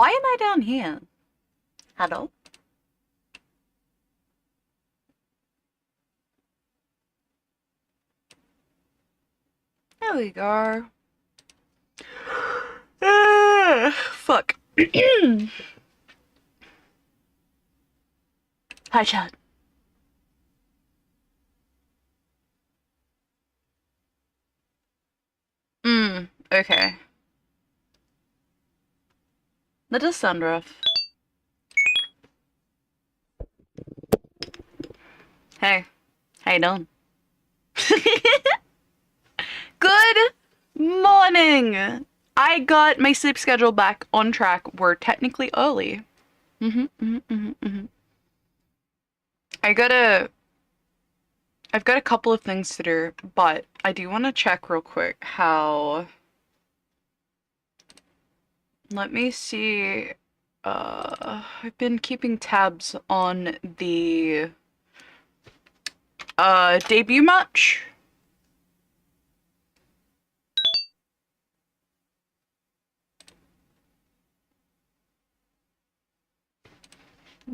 Why am I down here? Hello? There we go. Fuck. Hi, chat. Okay. Let us sound rough. Hey, how you doing? Good morning! I got my sleep schedule back on track. We're technically early. I've got a couple of things to do, but I do want to check real quick how... Let me see. I've been keeping tabs on the debut match.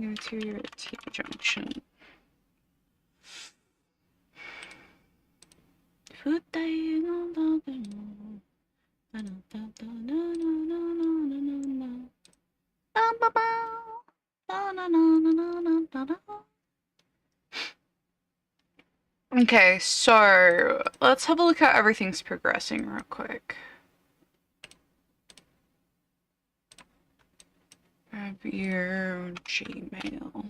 Go to your T junction. Okay, so let's have a look how everything's progressing real quick. Grab your Gmail.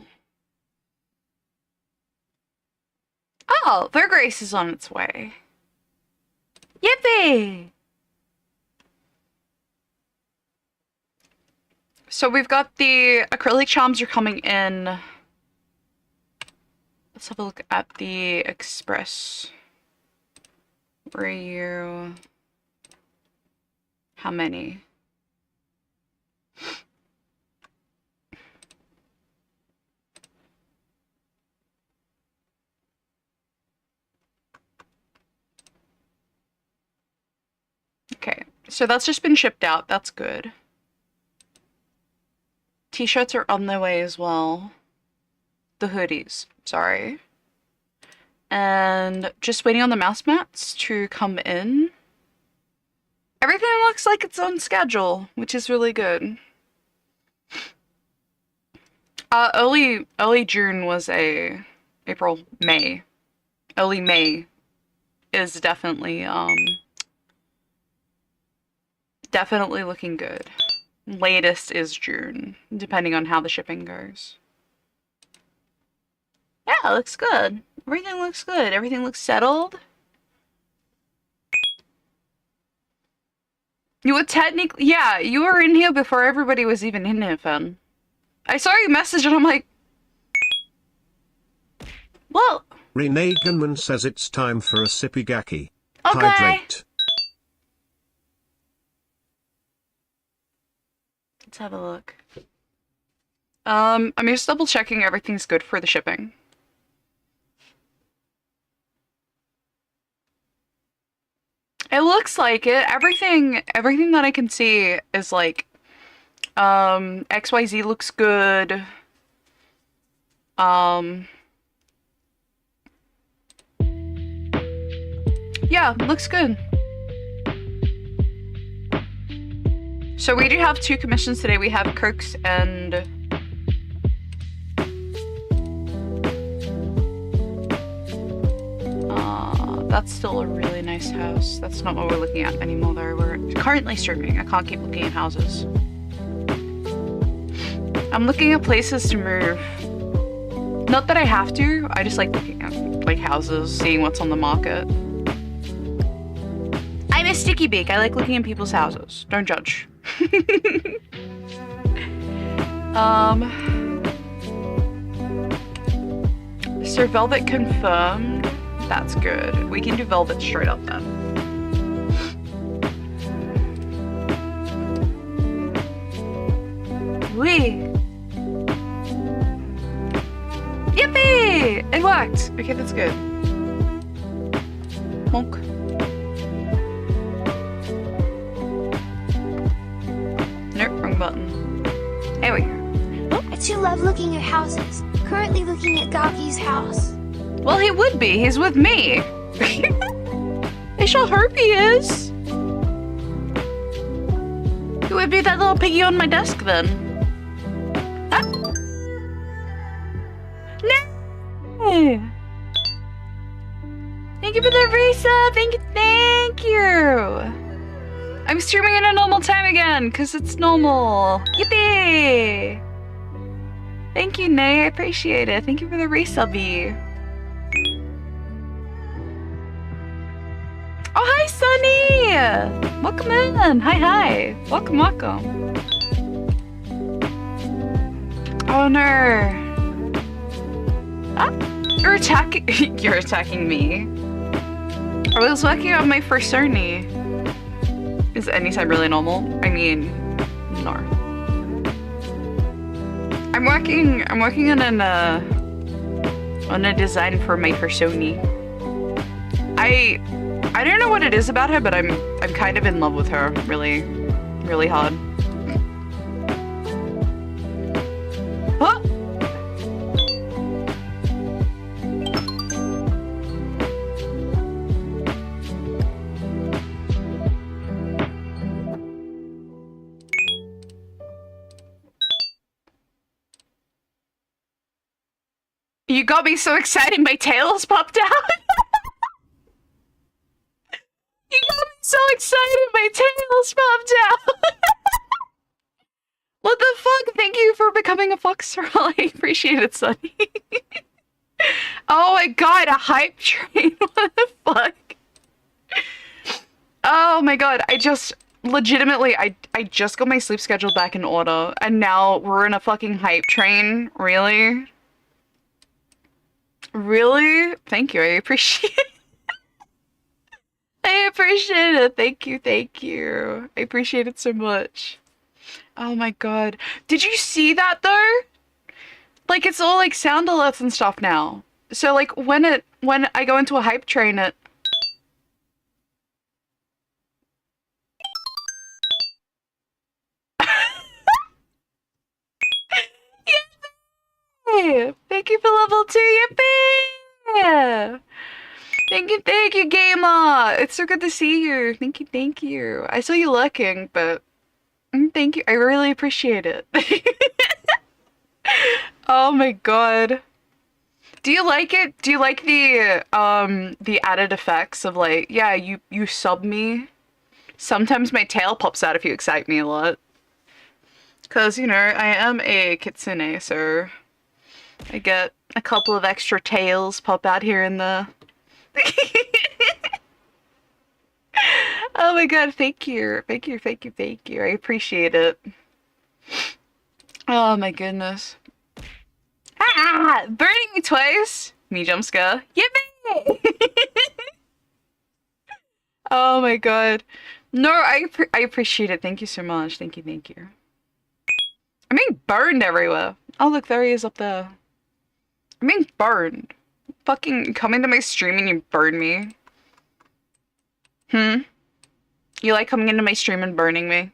Oh, their grace is on its way. Yippee! So we've got the acrylic charms are coming in. Let's have a look at the express. Where are you? How many? Okay, so that's just been shipped out. That's good. T-shirts are on their way as well. The hoodies, sorry. And just waiting on the mouse mats to come in. Everything looks like it's on schedule, which is really good. Early June was May. Early May is definitely looking good. Latest is June, depending on how the shipping goes. Yeah, it looks good. Everything looks good. Everything looks settled. You were technically, yeah, you were in here before everybody was even in here, Fen. I saw your message and I'm like, well. Renee Gunman says it's time for a sippy gaki. Okay. Hydrate. Let's have a look. I'm just double checking everything's good for the shipping. It looks like it. Everything that I can see is like, XYZ looks good. Yeah, looks good. So we do have 2 commissions today. We have Kirk's and that's still a really nice house. That's not what we're looking at anymore though. We're currently streaming. I can't keep looking at houses. I'm looking at places to move. Not that I have to, I just like looking at like houses, seeing what's on the market. I'm a sticky beak. I like looking at people's houses. Don't judge. So Velvet confirmed. That's good. We can do Velvet straight up then. Wee! Yippee! It worked! Okay, that's good. Monk. Nope, wrong button. There we go. I too love looking at houses. Currently looking at Gaki's house. Well, he would be. He's with me. I sure hope he is. He would be that little piggy on my desk then. Ah. No! Thank you for the resub. Thank you, thank you. I'm streaming at a normal time again, because it's normal. Yippee! Thank you, Nay. I appreciate it. Thank you for the resubby. Oh, hi, Sunny! Welcome in. Hi, hi. Welcome, welcome. Oh, no. Ah, you're attacking. You're attacking me. I was working on my first Sony. Is anytime really normal? I mean, no. I'm working on a design for my Sony. I don't know what it is about her, but I'm kind of in love with her, really, really hard. Huh? You got me so excited my tails popped out. You got me so excited my tails popped out. What the fuck? Thank you for becoming a fox troll. I appreciate it, Sonny. Oh my god, a hype train. What the fuck? Oh my god, I just legitimately I just got my sleep schedule back in order and now we're in a fucking hype train. Really? Really? Thank you. I appreciate it. I appreciate it. Thank you. Thank you. I appreciate it so much. Oh my god. Did you see that though? Like it's all like sound alerts and stuff now. So like when I go into a hype train it Yippee! Thank you for level 2, yippee! Thank you, gamer! It's so good to see you. Thank you. I saw you lurking, but thank you. I really appreciate it. Oh my god. Do you like it? Do you like the added effects of like, yeah, you sub me? Sometimes my tail pops out if you excite me a lot. Cause, you know, I am a kitsune, so I get a couple of extra tails pop out here and there. Oh my god, thank you. I appreciate it. Oh my goodness. Ah! Burning me twice! Me jump scare. Yippee! Oh my god. No, I appreciate it. Thank you so much. Thank you. I'm being burned everywhere. Oh look, there he is up there. I'm being burned. Fucking come into my stream and you burn me. You like coming into my stream and burning me?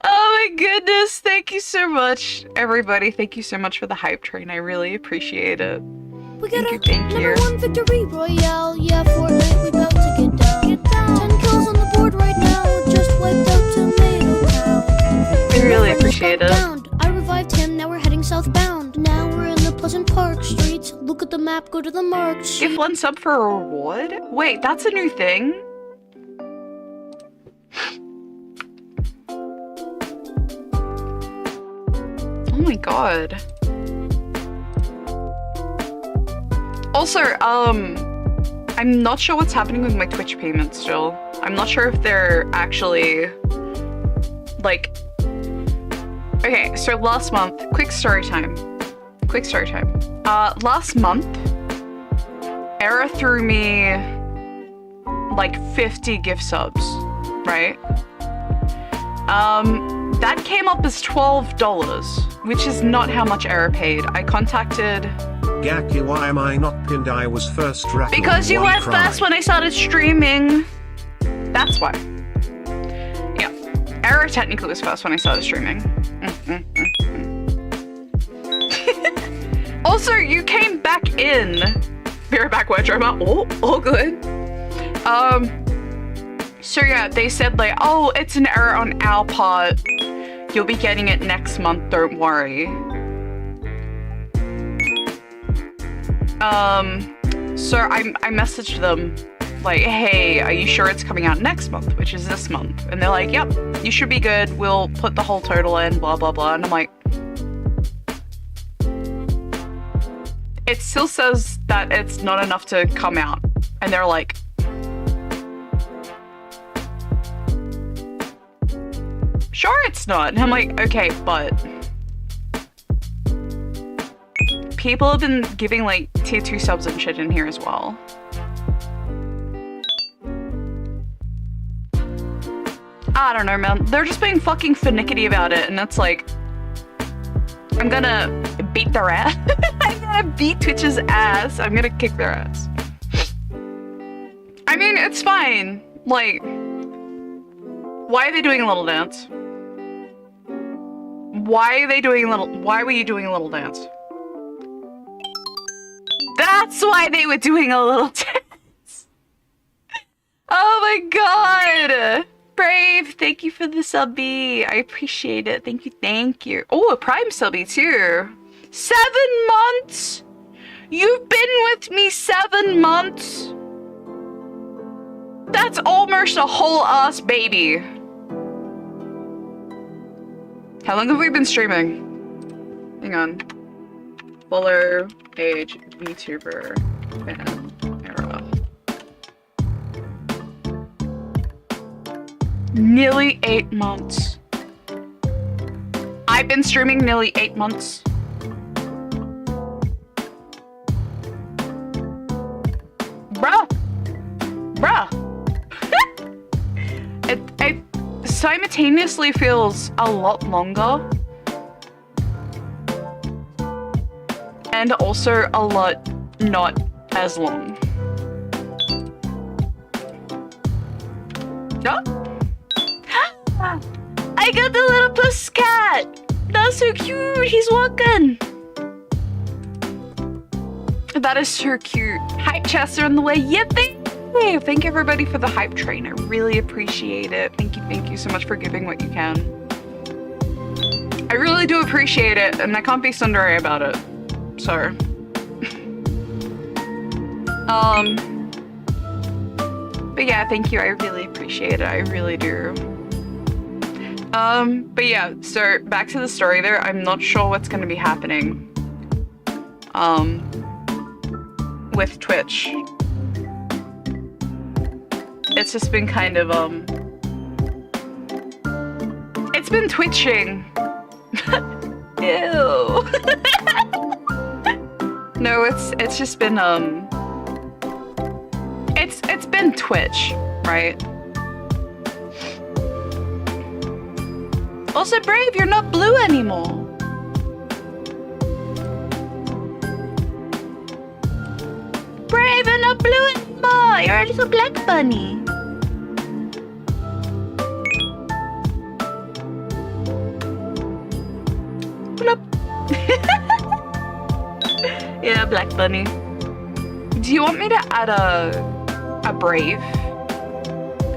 Oh my goodness, thank you so much, everybody. Thank you so much for the hype train. I really appreciate it. We got Thank you. number 1 victory royale. Yeah, Fortnite, we about to get down. 10 kills on the board right now. Just wiped out Tomato Cow. I really appreciate it. I revived him, now we're heading southbound. Now we're in the Pleasant Park streets. Look at the map, go to the marked sheet. Give 1 sub for a reward? Wait, that's a new thing? Oh my god. Also, I'm not sure what's happening with my Twitch payments still. I'm not sure if they're actually, like... Okay, so last month, quick story time. Last month, Era threw me, like, 50 gift subs, right? That came up as $12, which is not how much Era paid. I contacted Gaki, why am I not pinned? I was first Raku. Because you Why went cry? first when I started streaming. That's why. Yeah. Error technically was first when I started streaming. Also, you came back in. Very backward drama. Oh, all good. So yeah, they said like, oh, it's an error on our part. You'll be getting it next month, don't worry. So I messaged them like, hey, are you sure it's coming out next month, which is this month? And they're like, yep, you should be good. We'll put the whole total in, blah, blah, blah. And I'm like, it still says that it's not enough to come out. And they're like, sure it's not. And I'm like, okay, but people have been giving like tier 2 subs and shit in here as well. I don't know, man. They're just being fucking finicky about it, and that's like, I'm gonna beat their ass. I'm gonna beat Twitch's ass. I'm gonna kick their ass. I mean, it's fine. Like, why are they doing a little dance? Why were you doing a little dance? That's why they were doing a little dance. Oh my god. Brave, thank you for the subby. I appreciate it. Thank you, thank you. Oh, a prime subby too. 7 months? You've been with me 7 months? That's almost a whole ass baby. How long have we been streaming? Hang on. Follow page VTuber fan era. Nearly 8 months. I've been streaming nearly 8 months. Bruh. It simultaneously feels a lot longer. And also a lot not as long. No? I got the little puss cat! That's so cute! He's walking! That is so cute. Hype chests are on the way. Yeah, thank you everybody for the hype train. I really appreciate it. Thank you so much for giving what you can. I really do appreciate it, and I can't be tsundere about it. So. But yeah, thank you. I really appreciate it. I really do. But yeah, so back to the story there. I'm not sure what's gonna be happening. With Twitch. It's just been kind of, it's been twitching. Ew. No, it's just been, it's been Twitch, right? Also, Brave, you're not blue anymore. Brave, you're not blue anymore. You're a little black bunny. Bloop. Yeah, black bunny. Do you want me to add a Brave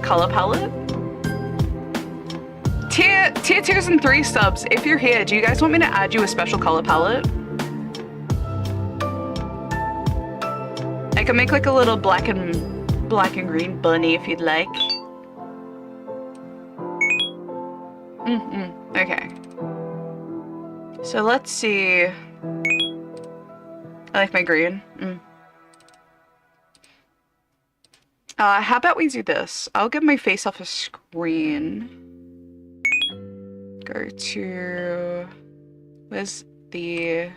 color palette? Tier 2s and 3 subs, if you're here, do you guys want me to add you a special color palette? I can make like a little black and green bunny if you'd like. Okay. So let's see. I like my green. How about we do this? I'll get my face off a screen. Go to... Where's the...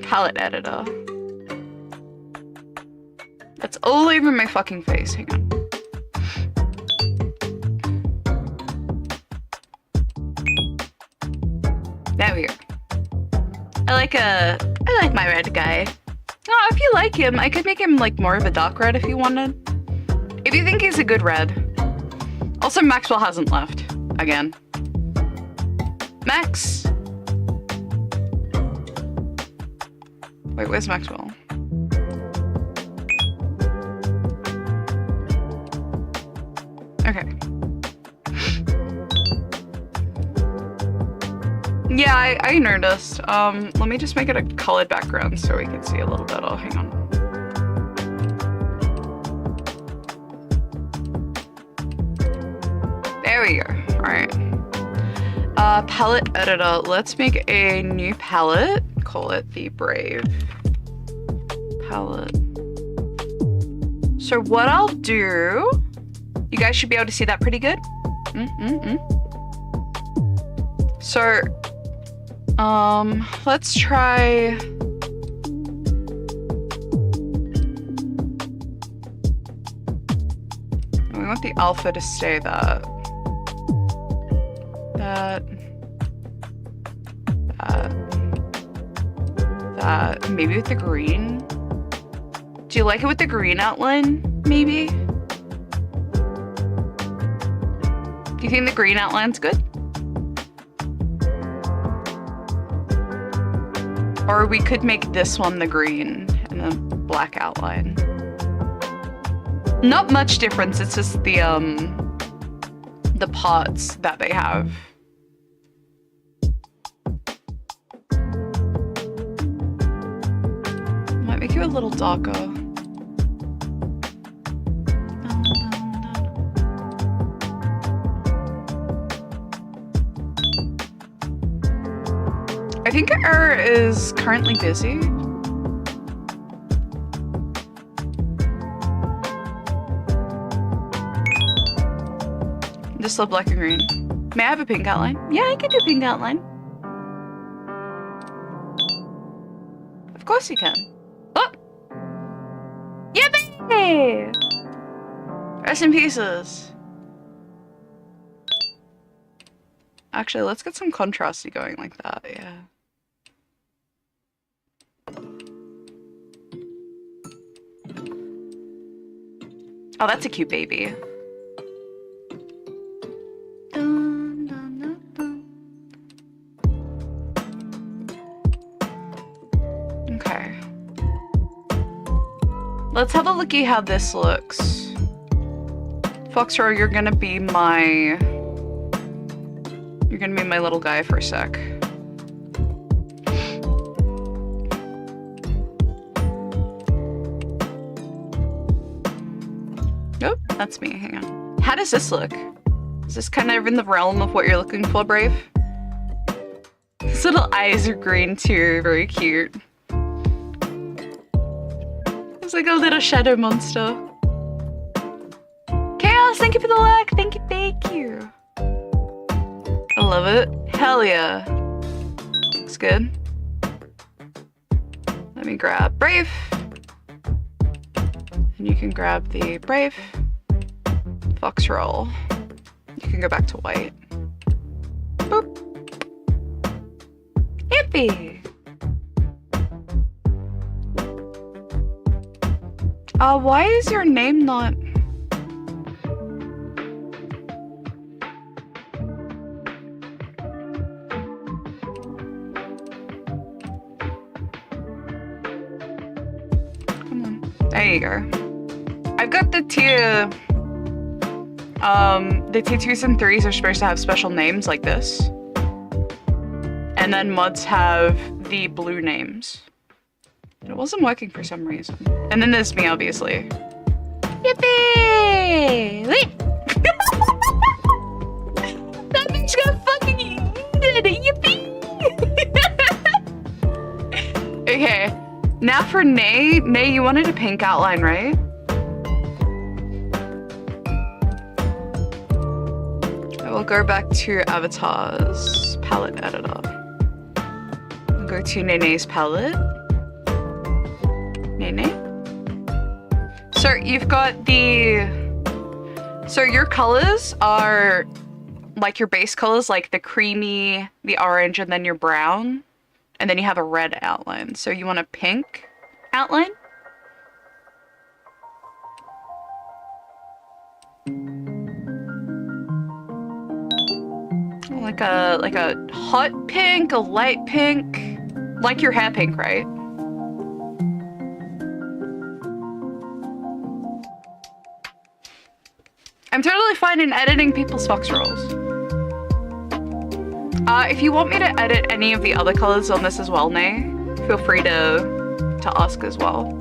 palette editor? That's all over my fucking face. Hang on. There we go. I I like my red guy. Oh, if you like him, I could make him like more of a dark red if you wanted. If you think he's a good red. Also, Maxwell hasn't left again. Max. Wait, where's Maxwell? Okay. Yeah, I noticed. Let me just make it a colored background so we can see a little better. Hang on. There we go. Alright. Palette editor. Let's make a new palette. Call it the Brave palette. So what I'll do... You guys should be able to see that pretty good. So, let's try... We want the alpha to stay that. That. Maybe with the green? Do you like it with the green outline? Maybe? Do you think the green outline's good? Or we could make this one the green and the black outline. Not much difference, it's just the parts that they have. Might make you a little darker. I think Error is currently busy. Just love black and green. May I have a pink outline? Yeah, I can do pink outline. Of course you can. Oh! Yippee! Rest in pieces. Actually, let's get some contrasty going like that, yeah. Oh, that's a cute baby. Okay. Let's have a looky how this looks. Foxrow, you're gonna be my little guy for a sec. Oh, that's me. Hang on. How does this look? Is this kind of in the realm of what you're looking for, Brave? His little eyes are green too. Very cute. It's like a little shadow monster. Chaos, thank you for the like. Thank you, thank you. I love it. Hell yeah. Looks good. Let me grab Brave. And you can grab the Brave. Fox roll. You can go back to white. Boop. Yippee! Why is your name not... Come on. There you go. I've got the tier... the tier 2s and 3s are supposed to have special names like this. And then mods have the blue names. It wasn't working for some reason. And then there's me, obviously. Yippee! Wait! That bitch got fucking yeeted! Yippee! Okay. Now for Nay. Nay, you wanted a pink outline, right? I will go back to Avatar's palette editor. I'll go to Nene's palette. Nene. So you've got the... So your colors are like your base colors, like the creamy, the orange, and then your brown. And then you have a red outline. So you want a pink outline? Like a hot pink, a light pink. Like your hair pink, right? I'm totally fine in editing people's fox rolls. If you want me to edit any of the other colors on this as well, Nay, feel free to ask as well.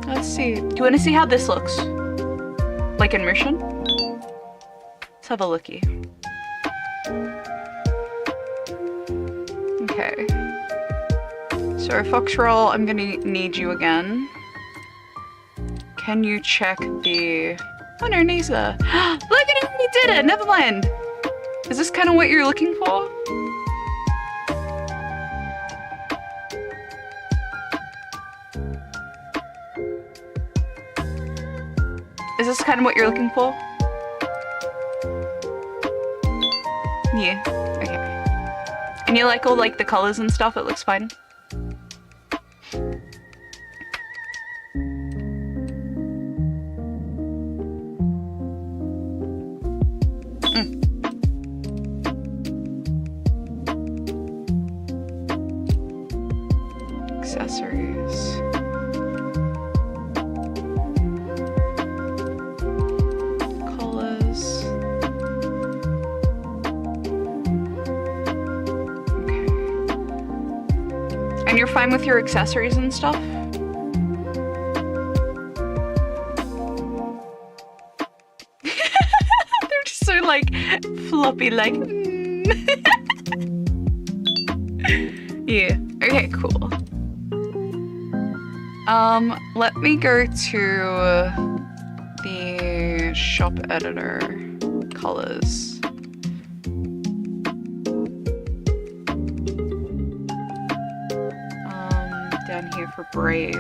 Let's see. Do you want to see how this looks? Like in motion? Let's have a looky. Okay. So fox roll, I'm gonna need you again. Can you check the... Oh no, Nisa. Look at it, you did it! Never mind. Is this kind of what you're looking for? Is this kind of what you're looking for? Yeah, okay. And you like all like the colors and stuff? It looks fine. Accessories. Colors. Okay. And you're fine with your accessories and stuff? They're just so like floppy, like. Yeah. Okay, cool. Let me go to the shop editor colors. Down here for Brave.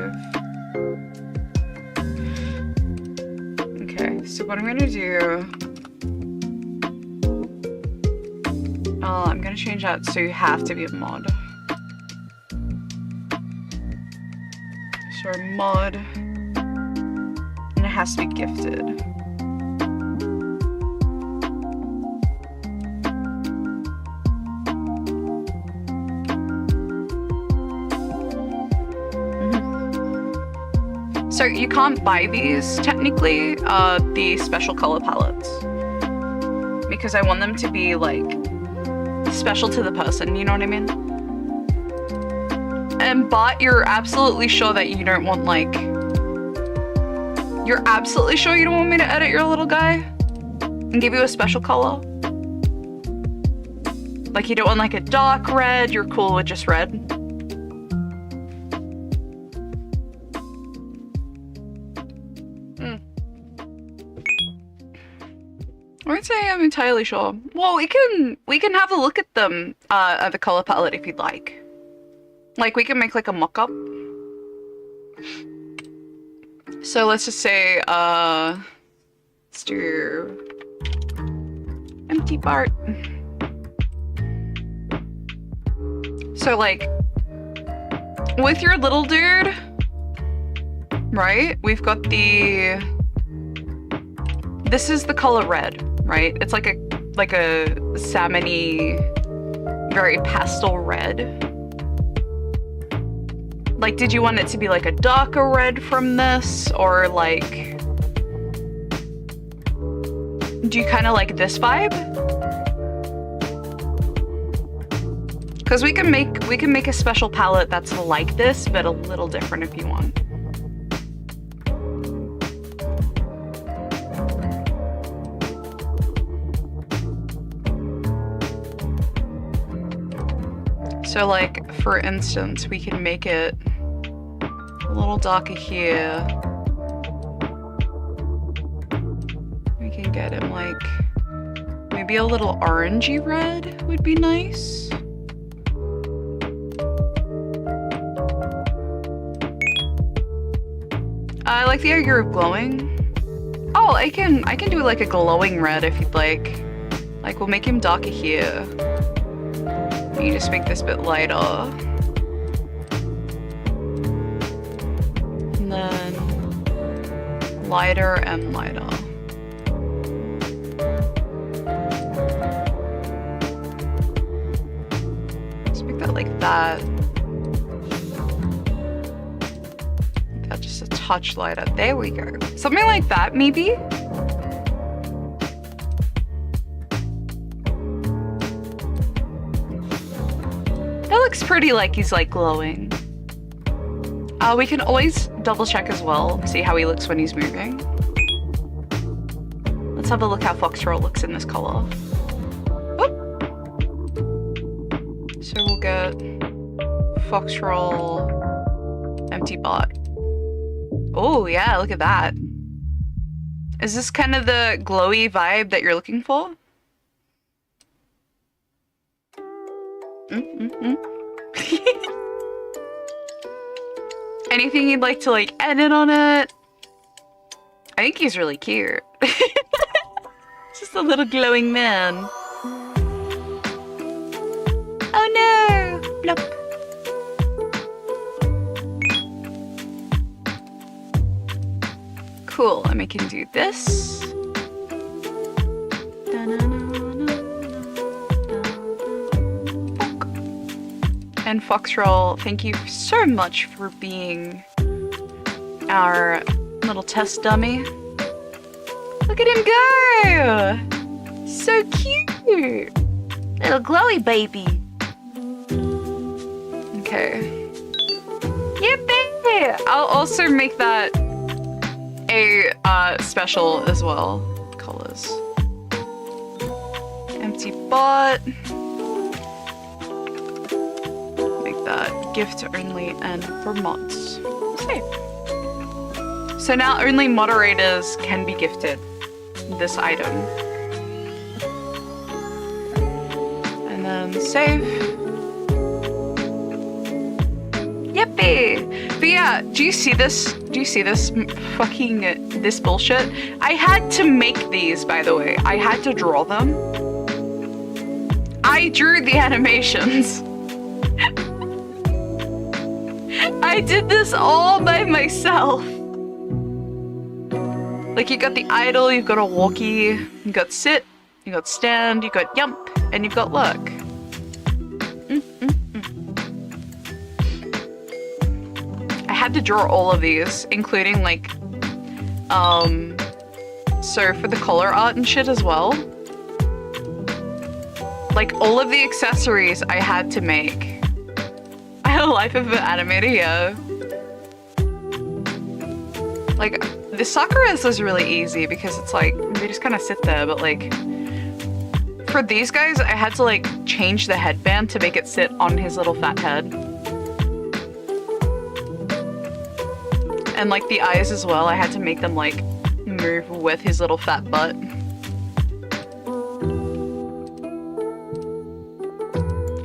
Okay, so what I'm gonna do, I'm gonna change that so you have to be a mod. So mod, and it has to be gifted. So you can't buy these technically, the special color palettes, because I want them to be like special to the person, you know what I mean? But you're absolutely sure that you don't want like, you're absolutely sure you don't want me to edit your little guy and give you a special color? Like you don't want like a dark red, you're cool with just red? I wouldn't say I'm entirely sure. Well, we can have a look at them, at the color palette if you'd like. Like, we can make, like, a mock-up. So, let's just say, let's do... empty part. So, like, with your little dude, right? We've got the... This is the color red, right? It's like a salmon-y, very pastel red. Like, did you want it to be like a darker red from this, or like, do you kind of like this vibe? Because we can make a special palette that's like this, but a little different if you want. So like, for instance, we can make it a little darker here. We can get him like, maybe a little orangey red would be nice. I like the idea of glowing. Oh, I can do like a glowing red if you'd like. Like, we'll make him darker here. You just make this bit lighter. And then lighter and lighter. Let's make that like that. Make that just a touch lighter. There we go. Something like that, maybe? That looks pretty like he's like glowing. We can always double check as well, see how he looks when he's moving. Let's have a look how Foxroll looks in this color. Oop. So we'll get Foxroll, empty bot. Oh yeah, look at that. Is this kind of the glowy vibe that you're looking for? Anything you'd like to like edit on it? I think he's really cute. Just a little glowing man. Oh no! Nope. Cool, and we can do this. And Foxroll, thank you so much for being our little test dummy. Look at him go! So cute! Little glowy baby. Okay. Yippee! I'll also make that a special as well. Colors. Empty bot. Gift only and for mods. Save. So now only moderators can be gifted this item. And then save. Yippee! But yeah, do you see this? Do you see this fucking this bullshit? I had to make these, by the way. I had to draw them. I drew the animations. I did this all by myself. Like, you got the idle, you've got a walkie, you got sit, you got stand, you got yump, and you've got look. I had to draw all of these, including like, so for the collar art and shit as well. Like, all of the accessories I had to make. The life of an animator, yeah. Like, the Sakura's is really easy because it's like, they just kind of sit there, but like, for these guys, I had to like change the headband to make it sit on his little fat head. And like the eyes as well, I had to make them like move with his little fat butt.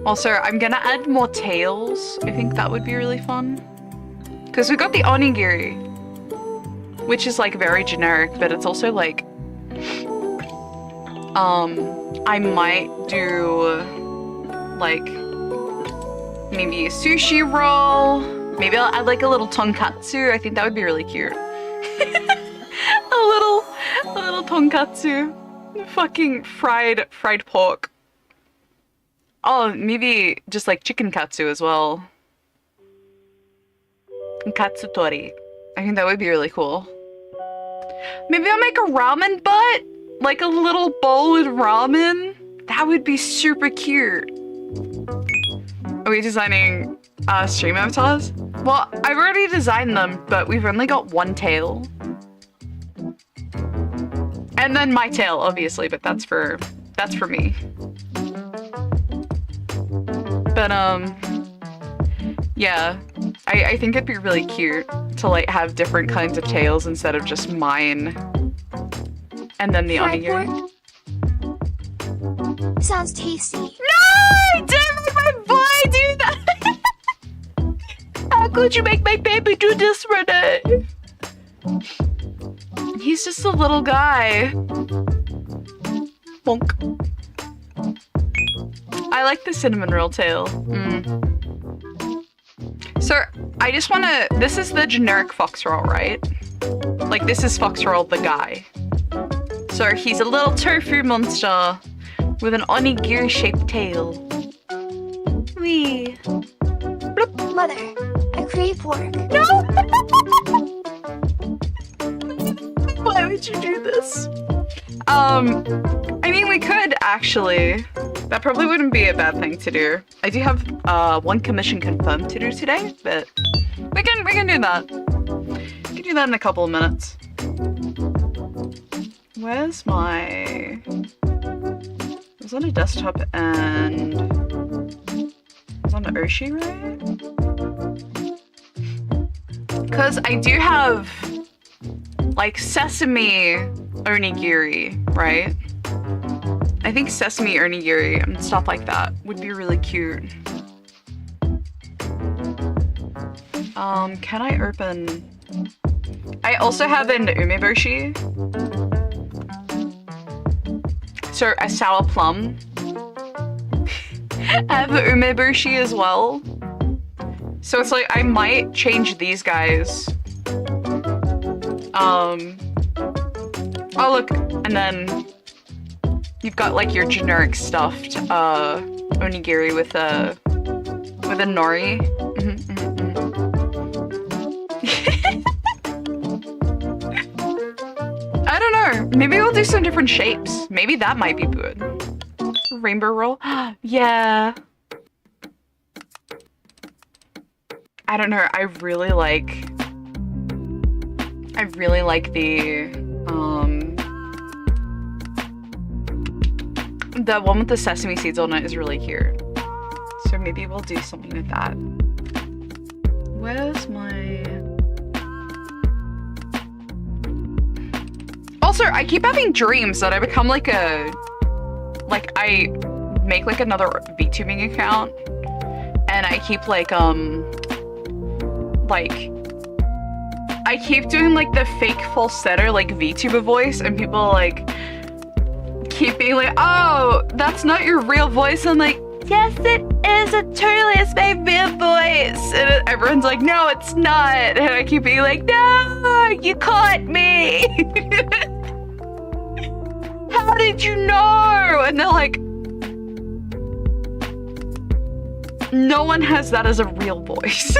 Also, I'm gonna add more tails. I think that would be really fun. Because we got the onigiri, which is like very generic, but it's also like, I might do like maybe a sushi roll. Maybe I'll add like a little tonkatsu. I think that would be really cute. a little tonkatsu. Fucking fried pork. Oh, maybe just like chicken katsu as well. Katsutori. I think that would be really cool. Maybe I'll make a ramen butt? Like a little bowl with ramen? That would be super cute. Are we designing stream avatars? Well, I've already designed them, but we've only got one tail. And then my tail, obviously, but that's for me. But yeah, I think it'd be really cute to like have different kinds of tails instead of just mine. And then the onigiri. Sounds tasty. No! Don't make my boy do that! How could you make my baby do this, Renee? He's just a little guy. Bonk. I like the cinnamon roll tail. So I just wanna, this is the generic fox roll, right? Like this is fox roll the guy. So he's a little tofu monster with an onigiri shaped tail. Wee. Mother, I crave pork. No! Why would you do this? I mean, we could actually. That probably wouldn't be a bad thing to do. I do have one commission confirmed to do today, but we can do that. We can do that in a couple of minutes. Where's my? It was on a desktop and it was on the Oshi, right? Because I do have like sesame onigiri, right? I think sesame onigiri and stuff like that would be really cute. Can I open? I also have an umeboshi. So a sour plum. I have an umeboshi as well. So it's like I might change these guys. Oh look, and then you've got like your generic stuffed onigiri with a nori. I don't know. Maybe we'll do some different shapes. Maybe that might be good. Rainbow roll. Yeah. I don't know. I really like the one with the sesame seeds on it is really cute. So maybe we'll do something with that. Where's my... Also, I keep having dreams that I become like a... Like, I make like another VTubing account and I keep like, I keep doing like the fake falsetto like VTuber voice and people like keep being like, oh, that's not your real voice. I'm like, yes it is, it totally is my real voice. And everyone's like, no it's not. And I keep being like, no, you caught me. How did you know? And they're like, no one has that as a real voice.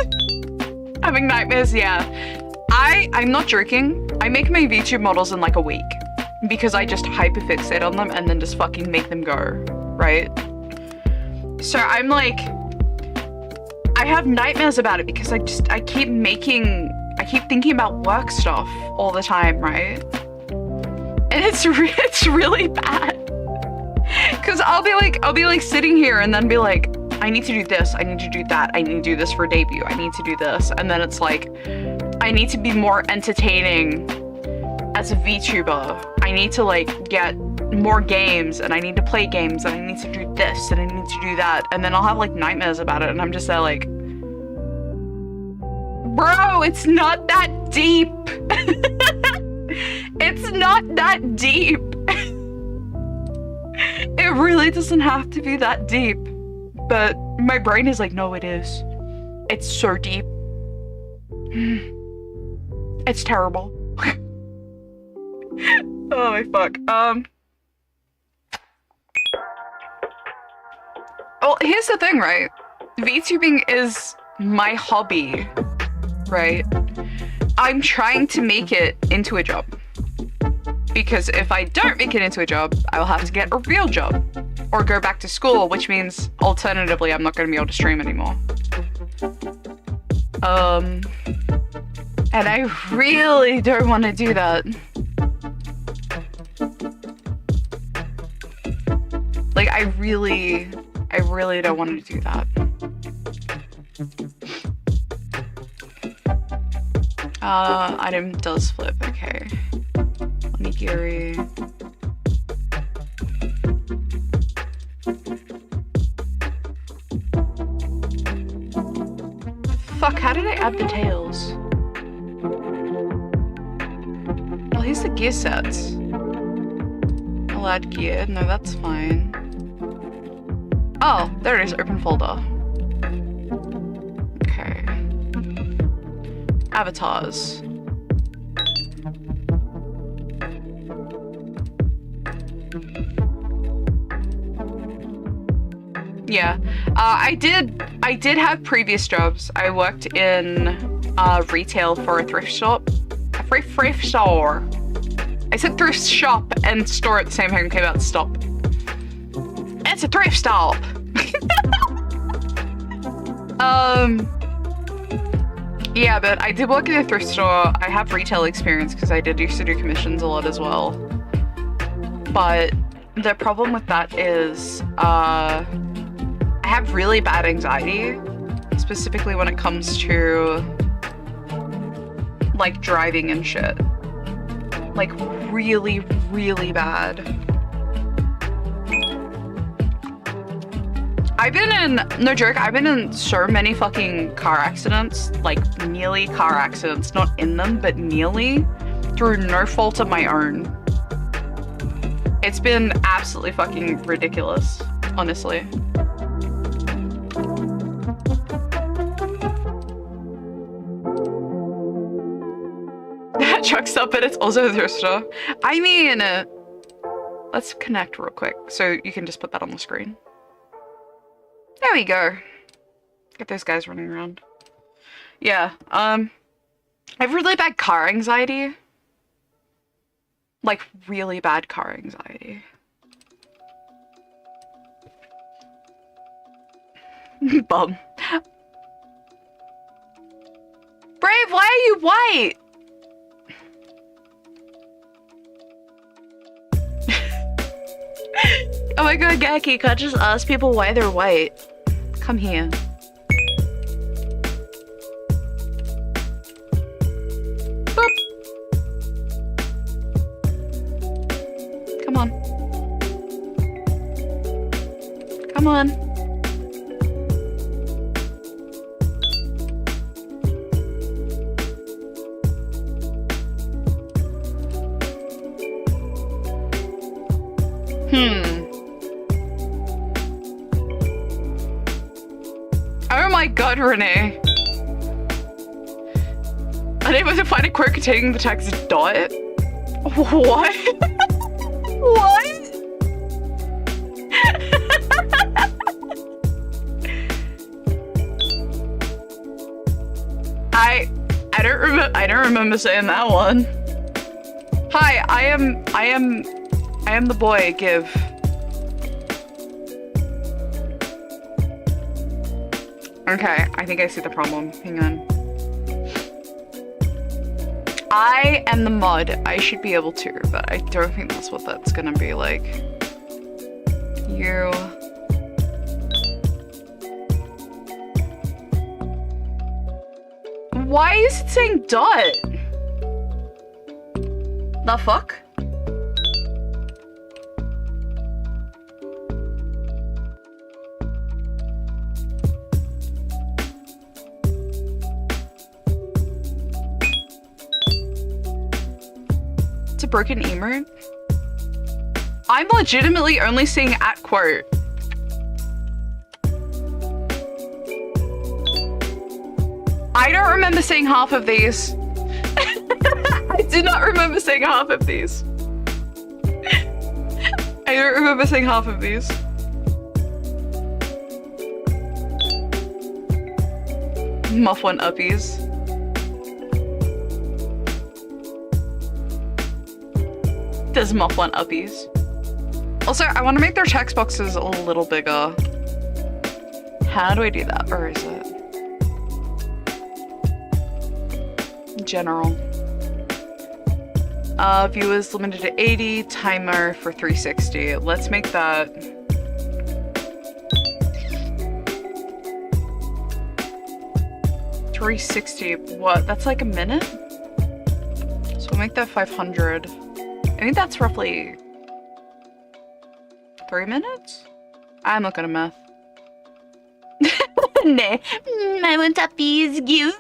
Having nightmares, yeah. I'm not joking. I make my VTube models in like a week because I just hyperfixate on them and then just fucking make them go, right? So I'm like, I have nightmares about it because I keep thinking about work stuff all the time, right? And it's really bad. Cause I'll be like sitting here and then be like, I need to do this, I need to do that, I need to do this for debut, I need to do this. And then it's like, I need to be more entertaining as a VTuber. I need to like get more games and I need to play games and I need to do this and I need to do that. And then I'll have like nightmares about it and I'm just there like, bro, it's not that deep. It's not that deep. It really doesn't have to be that deep. But my brain is like, no, it is. It's so deep. It's terrible. Oh my fuck. Well, here's the thing, right? VTubing is my hobby, right? I'm trying to make it into a job. Because if I don't make it into a job, I will have to get a real job. Or go back to school, which means alternatively, I'm not going to be able to stream anymore. And I really don't want to do that. Like, I really don't want to do that. Item does flip, okay. Onigiri. Fuck, how did I add the tails? Well, here's the gear sets. I'll add gear. No, that's fine. Oh, there it is. Open folder. Okay. Avatars. Yeah. I did have previous jobs. I worked in retail for a thrift shop. A thrift store. I said thrift shop and store at the same time, came out stop. It's a thrift stop. Yeah, but I did work in a thrift store. I have retail experience because I did used to do commissions a lot as well. But the problem with that is I have really bad anxiety, specifically when it comes to like driving and shit. Like really, really bad. I've been in, no joke, I've been in so many fucking car accidents, like nearly car accidents, not in them, but nearly, through no fault of my own. It's been absolutely fucking ridiculous, honestly. That truck's up, but it's also a thrift store. I mean, let's connect real quick, so you can just put that on the screen. There we go. Get those guys running around. Yeah, I have really bad car anxiety. Like, really bad car anxiety. Bum. Brave, why are you white? Oh my god, Gaki, can't just ask people why they're white. Come here. Boop. Come on. Come on. Oh my god, Renee. Unable to find a quote containing the text dot? What? What? I don't remember saying that one. Hi, I am the boy, give. Okay, I think I see the problem. Hang on. I am the mod. I should be able to, but I don't think that's what that's gonna be like. You. Why is it saying dot? The fuck? It's a broken emote. I'm legitimately only seeing at quote. I don't remember seeing half of these. I do not remember seeing half of these. I don't remember seeing half of these. Muff one uppies. There's Muff one uppies. Also, I want to make their text boxes a little bigger. How do I do that? Or is it? General. Viewers limited to 80, timer for 360. Let's make that. $360, what? That's like a minute? So we'll make that 500. I think that's roughly 3 minutes? I'm not good at math. Nah, I want uppies, give.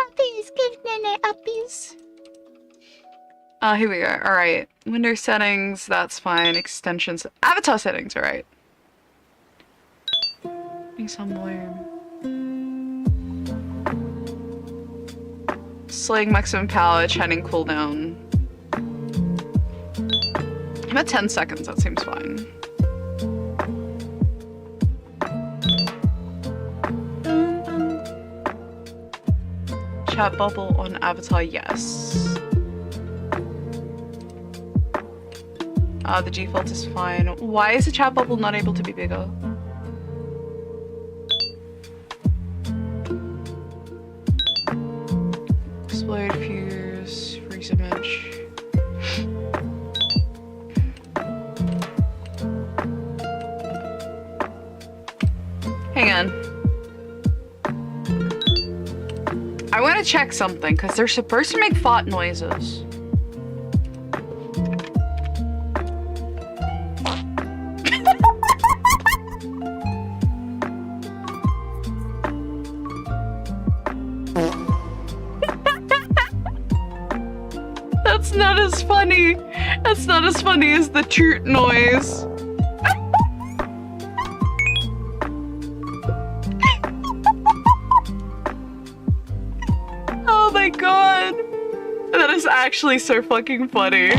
Uppies, give Nene uppies. Here we are. All right. Window settings, that's fine. Extensions. Avatar settings, all right. Some bloom. Slaying maximum power, chanting cooldown. I'm at 10 seconds, that seems fine. Chat bubble on avatar, yes. The default is fine. Why is the chat bubble not able to be bigger? Explode, fuse, freeze image. Hang on. I want to check something because they're supposed to make fart noises. That's not as funny. That's not as funny as the toot noise. Oh my god. That is actually so fucking funny.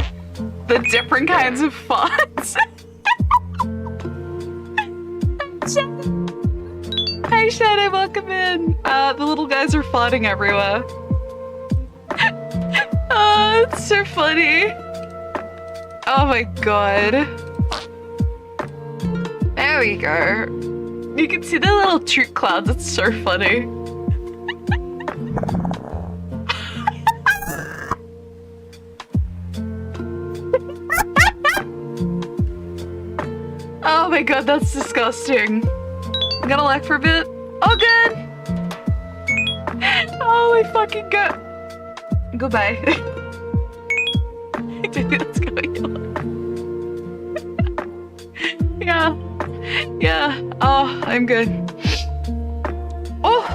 The different kinds of farts. Hi Shadow, welcome in. The little guys are farting everywhere. Oh, it's so funny. Oh my god. There we go. You can see the little toot clouds. It's so funny. Oh my god, that's disgusting. I'm gonna lag for a bit. Oh, good. Oh my fucking god. Goodbye. What's going on? Yeah. Yeah. Oh, I'm good. Oh.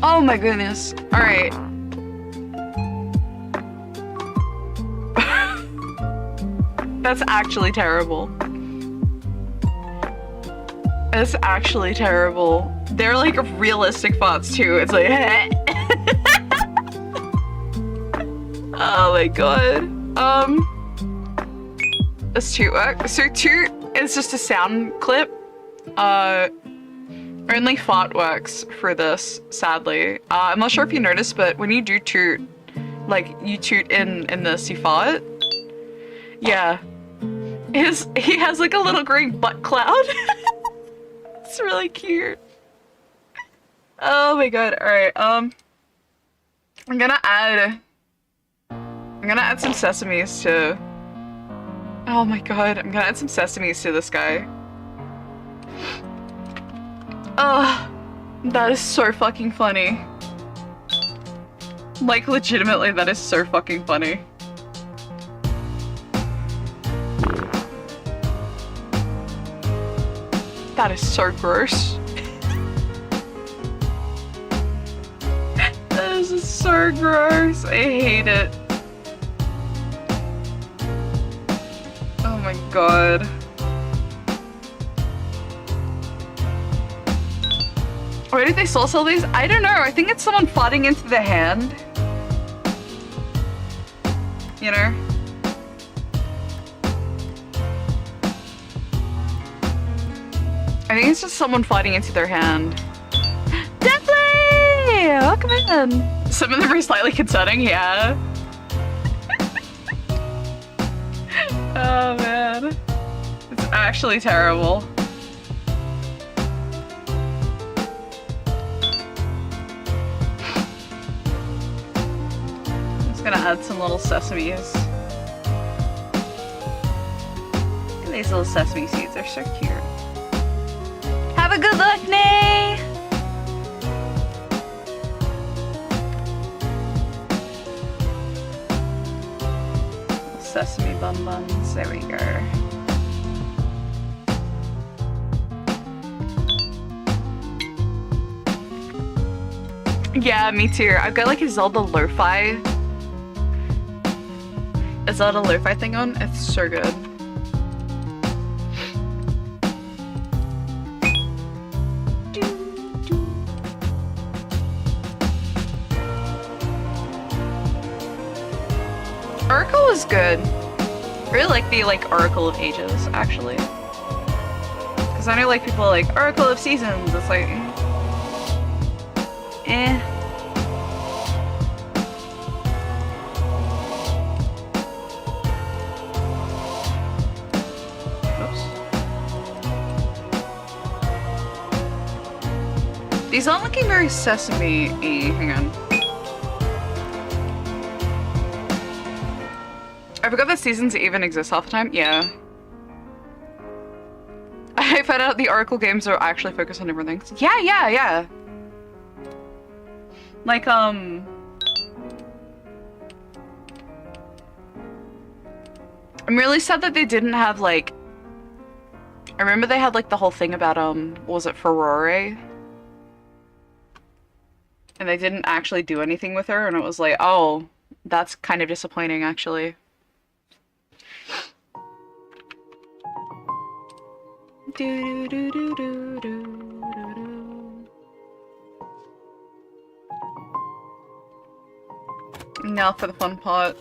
Oh my goodness. All right. That's actually terrible. That's actually terrible. They're like realistic fonts too. It's like oh my god. Does toot work? So toot is just a sound clip. Only fart works for this, sadly. I'm not sure if you noticed, but when you do toot, like you toot in this, you fart. Yeah. He has like a little green butt cloud. It's really cute. Oh my god. Alright, I'm gonna add some sesames to... Oh my god, I'm gonna add some sesames to this guy. Ugh, that is so fucking funny. Like, legitimately, that is so fucking funny. That is so gross. This is so gross. I hate it. Oh my god. Where did they still sell these? I don't know. I think it's someone farting into the hand. You know? I think it's just someone farting into their hand. Definitely! Welcome in. Some of them are slightly concerning, yeah. Oh man. It's actually terrible. I'm just gonna add some little sesames. Look at these little sesame seeds, they're so cute. Have a good look, Nay! Sesame bun buns, there we go. Yeah, me too. I've got like a Zelda lo-fi. Is that a lo-fi thing on? It's so good. Oracle is good. I really like the Oracle of Ages, actually. Because I know people like Oracle of Seasons. It's like, eh. Oops. These aren't looking very Sesame-y. Hang on. I forgot that seasons even exist half the time. Yeah. I found out the Oracle games are actually focused on different things. Yeah. Like, I'm really sad that they didn't have, I remember they had, the whole thing about, what was it, Furore? And they didn't actually do anything with her, and it was like, oh, that's kind of disappointing, actually. Now for the fun part.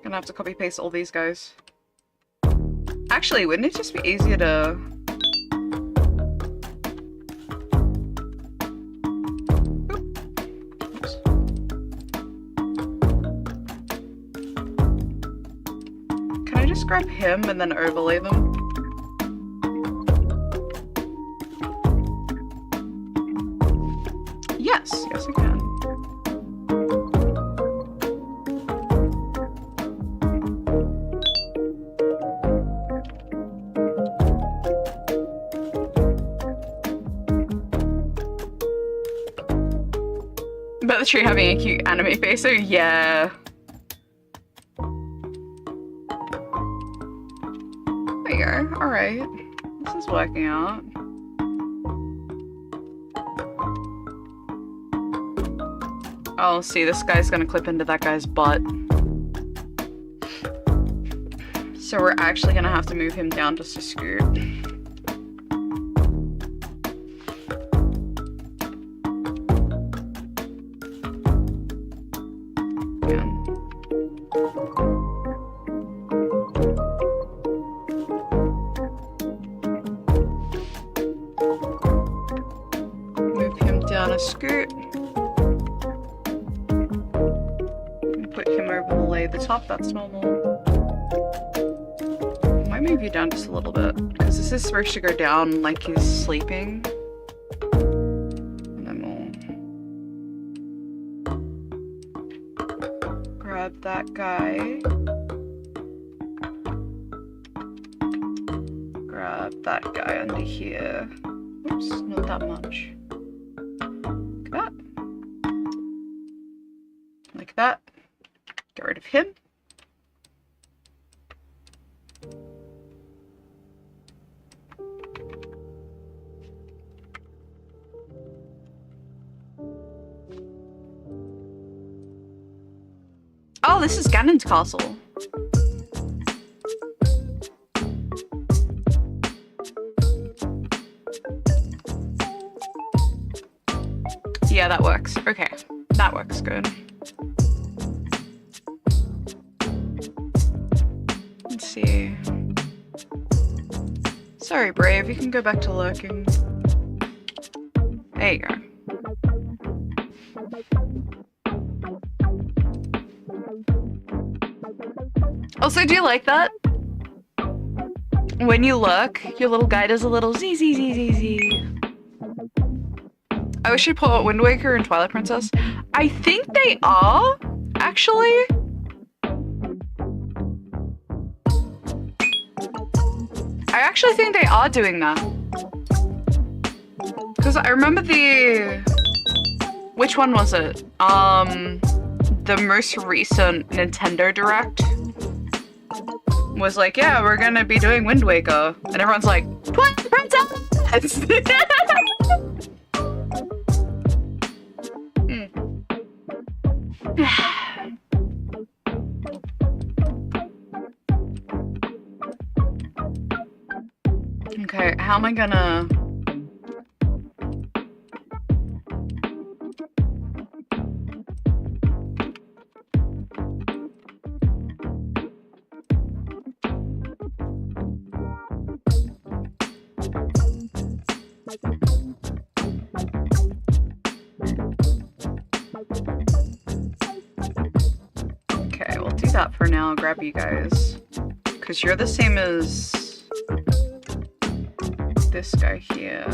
Gonna have to copy paste all these guys. Actually, wouldn't it just be easier to... Oops. Can I just grab him and then overlay them? Yes, I can. About the tree having a cute anime face, so yeah. There you go, alright. This is working out. Oh, see, this guy's gonna clip into that guy's butt. So we're actually gonna have to move him down just a scoot. Move him down a scoot. Put him overlay the top, that's normal. I might move you down just a little bit, because this is supposed to go down like he's sleeping. And then we'll grab that guy. Grab that guy under here. Oops, not that much. Like that. Like that. Get rid of him. Oh, this is Ganon's castle. Yeah, that works. Okay, that works good. Let's see. Sorry, Brave, you can go back to lurking. There you go. Also, do you like that? When you look, your little guy does a little z z z z z. I wish you put Wind Waker and Twilight Princess. I think they are, actually. I actually think they are doing that. Because I remember the... Which one was it? The most recent Nintendo Direct was like, yeah, we're gonna be doing Wind Waker. And everyone's like, Twilight Princess! How am I gonna... Okay, we'll do that for now. I'll grab you guys. Because you're the same as this guy here.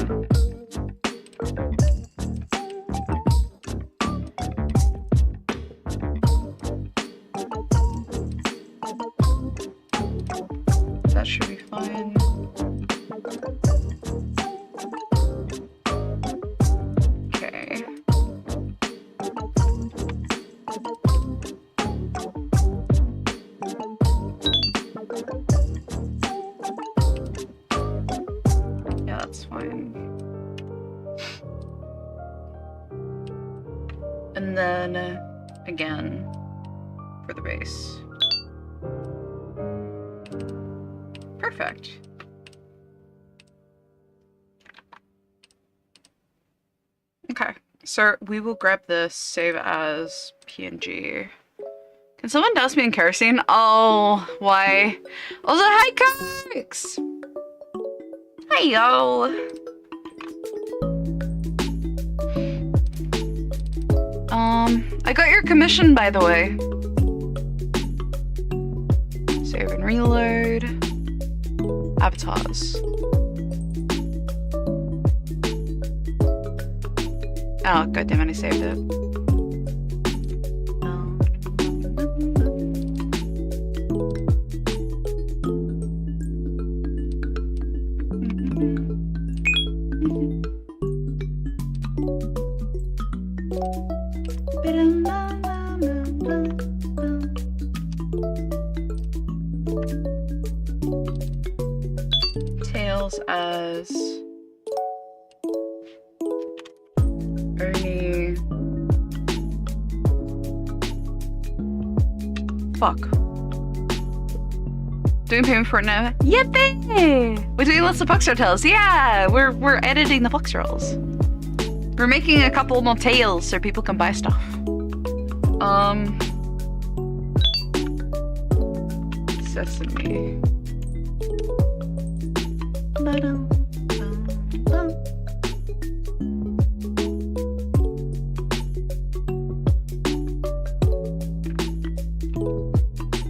That should be fine. Okay. Yeah, that's fine. And then, again, for the base. Perfect. Okay, so we will grab this, save as PNG. Can someone douse me in kerosene? Oh, why? Also, hi, Cox! Hi, yo! I got your commission, by the way. Save and reload. Avatars. Oh, goddammit, I saved it. Tails as Ernie. Fuck. Doing payment for it now. Yippee! We're doing lots of Fox Tales. Yeah, we're editing the Fox rolls. We're making a couple more tales so people can buy stuff. Sesame.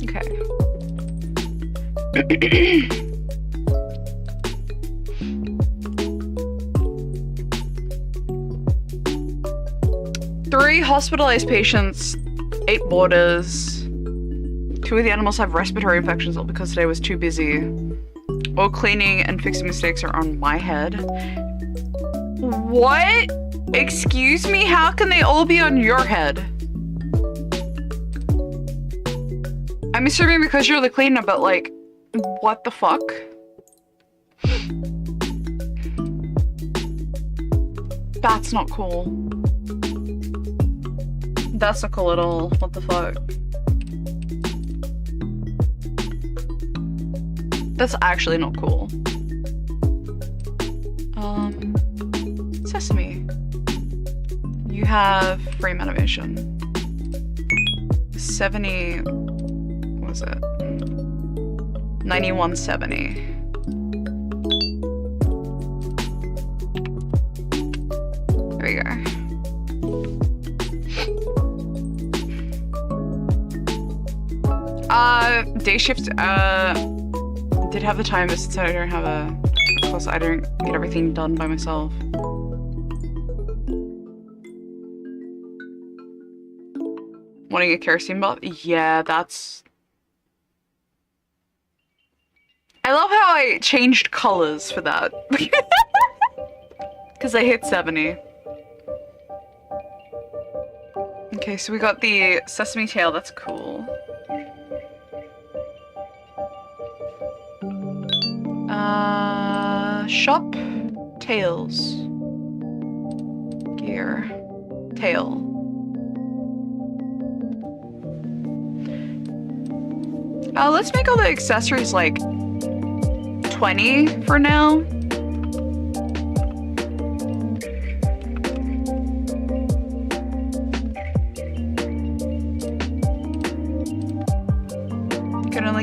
Okay. 3 hospitalized patients, 8 boarders. 2 of the animals have respiratory infections, all because today was too busy. All cleaning and fixing mistakes are on my head. What? Excuse me? How can they all be on your head? I'm assuming because you're the cleaner, but like, what the fuck? That's not cool. That's not cool at all. What the fuck? That's actually not cool. Sesame. You have frame animation. 70, what was it? 9170. There we go. Day shift, did have the time, but since I don't have a plus, I don't get everything done by myself. Wanting a kerosene buff? Yeah, that's... I love how I changed colors for that. Because I hit 70. Okay, so we got the sesame tail, that's cool. Shop, tails, gear, tail. Let's make all the accessories like 20 for now.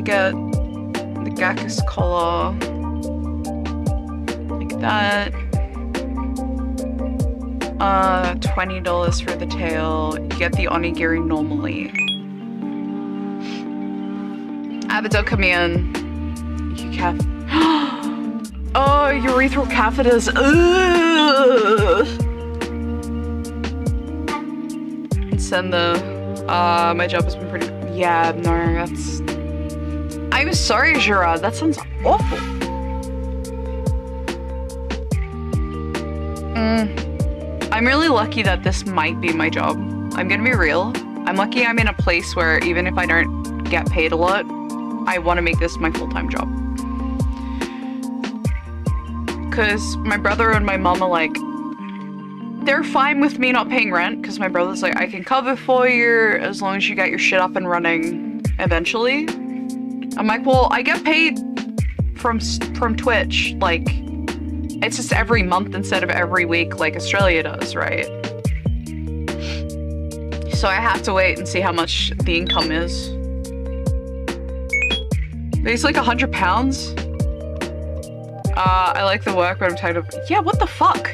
definitely get the Gakus collar. Like that. $20 for the tail. You get the onigiri normally. Avatar, come in. You have. Oh, urethral catheters. Ugh. Send the. My job has been pretty. Yeah, no, that's. I'm sorry, Gerard. That sounds awful. I'm really lucky that this might be my job. I'm gonna be real. I'm lucky I'm in a place where even if I don't get paid a lot, I want to make this my full-time job. Because my brother and my mom are like, they're fine with me not paying rent, because my brother's like, I can cover for you as long as you get your shit up and running eventually. I'm like, well, I get paid from Twitch, like, it's just every month instead of every week like Australia does, right? So I have to wait and see how much the income is. It's like £100. I like the work, but I'm tired of. Yeah, what the fuck?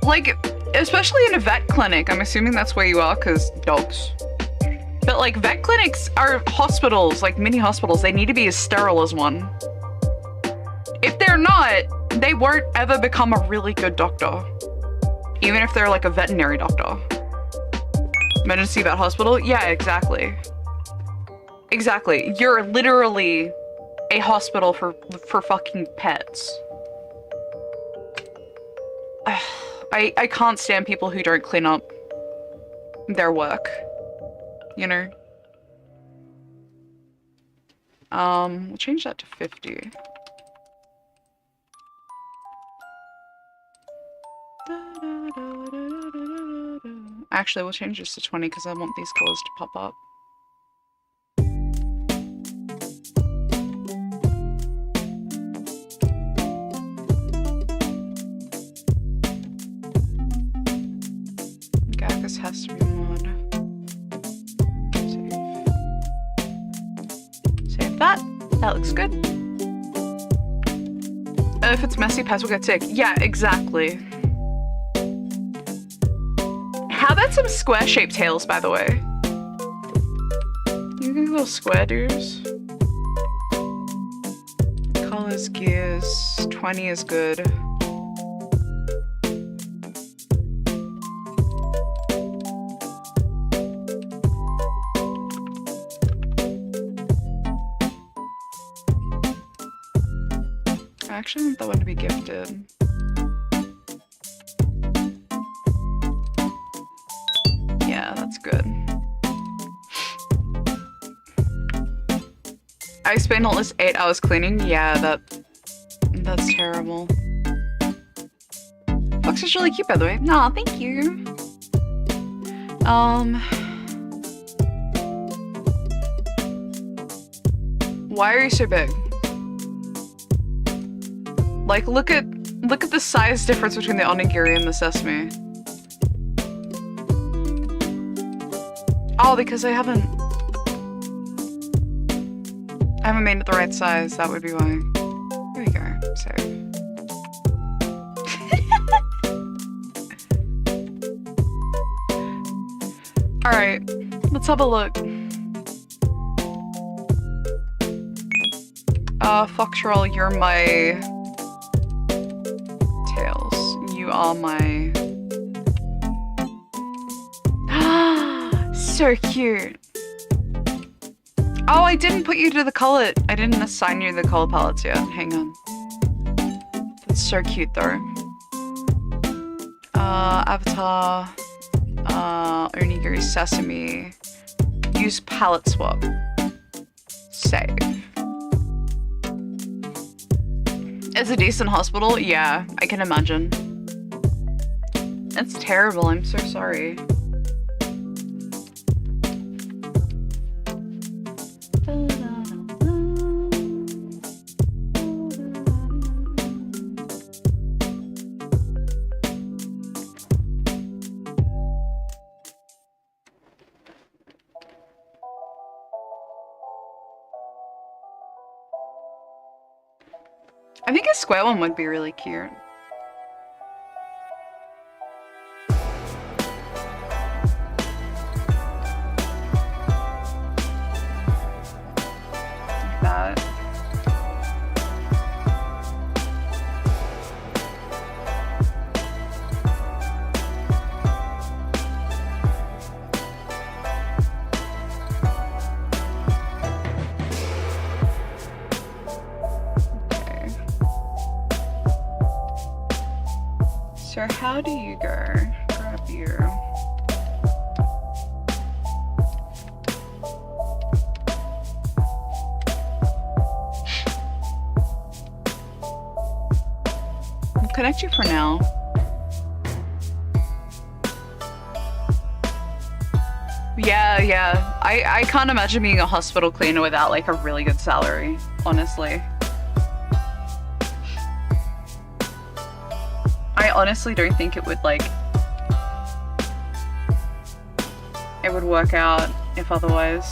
Like, especially in a vet clinic. I'm assuming that's where you are, because dogs. But like, vet clinics are hospitals, like mini hospitals. They need to be as sterile as one. If they're not, they won't ever become a really good doctor. Even if they're like a veterinary doctor. Emergency vet hospital? Yeah, exactly. Exactly. You're literally a hospital for fucking pets. I can't stand people who don't clean up their work. You know? We'll change that to 50. Actually, we'll change this to 20 because I want these colors to pop up. Gakus has to be mod. Save that. That looks good. If it's messy, pets will get sick. Yeah, exactly. How about some square-shaped tails, by the way? You can go square dudes. Colors, gears, 20 is good. I actually want that one to be gifted. Yeah, that's good. I spent almost 8 hours cleaning. Yeah, that's terrible. Fox is really cute, by the way. Aw, thank you. Why are you so big? Like, look at the size difference between the onigiri and the sesame. Oh, because I haven't made it the right size. That would be why. There we go. Save. All right, let's have a look. Foxroll, you're my tails. You are my. So cute. Oh, I didn't put you to the color. I didn't assign you the color palettes yet. Hang on. That's so cute though. Avatar. Onigiri Sesame. Use palette swap. Save. It's a decent hospital? Yeah, I can imagine. It's terrible. I'm so sorry. I think a square one would be really cute. Like that. So how do you go? Grab you. I'll connect you for now. Yeah. I can't imagine being a hospital cleaner without like a really good salary, honestly. I honestly don't think it would like, it would work out if otherwise.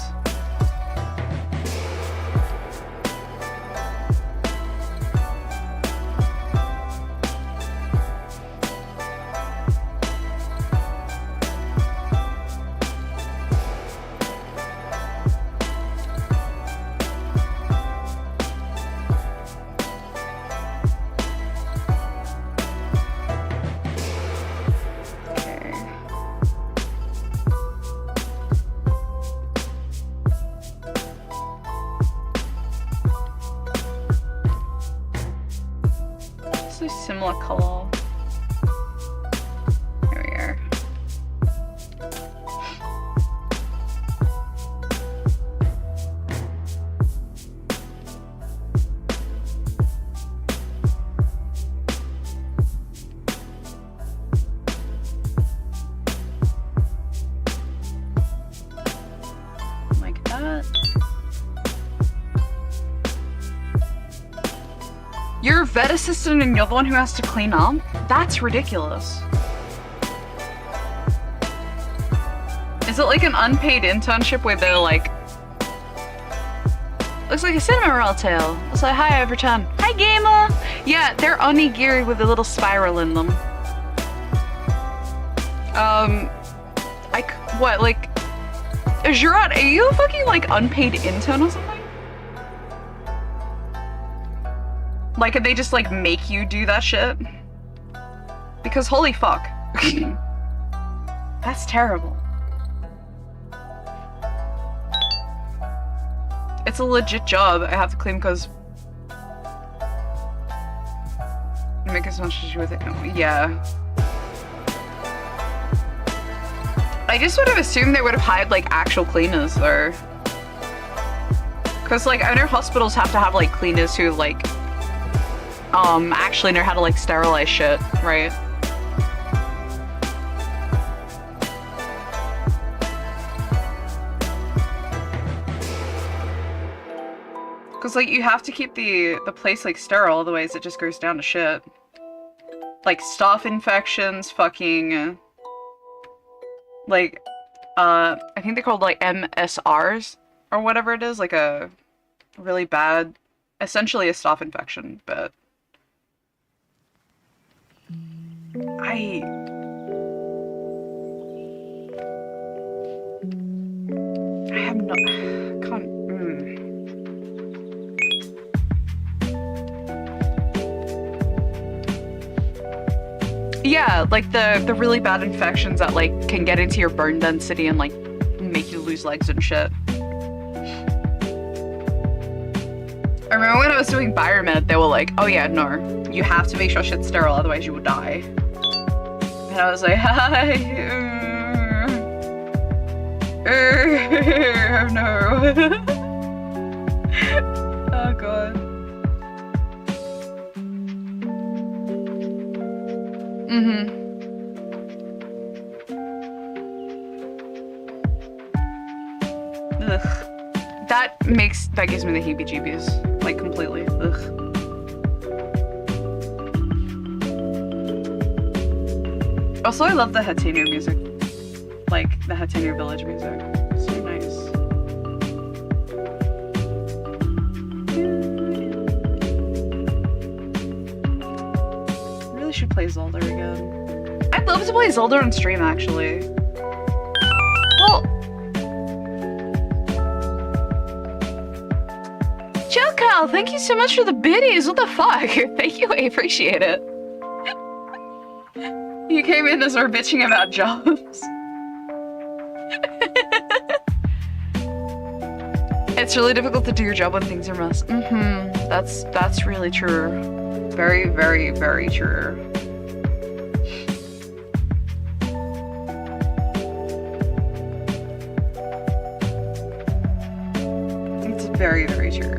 Similar color. Here we are. Like that. You're a vet assistant and you're the one who has to clean up? That's ridiculous. Is it like an unpaid internship where they're like, looks like a cinema roll tail. It's like, hi, Everton. Hi, gamer. Yeah, they're onigiri with a little spiral in them. What, like, Gerard, are you a fucking like unpaid intern or something? Like, could they just, like, make you do that shit? Because holy fuck. That's terrible. It's a legit job. I have to claim because... make as much as you with it. Yeah. I just would have assumed they would have hired, like, actual cleaners, though. Because, like, I know hospitals have to have, like, cleaners who, like... actually know how to like sterilize shit, right? Cause like you have to keep the place like sterile, otherwise it just goes down to shit. Like staph infections, fucking like I think they're called like MSRs or whatever it is, like a really bad, essentially a staph infection, but I have no, can't, Yeah, like the really bad infections that like can get into your bone density and like make you lose legs and shit. I remember when I was doing biomed, they were like, oh yeah, no, you have to make sure shit's sterile, otherwise you will die. And I was like, hi, oh no. Oh god. Ugh. That gives me the heebie-jeebies, like completely. Ugh. Also, I love the Hateno music, like the Hateno village music. So nice. play Zelda again. I'd love to play Zelda on stream, actually. Well, Jokel, thank you so much for the biddies. What the fuck? Thank you, I appreciate it. You came in as we're bitching about jobs. It's really difficult to do your job when things are mess. That's really true. Very, very, very true. It's very, very true.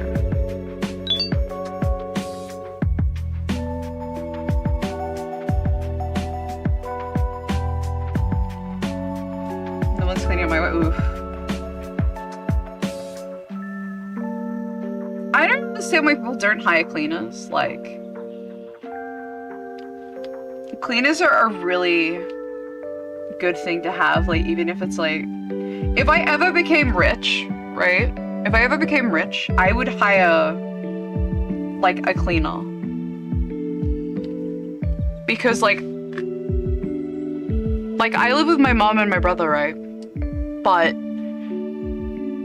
No one's cleaning up my way. Oof. I don't understand why people don't hire cleaners. Like, cleaners are a really good thing to have. Like, even if it's like, if I ever became rich, right? If I ever became rich, I would hire like a cleaner. Because like I live with my mom and my brother, right? But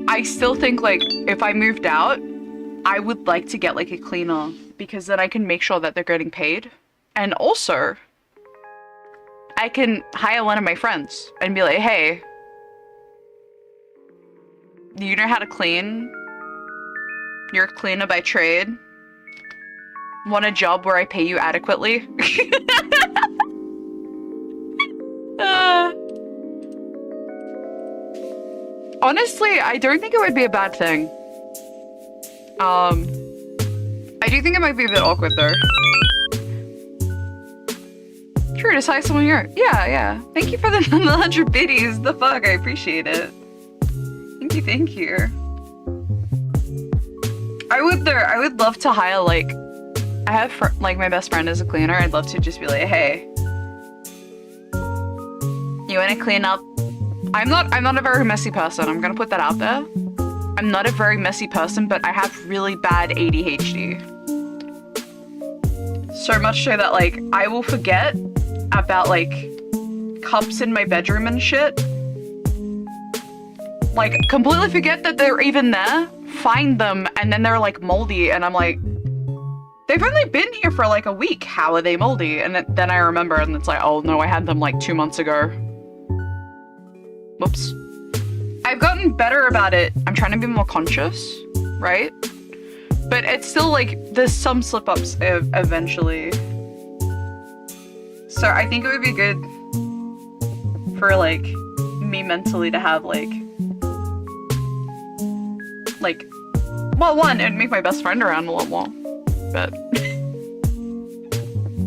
I still think like if I moved out, I would like to get like a cleaner because then I can make sure that they're getting paid. And also, I can hire one of my friends and be like, hey, do you know how to clean? You're a cleaner by trade. Want a job where I pay you adequately? Honestly, I don't think it would be a bad thing. I do think it might be a bit awkward though. Sure, just hire someone here. Yeah. Thank you for the 100 biddies. The fuck, I appreciate it. Thank you. I would love to hire like, I have like my best friend is a cleaner. I'd love to just be like, hey, you want to clean up? I'm not a very messy person. I'm gonna put that out there. I'm not a very messy person, but I have really bad ADHD. So much so that like I will forget about like cups in my bedroom and shit. Like completely forget that they're even there, find them, and then they're like moldy, and I'm like, they've only been here for like a week. How are they moldy? And then I remember, and it's like, oh no, I had them like 2 months ago. Whoops. I've gotten better about it. I'm trying to be more conscious, right? But it's still like, there's some slip-ups eventually. So I think it would be good for like me mentally to have like, well, one, it'd make my best friend around a lot more, but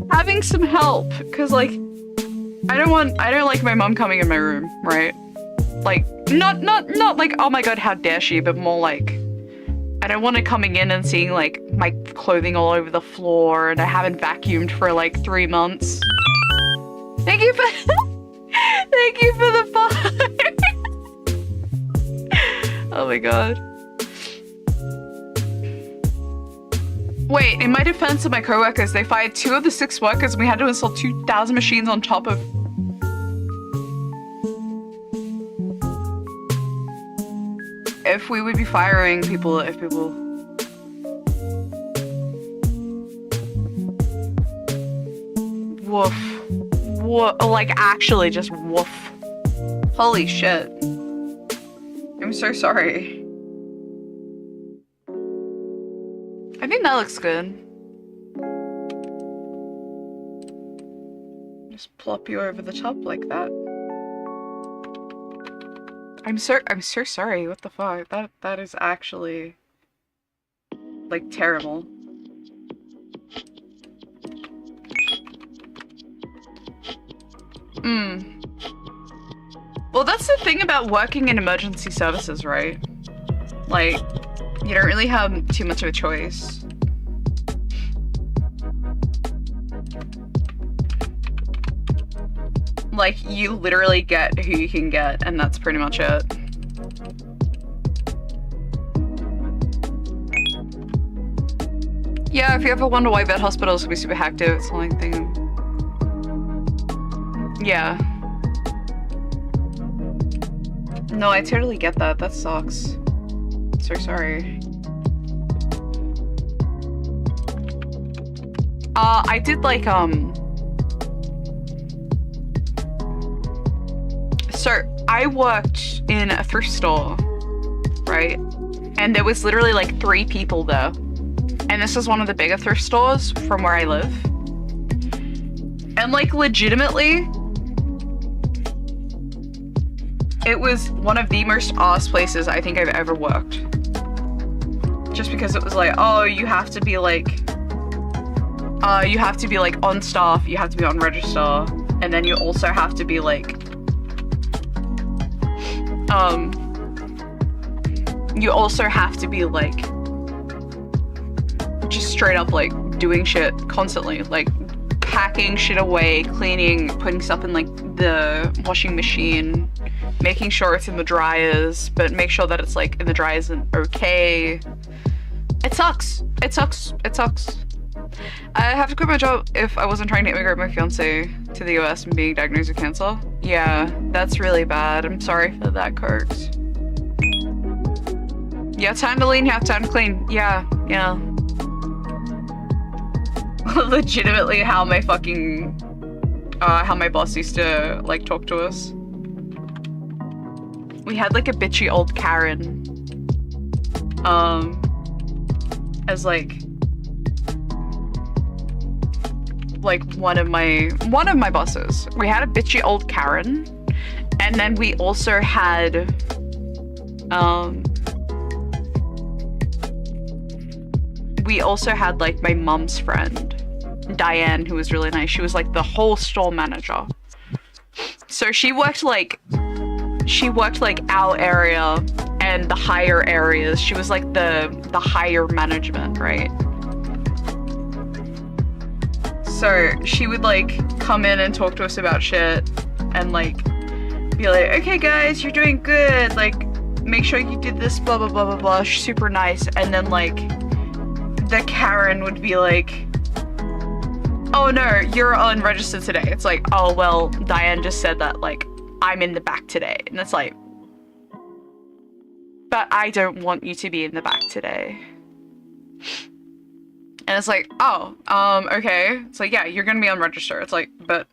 having some help, cause like, I don't like my mom coming in my room, right? Like, not like, oh my god, how dare she, but more like, I don't want her coming in and seeing like my clothing all over the floor and I haven't vacuumed for like 3 months. Thank you for, thank you for the fire. Oh my god. Wait, in my defense of my coworkers, they fired 2 of the 6 workers and we had to install 2,000 machines on top of... If we would be firing people, if people... Woof. Woof. Like, actually, just woof. Holy shit. I'm so sorry. I think that looks good. Just plop you over the top like that. I'm so sorry. What the fuck? That is actually like terrible. Well, that's the thing about working in emergency services, right? Like, you don't really have too much of a choice. Like, you literally get who you can get, and that's pretty much it. Yeah, if you ever wonder why vet hospitals can be super hectic, it's the only thing Yeah. No, I totally get that. That sucks. So sorry. I did like, so I worked in a thrift store, right? And there was literally like 3 people there. And this is one of the bigger thrift stores from where I live. And like legitimately, it was one of the most ass places I think I've ever worked. Just because it was like, oh, you have to be like on staff, you have to be on register, and then you also have to be like, you also have to be like, just straight up like doing shit constantly, like packing shit away, cleaning, putting stuff in like the washing machine, making sure it's in the dryers, but make sure that it's like in the dryers and okay. It sucks. It sucks. It sucks. I have to quit my job if I wasn't trying to immigrate my fiance to the US and being diagnosed with cancer. Yeah, that's really bad. I'm sorry for that, Kurt. You have time to lean, you have time to clean. Yeah, yeah. Legitimately how my fucking, how my boss used to, like, talk to us. We had, like, a bitchy old Karen, as, like one of my bosses. We had a bitchy old Karen, and then we also had, like my mom's friend, Diane, who was really nice. She was like the whole store manager. So she worked like our area and the higher areas. She was like the higher management, right? So she would like come in and talk to us about shit and like be like, okay guys, you're doing good. Like, make sure you did this, blah, blah, blah, blah, blah. She's super nice. And then like the Karen would be like, oh no, you're unregistered today. It's like, oh, well, Diane just said that, like, I'm in the back today. And it's like, but I don't want you to be in the back today. And it's like, oh, okay. It's like, yeah, you're gonna be on register. It's like, but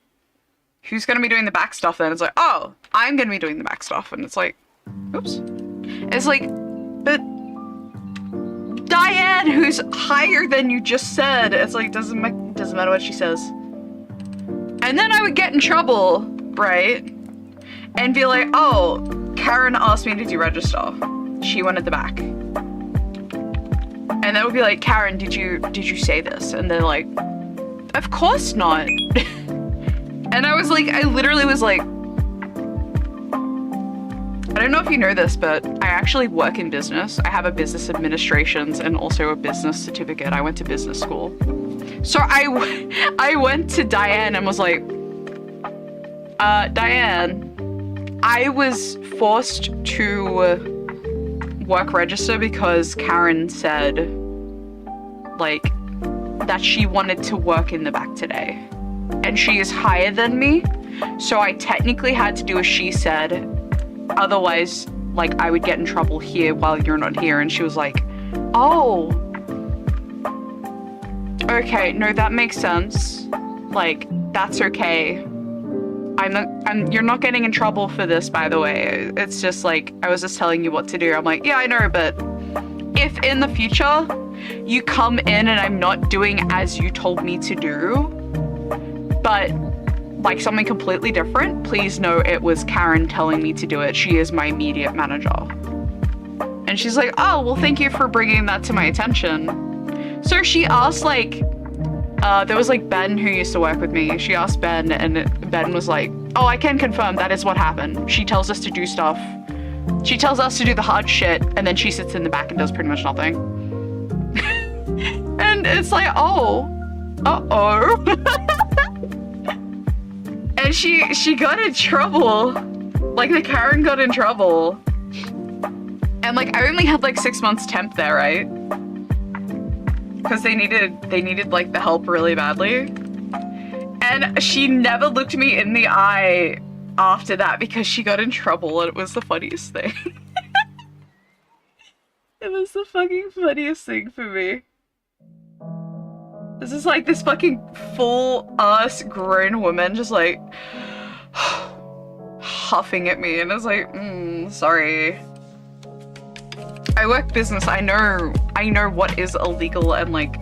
who's gonna be doing the back stuff then? It's like, oh, I'm gonna be doing the back stuff. And it's like, oops. It's like, but Diane, who's higher than you just said, it's like, doesn't matter what she says. And then I would get in trouble, right? And be like, oh, Karen asked me to do register. She went at the back. And then it would be like, Karen, did you say this? And they're like, of course not. And I was like, I literally was like, I don't know if you know this, but I actually work in business. I have a business administrations and also a business certificate. I went to business school. So I went to Diane and was like, Diane, I was forced to work register because Karen said, like, that she wanted to work in the back today. And she is higher than me, so I technically had to do as she said. Otherwise, like, I would get in trouble here while you're not here. And she was like, oh, okay, no, that makes sense. Like, that's okay. You're not getting in trouble for this, by the way. It's just like, I was just telling you what to do. I'm like, yeah, I know, but if in the future you come in and I'm not doing as you told me to do, but like something completely different, please know it was Karen telling me to do it. She is my immediate manager. And she's like, oh, well, thank you for bringing that to my attention. So she asked, like, there was like Ben who used to work with me. She asked Ben, and Ben was like, oh, I can confirm that is what happened. She tells us to do stuff. She tells us to do the hard shit, and then she sits in the back and does pretty much nothing. And it's like, oh, uh-oh. And she got in trouble. Like, the Karen got in trouble. And like, I only had like 6 months temp there, right? Because they needed like the help really badly. And she never looked me in the eye after that because she got in trouble, and it was the funniest thing. It was the fucking funniest thing for me. This is like this fucking full-ass grown woman just like huffing at me, and I was like, sorry. I work business, I know what is illegal, and like,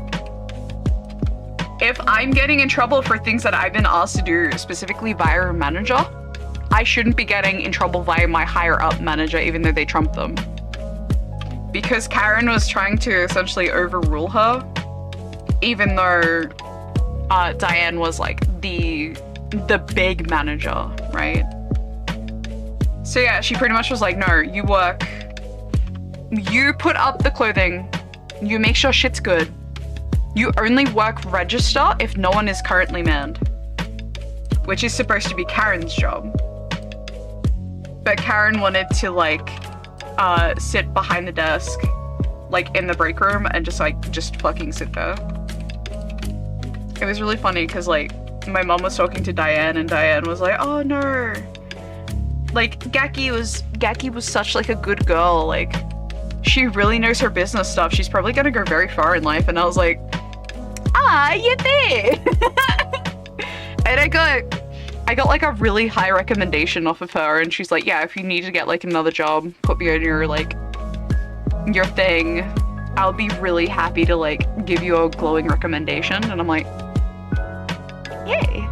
if I'm getting in trouble for things that I've been asked to do specifically via a manager, I shouldn't be getting in trouble via my higher up manager, even though they trumped them. Because Karen was trying to essentially overrule her, even though Diane was like the big manager, right? So yeah, she pretty much was like, no, you work, you put up the clothing, you make sure shit's good. You only work register if no one is currently manned, which is supposed to be Karen's job. But Karen wanted to like sit behind the desk, like in the break room, and just fucking sit there. It was really funny because like my mom was talking to Diane, and Diane was like, oh no, like Gaki was such like a good girl, like she really knows her business stuff, she's probably gonna go very far in life. And I was like, yippee. And I got like a really high recommendation off of her, and she's like, yeah, if you need to get like another job, put me on your like your thing, I'll be really happy to like give you a glowing recommendation. And I'm like, yay.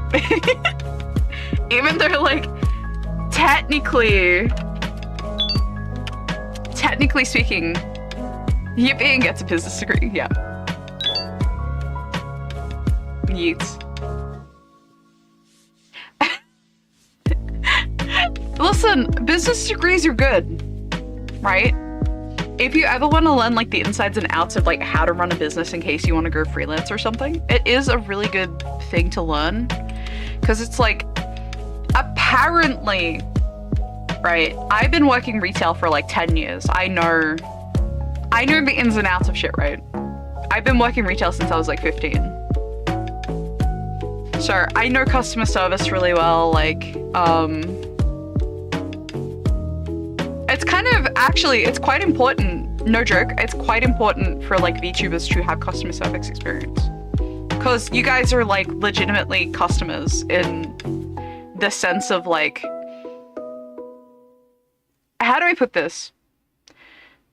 Even though like technically speaking, yippee gets a business degree, yeah. Yeets. Listen, business degrees are good, right? If you ever want to learn like the insides and outs of like how to run a business in case you want to go freelance or something, it is a really good thing to learn, because it's like, apparently, right, I've been working retail for like 10 years. I know the ins and outs of shit, right? I've been working retail since I was like 15. So I know customer service really well, like, it's kind of, actually, it's quite important, no joke, it's quite important for like VTubers to have customer service experience. Because you guys are like legitimately customers in the sense of like, how do I put this?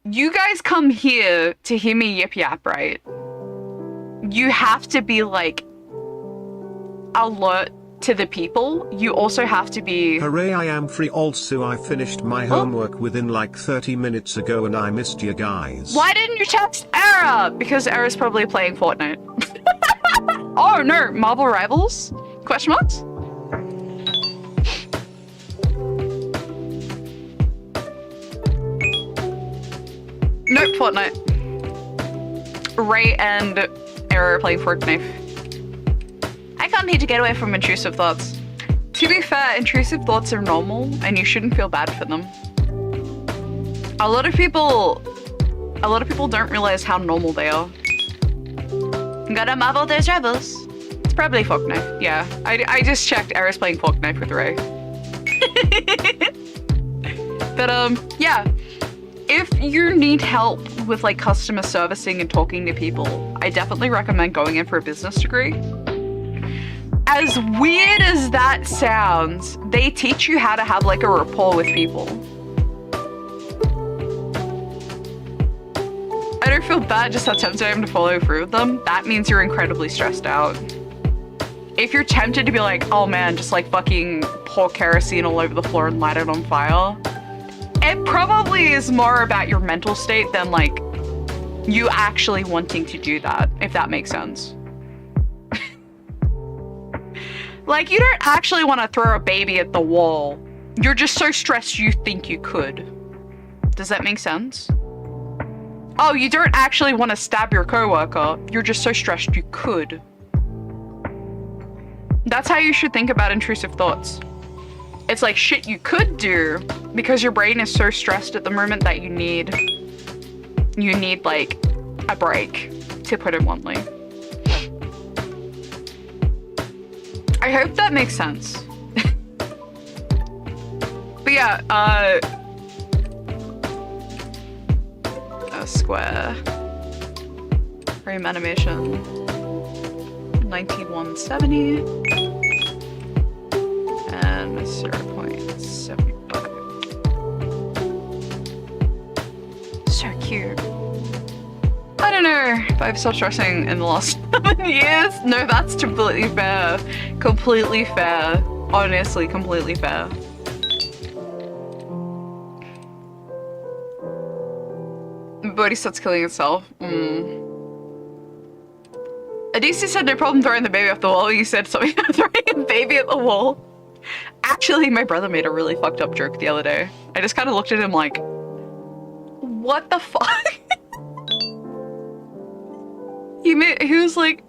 You guys come here to hear me yip yap, right? You have to be like alert to the people. You also have to be... Hooray, I am free. Also, I finished my homework within like 30 minutes ago and I missed you guys. Why didn't you text Era? Because Era's probably playing Fortnite. Oh no, Marvel Rivals? Question marks? Nope, Fortnite. Ray and Era are playing Fortnite. I come here to get away from intrusive thoughts. To be fair, intrusive thoughts are normal and you shouldn't feel bad for them. A lot of people don't realize how normal they are. Gotta marvel those rebels. It's probably Fortnite. Yeah, I just checked. Era's playing Fortnite with Ray. But yeah. If you need help with like customer servicing and talking to people, I definitely recommend going in for a business degree. As weird as that sounds, they teach you how to have like a rapport with people. I don't feel bad just how tempted I am to follow through with them. That means you're incredibly stressed out. If you're tempted to be like, oh man, just like fucking pour kerosene all over the floor and light it on fire, it probably is more about your mental state than like you actually wanting to do that, if that makes sense. Like, you don't actually want to throw a baby at the wall. You're just so stressed you think you could. Does that make sense? Oh, you don't actually want to stab your coworker. You're just so stressed you could. That's how you should think about intrusive thoughts. It's like shit you could do because your brain is so stressed at the moment that you need like a break, to put it bluntly. I hope that makes sense. But yeah, a square. Frame animation. 9170. And 0.75. So cute. I don't know if I've stopped stressing in the last 7 years. No, that's completely fair. Completely fair. Honestly, completely fair. Bodhi starts killing itself. Adisi said no problem throwing the baby off the wall. You said something about throwing a baby at the wall. Actually, my brother made a really fucked up joke the other day. I just kind of looked at him like, what the fuck? He was like,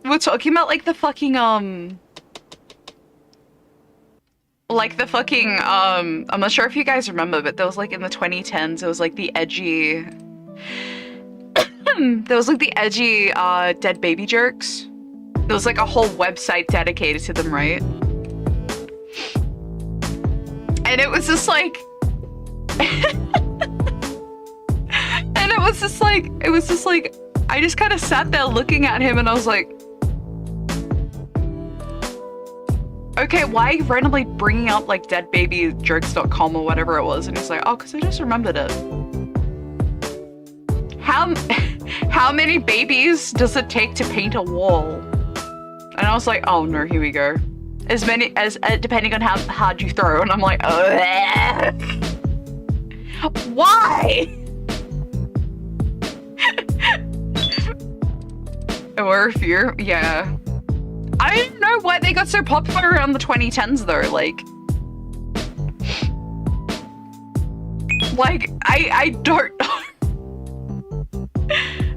we're talking about like the fucking, I'm not sure if you guys remember, but there was like in the 2010s, it was like the edgy, there was like the edgy, dead baby jerks. There was like a whole website dedicated to them, right? And it was just like, and it was just like, I just kind of sat there looking at him and I was like, okay, why are you randomly bringing up like deadbabyjokes.com or whatever it was? And he's like, oh, because I just remembered it. How many babies does it take to paint a wall? And I was like, oh no, here we go. As many as, depending on how hard you throw. And I'm like, ugh. Why? Or if you're, yeah. I don't know why they got so popular around the 2010s though, like I don't know.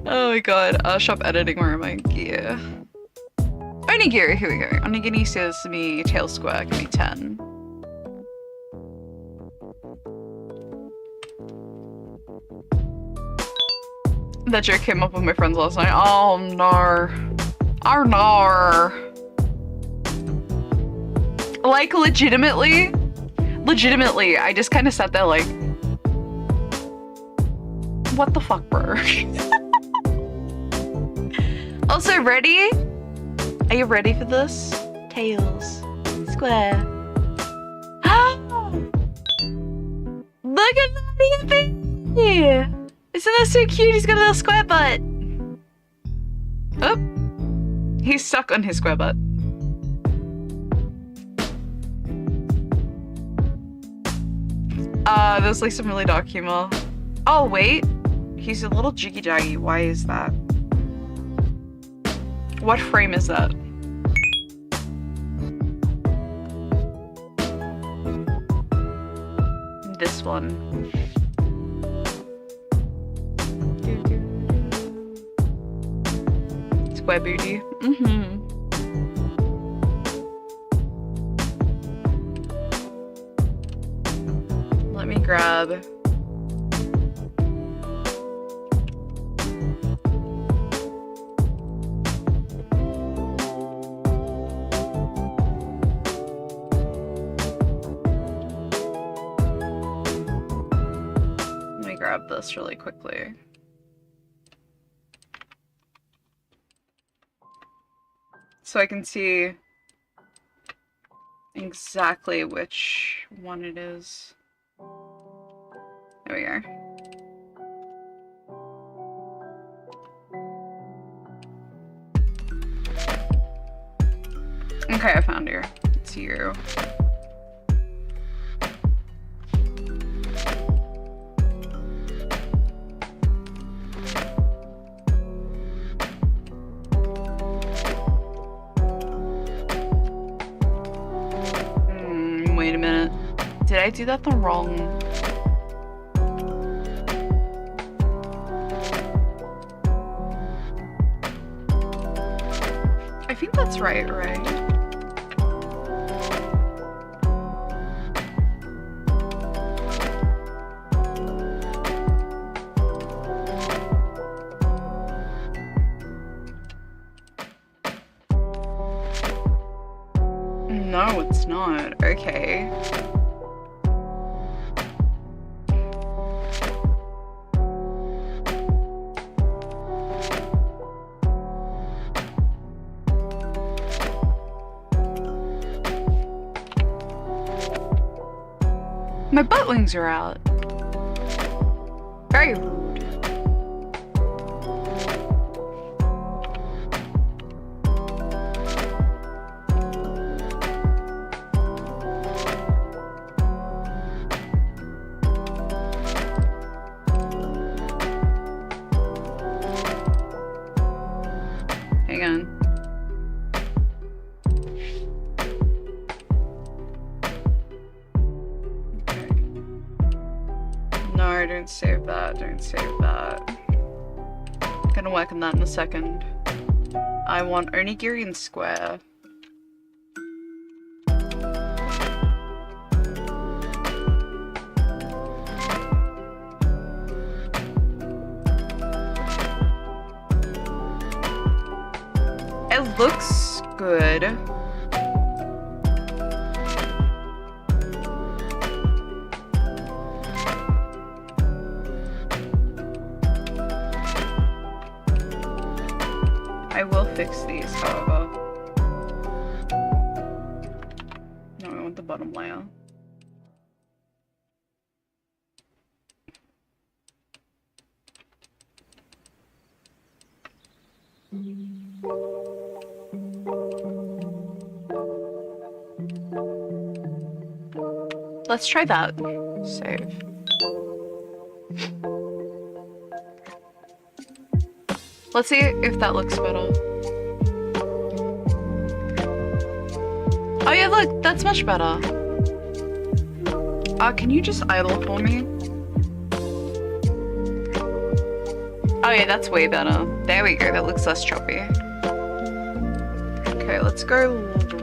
Oh my god, shop editing, where am I? Gear. Onigiri, here we go. Onigiri says to me, tail square, give me 10. That joke came up with my friends last night. Oh no. Oh no. Like legitimately, I just kind of sat there like, what the fuck, bro? Also, ready? Are you ready for this? Tails. Square. Look at that baby! Isn't that so cute? He's got a little square butt. Oh. He's stuck on his square butt. There's like some really dark humor. Oh wait, he's a little jiggy jaggy. Why is that? What frame is that? This one. Square booty. Let me grab. Let me grab this really quickly. So I can see exactly which one it is. There we go. Okay, I found her. It's you. Wait a minute. Did I do that the wrong? I think that's right? okay. My butt wings are out. Very rude. Hang on. No, don't save that, don't save that. Gonna work on that in a second. I want onigiri and square. It looks good. I will fix these, however. No, I want the bottom layer. Let's try that. Save. Let's see if that looks better. Oh yeah, look, that's much better. Can you just idle for me? Oh yeah, that's way better. There we go, that looks less choppy. Okay, let's go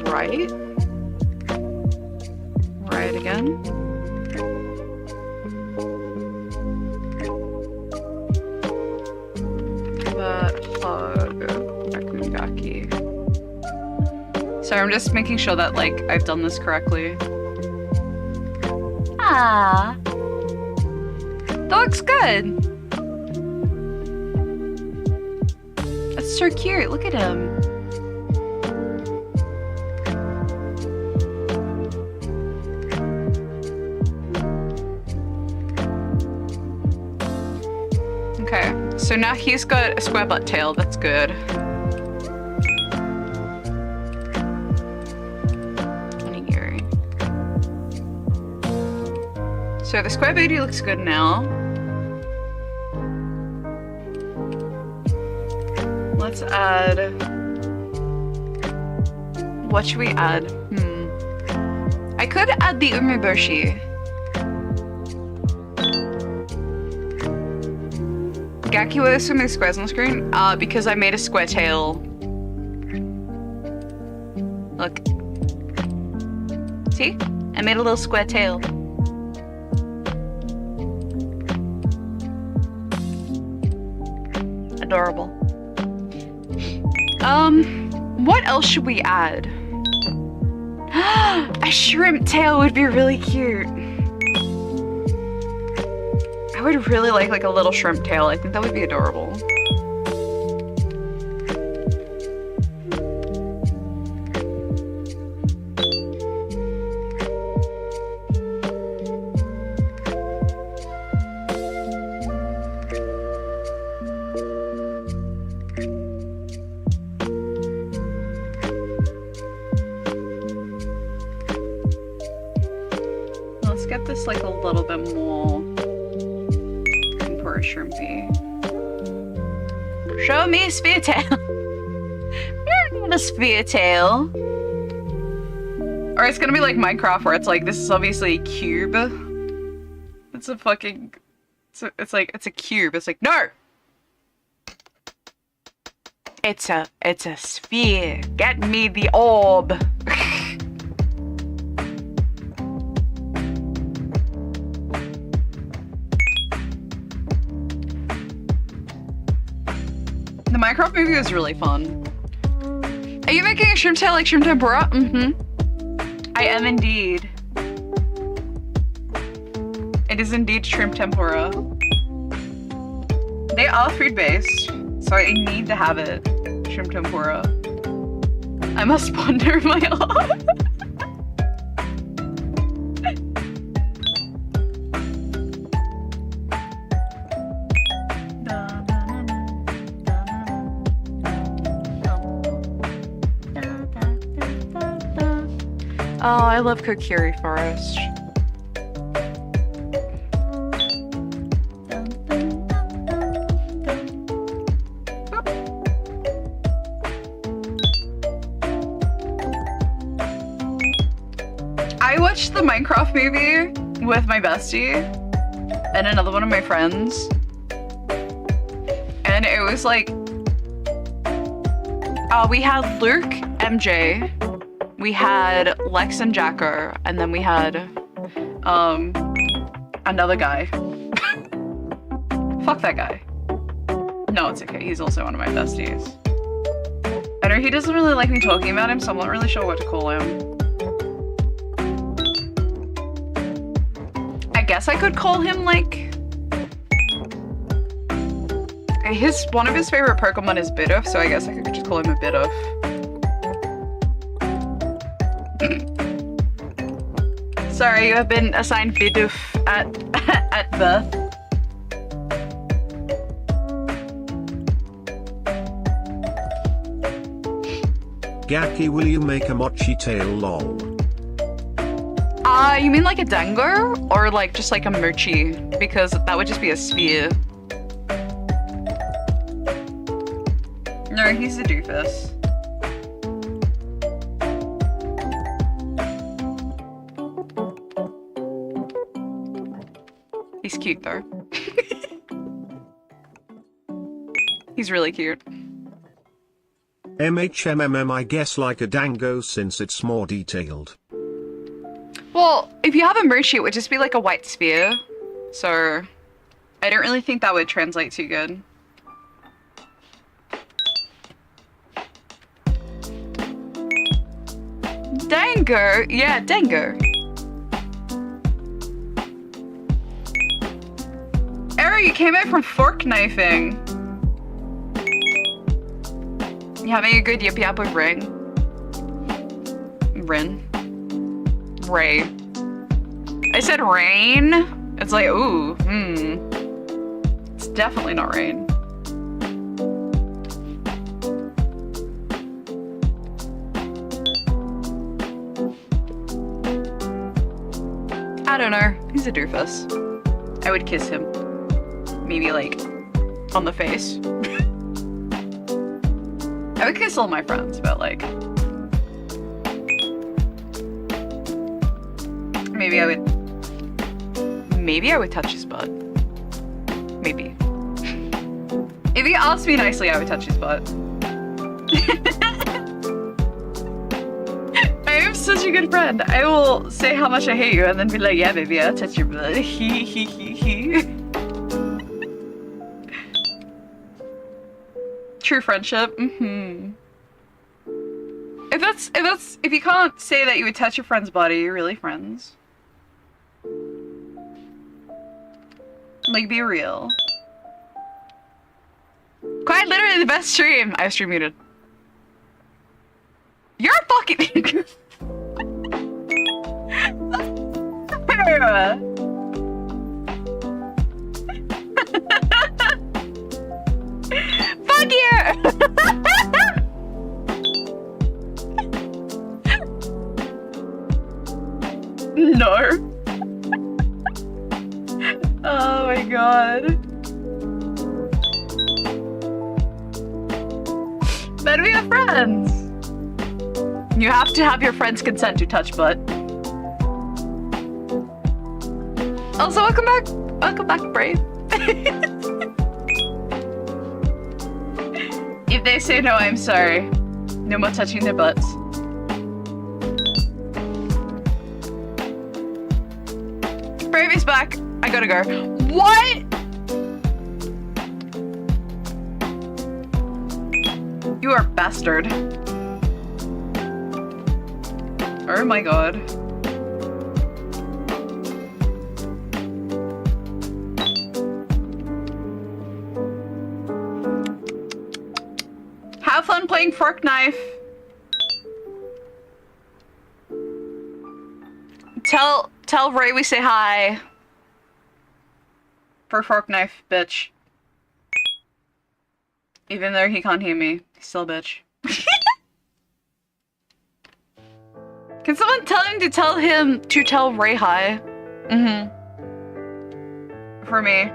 right. Right again. RAKUGAKI. Sorry, I'm just making sure that, like, I've done this correctly. Ah, that looks good. That's so cute. Look at him. Okay, so now he's got a square butt tail. That's good. Onigiri. So the square booty looks good now. Let's add... What should we add? I could add the umeboshi. Gaki, why there's so many squares on the screen? Because I made a square tail. Look. See? I made a little square tail. Adorable. What else should we add? A shrimp tail would be really cute. I would really like a little shrimp tail. I think that would be adorable. Let's get this like a little bit more shrimpy. Show me a sphere tail. We don't need a sphere tail. Or it's gonna be like Minecraft where it's like, this is obviously a cube. It's a fucking... It's like, it's a cube. It's like, no! It's a sphere. Get me the orb. The Minecraft movie was really fun. Are you making a shrimp tail like shrimp tempura? Mm-hmm. I am indeed. It is indeed shrimp tempura. They are food-based, so I need to have it. Shrimp tempura. I must ponder my own. Oh, I love Kokiri Forest. I watched the Minecraft movie with my bestie and another one of my friends. And it was like, we had Luke, MJ, we had Lex and Jacker, and then we had another guy. Fuck that guy. No, it's okay. He's also one of my besties. I know he doesn't really like me talking about him, so I'm not really sure what to call him. I guess I could call him like... One of his favorite Pokemon is Bidoof, so I guess I could just call him a Bidoof. Sorry, you have been assigned Bidoof at birth. Gaki, will you make a mochi tail lol? You mean like a dango? Or like just like a mochi? Because that would just be a sphere. No, he's a doofus. He's cute though. He's really cute. MHMMM, I guess like a dango since it's more detailed. Well, if you have a mochi, it would just be like a white sphere. So I don't really think that would translate too good. Dango? Yeah, dango. Eri, you came out from fork knifing. You having a good yip yap with Ring? Rin? Ray. I said rain? It's like, ooh, It's definitely not rain. I don't know. He's a doofus. I would kiss him. Maybe like on the face. I would kiss all my friends, but like maybe I would touch his butt. Maybe. If he asked me nicely, I would touch his butt. I am such a good friend. I will say how much I hate you and then be like, yeah, baby, I'll touch your butt. He. True friendship. If you can't say that you would touch your friend's body, you're really friends. Like, be real. Quite literally the best stream. I have stream muted. You're fucking. Fuck you! No. Oh my god. Then we have friends. You have to have your friends' consent to touch butt. Also, welcome back. Welcome back, Brave. If they say no, I'm sorry. No more touching their butts. Brave is back. I gotta go. What? You are a bastard. Oh my god. someone playing Fork Knife? Tell Ray we say hi. For Fork Knife, bitch. Even though he can't hear me, he's still a bitch. Can someone tell him to tell Ray hi? Mm-hmm. For me.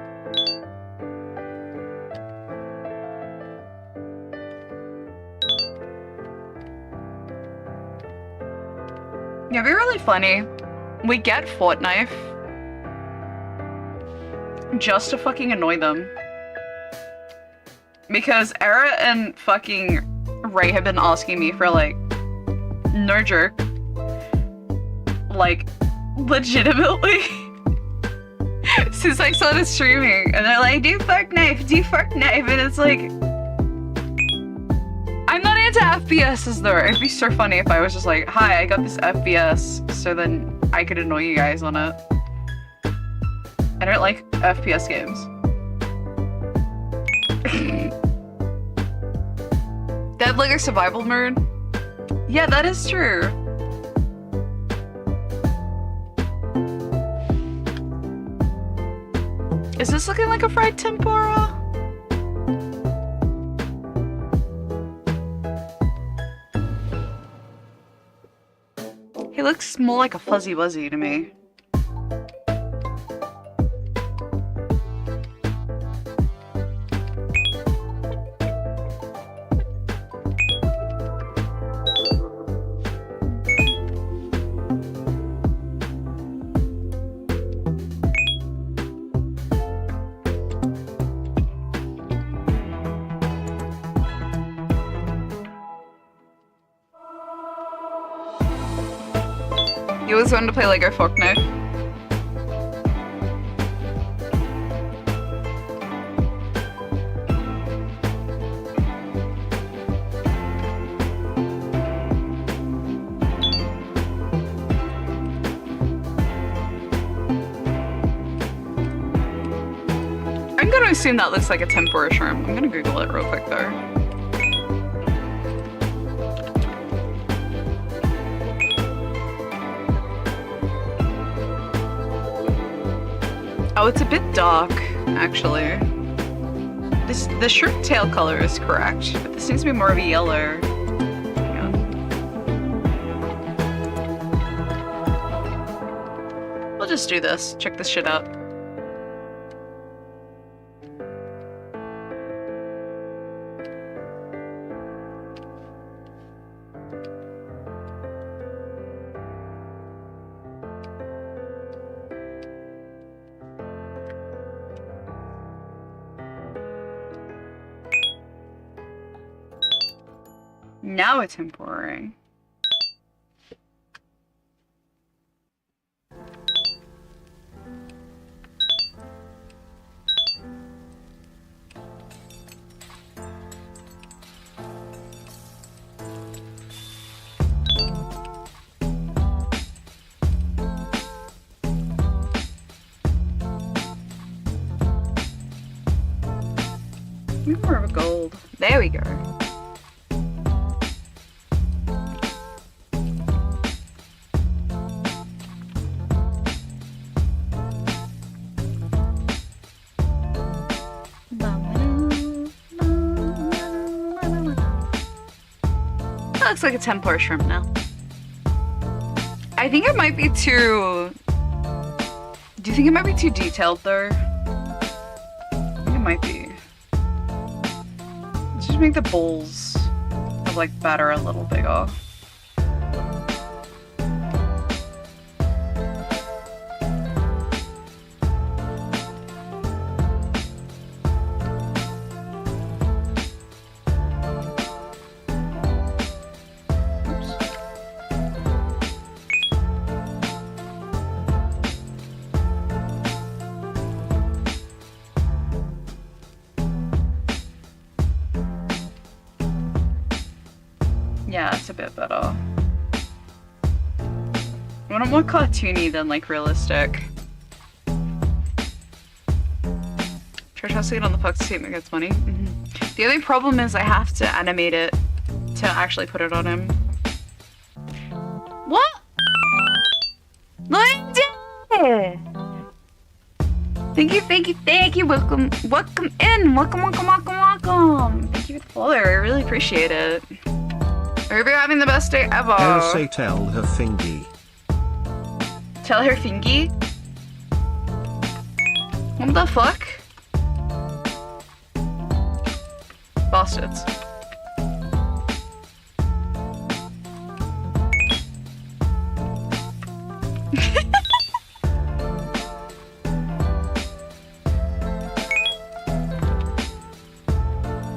Yeah, it'd be really funny. We get Fortnite just to fucking annoy them. Because Era and fucking Ray have been asking me for like, no jerk, like, legitimately since I started streaming. And they're like, do Fortnite, and it's like, I'm not into FPSs though. It'd be so funny if I was just like, hi, I got this FPS, so then I could annoy you guys on it. I don't like FPS games. They have like a survival mode? Yeah, that is true. Is this looking like a fried tempura? He looks more like a fuzzy wuzzy to me. You always wanted to play Lego Fork Knife. I'm gonna assume that looks like a tempura shrimp. I'm gonna Google it real quick though. Oh, it's a bit dark, actually. The shrimp tail color is correct, but this seems to be more of a yellow. Yeah. We'll just do this. Check this shit out. Now it's tempering. More of a gold. There we go. That looks like a tempura shrimp now. I think it might be too... Do you think it might be too detailed though? I think it might be. Let's just make the bowls of like batter a little bigger. Yeah, it's a bit better. I want it more cartoony than like realistic. Try tossing it on the puck to see if it gets money. The only problem is I have to animate it to actually put it on him. What? Lindsay! Thank you, thank you, thank you. Welcome, welcome in. Welcome, welcome, welcome, welcome. Thank you for the follow. I really appreciate it. I hope you're having the best day ever. Say tell her fingy. Tell her fingy? What the fuck? Bastards.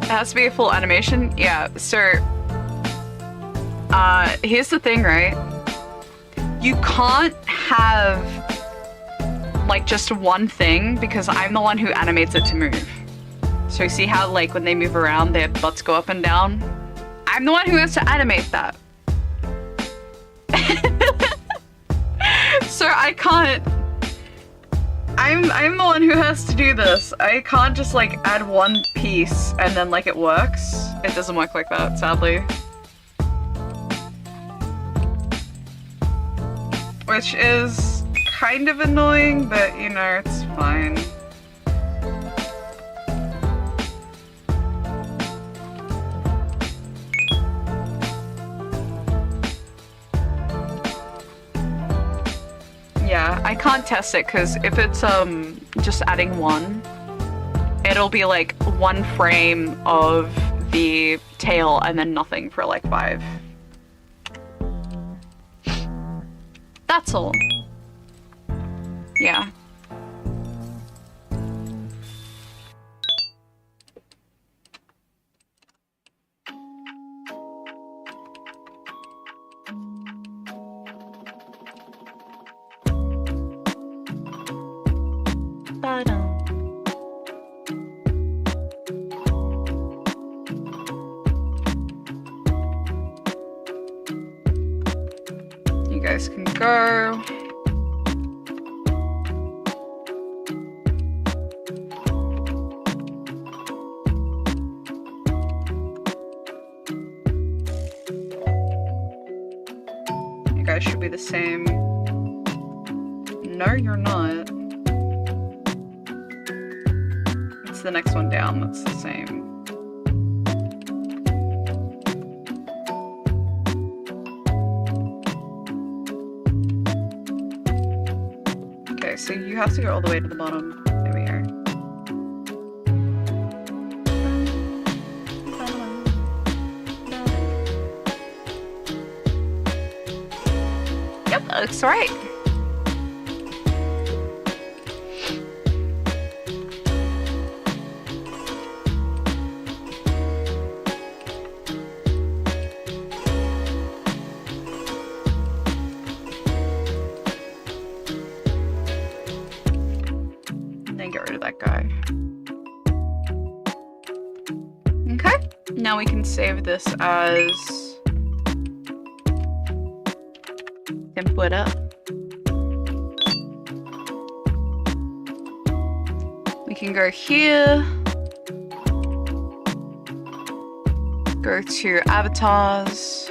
It has to be a full animation? Yeah, sir. Here's the thing, right? You can't have, like, just one thing because I'm the one who animates it to move. So you see how, like, when they move around, their butts go up and down? I'm the one who has to animate that. Sir, I can't... I'm the one who has to do this. I can't just, like, add one piece and then, like, it works. It doesn't work like that, sadly. Which is kind of annoying, but, you know, it's fine. Yeah, I can't test it because if it's just adding one, it'll be like one frame of the tail and then nothing for like 5. That's all. Yeah. You guys can go. You guys should be the same. No, you're not. It's the next one down that's the same. Okay, so you have to go all the way to the bottom. There we are. Yep, that looks right. That guy. Okay, now we can save this as tempura. We can go here, go to avatars,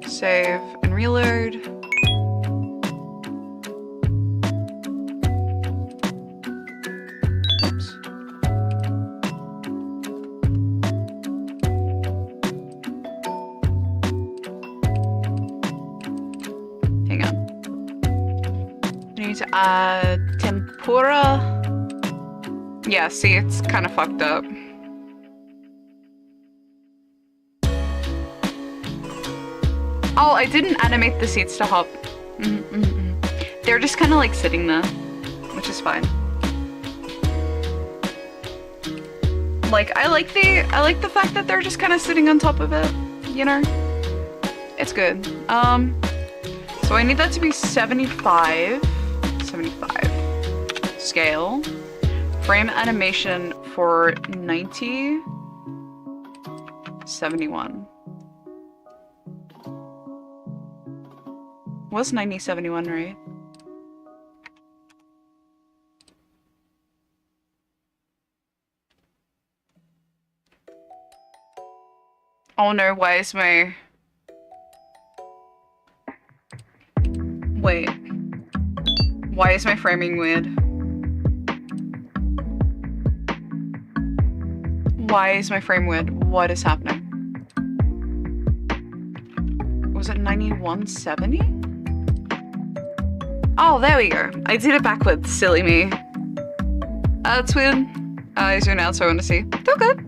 save and reload. To add tempura. Yeah, see, it's kind of fucked up. Oh, I didn't animate the seats to hop. They're just kind of like sitting there, which is fine. Like, I like the fact that they're just kind of sitting on top of it, you know? It's good. So I need that to be 75 scale. Frame animation for 90, 71. Was 90, 71, right? Oh no, why is my... Wait. Why is my framing weird? Why is my frame weird? What is happening? Was it 9170? Oh, there we go. I did it backwards, silly me. That's weird. Is your announcer I want to see? Still good.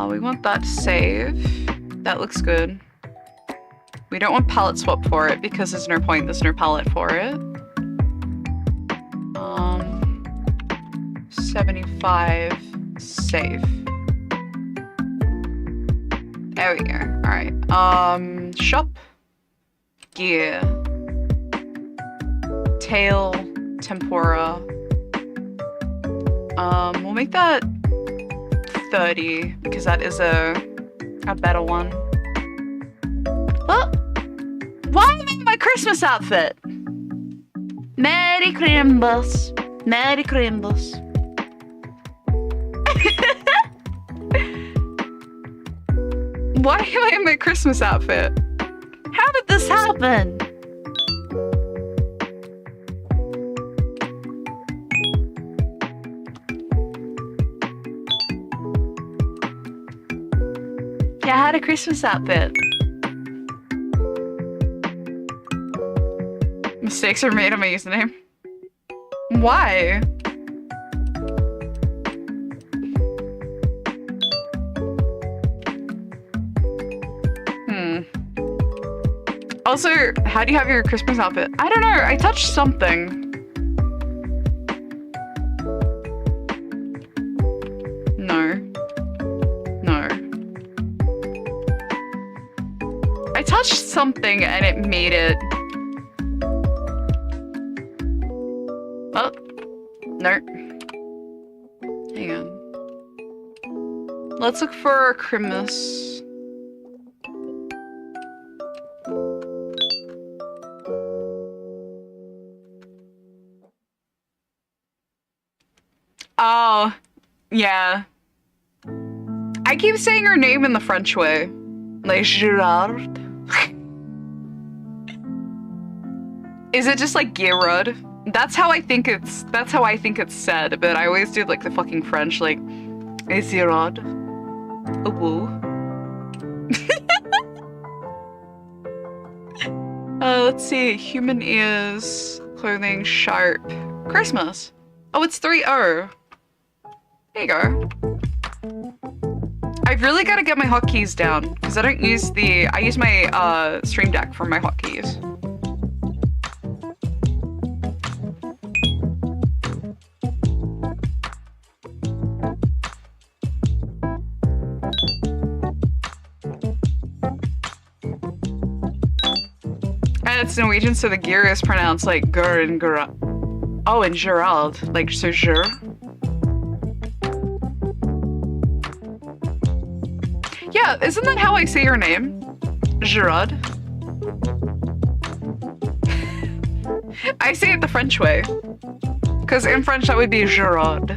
We want that to save. That looks good. We don't want palette swap for it because there's no point, there's no palette for it. 75, save. There we go. Alright. Shop. Gear. Tail. Tempura. We'll make that 30 because that is a better one. Oh! Why am I in my Christmas outfit? Merry Christmas. Merry Christmas. Why am I in my Christmas outfit? How did this happen? Yeah, I had a Christmas outfit. Mistakes are made on my username. Why? Also, how do you have your Christmas outfit? I don't know. I touched something. No. No. I touched something and it made it. Oh. No. Hang on. Let's look for Christmas. Oh, yeah. I keep saying her name in the French way. Like Gerard. Is it just like Gerard? That's how I think it's said, but I always do like the fucking French, like Gerard. Oh, woo. Let's see. Human ears, clothing, sharp. Christmas. Oh, it's 3-0. There you go. I've really got to get my hotkeys down because I don't use I use my Stream Deck for my hotkeys. And it's Norwegian, so the gear is pronounced like gur and gur. Oh, and Gerald, like so Ger. Yeah, isn't that how I say your name? Gerard. I say it the French way. Because in French that would be Gerard.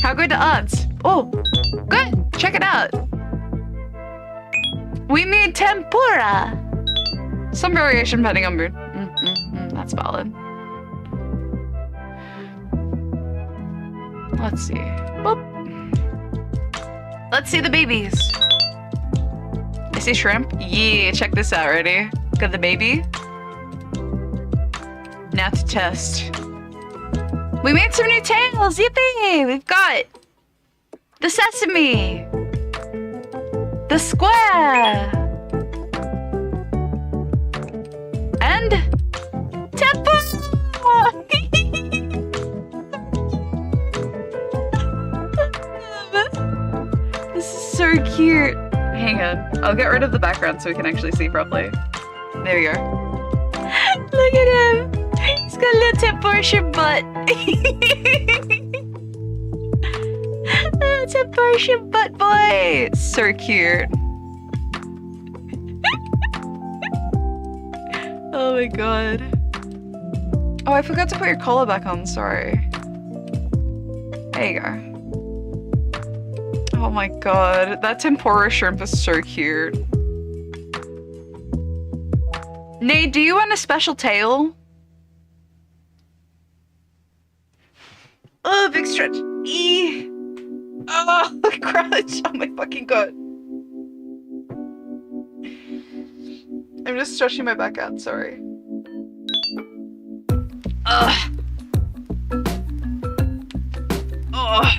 How good the odds? Oh, good. Check it out. We made tempura. Some variation depending on mood. That's valid. Let's see. Boop. Let's see the babies. I see shrimp. Yeah, check this out. Ready? Got the baby. Now to test. We made some new tails. Yippee! We've got the sesame. The square. And tempura. This is so cute. Hang on. I'll get rid of the background so we can actually see properly. There you go. Look at him. He's got a little tempura butt. Tempura butt boy. So cute. Oh my god. Oh, I forgot to put your collar back on. Sorry. There you go. Oh my god, that tempura shrimp is so cute. Nate, do you want a special tail? Oh, big stretch. Eee. Oh, crunch. Oh my fucking god. I'm just stretching my back out, sorry. Ugh. Ugh.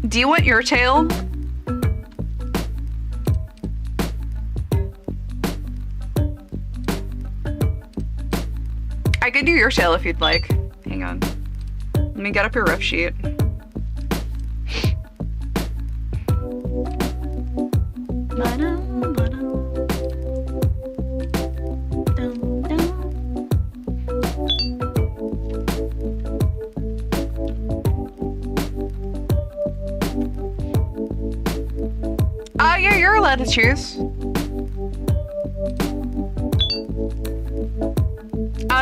Do you want your tail? I can do your tail if you'd like. Hang on. Let me get up your riff sheet. Yeah, you're allowed to choose.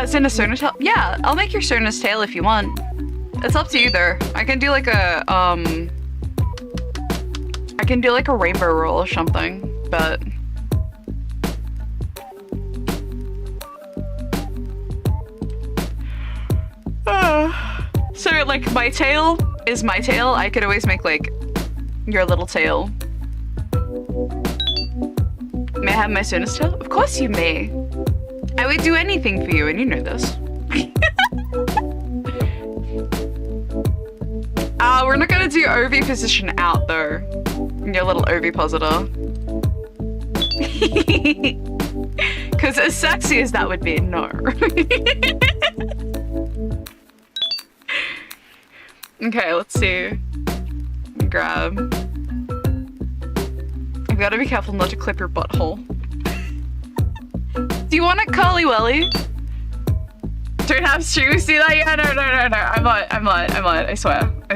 It's in a Sona's tail? Yeah, I'll make your Sona's tail if you want. It's up to you there. I can do like a, I can do like a rainbow roll or something, but... So like my tail is my tail. I could always make like your little tail. May I have my Sona's tail? Of course you may. I would do anything for you, and you know this. We're not gonna do OV position out though. Your little ovipositor. Because as sexy as that would be, no. Okay, let's see. Grab. You've got to be careful not to clip your butthole. Do you want a curly welly? Don't have shoes, do that? Yeah, no. I'm not. I swear. Do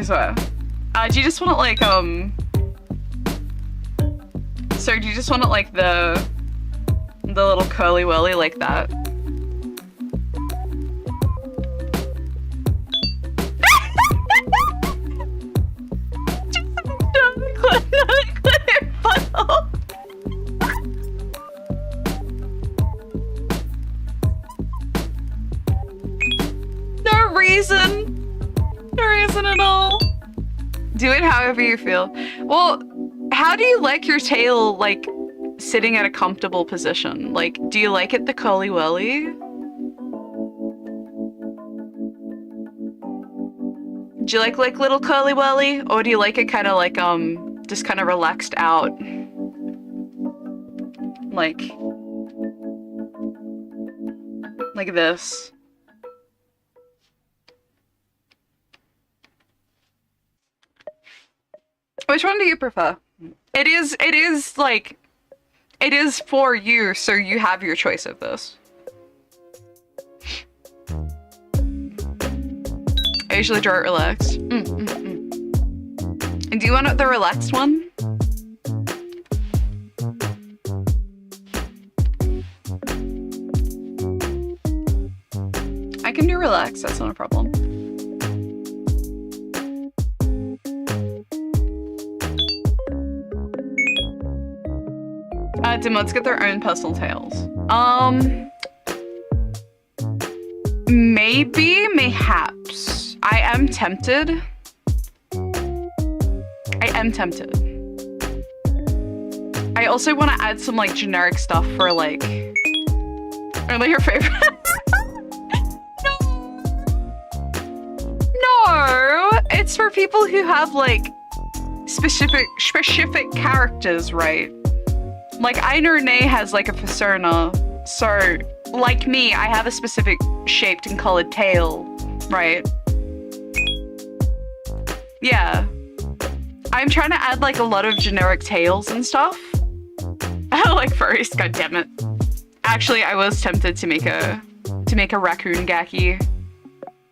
you just want it like, So do you just want it like the little curly welly like that? No reason at all. Do it however you feel. Well, how do you like your tail, like, sitting at a comfortable position? Like, do you like it the curly welly? Do you like little curly welly? Or do you like it kind of like, just kind of relaxed out? Like this. Which one do you prefer? It is like, it is for you, so you have your choice of this. I usually draw it relaxed. And do you want the relaxed one? I can do relaxed, that's not a problem. Demods get their own personal tails. Maybe, mayhaps. I am tempted. I also want to add some like generic stuff for like, only your favorite. No, it's for people who have like specific characters, right? Like, I know Renee has like a persona, so like me, I have a specific shaped and colored tail, right? Yeah. I'm trying to add like a lot of generic tails and stuff. I like furries, goddammit. Actually, I was tempted to make a RAKUGAKI.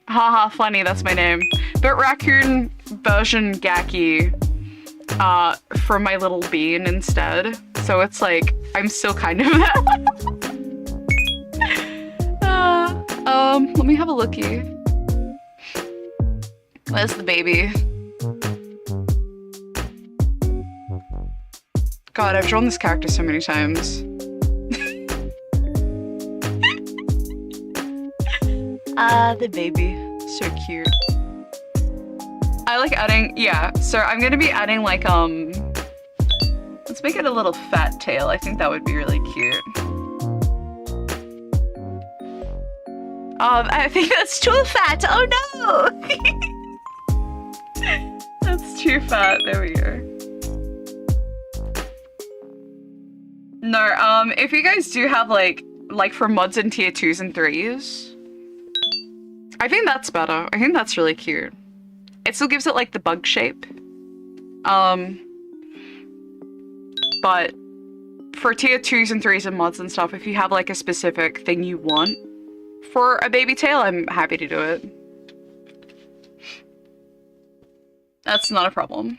Haha, funny, that's my name. But raccoon version Gaki for my little bean instead. So it's like, I'm still kind of that. Let me have a lookie. Where's the baby? God, I've drawn this character so many times. The baby. So cute. I like adding, yeah, so I'm gonna be adding like, let's make it a little fat tail. I think that would be really cute. I think that's too fat. Oh no! That's too fat. There we go. No, if you guys do have like for mods in tier 2s and 3s, I think that's better. I think that's really cute. It still gives it like the bug shape. But for tier 2s and 3s and mods and stuff, if you have like a specific thing you want for a baby tail, I'm happy to do it. That's not a problem.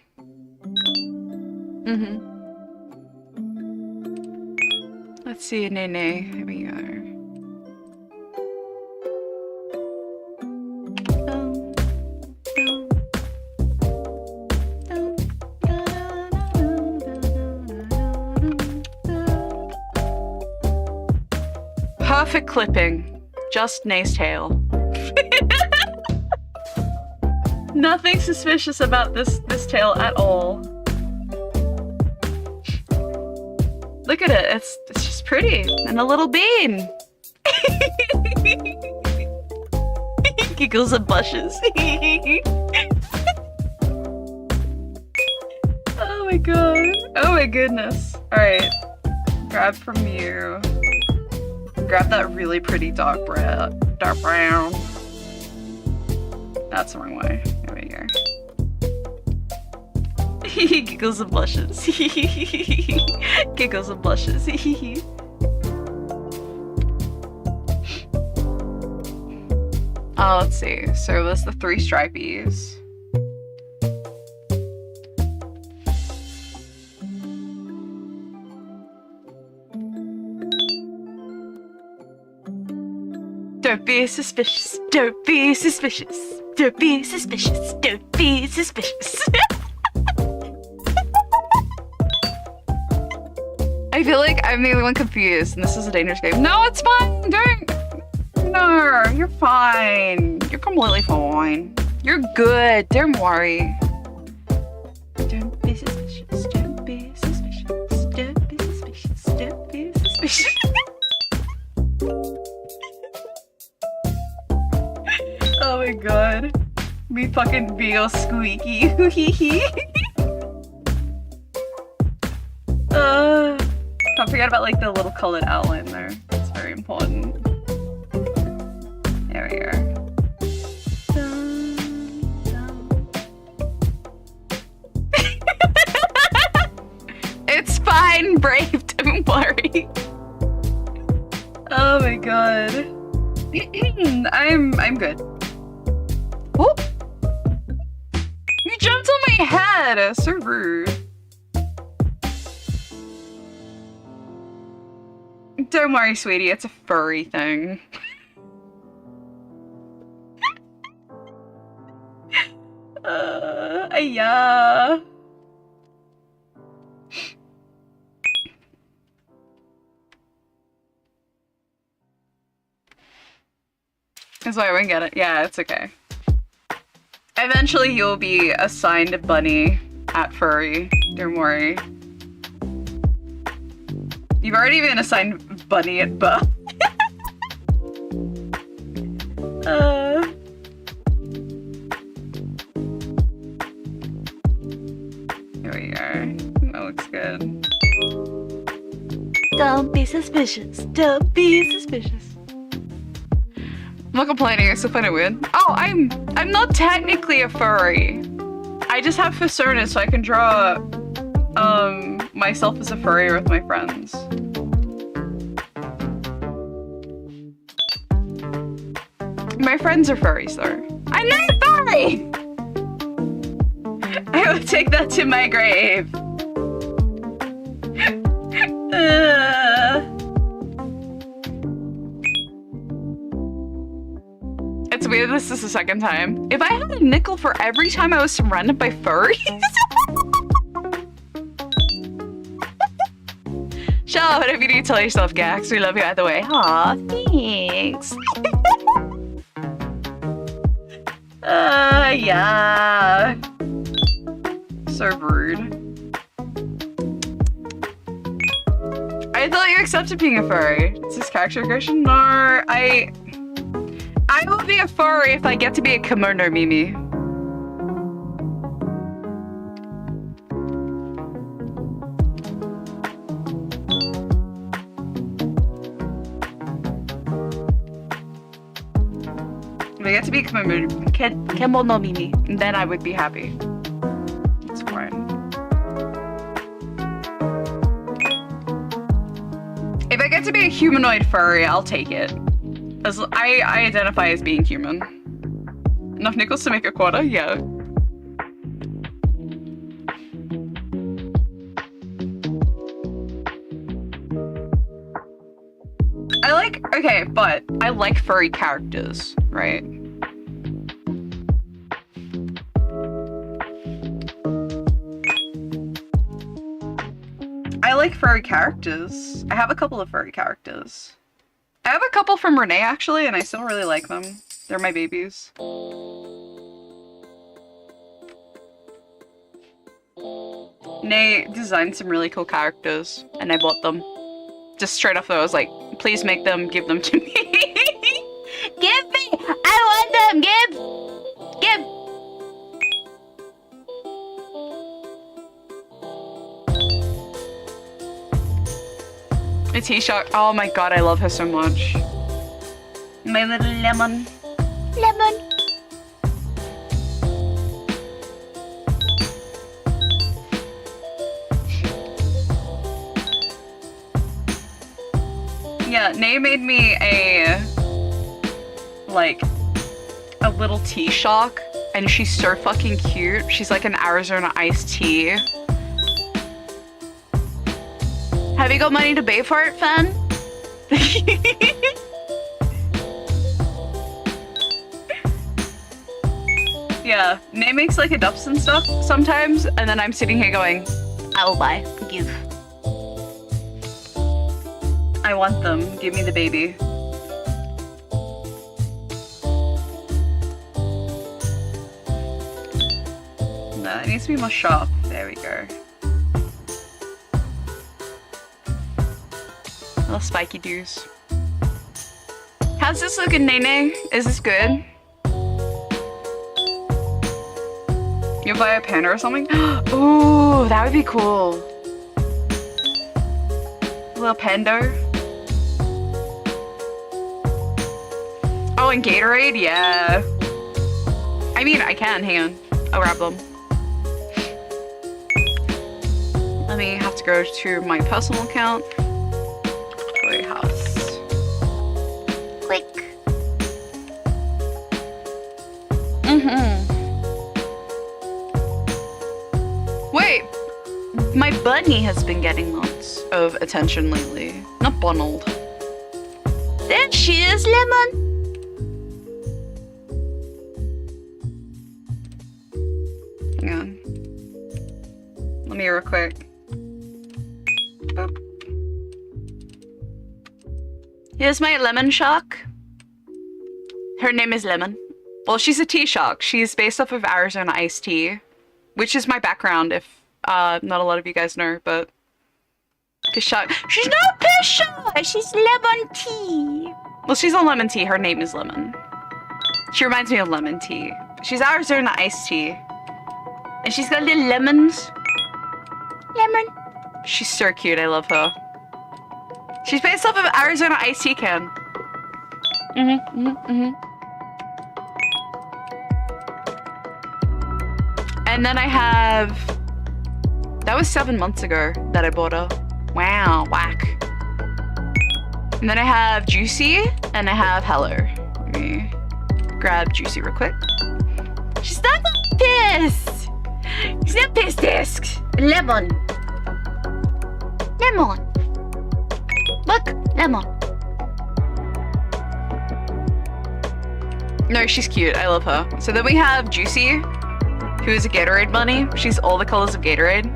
Let's see, Nene. Here we go. Perfect clipping. Just Nay's tail. Nothing suspicious about this tail at all. Look at it. It's just pretty. And a little bean. Giggles and blushes. Oh my god. Oh my goodness. Alright. Grab from you. Grab that really pretty dark brown. That's the wrong way. There we go. Giggles and blushes. Giggles and blushes. Let's see. So that's the 3 stripies. Don't be suspicious. Don't be suspicious. Don't be suspicious. Don't be suspicious. I feel like I'm the only one confused and this is a dangerous game. No, it's fine. Don't. No, you're fine. You're completely fine. You're good. Don't worry. Don't be suspicious. Don't be suspicious. Don't be suspicious. Don't be suspicious. Oh my god. Me fucking be all squeaky. Can't forget about like the little colored outline there. It's very important. There we are. It's fine, Brave. Don't worry. Oh my god. I'm good. Whoop! You jumped on my head! So rude. Don't worry, sweetie, it's a furry thing. Yeah. That's why I wouldn't get it. Yeah, it's okay. Eventually you'll be assigned a bunny at furry. Don't worry. You've already been assigned bunny at buff. Here we are. That looks good. Don't be suspicious. Don't be suspicious. I'm not complaining, I still find it weird. Oh, I'm not technically a furry. I just have personas so I can draw myself as a furry with my friends. My friends are furries though. I'm not a furry! I will take that to my grave. It's It's weird this is the second time. If I had a nickel for every time I was surrounded by furries. Sure, whatever you do, tell yourself, Gax. We love you either way. Aw, thanks. Yeah. So rude. I thought you accepted being a furry. Is this character aggression? No, I will be a furry if I get to be a kimono Mimi. If I get to be a kimono Mimi, then I would be happy. It's fine. If I get to be a humanoid furry, I'll take it. As I identify as being human. Enough nickels to make a quarter? Yeah. Okay, but I like furry characters, right? I like furry characters. I have a couple of furry characters. I have a couple from Renee, actually, and I still really like them. They're my babies. Nate designed some really cool characters, and I bought them. Just straight off though, I was like, please make them, give them to me. Give me! I want them! Give! A T-shirt. Oh my god, I love her so much. My little lemon. Lemon. Yeah, Nay made me a little tea shock, and she's so fucking cute. She's like an Arizona iced tea. Have you got money to pay for it, Fan? Yeah, Nay makes like adopts and stuff sometimes, and then I'm sitting here going, I will buy, give. I want them. Give me the baby. No, it needs to be more sharp. There we go. Little spiky doos. How's this looking, Nene? Is this good? You'll buy a panda or something? Ooh, that would be cool. A little panda. Oh, and Gatorade? Yeah. I mean, I can. Hang on. I'll grab them. Let me have to go to my personal account. Toy house. Click. Wait. My bunny has been getting lots of attention lately. Not Bonald. There she is, Lemon. Hang on. Let me real quick. Boop. Here's my lemon shark. Her name is Lemon. Well, she's a tea shark. She's based off of Arizona iced tea, which is my background if not a lot of you guys know, but fish shark. She's not fish shark! She's lemon tea. Well, she's on lemon tea. Her name is Lemon. She reminds me of lemon tea. She's Arizona iced tea. And she's got little lemons. Lemon. She's so cute. I love her. She's based off of Arizona iced tea can. And then I have... That was 7 months ago that I bought her. Wow, whack. And then I have Juicy and I have Hello. Let me grab Juicy real quick. She's not pissed. She's not pissed. Lemon. Lemon. Look, Lemon. No, she's cute. I love her. So then we have Juicy, who is a Gatorade bunny. She's all the colors of Gatorade.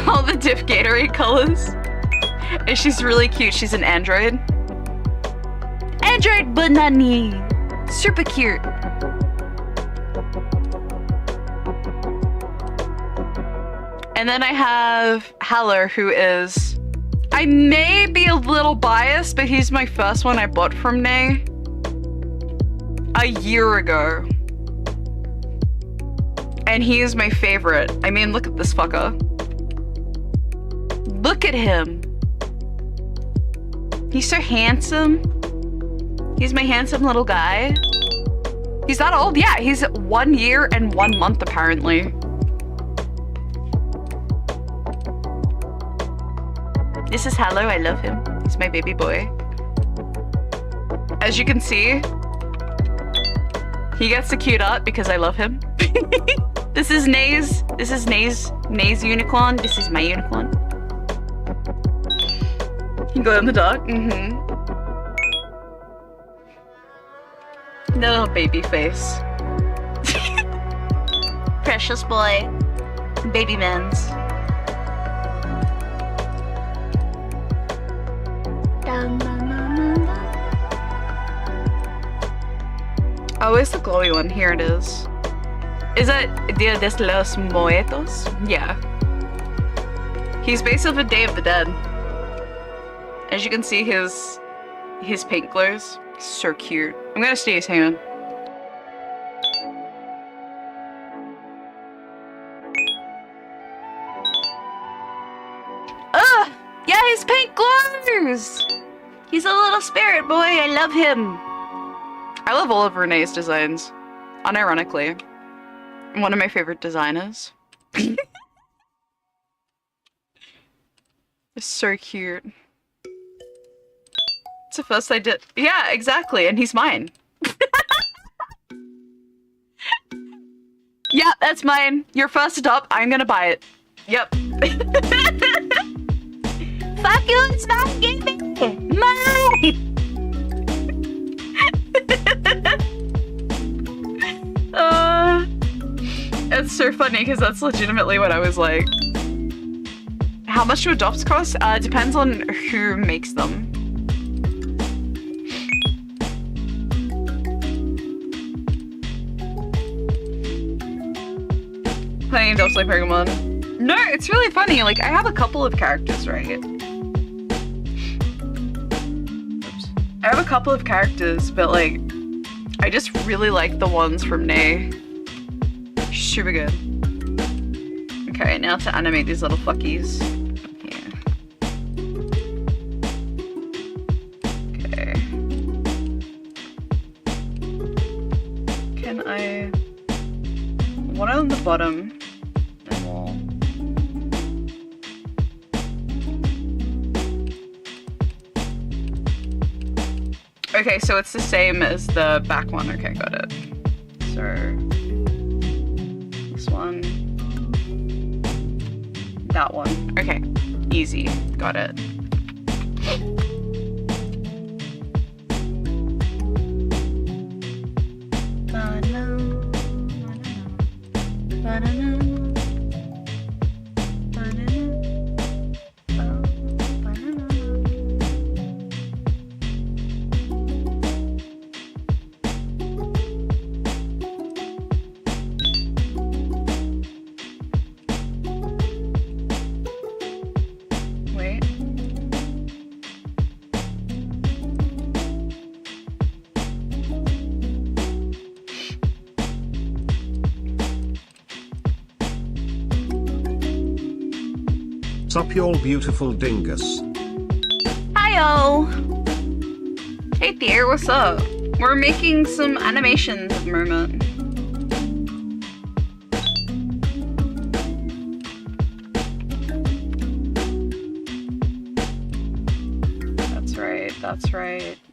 All the diff Gatorade colors. And she's really cute. She's an android. Android banani. Super cute. And then I have Haller, who is... I may be a little biased, but he's my first one I bought from Nay a year ago. And he is my favorite. I mean, look at this fucker. Look at him. He's so handsome. He's my handsome little guy. He's that old? Yeah, he's 1 year and 1 month apparently. This is Hallow, I love him. He's my baby boy. As you can see, he gets to queued up because I love him. This is Nay's unicorn. This is my unicorn. You glow in the dark? Mm-hmm. No baby face. Precious boy. Baby man's. Oh, it's the glowy one. Here it is. Is it Dia de los Muertos? Yeah. He's based off of Day of the Dead. As you can see, his paint glows. So cute. I'm gonna sneeze, hang on. Ugh! Yeah, his paint glows! He's a little spirit boy. I love him. I love all of Renee's designs. Unironically. One of my favorite designers. It's so cute. It's the first I did. Yeah, exactly. And he's mine. Yeah, that's mine. Your first adopt. I'm gonna buy it. Yep. Fuck you, it's my gaming. Mine. It's so funny because that's legitimately what I was like. How much do adopts cost? Depends on who makes them. Playing adopts like Pokemon. No, it's really funny. Like, I have a couple of characters, right? Oops. I have a couple of characters, but like, I just really like the ones from Nay. Super good. Okay, now to animate these little fuckies. Yeah. Okay. Can I... one on the bottom. And we'll... Okay, so it's the same as the back one. Okay, got it. So... one, that one. Okay, easy, got it. Sup y'all beautiful dingus. Hi-yo! Hey dear, what's up? We're making some animations at the moment.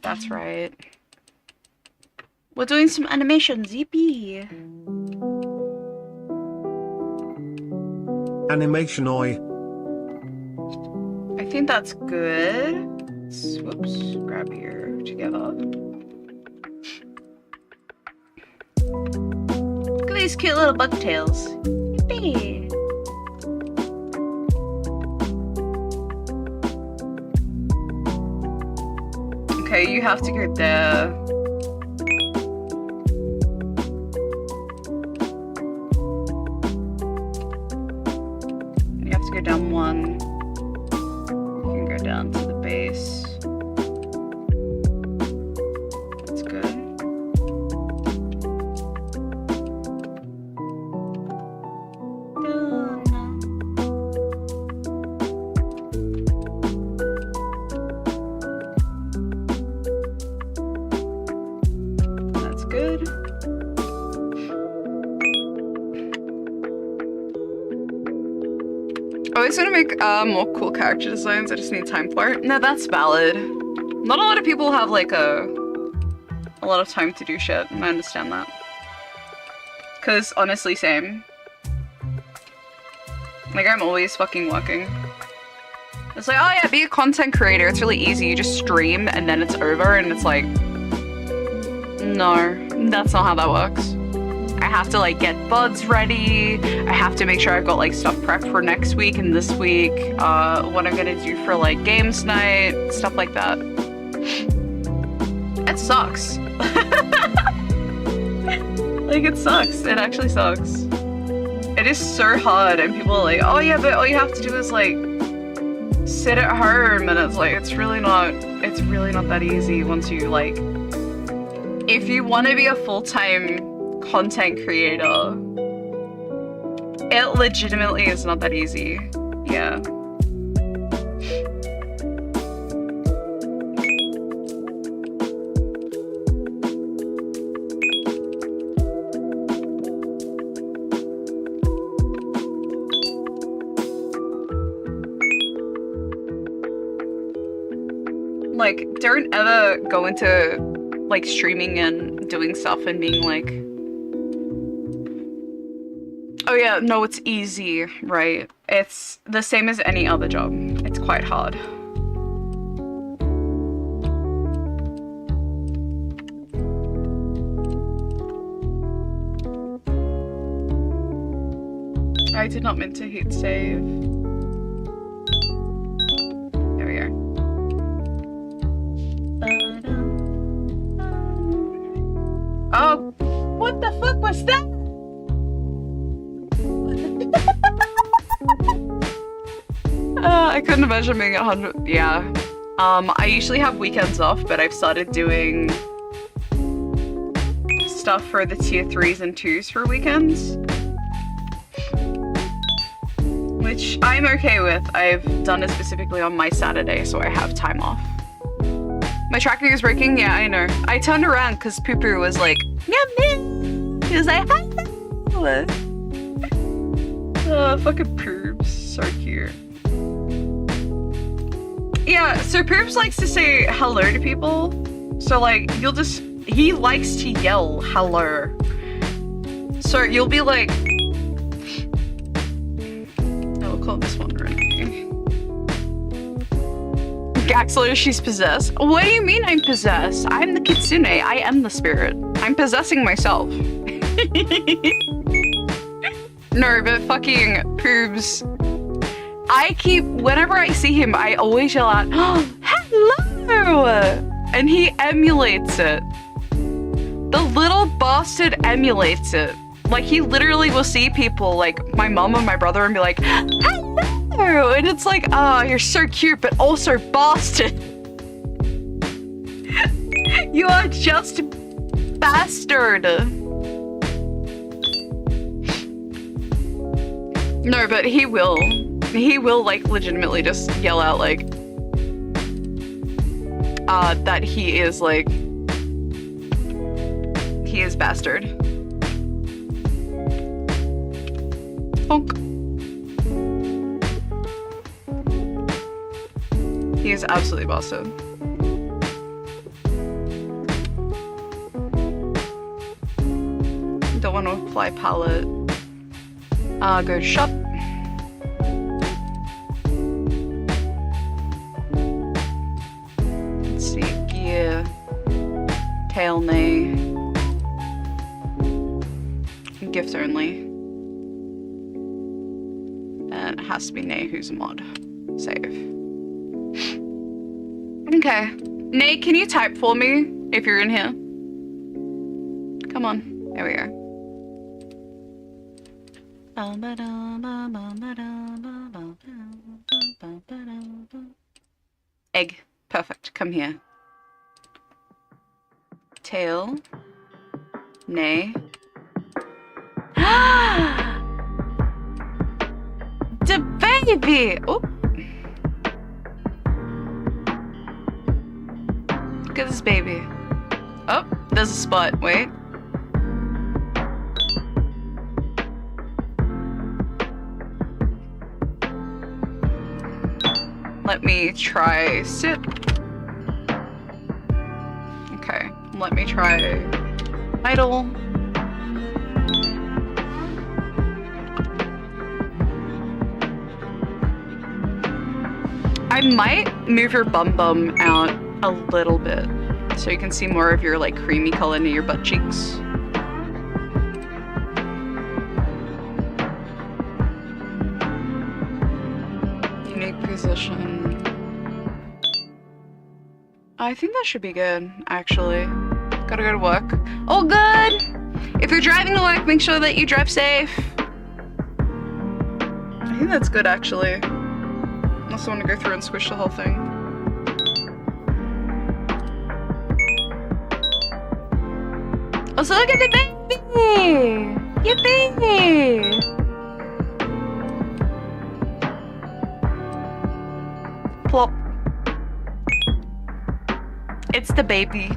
That's right. We're doing some animations, yippee! Animation oi. I think that's good. Whoops, grab here together. these cute little bucktails. Yippee. Okay, you have to go there. You have to go down one. You can go down to the base. That's good. That's good. I always want to make more cool character designs. I just need time for it. No, that's valid. Not a lot of people have like a lot of time to do shit, and I understand that. Cause honestly, same. Like I'm always fucking working. It's like, oh yeah, be a content creator. It's really easy. You just stream and then it's over, and it's like, no, that's not how that works. I have to like get buds ready. I have to make sure I've got like stuff prepped for next week and this week. What I'm gonna do for like games night, stuff like that. It sucks. Like it sucks. It actually sucks. It is so hard, and people are like, oh yeah, but all you have to do is like sit at home, and it's like it's really not that easy once you like, if you want to be a full-time content creator, it legitimately is not that easy. Yeah. Like, don't ever go into like streaming and doing stuff and being like, oh yeah, no, it's easy, right? It's the same as any other job. It's quite hard. I did not mean to hit save. There we go. Oh, what the fuck was that? I couldn't imagine being 100. Yeah. I usually have weekends off, but I've started doing stuff for the tier 3s and 2s for weekends, which I'm okay with. I've done it specifically on my Saturday, so I have time off. My tracking is breaking? Yeah, I know. I turned around because Poo-Poo was like, meow. He was like, hello. Oh, fucking Poobs. So cute. Yeah, so Poobs likes to say hello to people. So like, he likes to yell hello. So you'll be like, we'll call this one Renee. Gaxler, she's possessed. What do you mean I'm possessed? I'm the kitsune. I am the spirit. I'm possessing myself. No, but fucking Poobs. Whenever I see him, I always yell out, oh, hello! And he emulates it. The little bastard emulates it. Like, he literally will see people, like my mom and my brother, and be like, hello! And it's like, oh, you're so cute, but also bastard. You are just bastard. No, but he will like legitimately just yell out like, that he is like, he is bastard. Bonk. He is absolutely bastard. Don't want to apply palette. Go to shop. Let's see, gear, tail knee, gift only. And it has to be Nay who's a mod. Save. Okay. Nay, can you type for me if you're in here? Come on. There we go. Egg. Perfect. Come here. Tail. Nay. The baby! Oh. Look at this baby. Oh, there's a spot. Wait. Let me try sit. Okay, let me try idle. I might move your bum out a little bit so you can see more of your like creamy color near your butt cheeks. Unique position. I think that should be good, actually. Gotta go to work. Oh, good! If you're driving to work, make sure that you drive safe. I think that's good, actually. Unless I want to go through and squish the whole thing. Also, look at the baby! Yippee! Plop. It's the baby.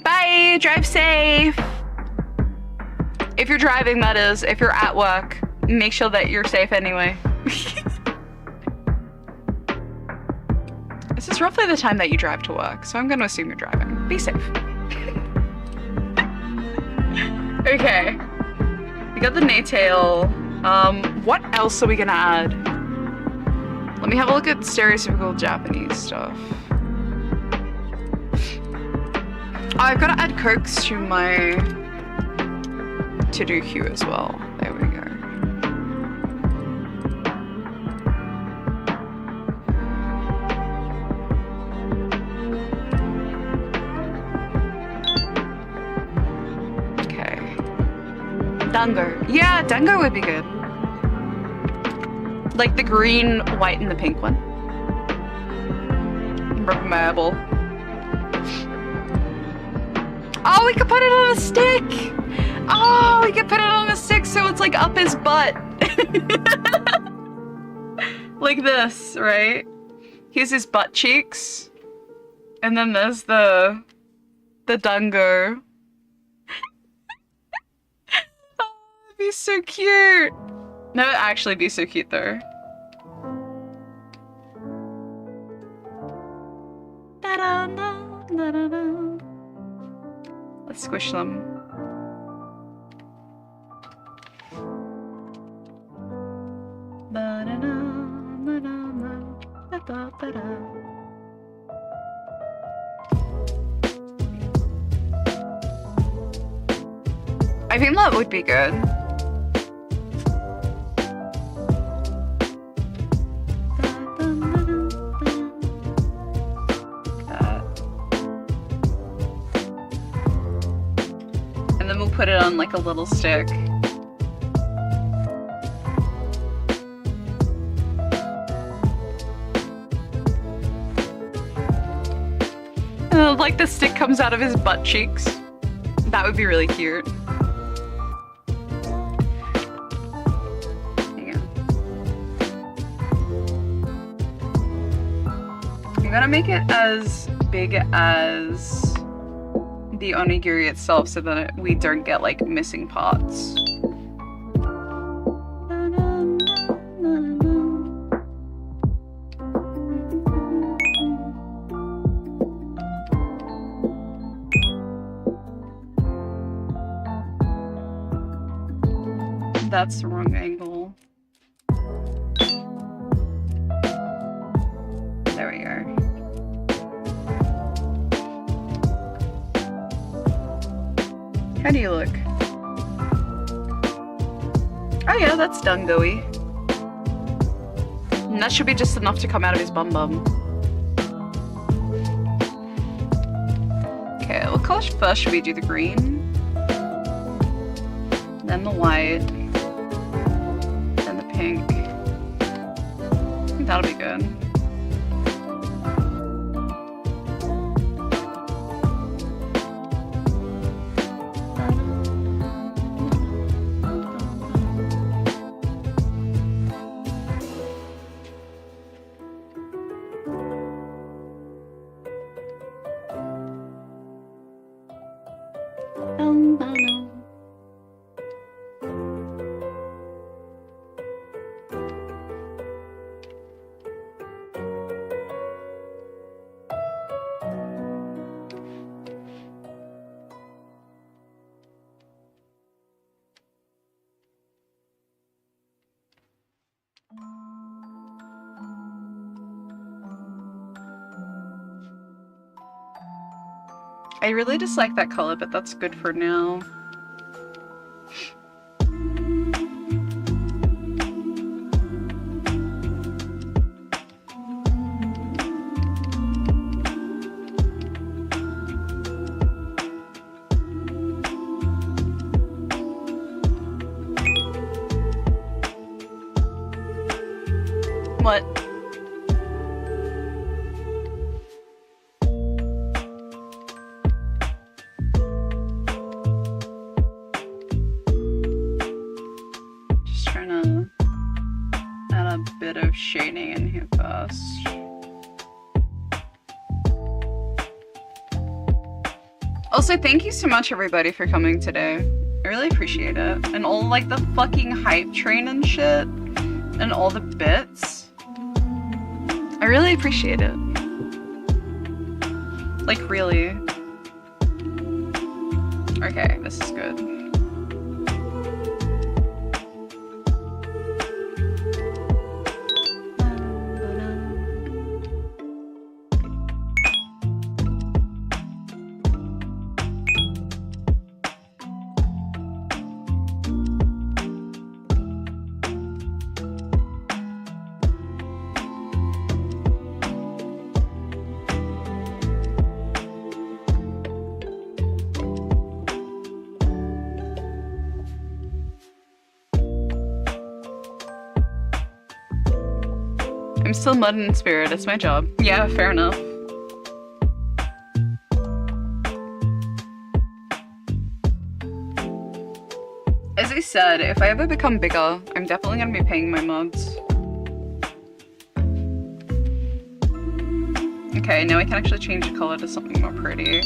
Bye! Drive safe! If you're driving, that is. If you're at work, make sure that you're safe anyway. This is roughly the time that you drive to work, so I'm gonna assume you're driving. Be safe. Okay. We got the Naytail. What else are we gonna add? Let me have a look at stereotypical Japanese stuff. Oh, I've gotta add Cokes to my to-do queue as well. There we go. Okay. Dango. Yeah, Dango would be good. Like the green, white, and the pink one. Marble. Oh, we could put it on a stick! Oh, we could put it on a stick so it's like up his butt. Like this, right? Here's his butt cheeks. And then there's the dango. Oh, it'd be so cute. No, it'd actually be so cute though. Let's squish them. I think that would be good. And then we'll put it on like a little stick. Like the stick comes out of his butt cheeks. That would be really cute. Hang on. I'm gonna make it as big as the onigiri itself so that we don't get like missing parts. That's the wrong angle. There we go. How do you look? Oh yeah, that's Dungoey. And that should be just enough to come out of his bum bum. Okay, what color first should we do? The green? Then the white. Then the pink. I think that'll be good. I really dislike that color, but that's good for now. What? Just trying to add a bit of shading in here first. Also, thank you so much everybody for coming today. I really appreciate it. And all like the fucking hype train and shit. And all the bits. I really appreciate it. Like, really. Okay, this is good. I'm still mud in spirit, it's my job. Yeah, fair enough. As I said, if I ever become bigger, I'm definitely gonna be paying my mods. Okay, now I can actually change the color to something more pretty.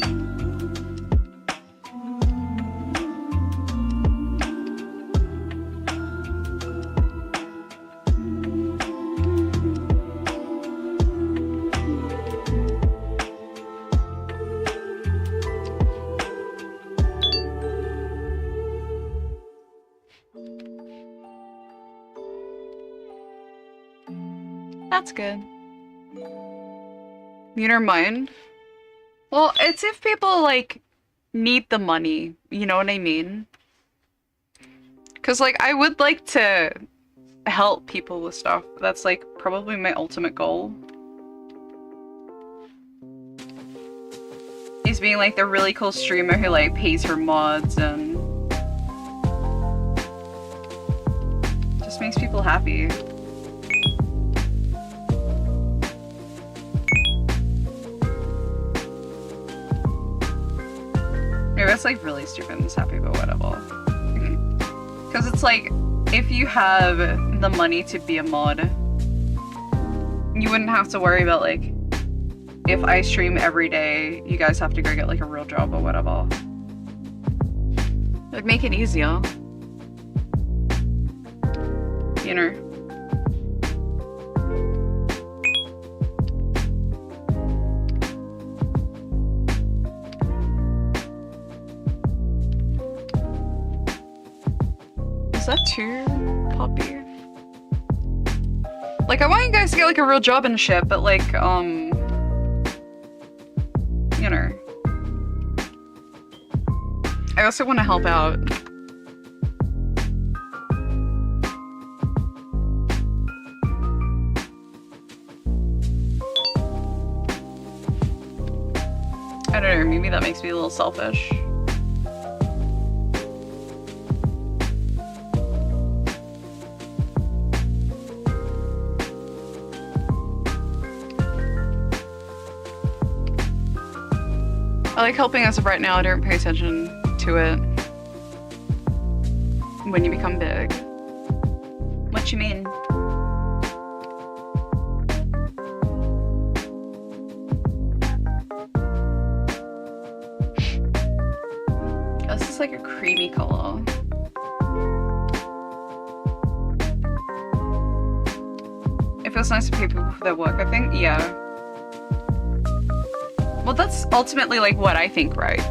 That's good. You don't mind? Well, it's if people, like, need the money. You know what I mean? Because, like, I would like to help people with stuff. That's, like, probably my ultimate goal. Is being, like, the really cool streamer who, like, pays for mods and just makes people happy. Maybe that's like really stupid and happy, but whatever. Because it's like, if you have the money to be a mod, you wouldn't have to worry about like, if I stream every day, you guys have to go get like a real job or whatever. It would make it easier. You know? Is that too poppy? Like, I want you guys to get like a real job and shit, but like, you know. I also want to help out. I don't know, maybe that makes me a little selfish. I like helping as of right now. I don't pay attention to it when you become big. What you mean? Oh, this is like a creamy color. It feels nice to pay people for their work, I think. Yeah. Well, that's ultimately like what I think, right?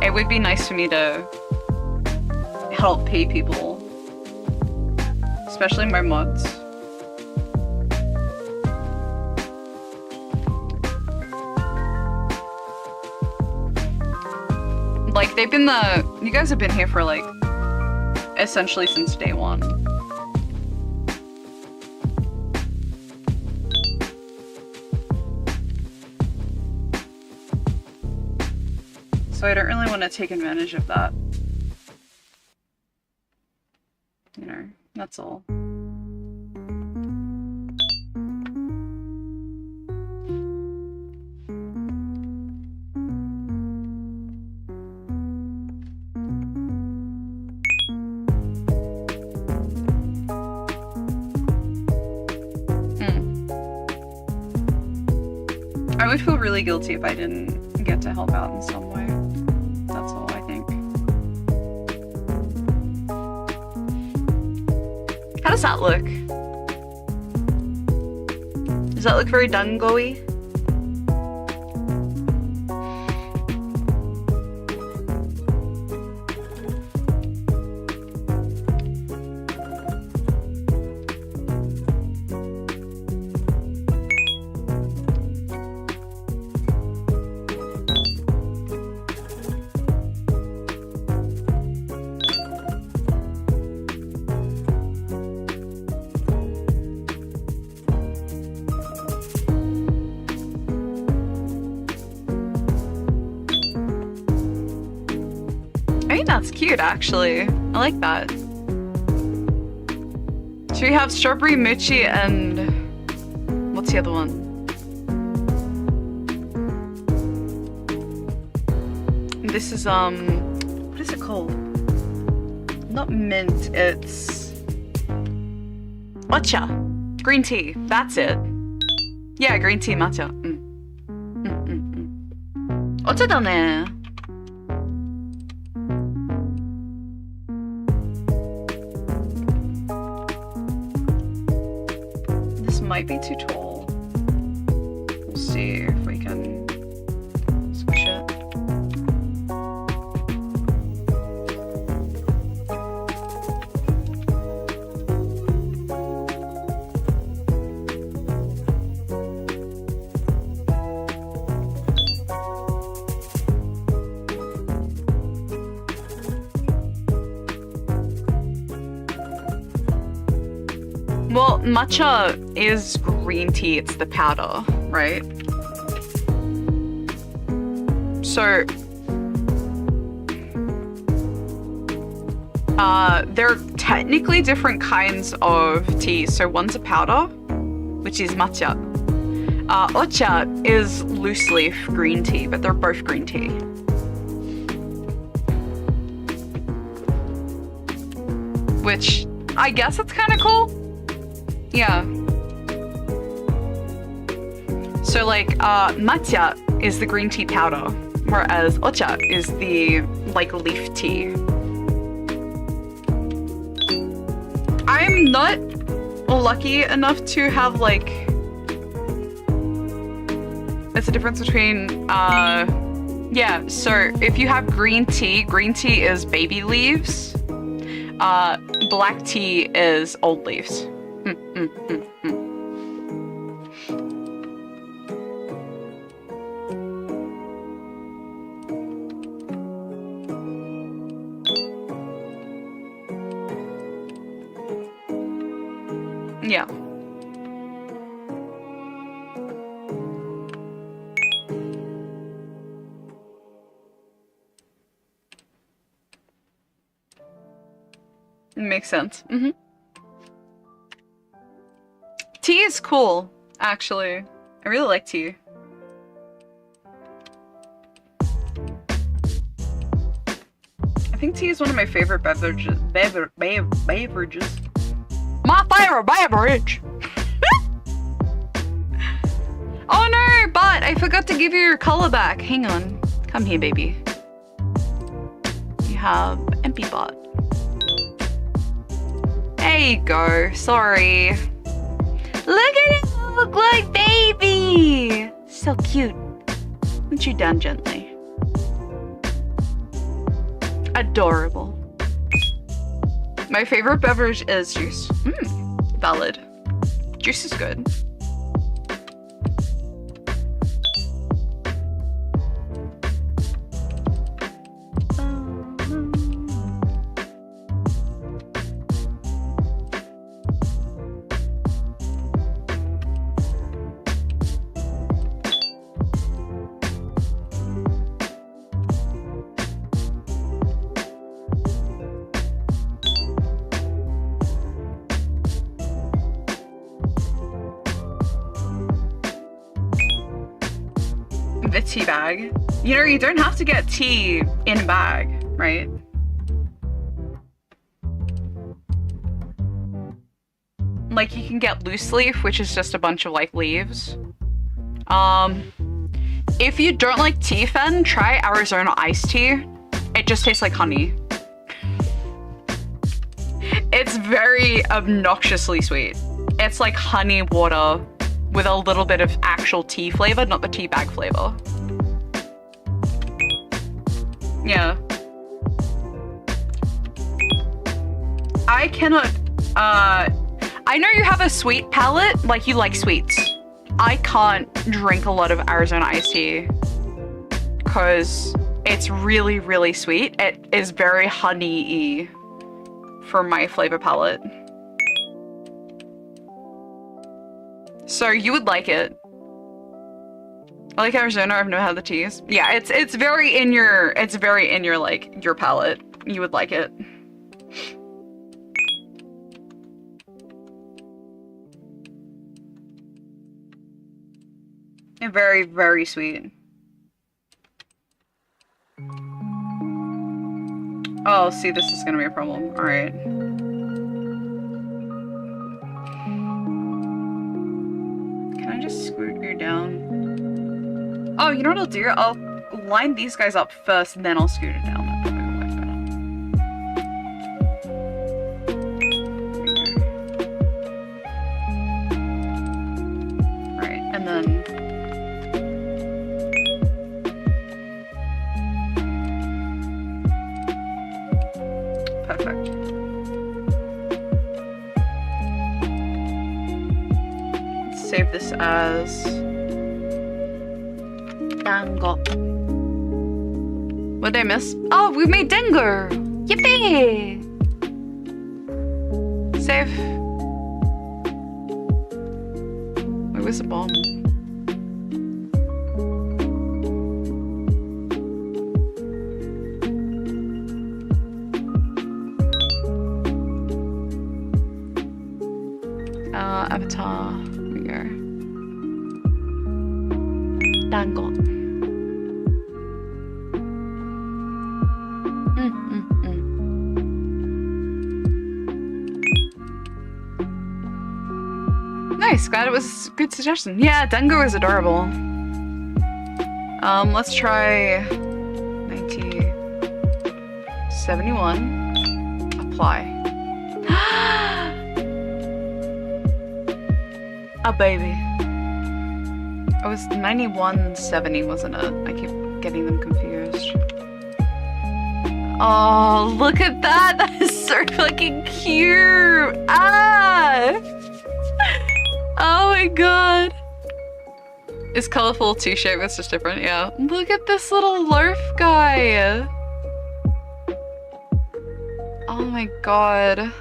It would be nice for me to help pay people, especially my mods. Like, they've been you guys have been here for like, essentially since day one. So I don't really want to take advantage of that. You know, that's all. I would feel really guilty if I didn't get to help out in some way. That's all, I think. How does that look? Does that look very dango-y? That's cute, actually. I like that. Should we have strawberry mochi and what's the other one? This is what is it called? Not mint, it's matcha. Green tea. That's it. Yeah, green tea matcha. Matchaだね. Might be too tall. We'll see if we can squish it. Well, matcha is green tea, it's the powder, right? So, they're technically different kinds of tea. So one's a powder, which is matcha. Ocha is loose leaf green tea, but they're both green tea. Which, I guess it's kind of cool. Yeah. So like, matcha is the green tea powder, whereas ocha is the, like, leaf tea. I'm not lucky enough to have, like, it's a difference between, yeah, so if you have green tea is baby leaves, black tea is old leaves. Yeah. Makes sense. Mm-hmm. Tea is cool, actually. I really like tea. I think tea is one of my favorite beverages. Beverages. My favorite beverage! Oh no, but I forgot to give you your color back. Hang on. Come here, baby. You have empty bot. There you go. Sorry. Look at it look like baby. So cute. Put you down gently. Adorable. My favorite beverage is juice. Valid. Juice is good. The tea bag. You know, you don't have to get tea in a bag, right? Like, you can get loose leaf, which is just a bunch of like leaves. If you don't like tea fen, try Arizona iced tea. It just tastes like honey. It's very obnoxiously sweet. It's like honey water with a little bit of actual tea flavor, not the tea bag flavor. Yeah. I cannot, I know you have a sweet palate, like you like sweets. I can't drink a lot of Arizona iced tea because it's really, really sweet. It is very honey-y for my flavor palette. So you would like it. I like Arizona. I've never had the teas. Yeah, it's very in your like your palate. You would like it. And very, very sweet. Oh, see, this is gonna be a problem. All right. Can I just scoot you down? Oh, you know what I'll do? I'll line these guys up first, and then I'll scoot it down. That probably works better. Right, and then. Perfect. Let's save this as Dango. What did I miss? Oh, we made Dengar! Yippee! Save. Wait, where's the bomb? Avatar. Here we go. Dango. Nice, glad it was a good suggestion. Yeah, Dango is adorable. Let's try 1971. Apply. A baby. It was 9170, wasn't it? I keep getting them confused. Oh, look at that! That is so fucking cute! Ah! Oh my god. It's colorful too, shape, it's just different, yeah. Look at this little loaf guy! Oh my god.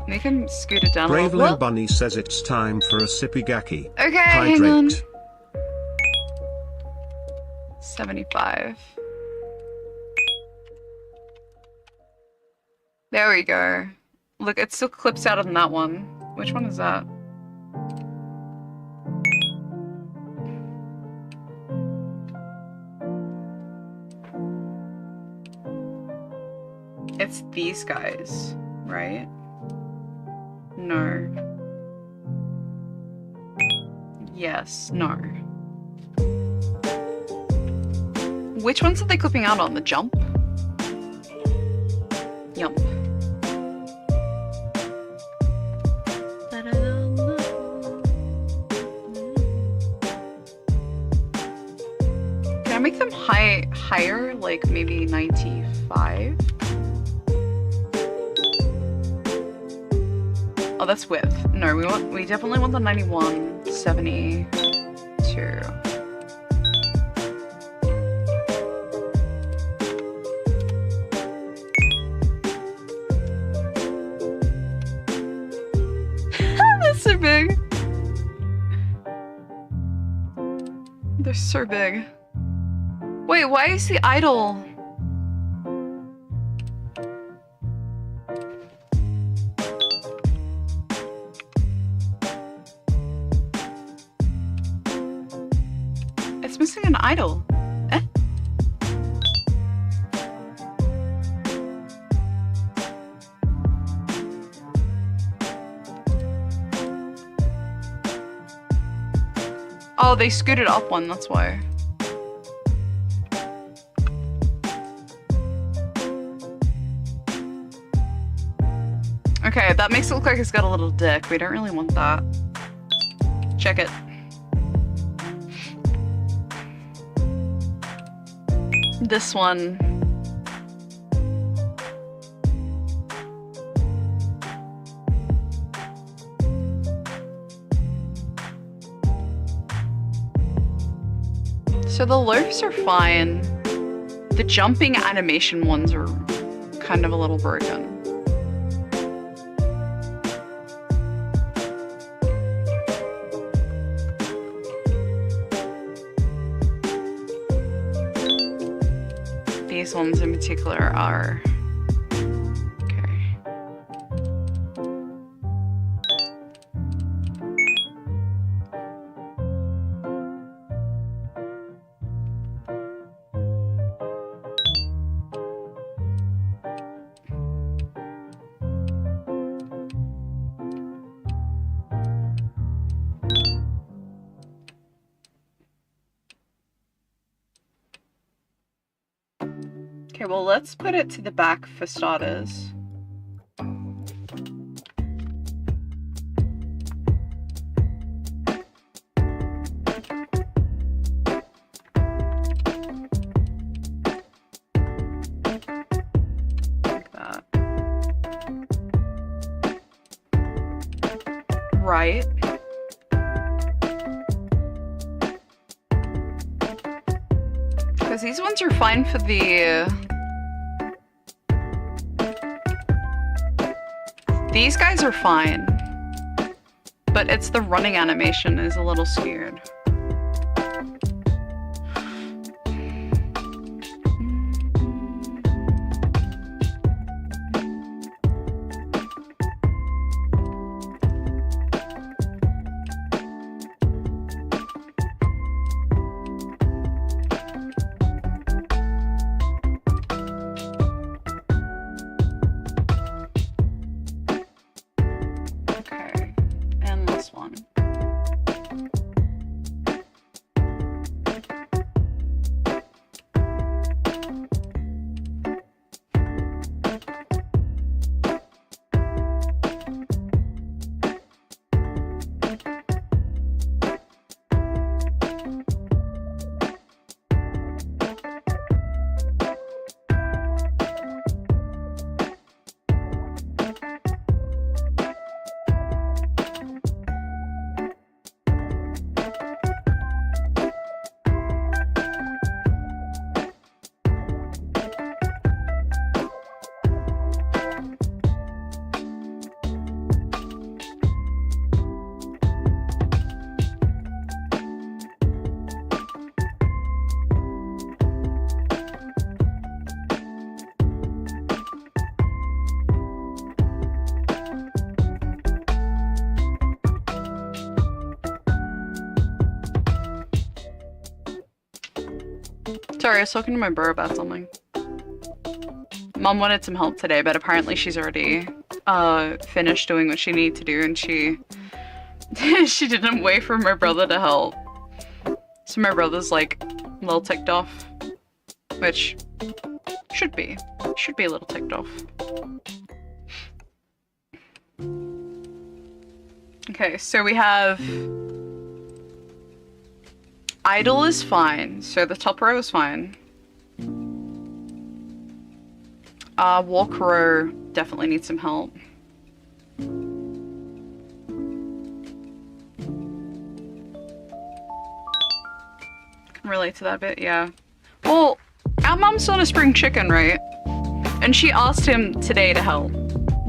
Make him scoot it down a Brave little. Little Whoa. Bunny says it's time for a sippy gaki. Okay, hang on. Hydrate. 75. There we go. Look, it still clips out on that one. Which one is that? It's these guys, right? No. Yes, no. Which ones are they clipping out on? The jump? Yump. Can I make them higher, like maybe 95? Oh, that's width. No, we definitely want the 91, 72. That's so big. They're so big. Wait, why is he idle? It's missing an idol. Eh? Oh, they scooted up one, that's why. Okay, that makes it look like it's got a little dick. We don't really want that. Check it. This one. So the loaves are fine. The jumping animation ones are kind of a little broken. These ones in particular are okay. Okay, well, let's put it to the back for starters. Like that. Right. Because these ones are fine for the... These guys are fine. But it's the running animation is a little skewed. Okay, and this one. Sorry, I was talking to my bro about something. Mom wanted some help today, but apparently she's already finished doing what she needed to do, and she she didn't wait for my brother to help. So my brother's like a little ticked off, which should be a little ticked off. Okay, so we have idle is fine, so the top row is fine. Walk row definitely needs some help. Can relate to that a bit, yeah. Well, our mom's not a spring chicken, right? And she asked him today to help,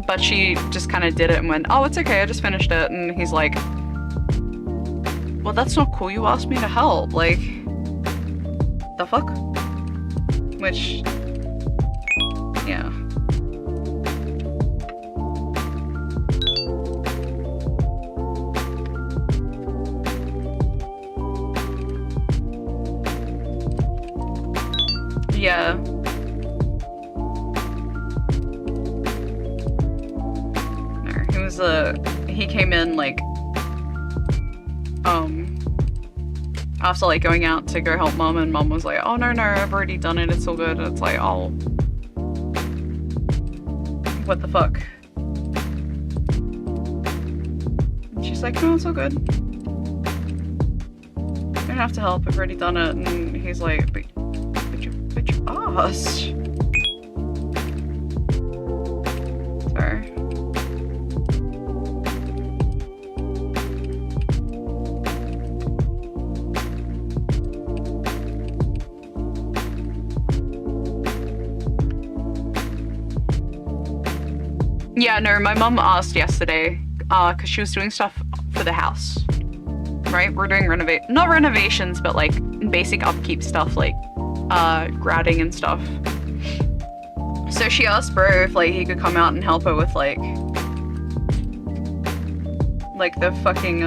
but she just kind of did it and went, oh, it's okay, I just finished it. And he's like, well, that's not cool, you asked me to help, like, the fuck? Which, yeah. Yeah. He came in like, after like going out to go help mom, and mom was like, oh no, I've already done it, it's all good. And it's like, oh, what the fuck? And she's like, no, it's all good. You don't have to help, I've already done it. And he's like, but you asked. Sorry. Yeah, no, my mum asked yesterday, because she was doing stuff for the house, right? We're doing not renovations, but like basic upkeep stuff, like grouting and stuff. So she asked bro if like he could come out and help her with like the fucking,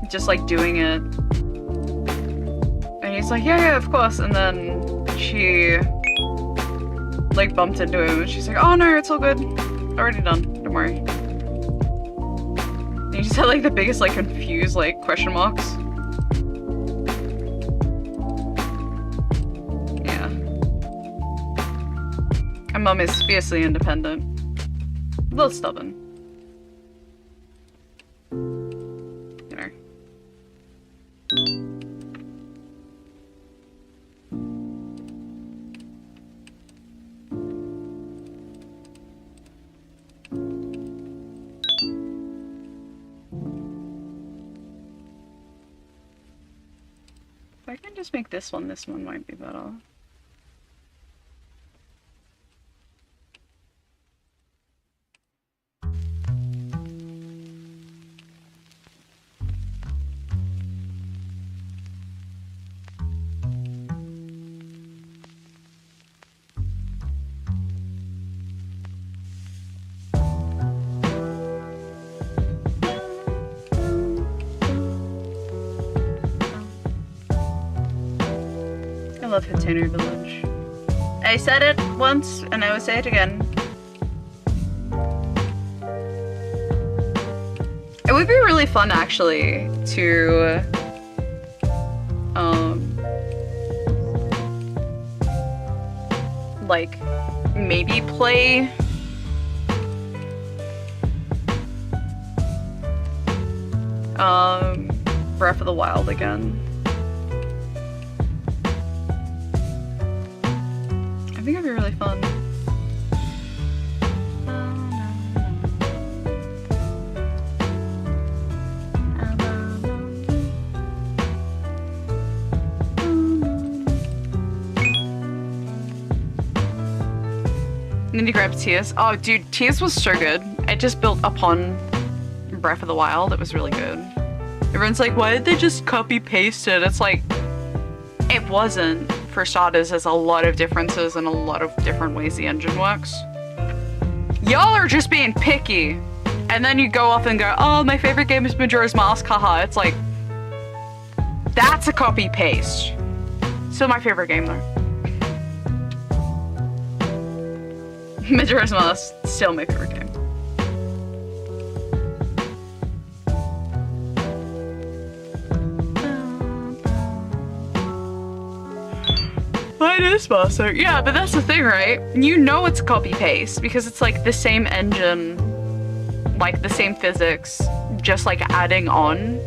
just like doing it. And he's like, yeah, of course. And then she like bumped into him and she's like, oh no, it's all good, already done, don't worry. And he just had like the biggest like confused like question marks. Yeah. And mum is fiercely independent, a little stubborn, you know. If I can just make this one might be better. I love Hateno Village. I said it once and I will say it again. It would be really fun actually to like maybe play Breath of the Wild again. I think it'd be really fun. Need to grab Tears. Oh, dude, Tears was so good. It just built upon Breath of the Wild. It was really good. Everyone's like, why did they just copy paste it? It's like, it wasn't. For starters, there's a lot of differences and a lot of different ways the engine works. Y'all are just being picky. And then you go off and go, oh, my favorite game is Majora's Mask, haha. It's like, that's a copy paste. Still my favorite game though. Majora's Mask, still my favorite game. Why this monster? Yeah, but that's the thing, right? You know it's copy-paste because it's like the same engine, like the same physics, just like adding on.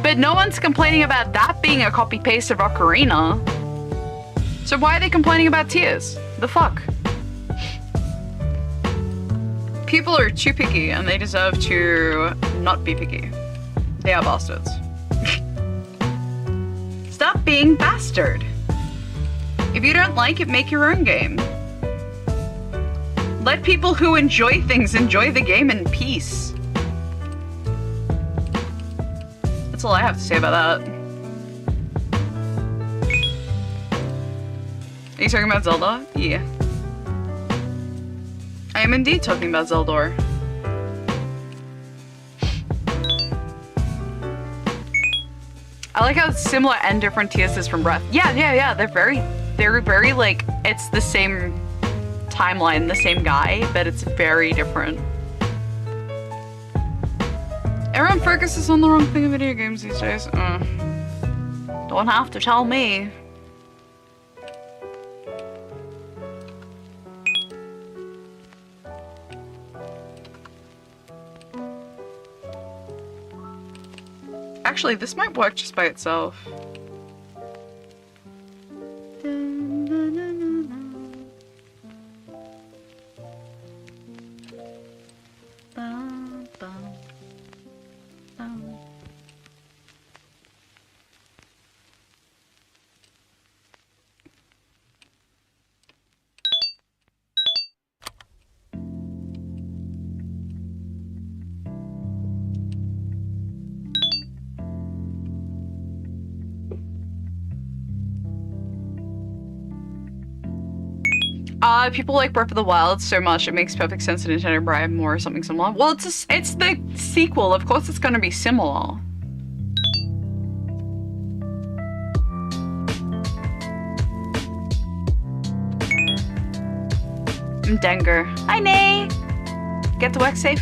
But no one's complaining about that being a copy-paste of Ocarina. So why are they complaining about Tears? The fuck? People are too picky and they deserve to not be picky. They are bastards. Stop being bastard. If you don't like it, make your own game. Let people who enjoy things enjoy the game in peace. That's all I have to say about that. Are you talking about Zelda? Yeah. I am indeed talking about Zeldor. I like how similar and different Tears is from Breath. Yeah. They're very like, it's the same timeline, the same guy, but it's very different. Everyone focuses on the wrong thing in video games these days. Don't have to tell me. Actually, this might work just by itself. People like Breath of the Wild so much, it makes perfect sense to Nintendo buy more or something similar. Well, it's the sequel. Of course it's gonna be similar. Dengar. Hi, Nay! Get to work safe.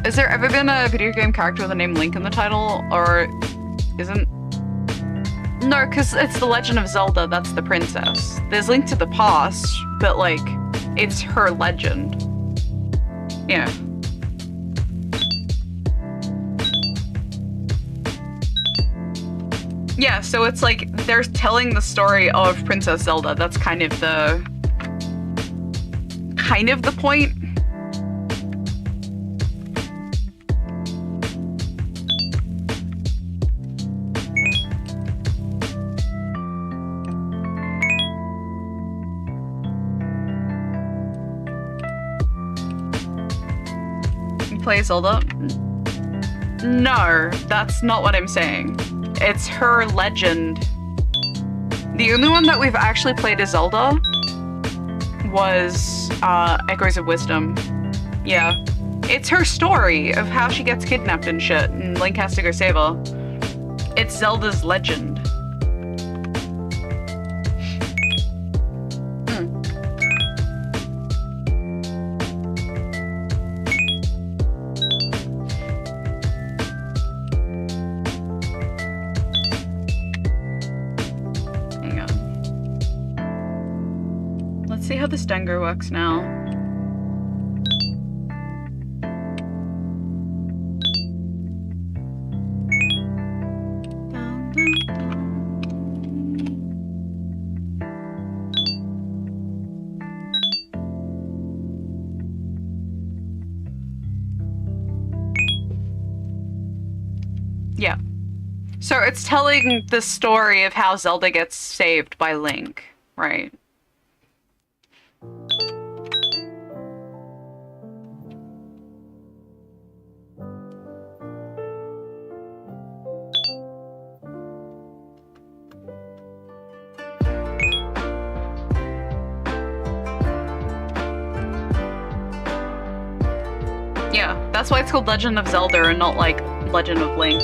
Has there ever been a video game character with the name Link in the title? Or isn't? No, because it's The Legend of Zelda, that's the princess. There's Link to the Past, but like, it's her legend. Yeah. Yeah, so it's like, they're telling the story of Princess Zelda. That's kind of the point. Play Zelda? No, that's not what I'm saying. It's her legend. The only one that we've actually played as Zelda was Echoes of Wisdom. Yeah. It's her story of how she gets kidnapped and shit, and Link has to go save her. It's Zelda's legend. How this Dengar works now. Yeah. So it's telling the story of how Zelda gets saved by Link, right? Yeah, that's why it's called Legend of Zelda and not like Legend of Link.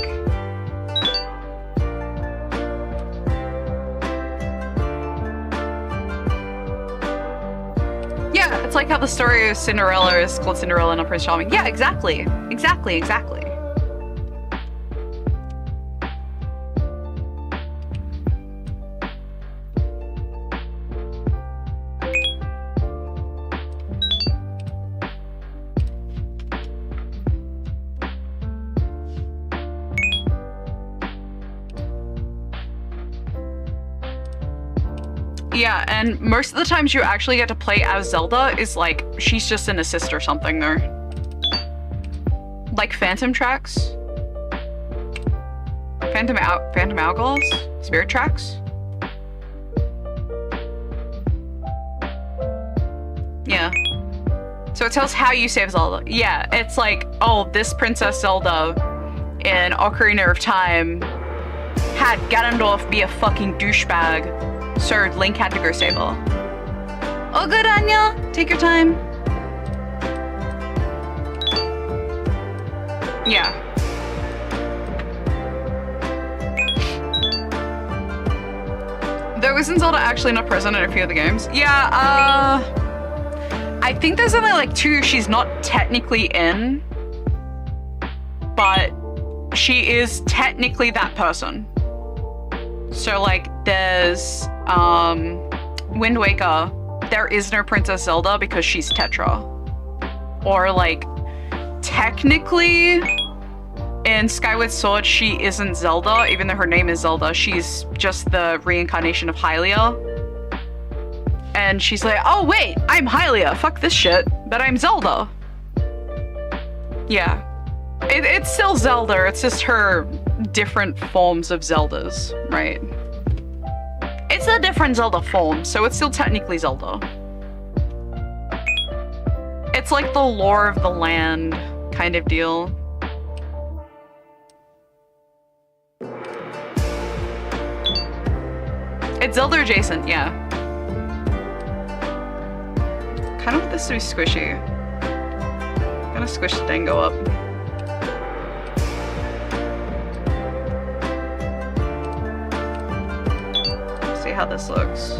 Yeah, it's like how the story of Cinderella is called Cinderella and not Prince Charming. Yeah, exactly. Exactly. Yeah, and most of the times you actually get to play as Zelda is like, she's just an assist or something there. Like Phantom Tracks? Phantom Hourglass? Spirit Tracks? Yeah. So it tells how you save Zelda. Yeah, it's like, oh, this Princess Zelda in Ocarina of Time had Ganondorf be a fucking douchebag. So Link had to go save her. Oh, good, Anya. Take your time. Yeah. Though isn't Zelda actually not present in a few of the games? Yeah, I think there's only like 2 she's not technically in, but she is technically that person. So like there's Wind Waker, there is no Princess Zelda because she's Tetra. Or like technically in Skyward Sword she isn't Zelda, even though her name is Zelda. She's just the reincarnation of Hylia. And she's like, oh wait, I'm Hylia, fuck this shit, but I'm Zelda. Yeah. It's still Zelda, it's just her different forms of Zeldas, right? It's a different Zelda form, so it's still technically Zelda. It's like the lore of the land kind of deal. It's Zelda adjacent, yeah. Kind of want this to be squishy. I'm gonna squish the Dango up. See how this looks.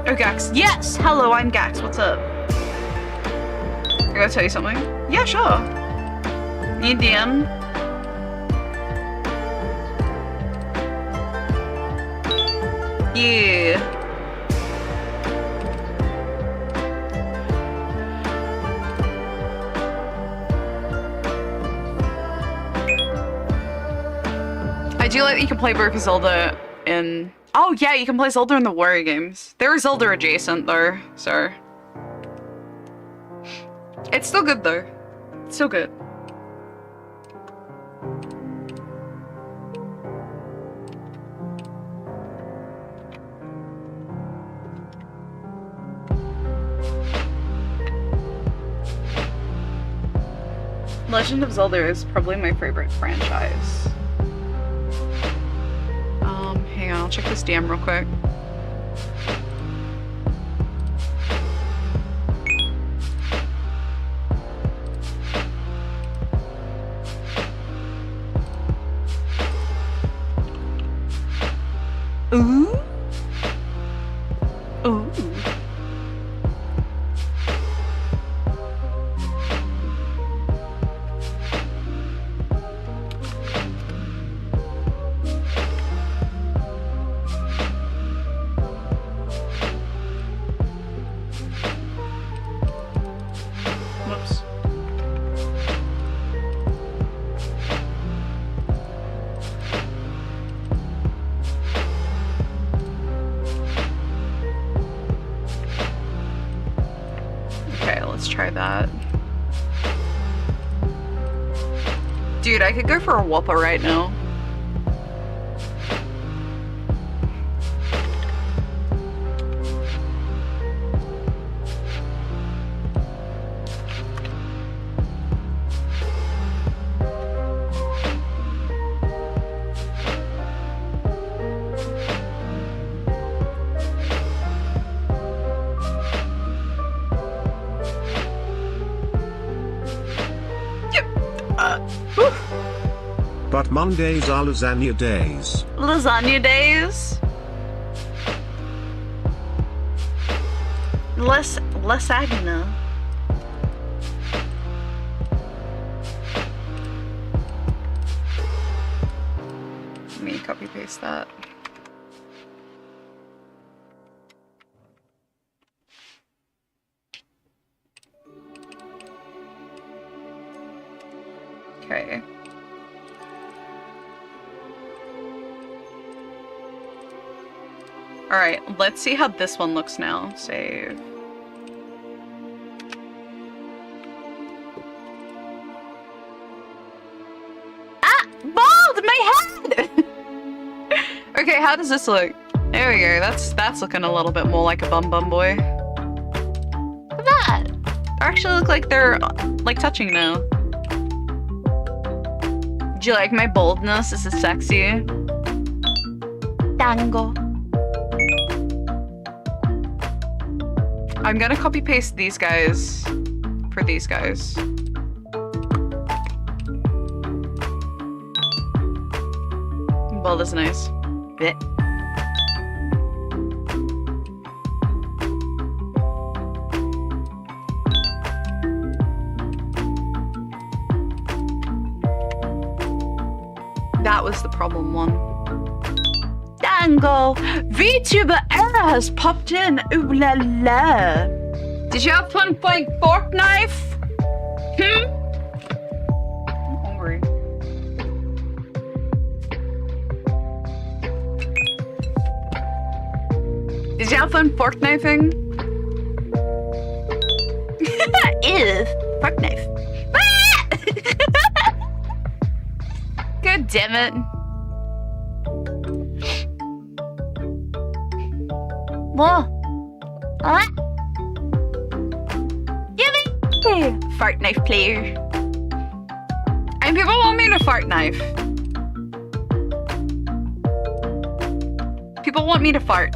Oh, Gax. Yes! Hello, I'm Gax. What's up? I gotta tell you something. Yeah, sure. Need DM. Yeah. I do like that you can play both Zelda in... Oh yeah, you can play Zelda in the Warrior games. They're Zelda adjacent though, so... It's still good though. It's still good. Legend of Zelda is probably my favorite franchise. Hang on, I'll check this DM real quick. Ooh. Ooh. Whoops. Okay, let's try that. Dude, I could go for a Whopper right now. But Mondays are lasagna days. Lasagna days? Lasagna. Let me copy paste that. Okay. Alright, let's see how this one looks now. Save. Ah! Bald! My head! Okay, how does this look? There we go. That's looking a little bit more like a bum boy. Look at that! They actually look like they're like touching now. Do you like my boldness? Is it sexy? Tango. I'm gonna copy paste these guys for these guys. Bold is nice. Blech. That was the problem one. Dango! VTuber Ella has popped in. Ooh la la. Did you have fun playing Fortnite? I'm hungry. Did you have fun Fortnite-ing? Ew. Fortnite. God damn it. Whoa. What? Yippee! Fart knife player. And people want me to fart knife. People want me to fart.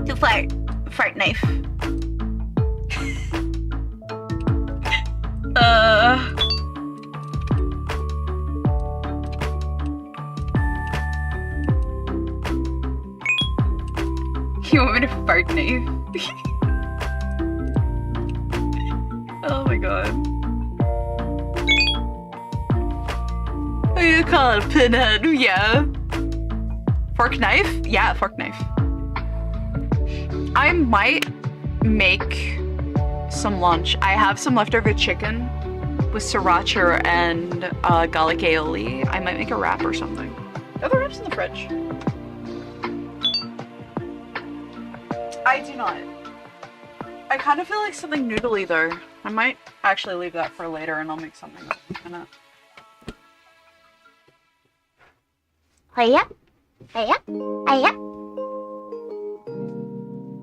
To fart. Fart knife. You want me to fart knife? Oh my god. What do you call it, pinhead? Yeah. Fork knife? Yeah, fork knife. I might make some lunch. I have some leftover chicken with sriracha and garlic aioli. I might make a wrap or something. Are the wraps in the fridge? I do not. I kind of feel like something noodly though. I might actually leave that for later and I'll make something in it. Hiya. Hiya. Hiya.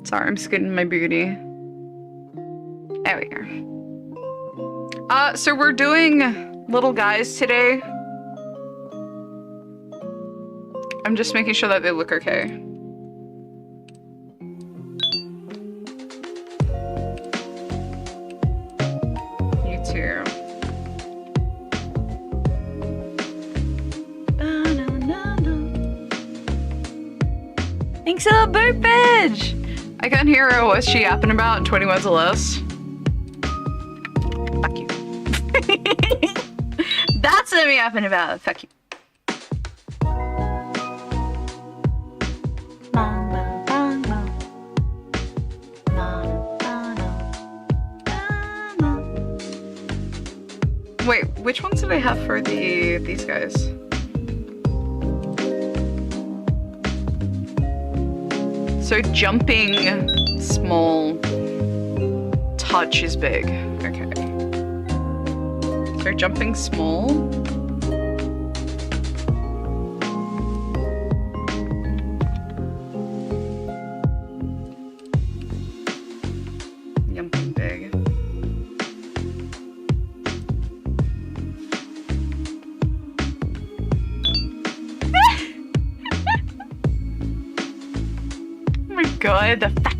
Sorry, I'm scooting my booty. There we go. So we're doing little guys today. I'm just making sure that they look okay. You too. Thanks a lot, Birdbridge! I can't hear her. What's she yapping about in 20 words or less? Fuck you. That's what I'm yapping about. Fuck you. Wait, which ones did I have for these guys? So jumping small, touch is big. Okay. So jumping small. Jumping big. God, the fuck.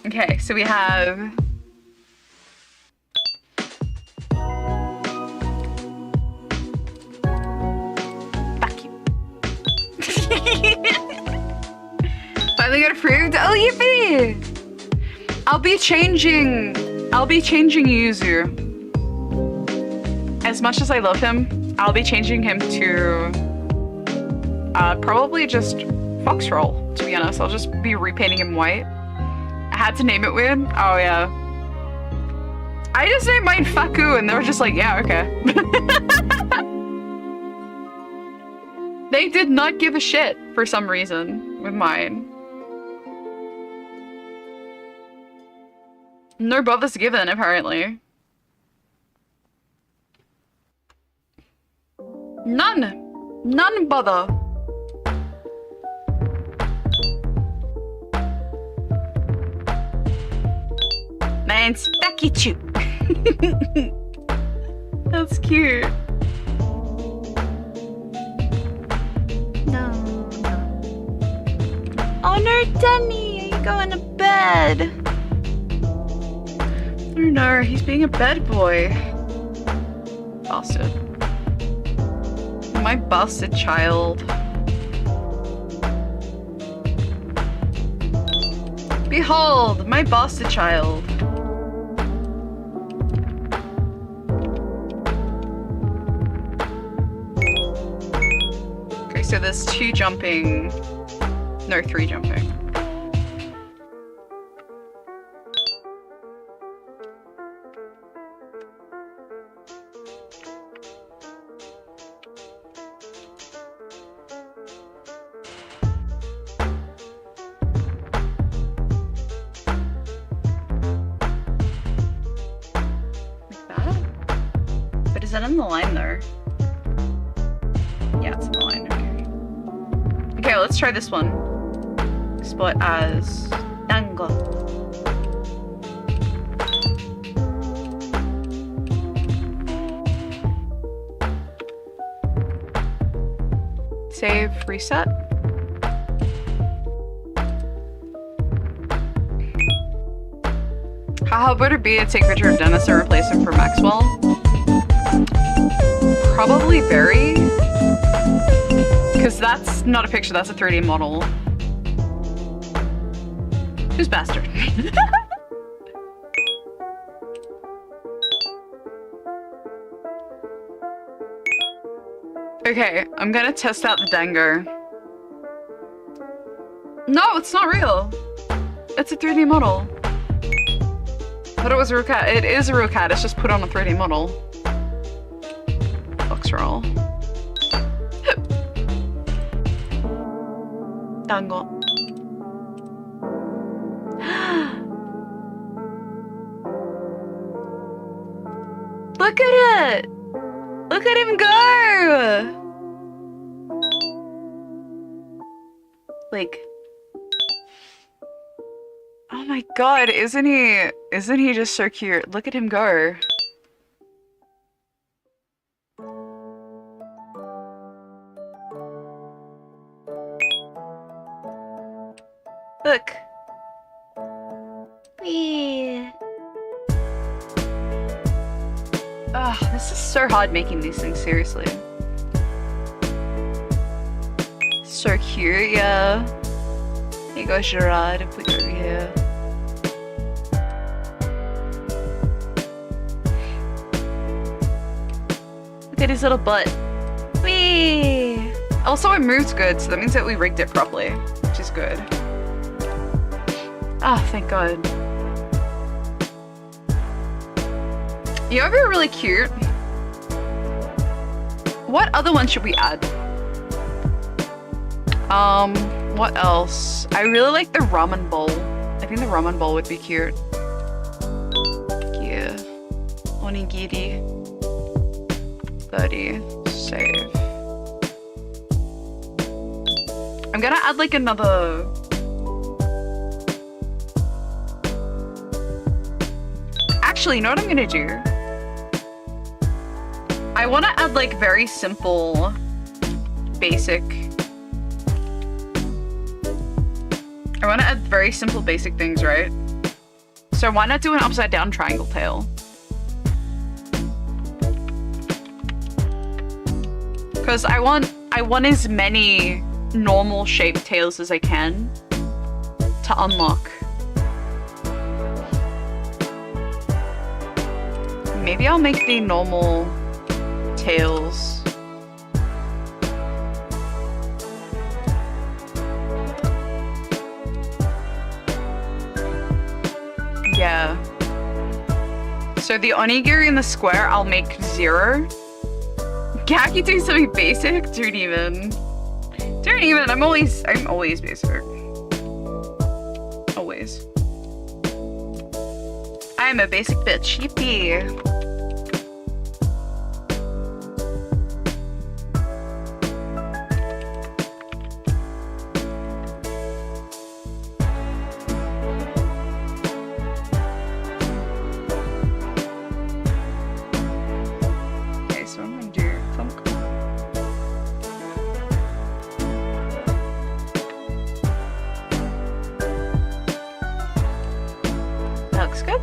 Okay, so we have fuck you. Oh, yippee! I'll be changing Yuzu. As much as I love him, I'll be changing him to probably just Foxroll, to be honest. I'll just be repainting him white. I had to name it weird. Oh yeah. I just named mine Faku and they were just like, yeah, okay. They did not give a shit for some reason with mine. No bothers given, apparently. None. None bother. Mine's Pakichu. That's cute. No. Oh no, Denny, are you going to bed? Oh no, he's being a bad boy. Bastard. My bastard child. Behold, my bastard child. Okay, so there's 2 jumping. No, 3 jumping. Is that in the line there? Yeah, it's in the line, okay. Okay, well, let's try this one. Split as Dango. Save, reset. How would it be to take Richard Dennis and replace him for Maxwell? Probably very. Because that's not a picture, that's a 3D model. Who's bastard? Okay, I'm gonna test out the Dango. No, it's not real. It's a 3D model. I thought it was a real cat. It is a real cat, it's just put on a 3D model. Foxroll. Dango. Look at it! Look at him go! Like, oh my god, isn't he just so cute? Look at him go. Look. Wee. Ugh, this is so hard making these things, seriously. So cute, yeah. Here you go, Gerard, and put you over here. Look at his little butt. Whee! Also, it moves good, so that means that we rigged it properly, which is good. Ah, thank God. You know, it'd be really cute. What other one should we add? What else? I really like the ramen bowl. I think the ramen bowl would be cute. Yeah. Onigiri. 30. Save. I'm gonna add like another... Actually, you know what I'm gonna do? I wanna add like very simple, basic... I want to add very simple basic things, right? So why not do an upside down triangle tail? Because I want as many normal shaped tails as I can to unlock. Maybe I'll make the normal tails. Yeah. So the onigiri in the square, I'll make 0. Gaki doing something basic? Don't even. I'm always basic. Always. I'm a basic bitch. Yippee. Okay, so I'm gonna do thumb. That looks good.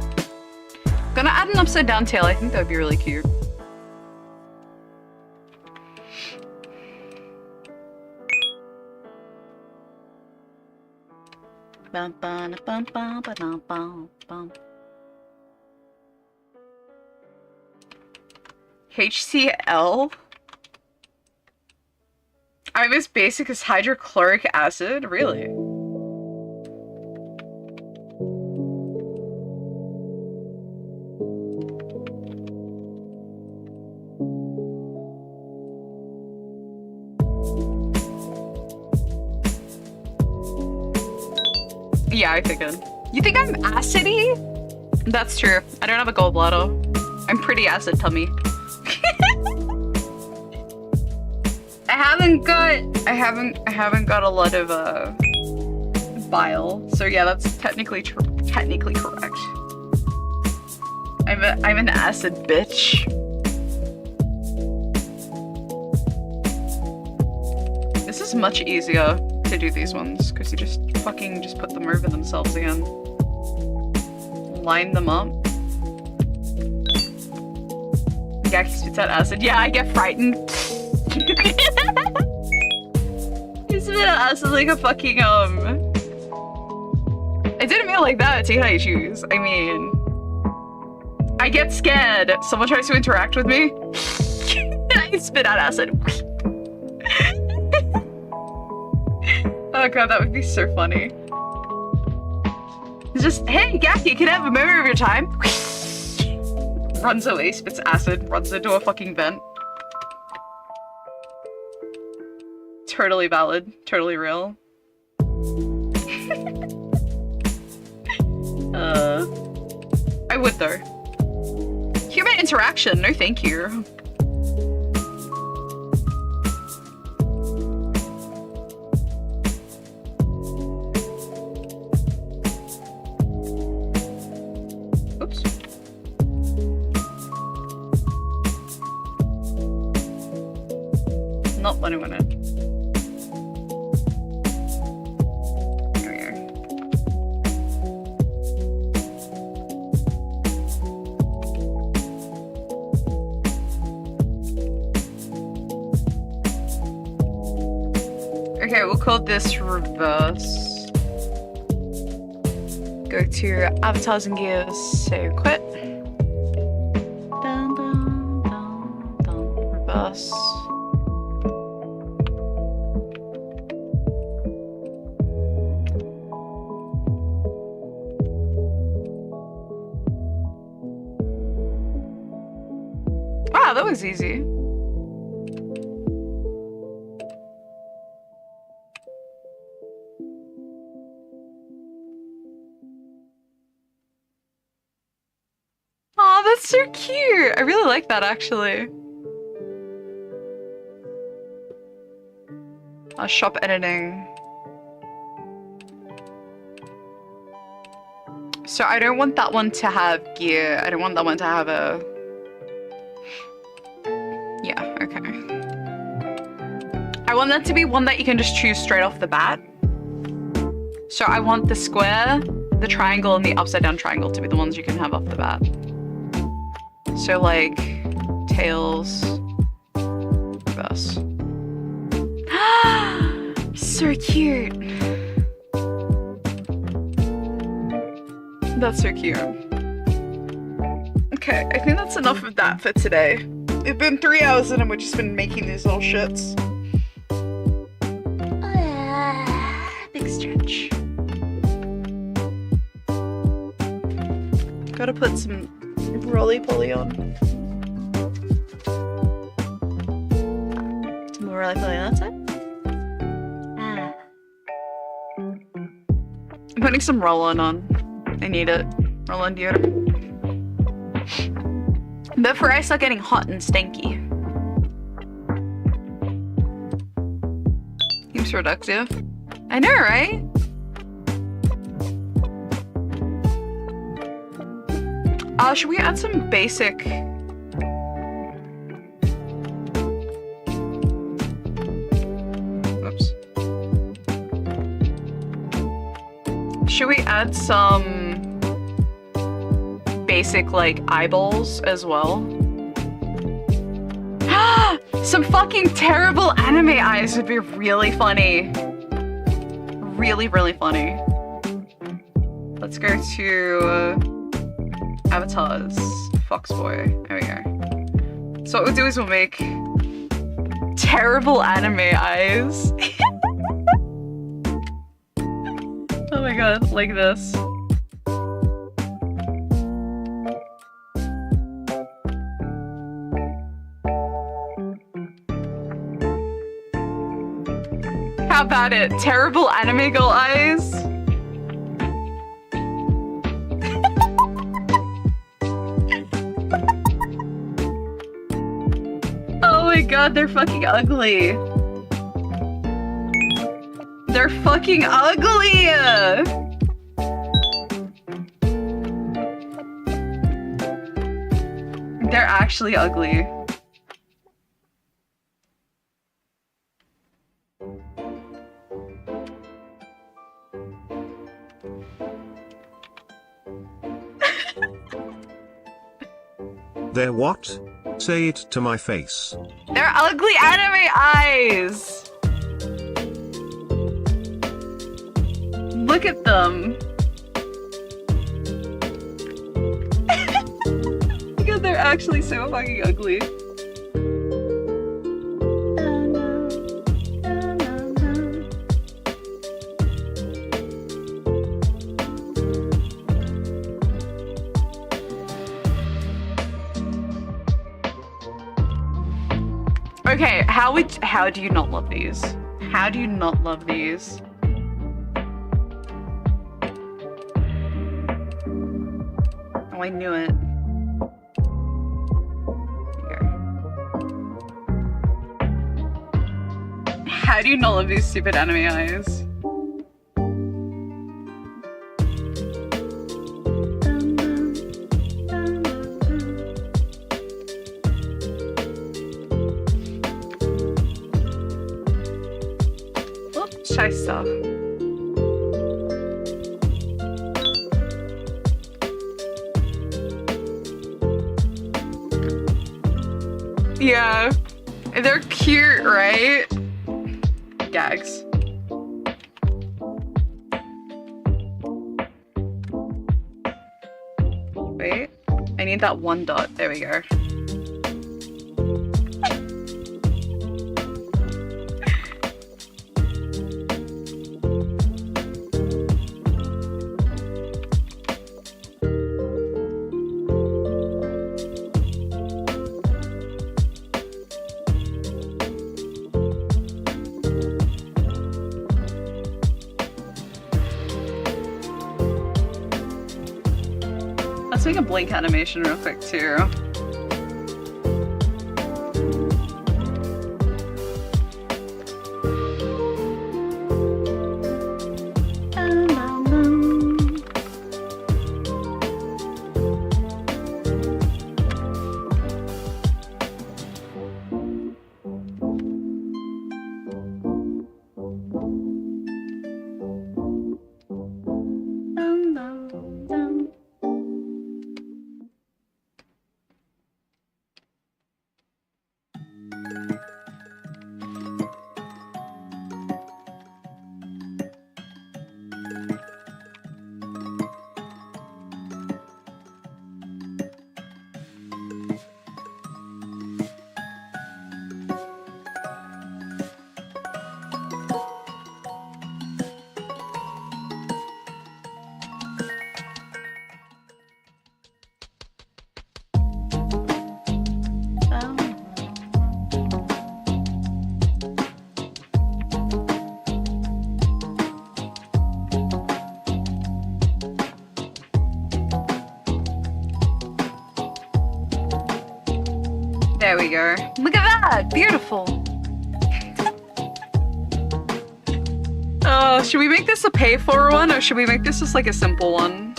Gonna add an upside down tail. I think that would be really cute. Bum, bum, bum, bum, bum, bum, bum. HCl? I'm as basic as hydrochloric acid? Really? Yeah, I figured. You think I'm acidy? That's true. I don't have a gallbladder. I'm pretty acid tummy. I haven't got a lot of bile. So yeah, that's technically correct. I'm an acid bitch. This is much easier to do these ones because you just put them over themselves again. Line them up. Gaki spits out acid. Yeah, I get frightened. You spit out acid like a fucking I didn't mean it like that. Take how you choose. I mean, I get scared. Someone tries to interact with me. I spit out acid. Oh god, that would be so funny. It's just, hey, Gaki, can I have a moment of your time? Runs away, spits acid, runs into a fucking vent. Totally valid, totally real. I would though. Human interaction, no thank you. Oops. Not letting one in. There we go. Okay, we'll call this reverse. Go to avatars and gears, say quit. Dun, dun, dun, dun. Reverse. Wow, that was easy. Oh, that's so cute. I really like that actually. Shop editing. So I don't want that one to have gear. I don't want that one to have a... Yeah, okay. I want that to be one that you can just choose straight off the bat. So I want the square, the triangle, and the upside down triangle to be the ones you can have off the bat. So like, tails, reverse. So cute. That's so cute. Okay, I think that's enough of that for today. It's been 3 hours and we've just been making these little shits. Big stretch. Gotta put some roly-poly on. More roly-poly on that side? I'm putting some roll-on on. I need it. Roll-on deodorant. Before I start getting hot and stanky. Seems productive. I know, right? Should we add some basic... Oops. Should we add some basic, like, eyeballs as well? Some fucking terrible anime eyes would be really funny. Really, really funny. Let's go to avatars. Foxboy. There we go. So what we'll do is we'll make terrible anime eyes. Oh my god, like this. How about it? Terrible anime girl eyes? Oh my god, they're fucking ugly. They're fucking ugly! They're actually ugly. They're what? Say it to my face. They're ugly anime eyes! Look at them. Because they're actually so fucking ugly. Okay, how do you not love these? How do you not love these? Oh, I knew it. Here. How do you not love these stupid anime eyes? Shy stuff. Yeah, they're cute, right? Gags. Wait, I need that one dot. There we go. Let's make a blink animation real quick too. There we go. Look at that! Beautiful. Should we make this a pay for one, or should we make this just like a simple one?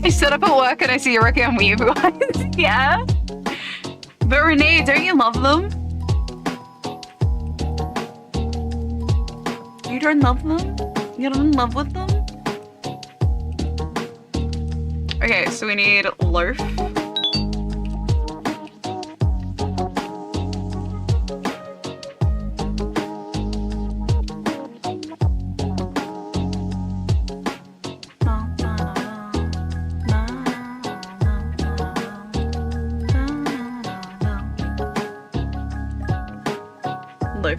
I set up at work and I see you working on Weeaboo. Yeah. But Renee, don't you love them? You don't love them? You're not in love with them? Okay, so we need loaf. Loaf.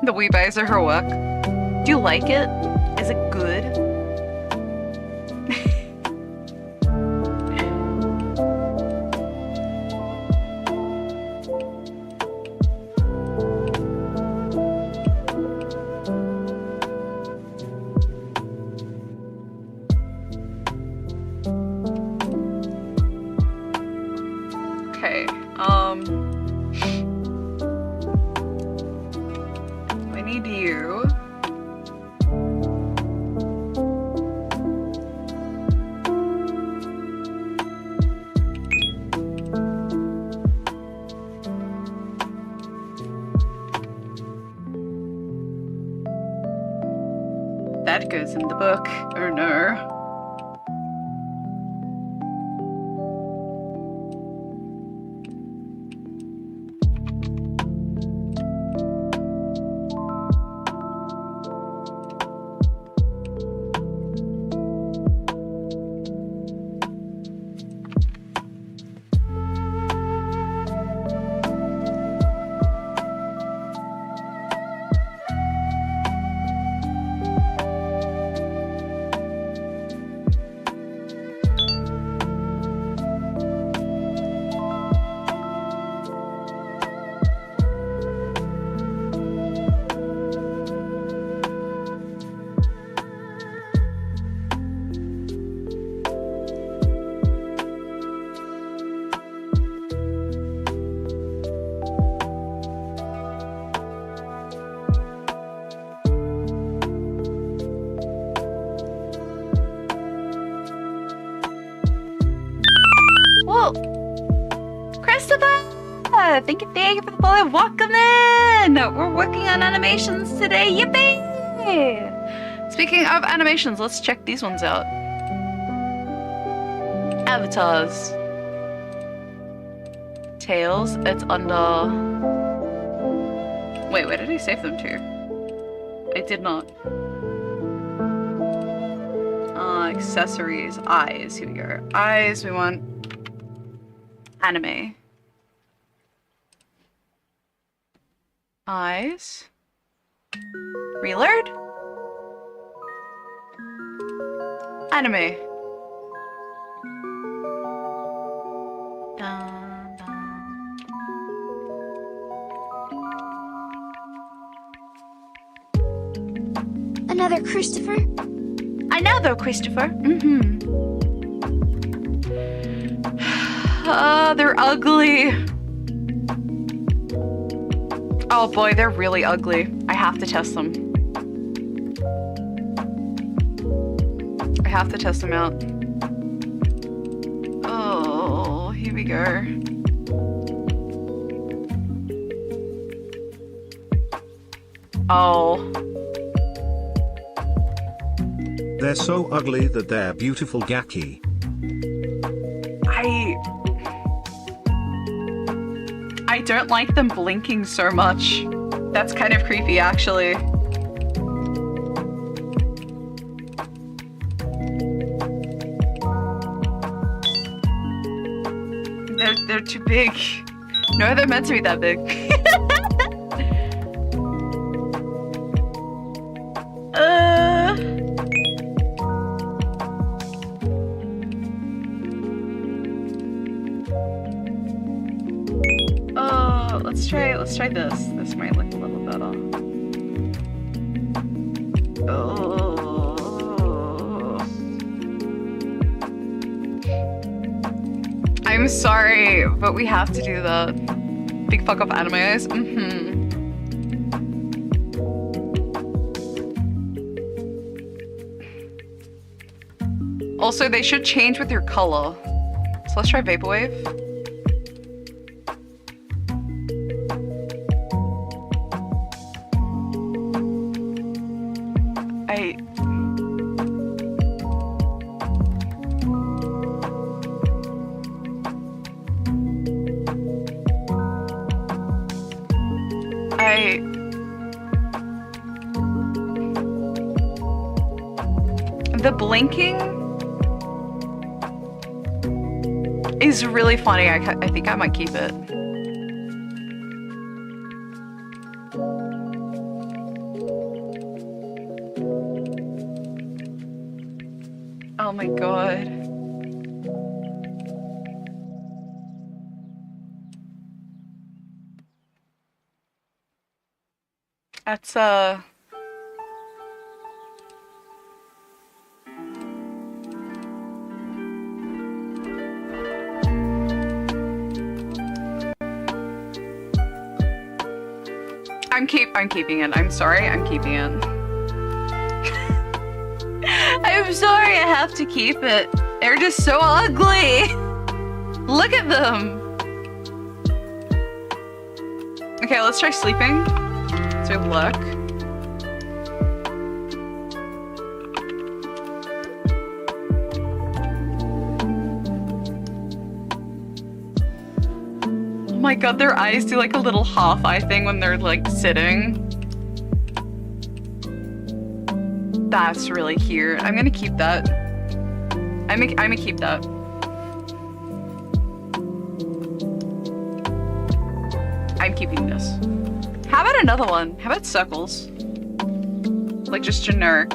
The wee buys are her work. Do you like it? Is it good? Okay, I need you. That goes in the book. Oh no. Whoa! Christopher! Thank you for the follow. Welcome in! We're working on animations today. Yippee! Speaking of animations, let's check these ones out. Avatars. Tails, it's under... Wait, where did I save them to? I did not. Accessories, eyes, here we go. Eyes, we want anime. Eyes. Reload? Anime. Dun, dun. Another Christopher? Another Christopher. They're ugly. Oh boy, they're really ugly. I have to test them. I have to test them out. Oh, here we go. Oh. They're so ugly that they're beautiful, Gaki. I don't like them blinking so much. That's kind of creepy, actually. They're too big. No, they're meant to be that big. Let's try this. This might look a little better. Oh. I'm sorry, but we have to do that. Big fuck up anime eyes. Also, they should change with your color. So let's try Vaporwave. The blinking is really funny. I think I might keep it. Oh my god. That's I'm keeping it. I'm sorry, I'm keeping it. I'm sorry, I have to keep it. They're just so ugly. Look at them. Okay, let's try sleeping. So look. Oh my god, their eyes do like a little half eye thing when they're like sitting. That's really cute. I'm gonna keep that. I'm gonna keep that. I'm keeping this. How about another one? How about circles? Like just generic.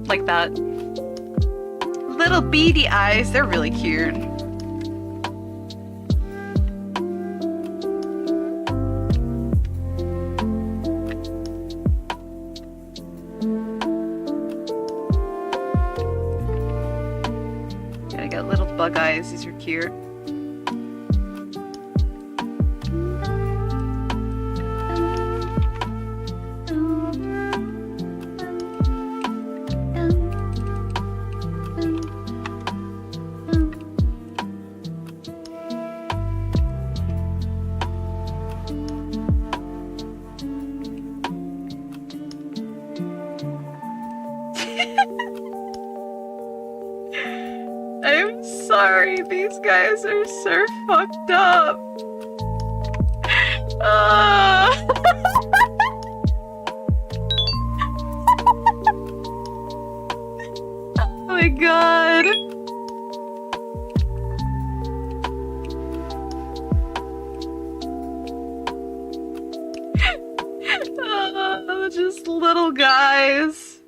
Like that. Little beady eyes, they're really cute. I got little bug eyes, these are cute. these guys are so fucked up. Oh my god. Just little guys.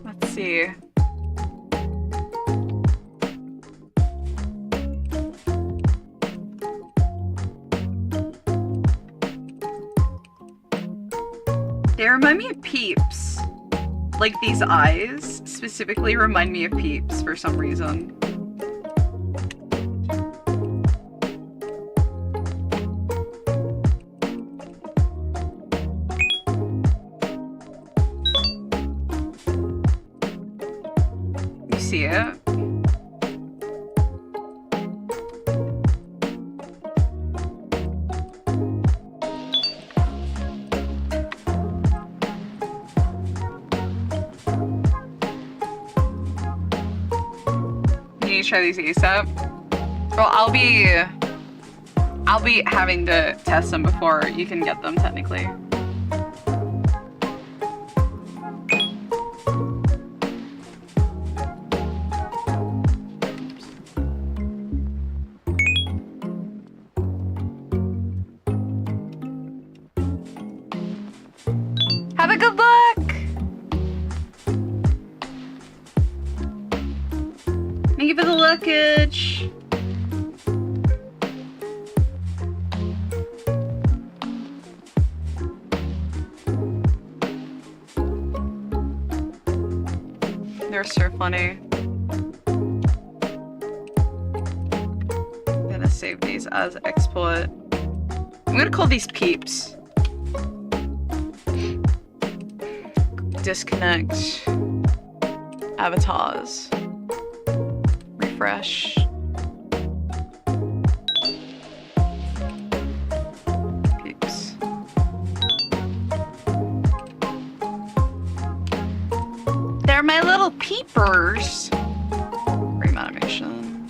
Let's see. They remind me of Peeps. Like these eyes specifically remind me of Peeps for some reason. You see it? Try these ASAP. Well, I'll be having to test them before you can get them technically. Have a good luck. Thank you for the luggage. They're so funny. I'm gonna save these as export. I'm gonna call these Peeps. Disconnect avatars. Refresh. Peeps. They're my little peepers. Frame animation.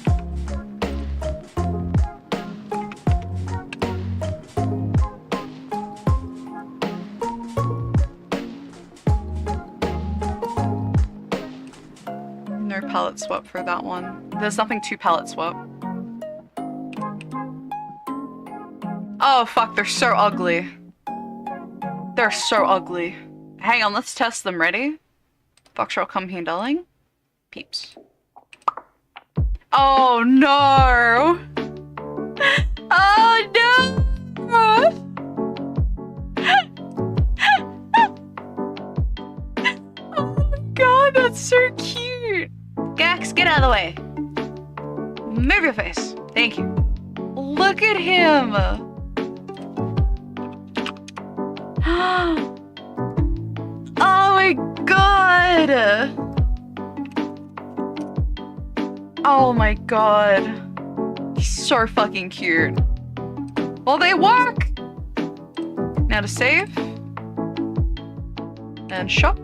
No palette swap for that one. There's nothing to palette swap. Oh fuck, they're so ugly. They're so ugly. Hang on, let's test them. Ready? Foxtrot, come here, darling. Peeps. Oh no! Oh no! Oh my god, that's so cute! Gax, get out of the way! Move your face. Thank you. Look at him! Oh my god! Oh my god. He's so fucking cute. Well, they work! Now to save. And shop.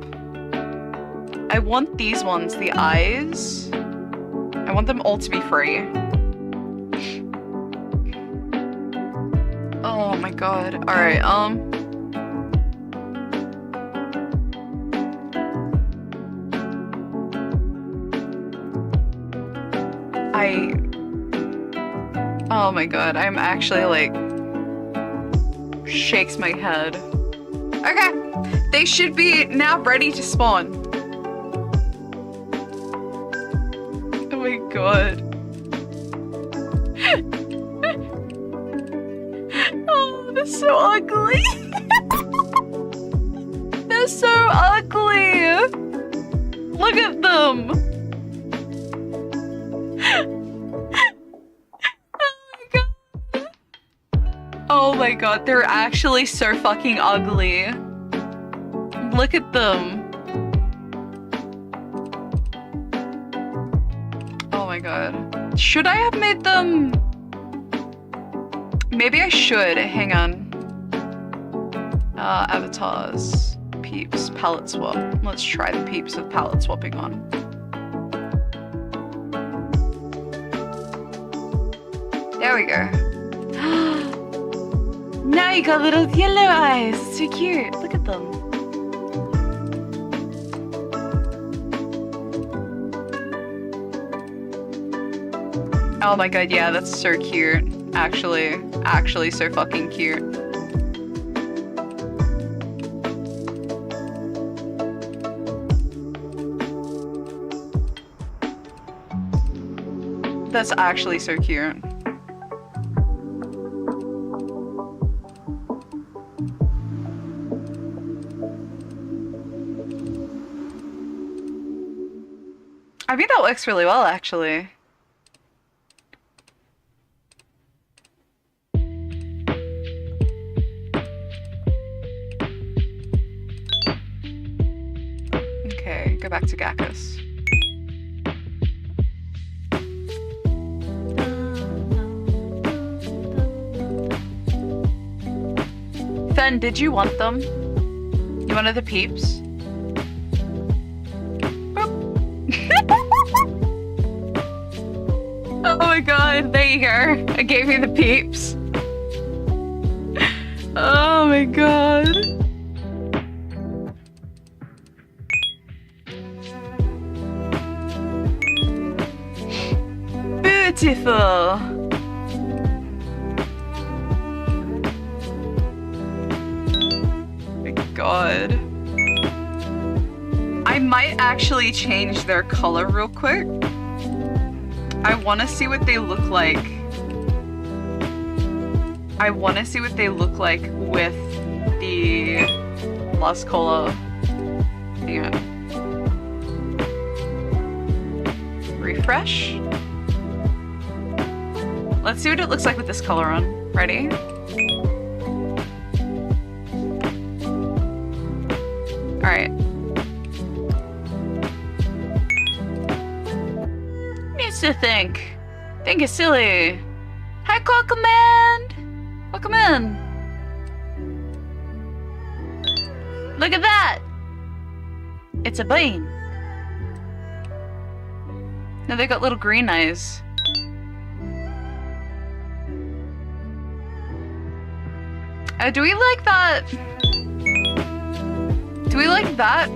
I want these ones, the eyes. I want them all to be free. Oh my god. Alright, oh my god, I'm actually like shakes my head. Okay, they should be now ready to spawn. Oh my god. Oh, they're so ugly. They're so ugly. Look at them. Oh my my god, they're actually so fucking ugly. Look at them. Oh my god. Should I have made them? Maybe I should. Hang on. Avatars. Peeps. Palette swap. Let's try the peeps with palette swapping on. There we go. Now you got little yellow eyes. It's so cute. Look at them. Oh my god, yeah, that's so cute. Actually so fucking cute. That's actually so cute. I think that works really well, actually. Okay, go back to Gakus. Fen, did you want them? You wanted the peeps? Oh my god, there you go. I gave you the peeps. Oh my god. Beautiful. My god. I might actually change their color real quick. I want to see what they look like. I want to see what they look like with the Las Cola. Hang on. Refresh. Let's see what it looks like with this color on. Ready? Alright. Needs to think. Think is silly. Hi, Call Command! Welcome in. Look at that! It's a bean. Now they got little green eyes. Do we like that? Do we like that?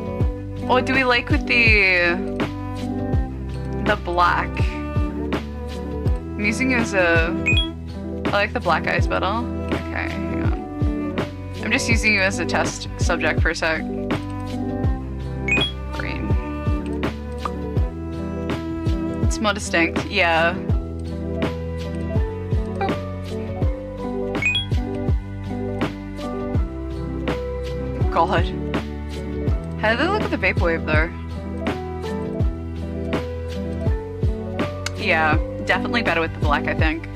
Or do we like with the black? I'm using it as a... I like the black eyes better. Okay, hang on. I'm just using you as a test subject for a sec. Green. It's more distinct, yeah. God. How do they look at the vaporwave though? Yeah, definitely better with the black, I think.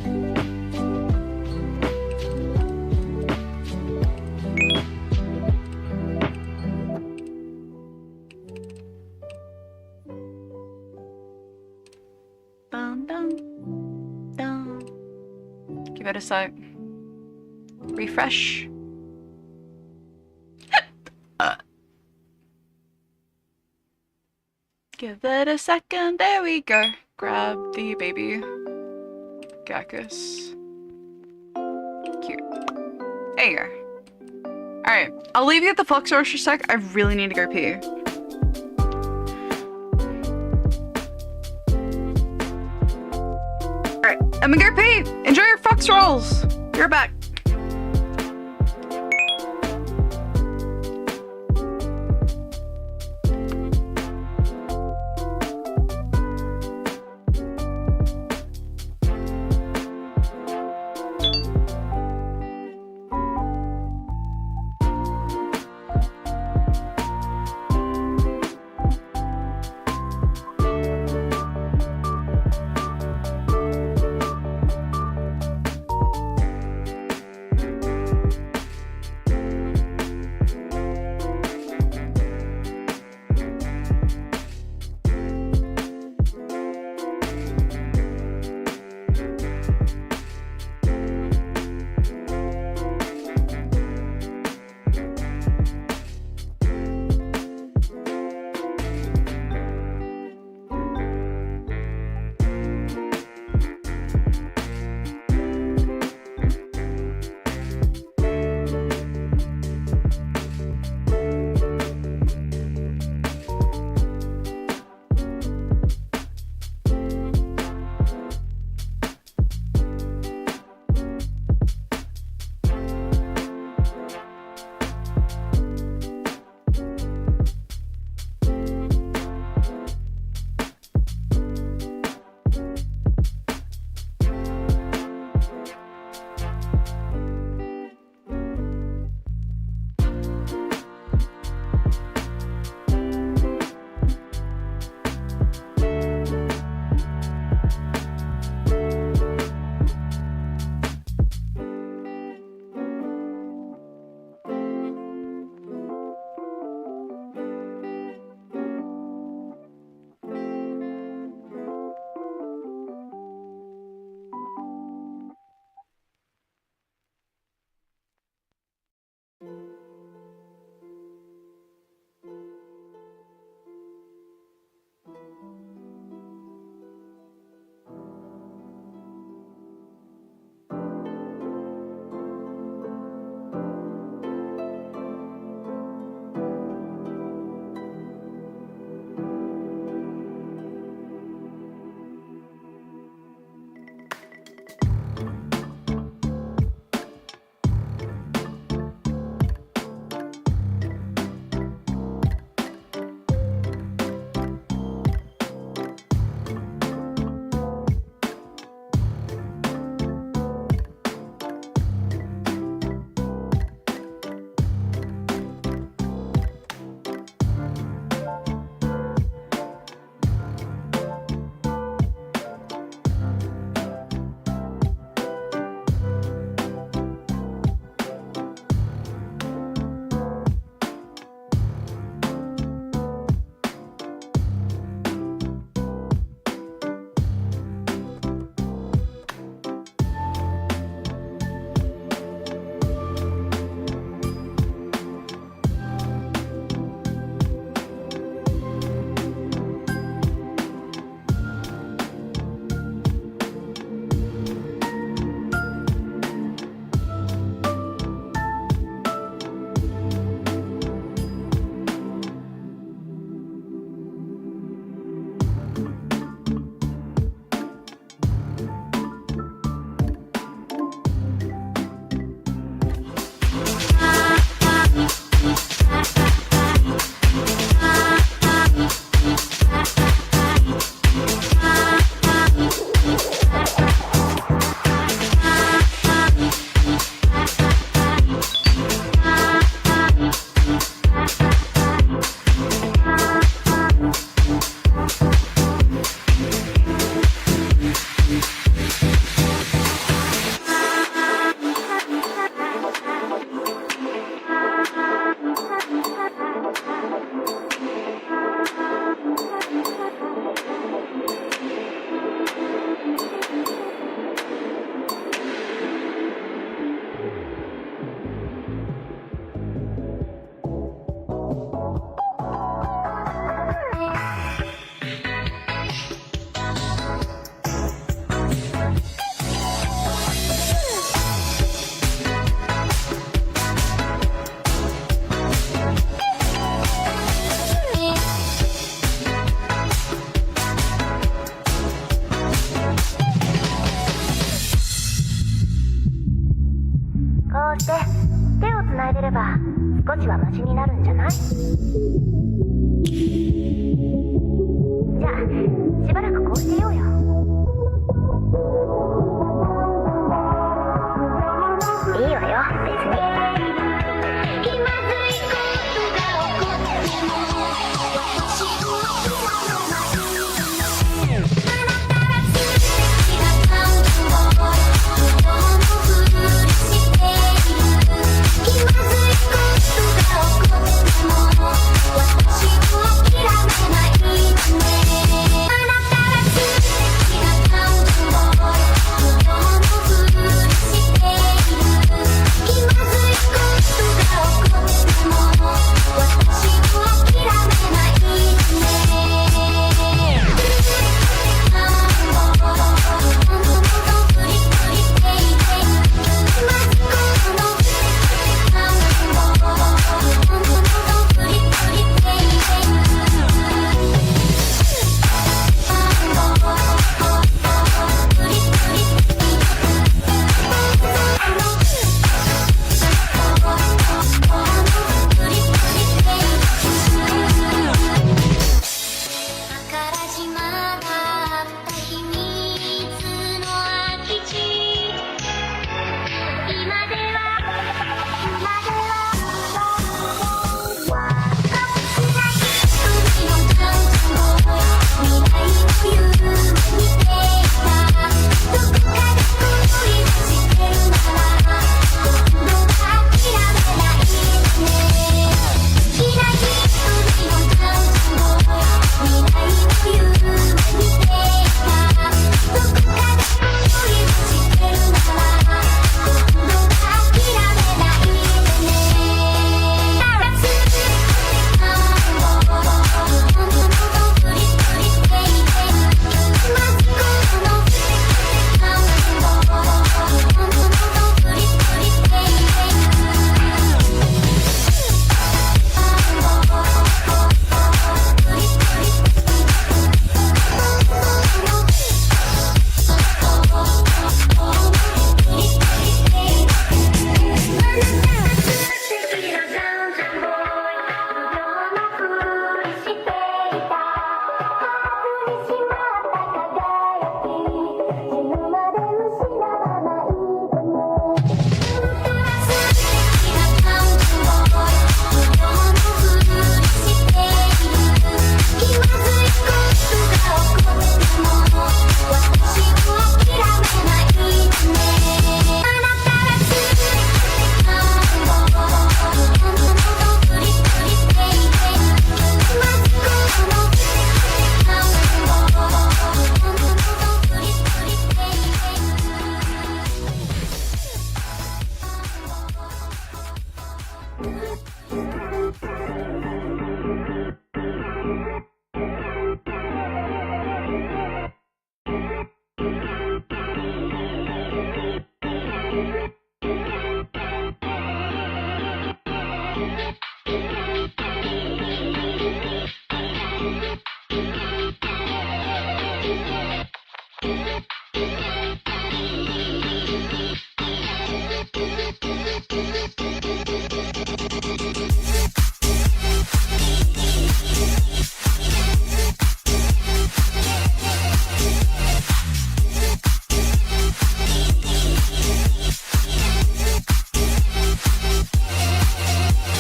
Dun, dun, dun. Give it a sec. Refresh. Give it a second. There we go. Grab the baby Gakus. Cute. There you go. Alright, I'll leave you at the flux source for a sec. I really need to go pee. Alright, I'm gonna go pee. Enjoy your flux rolls. You're back. 少しはマシになるんじゃない？じゃあしばらくこうしてようよ。いいわよ別に。気まずいことが起こっても私を諦めない。あなたは素敵な感情を不要のふりしている。気まずいことが起こっても私を諦めないでね。あなたは素敵な感情を不要のふりしている。気まずいことが起こっても私を諦めないでね。ああもうどんどん振り振りしていて気まずいことのああもうどんどん振り振りしていてああもう振り振り宝島があった秘密の空き地。今では私が一人の男女を未来の夢見ていた。どこかで恋してるなら今度は諦めないでね。未来一人の男女を未来の夢見ていた。どこかで恋してるなら今度は諦めないでね。ただすぐああもうどんどん振り振りしていて気まずいことのああもうどんどん振り振りしていてああもう振り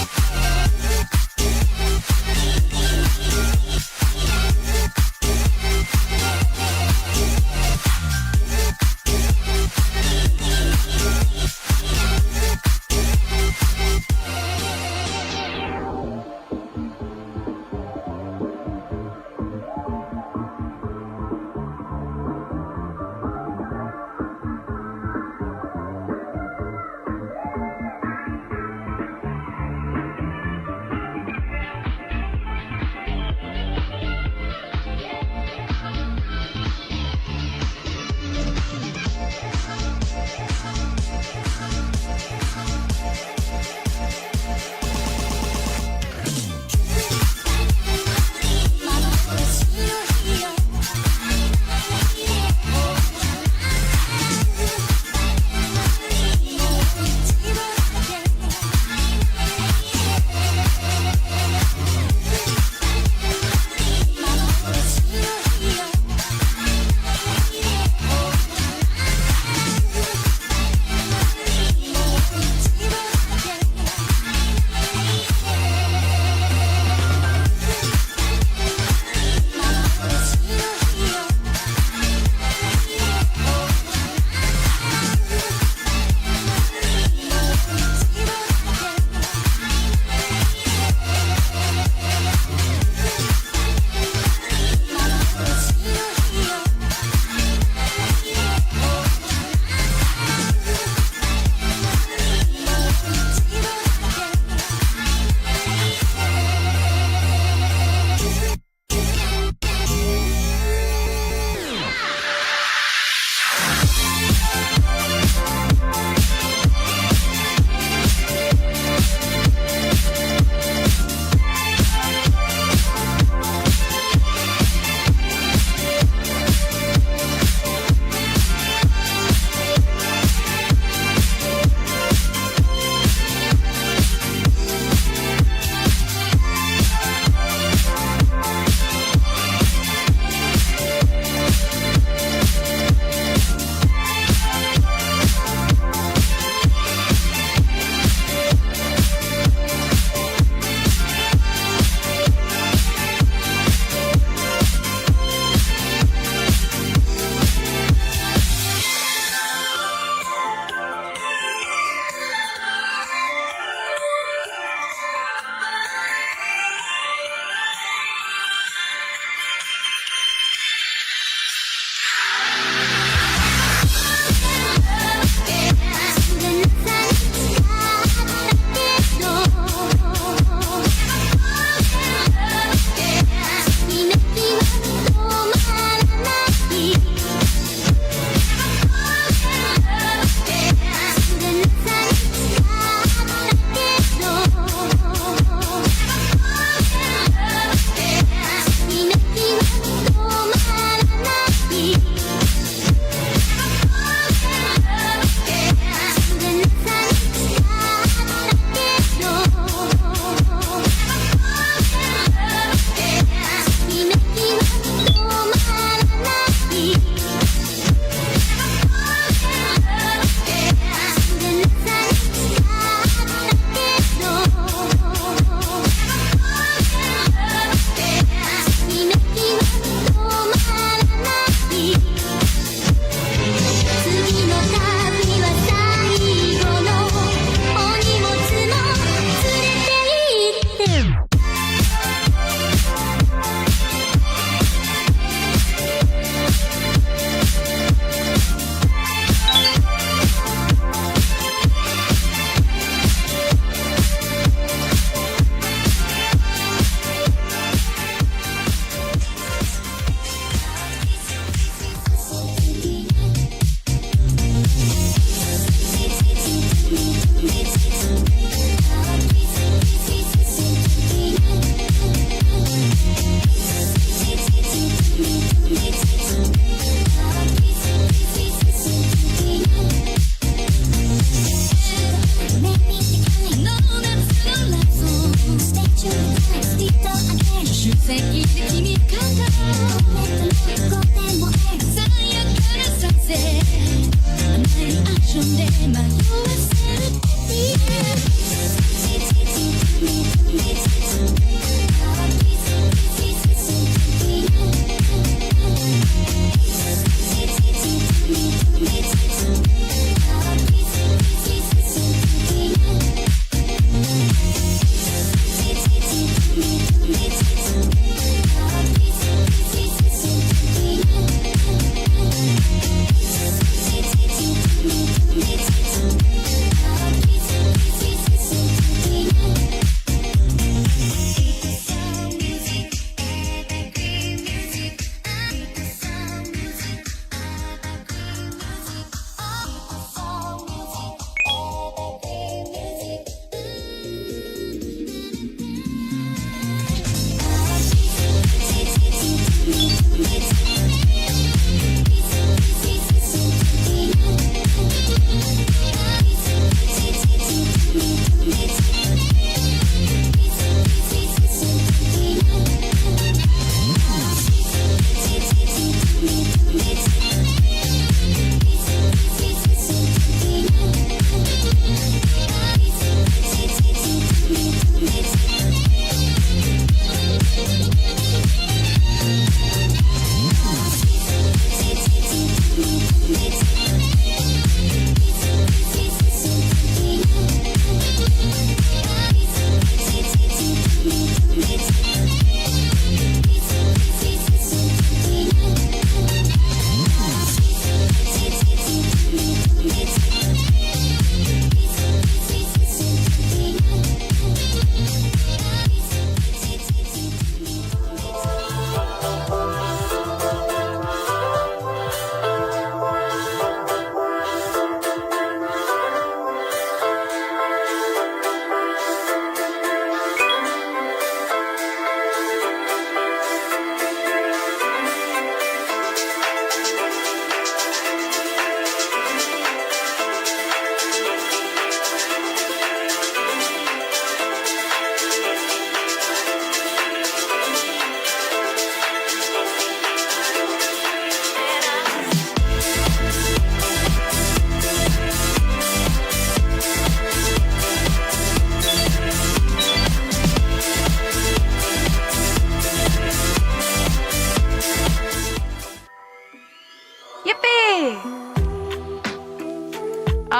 振り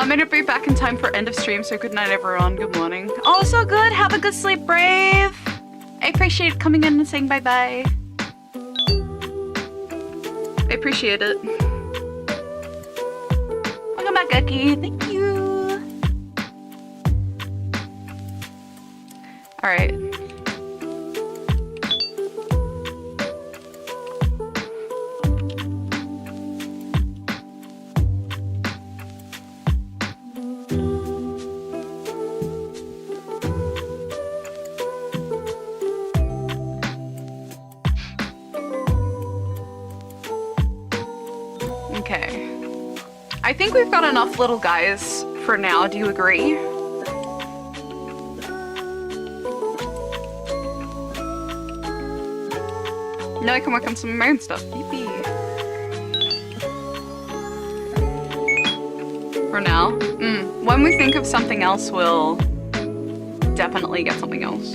I'm gonna be back in time for end of stream, so good night everyone, good morning. Oh, so good, have a good sleep, Brave! I appreciate coming in and saying bye-bye. I appreciate it. Welcome back, Aki, thank you! Alright. I think we've got enough little guys for now, do you agree? Now I can work on some of my own stuff. Yippee. For now. When we think of something else, we'll definitely get something else.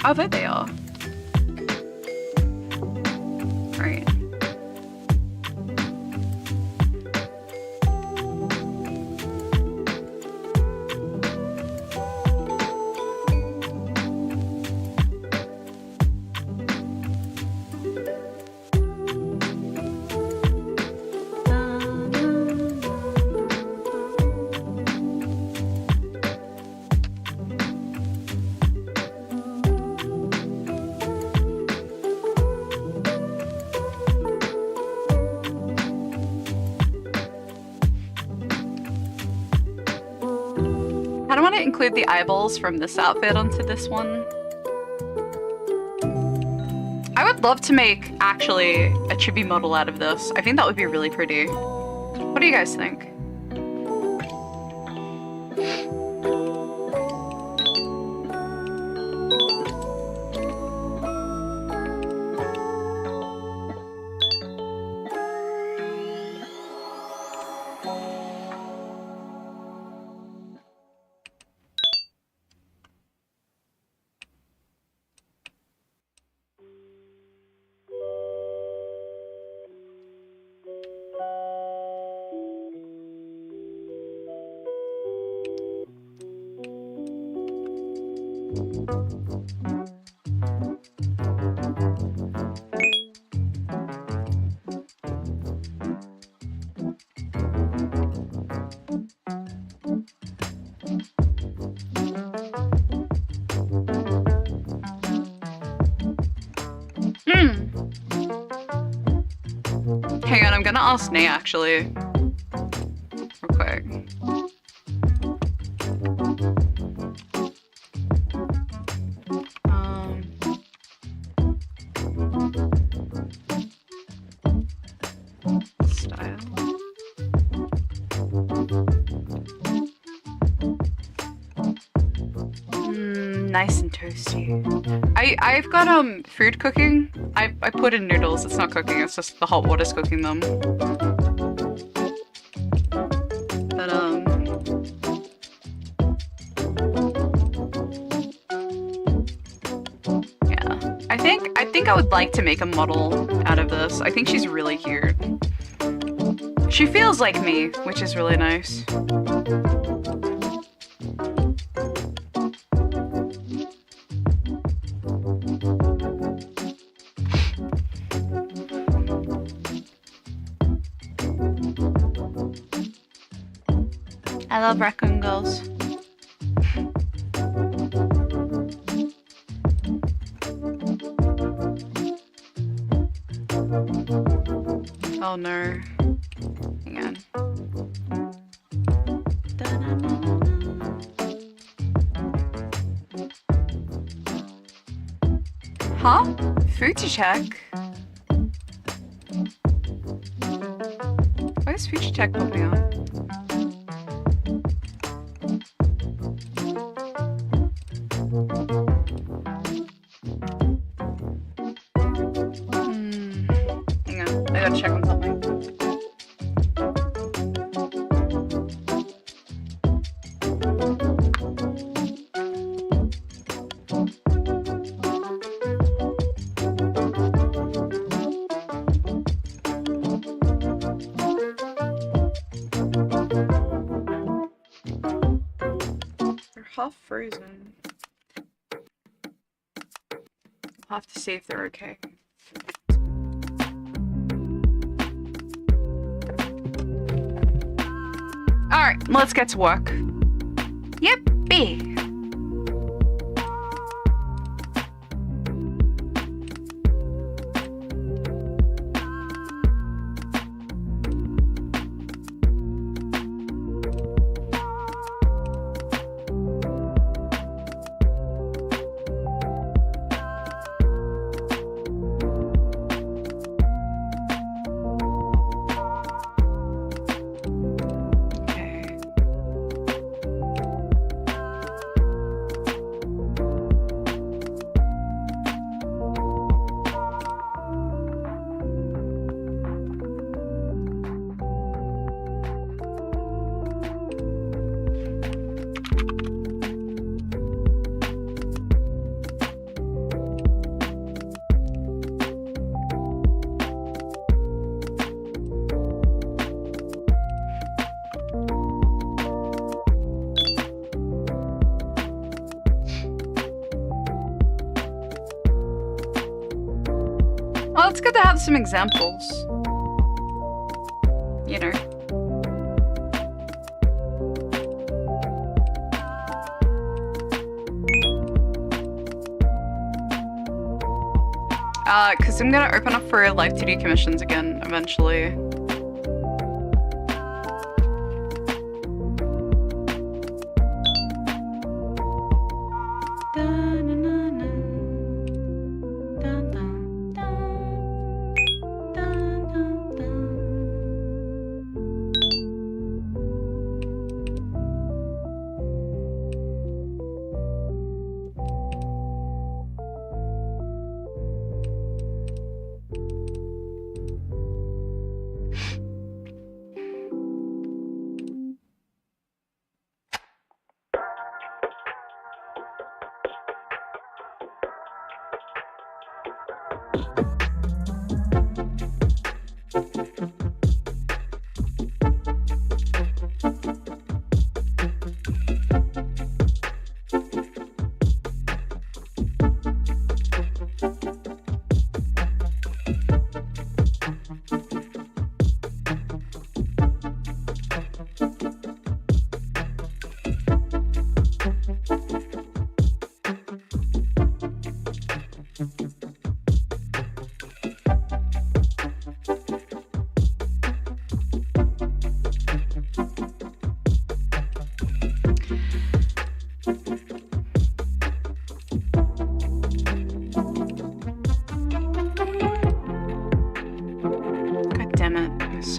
Oh, there they are. Right. include the eyeballs from this outfit onto this one. I would love to make, actually, a chibi model out of this. I think that would be really pretty. What do you guys think? Hang on, I'm gonna ask Nate actually. Real quick. Style. Nice and toasty. I've got food cooking. I put in noodles. It's not cooking. It's just the hot water's cooking them. But yeah. I think I would like to make a model out of this. I think she's really cute. She feels like me, which is really nice. I love raccoon girls. Oh no. Hang on. Huh? Food to check? Why is food to check popping up? Hang on, I gotta check on something. They're half frozen. I'll have to see if they're okay. Alright, let's get to work. Yippee! Well, it's good to have some examples. You know. Because I'm gonna open up for live 2D commissions again eventually.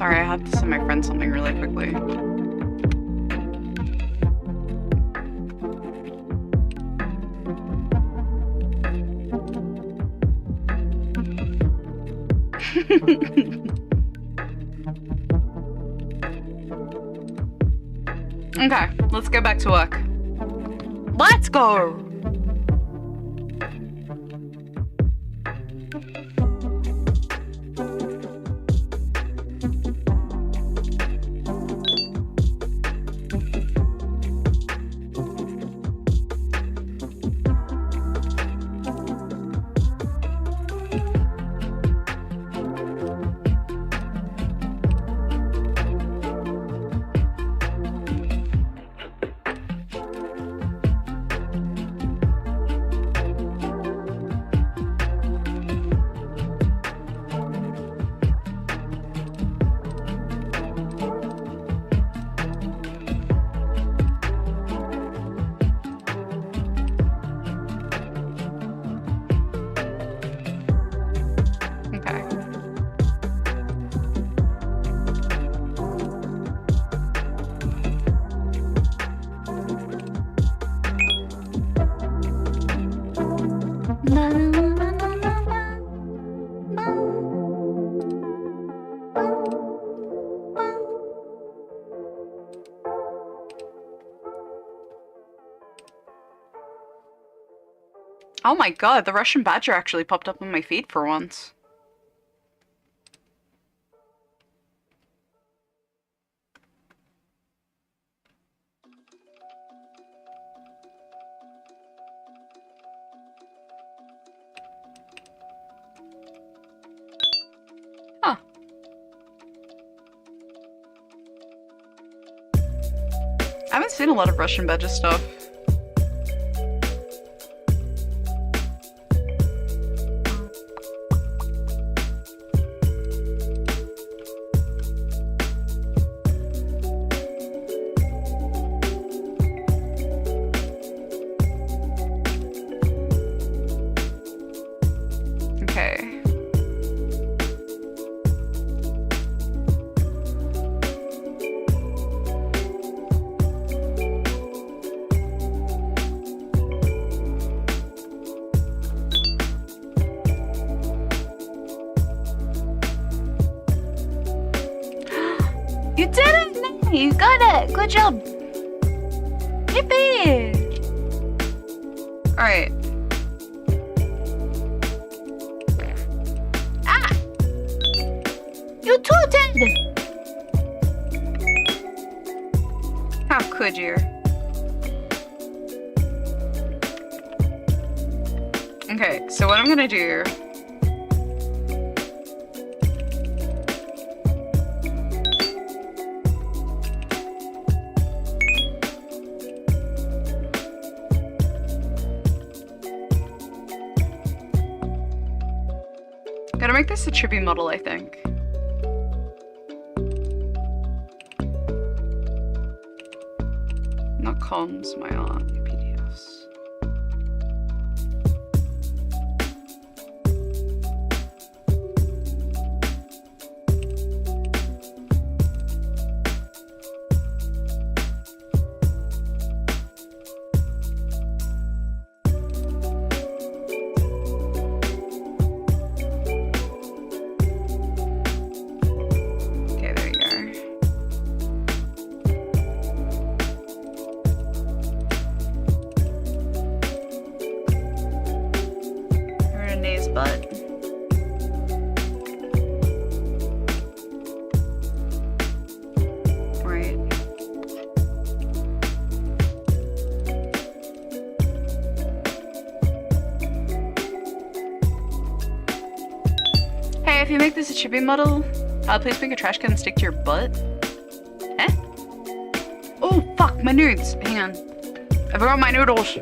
Sorry, I have to send my friend something really quickly. Okay, let's get back to work. Let's go! Okay. Oh my god, the Russian Badger actually popped up on my feed for once. Huh. I haven't seen a lot of Russian Badger stuff. Okay. You did it! Nay, you got it! Good job! Yippee! Alright. Ah! You tooted! How could you? Okay, so what I'm gonna do... Gotta make this a chibi model, I think. Not cons, my art, PDFs. Okay, there you go. Renee's butt. Right. Hey, if you make this a chibi model, please make a trash can stick to your butt. Eh? Oh, fuck, my nudes. Hang on. I forgot my noodles.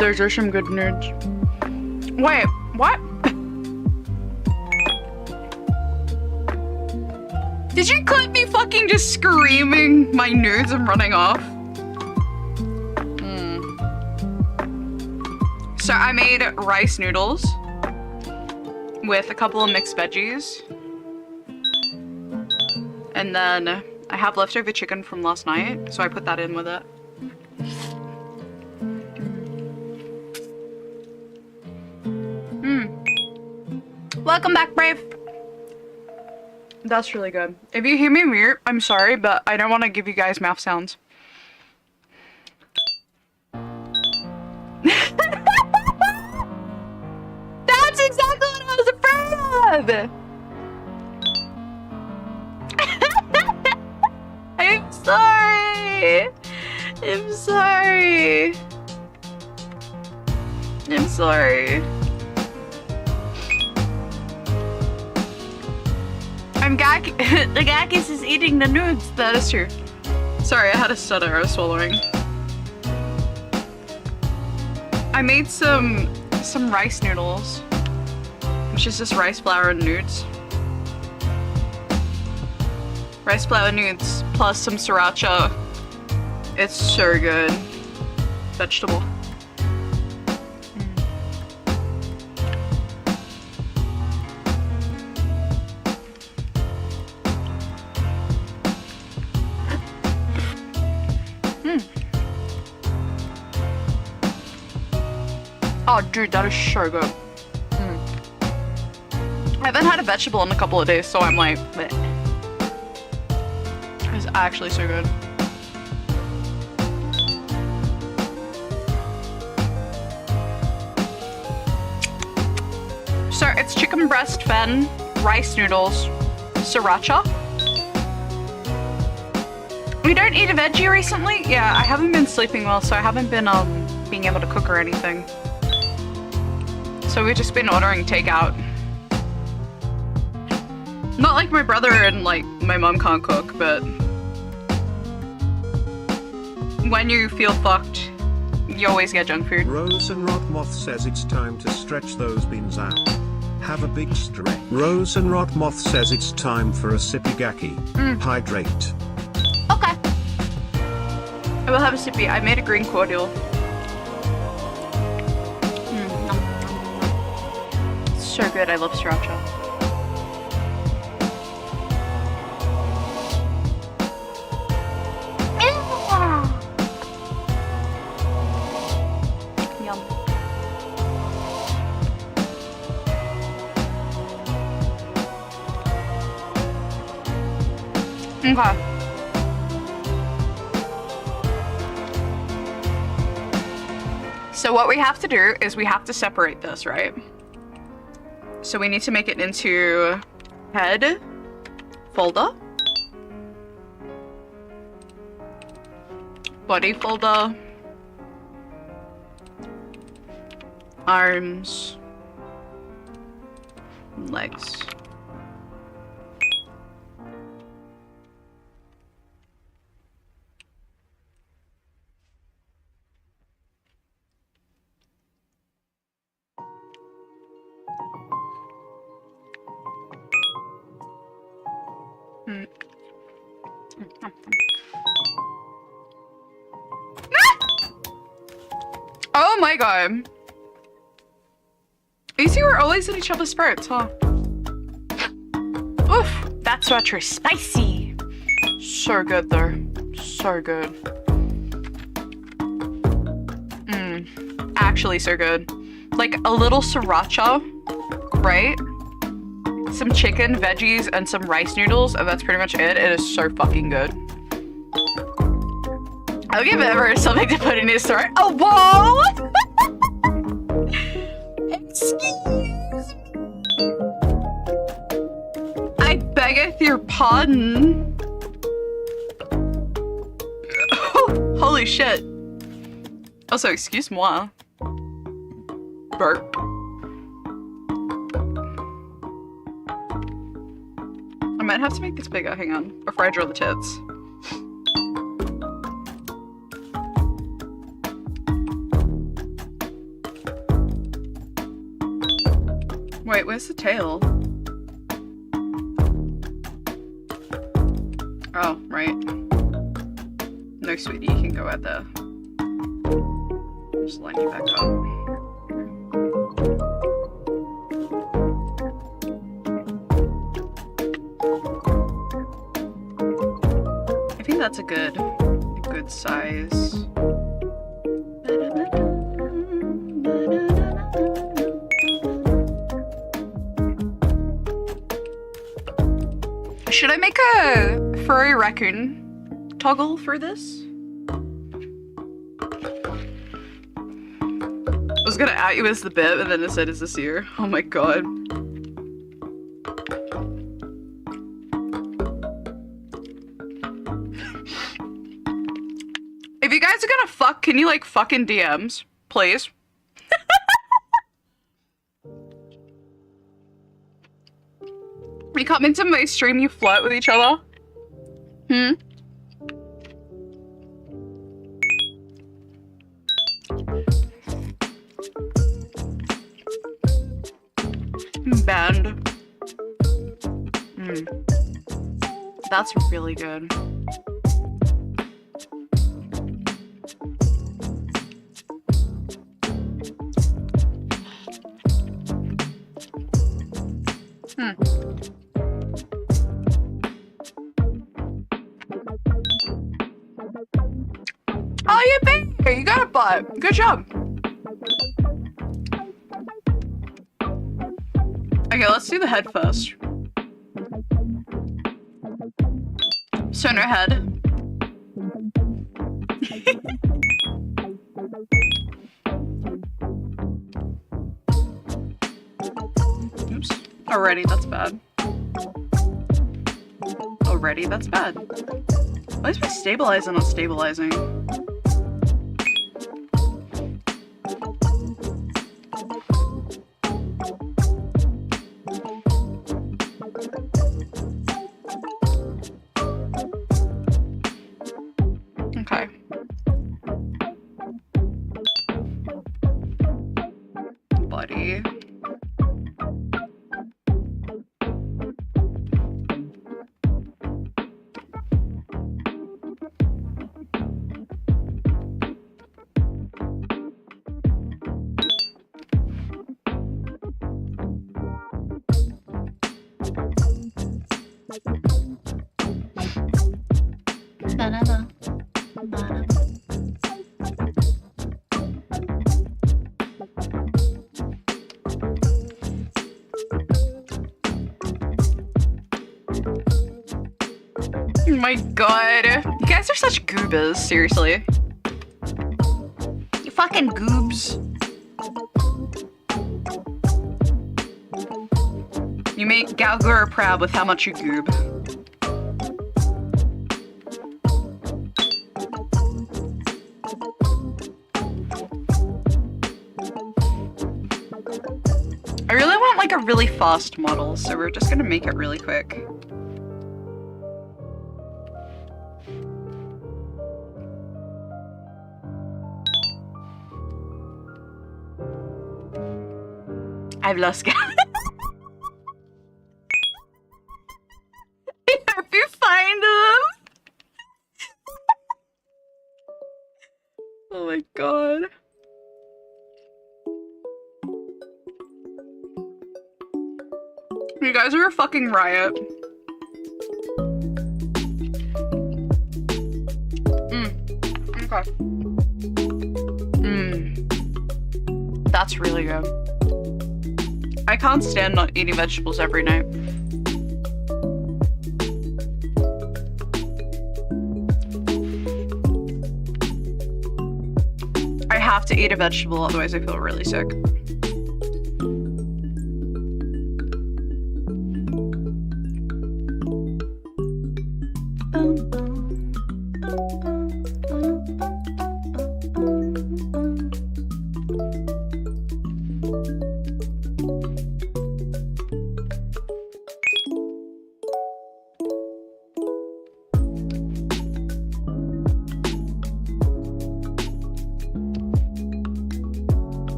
Those are some good nudes. Wait, what? Did you clip me fucking just screaming my nudes and running off? So I made rice noodles with a couple of mixed veggies. And then I have leftover chicken from last night, so I put that in with it. Welcome back, Brave. That's really good. If you hear me weird, I'm sorry, but I don't want to give you guys mouth sounds. That's exactly what I was afraid of! I'm sorry! I'm sorry! I'm sorry. The Gakis is eating the nudes. That is true. Sorry, I had a stutter. I was swallowing. I made some rice noodles, which is just rice flour and nudes. Rice flour nudes plus some sriracha. It's so good. Vegetable. Oh, dude, that is so good. I haven't had a vegetable in a couple of days, so I'm like, bleh. It's actually so good. So it's chicken breast fen, rice noodles, sriracha. We don't eat a veggie recently? Yeah, I haven't been sleeping well, so I haven't been being able to cook or anything. So we've just been ordering takeout. Not like my brother and like my mom can't cook, but when you feel fucked, you always get junk food. Rose and Rotmoth says it's time to stretch those beans out. Have a big stretch. Rose and Rotmoth says it's time for a sippy gaki. Hydrate. Okay. I will have a sippy. I made a green cordial. So good, I love sriracha. Yum. Okay. So what we have to do is we have to separate this, right? So we need to make it into head, folder, body folder, arms, legs. Oh my god. These two are always in each other's throats, huh? Oof, that's retro spicy. So good though. So good. Actually so good. Like a little sriracha, right? Some chicken, veggies, and some rice noodles, and that's pretty much it. It is so fucking good. I'll give Ever something to put in his throat. Oh, whoa! Excuse me. I beggeth your pardon. Holy shit. Also, excuse moi. Burp. I might have to make this bigger, hang on, before I draw the tits. Wait, where's the tail? Oh, right. No, sweetie, you can go out there. Just line you back up. I think that's a good size. Should I make a furry raccoon toggle for this? I was gonna at you as the bit, and then it said, "Is this here?" Oh my god. If you guys are gonna fuck, can you like fucking DMs, please? You come into my stream, you flirt with each other? Hmm? Band. That's really good. Oh, you baby! You got a butt. Good job. Okay, let's do the head first. So no head. Oops. Already, that's bad. Already, that's bad. Why is my stabilizing not stabilizing? Okay. Body. Oh my god. You guys are such goobers, seriously. You fucking goobs. You make Galgura proud with how much you goob. I really want like a really fast model, so we're just gonna make it really quick. I've lost count. I hope you find them. Oh my god. You guys are a fucking riot. Okay. That's really good. I can't stand not eating vegetables every night. I have to eat a vegetable, otherwise I feel really sick.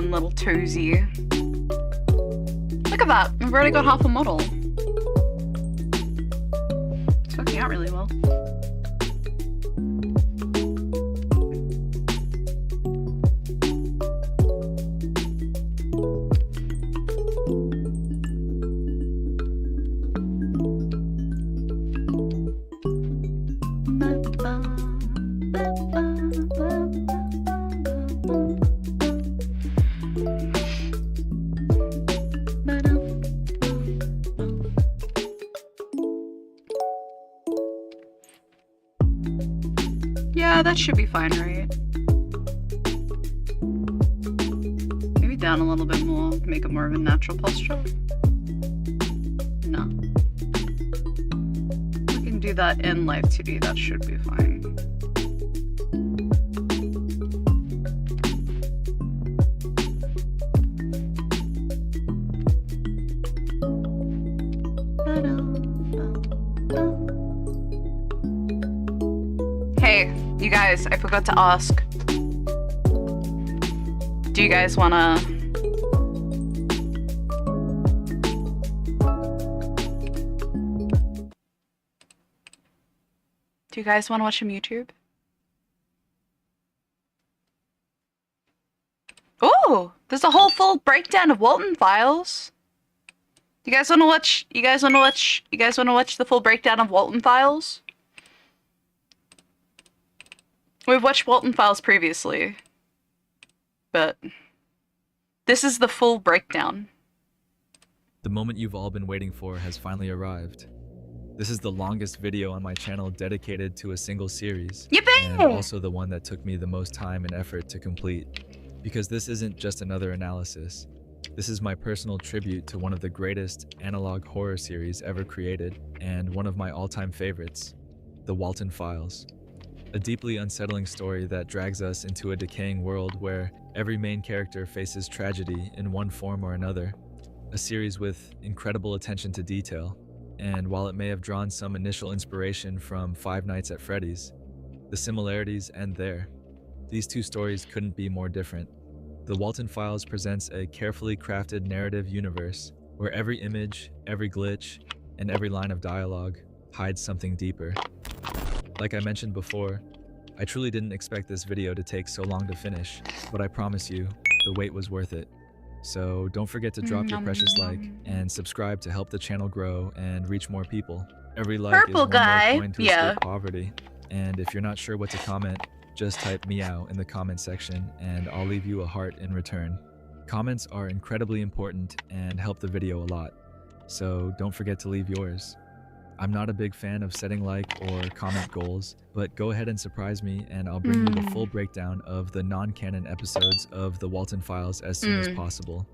one little toozy. Look at that. We've already got half a model. It's working out really well. Yeah, that should be fine, right? Maybe down a little bit more, make it more of a natural posture. No. We can do that in live 2D, that should be fine. Hey, you guys, I forgot to ask. Do you guys wanna... Do you guys wanna watch some YouTube? Oh, there's a whole full breakdown of Walton Files. You guys wanna watch the full breakdown of Walton Files? We've watched Walton Files previously, but this is the full breakdown. The moment you've all been waiting for has finally arrived. This is the longest video on my channel dedicated to a single series, Yippee! and also the one that took me the most time and effort to complete. Because this isn't just another analysis. This is my personal tribute to one of the greatest analog horror series ever created, and one of my all-time favorites, The Walton Files. A deeply unsettling story that drags us into a decaying world where every main character faces tragedy in one form or another. A series with incredible attention to detail, and while it may have drawn some initial inspiration from Five Nights at Freddy's, the similarities end there. These two stories couldn't be more different. The Walton Files presents a carefully crafted narrative universe where every image, every glitch, and every line of dialogue hides something deeper. Like I mentioned before, I truly didn't expect this video to take so long to finish, but I promise you, the wait was worth it. So don't forget to drop your precious like and subscribe to help the channel grow and reach more people. Every like Purple is one guy. more coin to Yeah. escape poverty. And if you're not sure what to comment, just type meow in the comment section and I'll leave you a heart in return. Comments are incredibly important and help the video a lot, so don't forget to leave yours. I'm not a big fan of setting like or comment goals, but go ahead and surprise me and I'll bring you the full breakdown of the non-canon episodes of the Walton Files as soon as possible.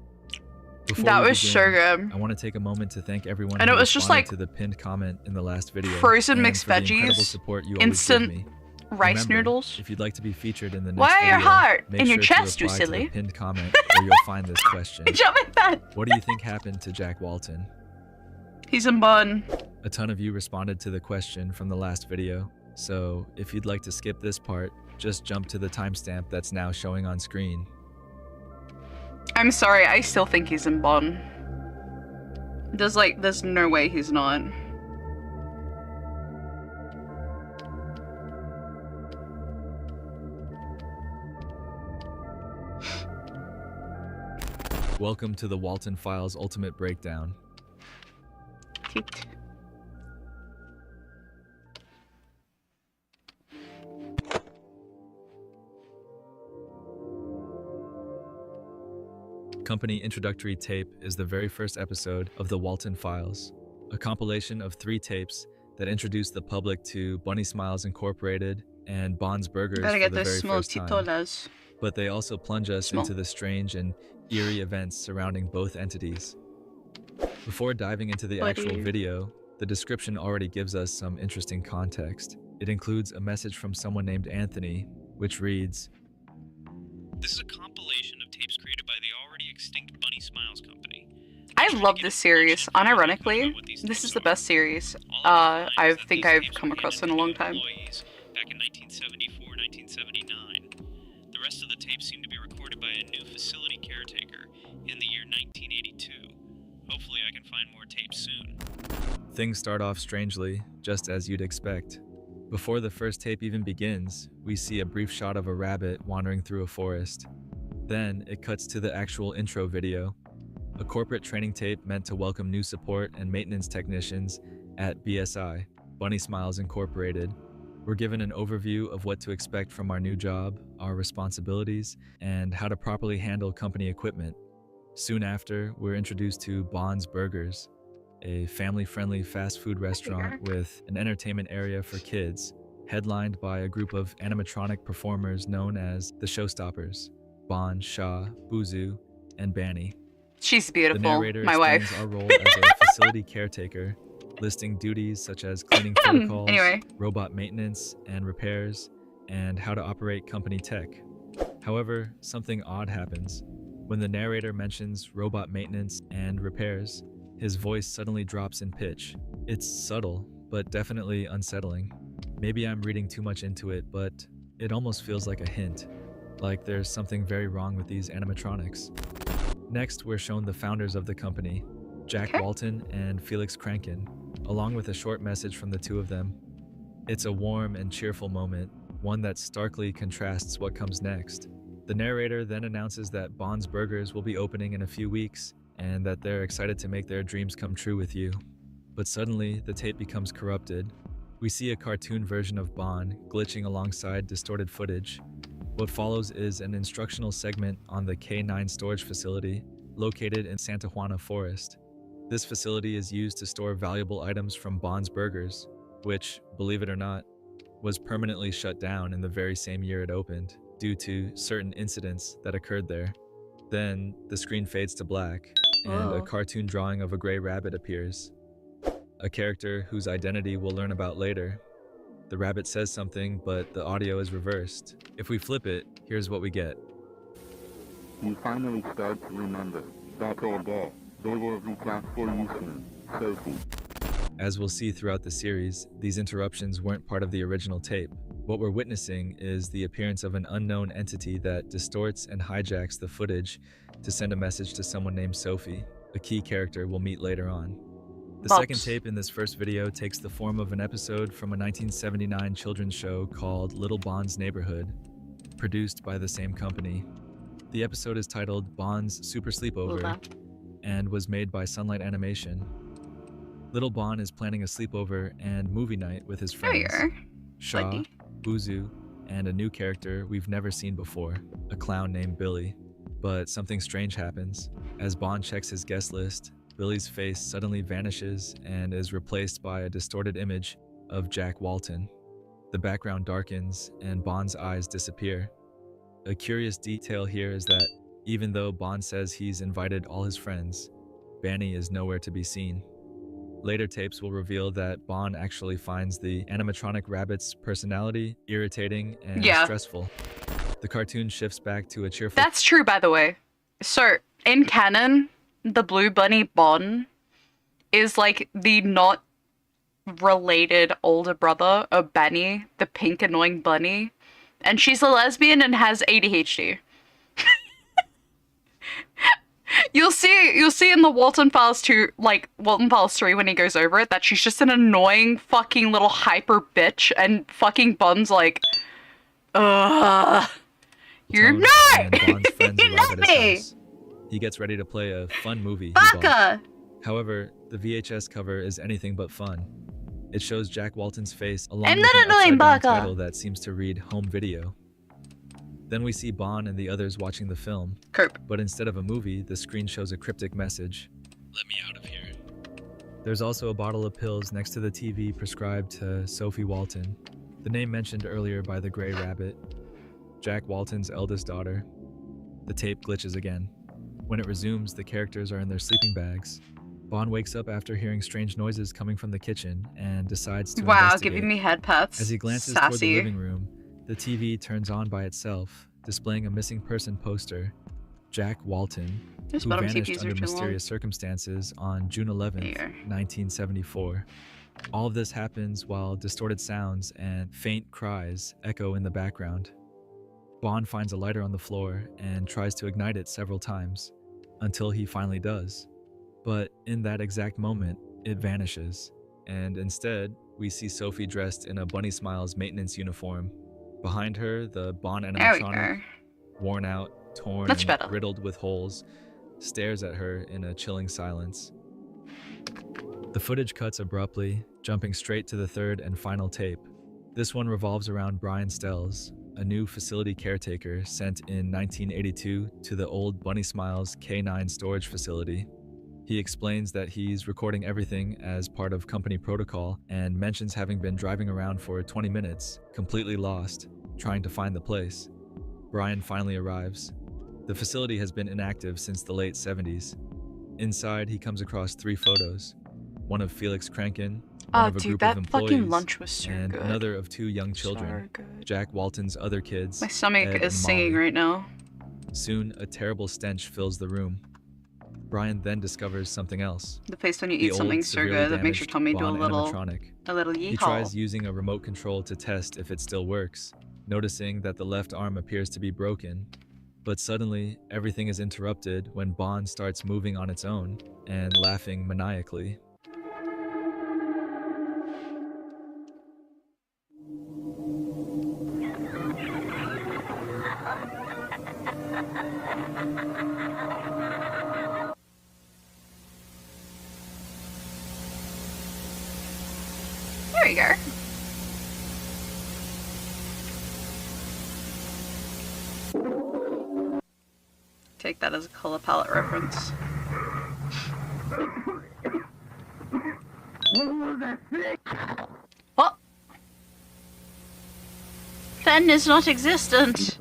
Before That we was begin, so good. I want to take a moment to thank everyone And who it was just responded like to the pinned comment in the last video. frozen and mixed for the incredible veggies, support you always give instant me. rice Remember, noodles. If you'd like to be featured in the next Why your video, heart make in sure your to chest, you reply to silly? the pinned comment where you'll find this question. Jump at that. What do you think happened to Jack Walton? He's in bun. A ton of you responded to the question from the last video, so if you'd like to skip this part, just jump to the timestamp that's now showing on screen. I'm sorry, I still think he's in bun. There's no way he's not. Welcome to the Walton Files Ultimate Breakdown. Cute. Company Introductory Tape is the very first episode of the Walton Files, a compilation of 3 tapes that introduce the public to Bunny Smiles Incorporated and Bond's Burgers Gotta for get the those very small first time. titolas. But they also plunge us Small. into the strange and eerie events surrounding both entities. Before diving into the actual Buddy. video, the description already gives us some interesting context. It includes a message from someone named Anthony, which reads, This is a compilation of tapes created by the already extinct Bunny Smiles Company. I love this series. Unironically, this is the best series I think I've come across in a long time. Back in 1974, 1979. The rest of the tapes seem to be recorded by a new facility caretaker in the year 1982. Hopefully I can find more tapes soon. Things start off strangely, just as you'd expect. Before the first tape even begins, we see a brief shot of a rabbit wandering through a forest. Then it cuts to the actual intro video, a corporate training tape meant to welcome new support and maintenance technicians at BSI, Bunny Smiles Incorporated. We're given an overview of what to expect from our new job, our responsibilities, and how to properly handle company equipment. Soon after, we're introduced to Bond's Burgers, a family-friendly fast food restaurant with an entertainment area for kids, headlined by a group of animatronic performers known as the Showstoppers, Bond, Shaw, Buzu, and Banny. She's The beautiful. narrator My explains wife. our role as a facility caretaker, listing duties such as cleaning protocols, Anyway. robot maintenance and repairs, and how to operate company tech. However, something odd happens. When the narrator mentions robot maintenance and repairs, his voice suddenly drops in pitch. It's subtle, but definitely unsettling. Maybe I'm reading too much into it, but it almost feels like a hint, like there's something very wrong with these animatronics. Next, we're shown the founders of the company, Jack Okay. Walton and Felix Kranken, along with a short message from the two of them. It's a warm and cheerful moment, one that starkly contrasts what comes next. The narrator then announces that Bond's Burgers will be opening in a few weeks, and that they're excited to make their dreams come true with you. But suddenly, the tape becomes corrupted. We see a cartoon version of Bond glitching alongside distorted footage. What follows is an instructional segment on the K9 storage facility located in Santa Juana Forest. This facility is used to store valuable items from Bond's Burgers, which, believe it or not, was permanently shut down in the very same year it opened due to certain incidents that occurred there. Then the screen fades to black, and Whoa. a cartoon drawing of a gray rabbit appears. A character whose identity we'll learn about later. The rabbit says something, but the audio is reversed. If we flip it, here's what we get. You finally start to remember. That's all day. They will reach out for you soon. Sophie. As we'll see throughout the series, these interruptions weren't part of the original tape. What we're witnessing is the appearance of an unknown entity that distorts and hijacks the footage to send a message to someone named Sophie, a key character we'll meet later on. The Bumps. second tape in this first video takes the form of an episode from a 1979 children's show called Little Bond's Neighborhood, produced by the same company. The episode is titled Bond's Super Sleepover Hold on. and was made by Sunlight Animation. Little Bond is planning a sleepover and movie night with his There you friends, are. Shaw, Buddy. Buzu, and a new character we've never seen before, a clown named Billy. But something strange happens. As Bond checks his guest list, Billy's face suddenly vanishes and is replaced by a distorted image of Jack Walton. The background darkens and Bond's eyes disappear. A curious detail here is that even though Bond says he's invited all his friends, Banny is nowhere to be seen. Later tapes will reveal that Bond actually finds the animatronic rabbit's personality irritating and Yeah. stressful. The cartoon shifts back to a cheerful That's true, by the way. So, in canon, the Blue Bunny Bond is like the not related older brother of Benny, the pink annoying bunny. And she's a lesbian and has ADHD. You'll see in the Walton Files 2, like Walton Files 3 when he goes over it, that she's just an annoying fucking little hyper bitch, and fucking Bond's like, ugh, you're tone, not! and Bond's friends You're arrive not at his me! house. He gets ready to play a fun movie he bought. Baka! However, the VHS cover is anything but fun. It shows Jack Walton's face along I'm with not an annoying, upside-down Baka. title that seems to read home video. Then we see Bond and the others watching the film, Cope. but instead of a movie, the screen shows a cryptic message. Let me out of here. There's also a bottle of pills next to the TV prescribed to Sophie Walton, the name mentioned earlier by the Gray Rabbit, Jack Walton's eldest daughter. The tape glitches again. When it resumes, the characters are in their sleeping bags. Bond wakes up after hearing strange noises coming from the kitchen and decides to Wow, investigate. giving me head pats. As he glances toward the Sassy. living room, the TV turns on by itself, displaying a missing person poster, Jack Walton, This who bottom vanished TPs are under too long. mysterious circumstances on June 11th, There. 1974. All of this happens while distorted sounds and faint cries echo in the background. Bond finds a lighter on the floor and tries to ignite it several times, until he finally does. But in that exact moment, it vanishes, and instead, we see Sophie dressed in a Bunny Smiles maintenance uniform. Behind her, the Bond There we animatronic, go. worn out, torn, Much and better. riddled with holes, stares at her in a chilling silence. The footage cuts abruptly, jumping straight to the third and final tape. This one revolves around Brian Stells, a new facility caretaker sent in 1982 to the old Bunny Smiles K9 storage facility. He explains that he's recording everything as part of company protocol and mentions having been driving around for 20 minutes, completely lost, trying to find the place. Brian finally arrives. The facility has been inactive since the late 70s. Inside, he comes across 3 photos. One of Felix Kranken, Oh, one of a dude, group of that fucking employees, lunch was so and good. another of 2 young children, So good. Jack Walton's other kids. My stomach Ed is and singing Molly. right now. Soon, a terrible stench fills the room. Brian then discovers something else. The place when you The eat something old, so severely good that makes your damaged tummy do a Bond little animatronic. yeehaw. He tries using a remote control to test if it still works, noticing that the left arm appears to be broken. But suddenly, everything is interrupted when Bond starts moving on its own and laughing maniacally. There we go. Take that as a color palette reference. What? Fen is not existent.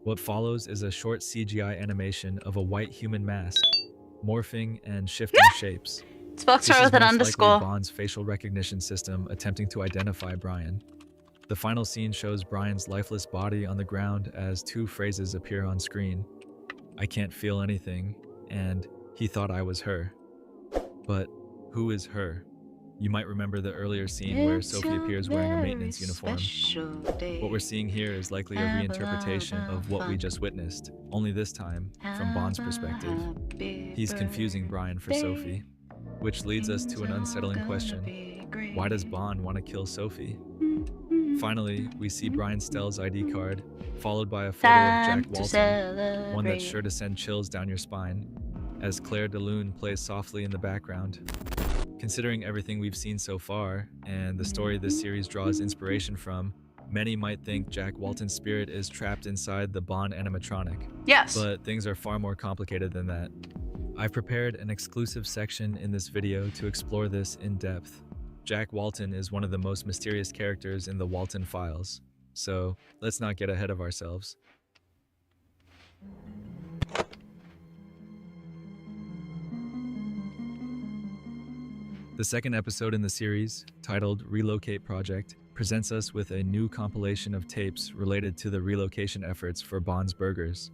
What follows is a short CGI animation of a white human mask, morphing and shifting shapes. Spelled This start is with an most underscore. likely Bond's facial recognition system attempting to identify Brian. The final scene shows Brian's lifeless body on the ground as 2 phrases appear on screen. I can't feel anything, and he thought I was her. But who is her? You might remember the earlier scene where Sophie appears wearing a maintenance uniform. What we're seeing here is likely a reinterpretation of what we just witnessed, only this time from Bond's perspective. He's confusing Brian for Sophie, which leads us to an unsettling question. Why does Bond want to kill Sophie? Finally, we see Brian Stell's ID card, followed by a photo of Jack Walton, one that's sure to send chills down your spine, as Claire de Lune plays softly in the background. Considering everything we've seen so far, and the story this series draws inspiration from, many might think Jack Walton's spirit is trapped inside the Bond animatronic. Yes. But things are far more complicated than that. I've prepared an exclusive section in this video to explore this in depth. Jack Walton is one of the most mysterious characters in the Walton Files, so let's not get ahead of ourselves. The second episode in the series, titled Relocate Project, presents us with a new compilation of tapes related to the relocation efforts for Bond's Burgers.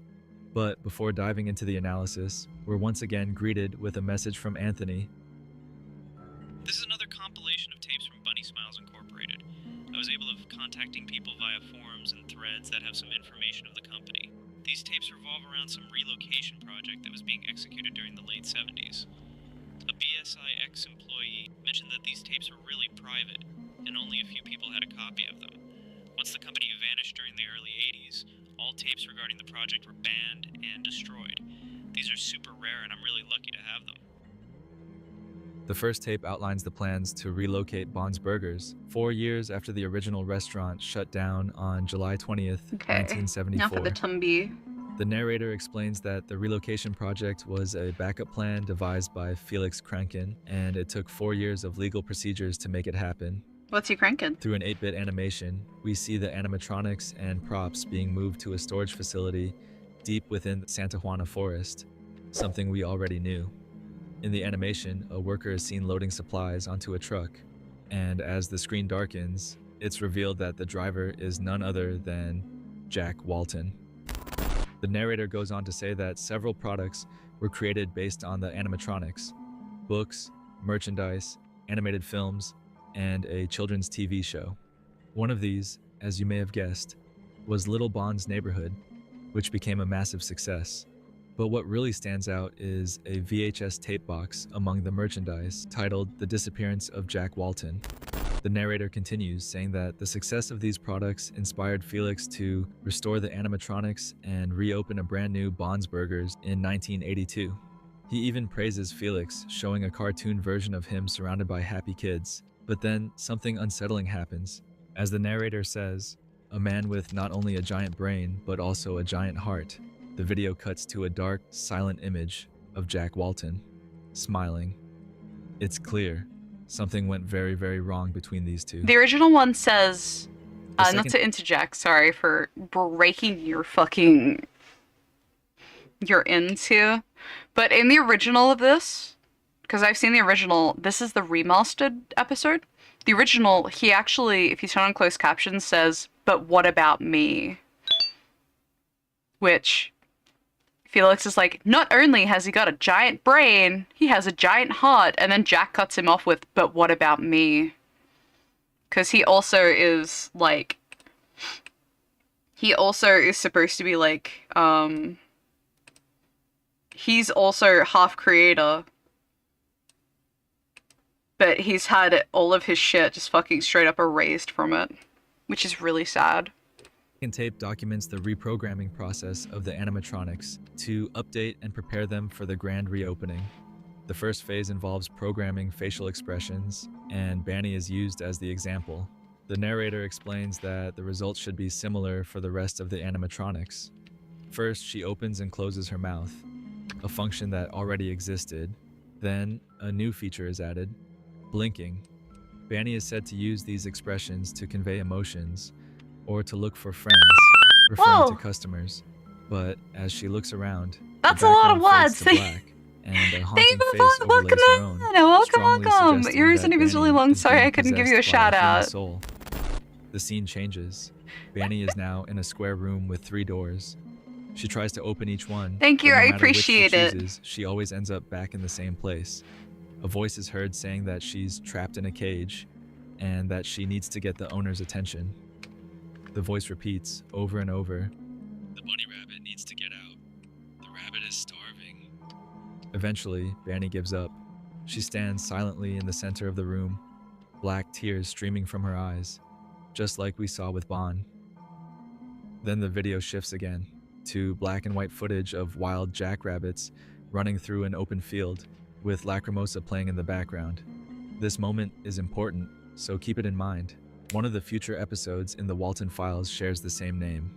But before diving into the analysis, we're once again greeted with a message from Anthony. This is another compilation of tapes from Bunny Smiles Incorporated. I was able to contacting people via forums and threads that have some information of the company. These tapes revolve around some relocation project that was being executed during the late 70s. A BSI employee mentioned that these tapes were really private, and only a few people had a copy of them. Once the company vanished during the early 80s, all tapes regarding the project were banned and destroyed. These are super rare, and I'm really lucky to have them. The first tape outlines the plans to relocate Bond's Burgers 4 years after the original restaurant shut down on July 20th, Okay. 1974. Now for the Tumby. The narrator explains that the relocation project was a backup plan devised by Felix Kranken, and it took 4 years of legal procedures to make it happen. What's he cranking? Through an 8-bit animation, we see the animatronics and props being moved to a storage facility deep within the Santa Juana forest, something we already knew. In the animation, a worker is seen loading supplies onto a truck, and as the screen darkens, it's revealed that the driver is none other than Jack Walton. The narrator goes on to say that several products were created based on the animatronics: books, merchandise, animated films, and a children's TV show. One of these, as you may have guessed, was Little Bond's Neighborhood, which became a massive success. But what really stands out is a VHS tape box among the merchandise titled The Disappearance of Jack Walton. The narrator continues, saying that the success of these products inspired Felix to restore the animatronics and reopen a brand new Bond's Burgers in 1982. He even praises Felix, showing a cartoon version of him surrounded by happy kids. But then something unsettling happens. As the narrator says, a man with not only a giant brain, but also a giant heart. The video cuts to a dark, silent image of Jack Walton, smiling. It's clear. Something went very, very wrong between these two. The original one says, The not second- to interject, sorry for breaking your into, but in the original of this, because I've seen the original, this is the remastered episode. The original, he actually, if you turn on closed captions, says, "But what about me?" Which Felix is like, not only has he got a giant brain, he has a giant heart, and then Jack cuts him off with, "But what about me?" Because he also is, like, he also is supposed to be, like, he's also half creator, but he's had all of his shit just fucking straight up erased from it, which is really sad. Second tape documents the reprogramming process of the animatronics to update and prepare them for the grand reopening. The first phase involves programming facial expressions, and Banny is used as the example. The narrator explains that the results should be similar for the rest of the animatronics. First, she opens and closes her mouth, a function that already existed. Then, a new feature is added: blinking. Banny is said to use these expressions to convey emotions or to look for friends, referring Whoa. to customers. But as she looks around, That's the a lot of background fades words. to black, and a Thank haunting you face for overlays her own, welcome, strongly welcome. suggesting Your that username is really Banny long. is Sorry, being I couldn't give you a possessed by shout human out. soul. The scene changes. Banny is now in a square room with 3 doors. She tries to open each one. Thank you, but no I matter which she appreciate it. chooses, she always ends up back in the same place. A voice is heard saying that she's trapped in a cage and that she needs to get the owner's attention. The voice repeats over and over, "The bunny rabbit needs to get out. The rabbit is starving." Eventually, Banny gives up. She stands silently in the center of the room, black tears streaming from her eyes, just like we saw with Bond. Then the video shifts again to black and white footage of wild jackrabbits running through an open field, with Lacrimosa playing in the background. This moment is important, so keep it in mind. One of the future episodes in the Walton Files shares the same name.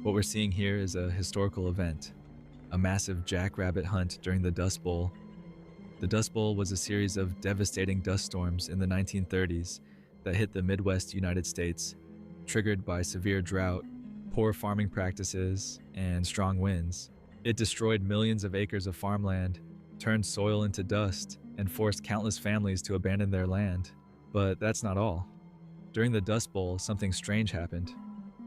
What we're seeing here is a historical event, a massive jackrabbit hunt during the Dust Bowl. The Dust Bowl was a series of devastating dust storms in the 1930s that hit the Midwest United States, triggered by severe drought, poor farming practices, and strong winds. It destroyed millions of acres of farmland, turned soil into dust, and forced countless families to abandon their land. But that's not all. During the Dust Bowl, something strange happened.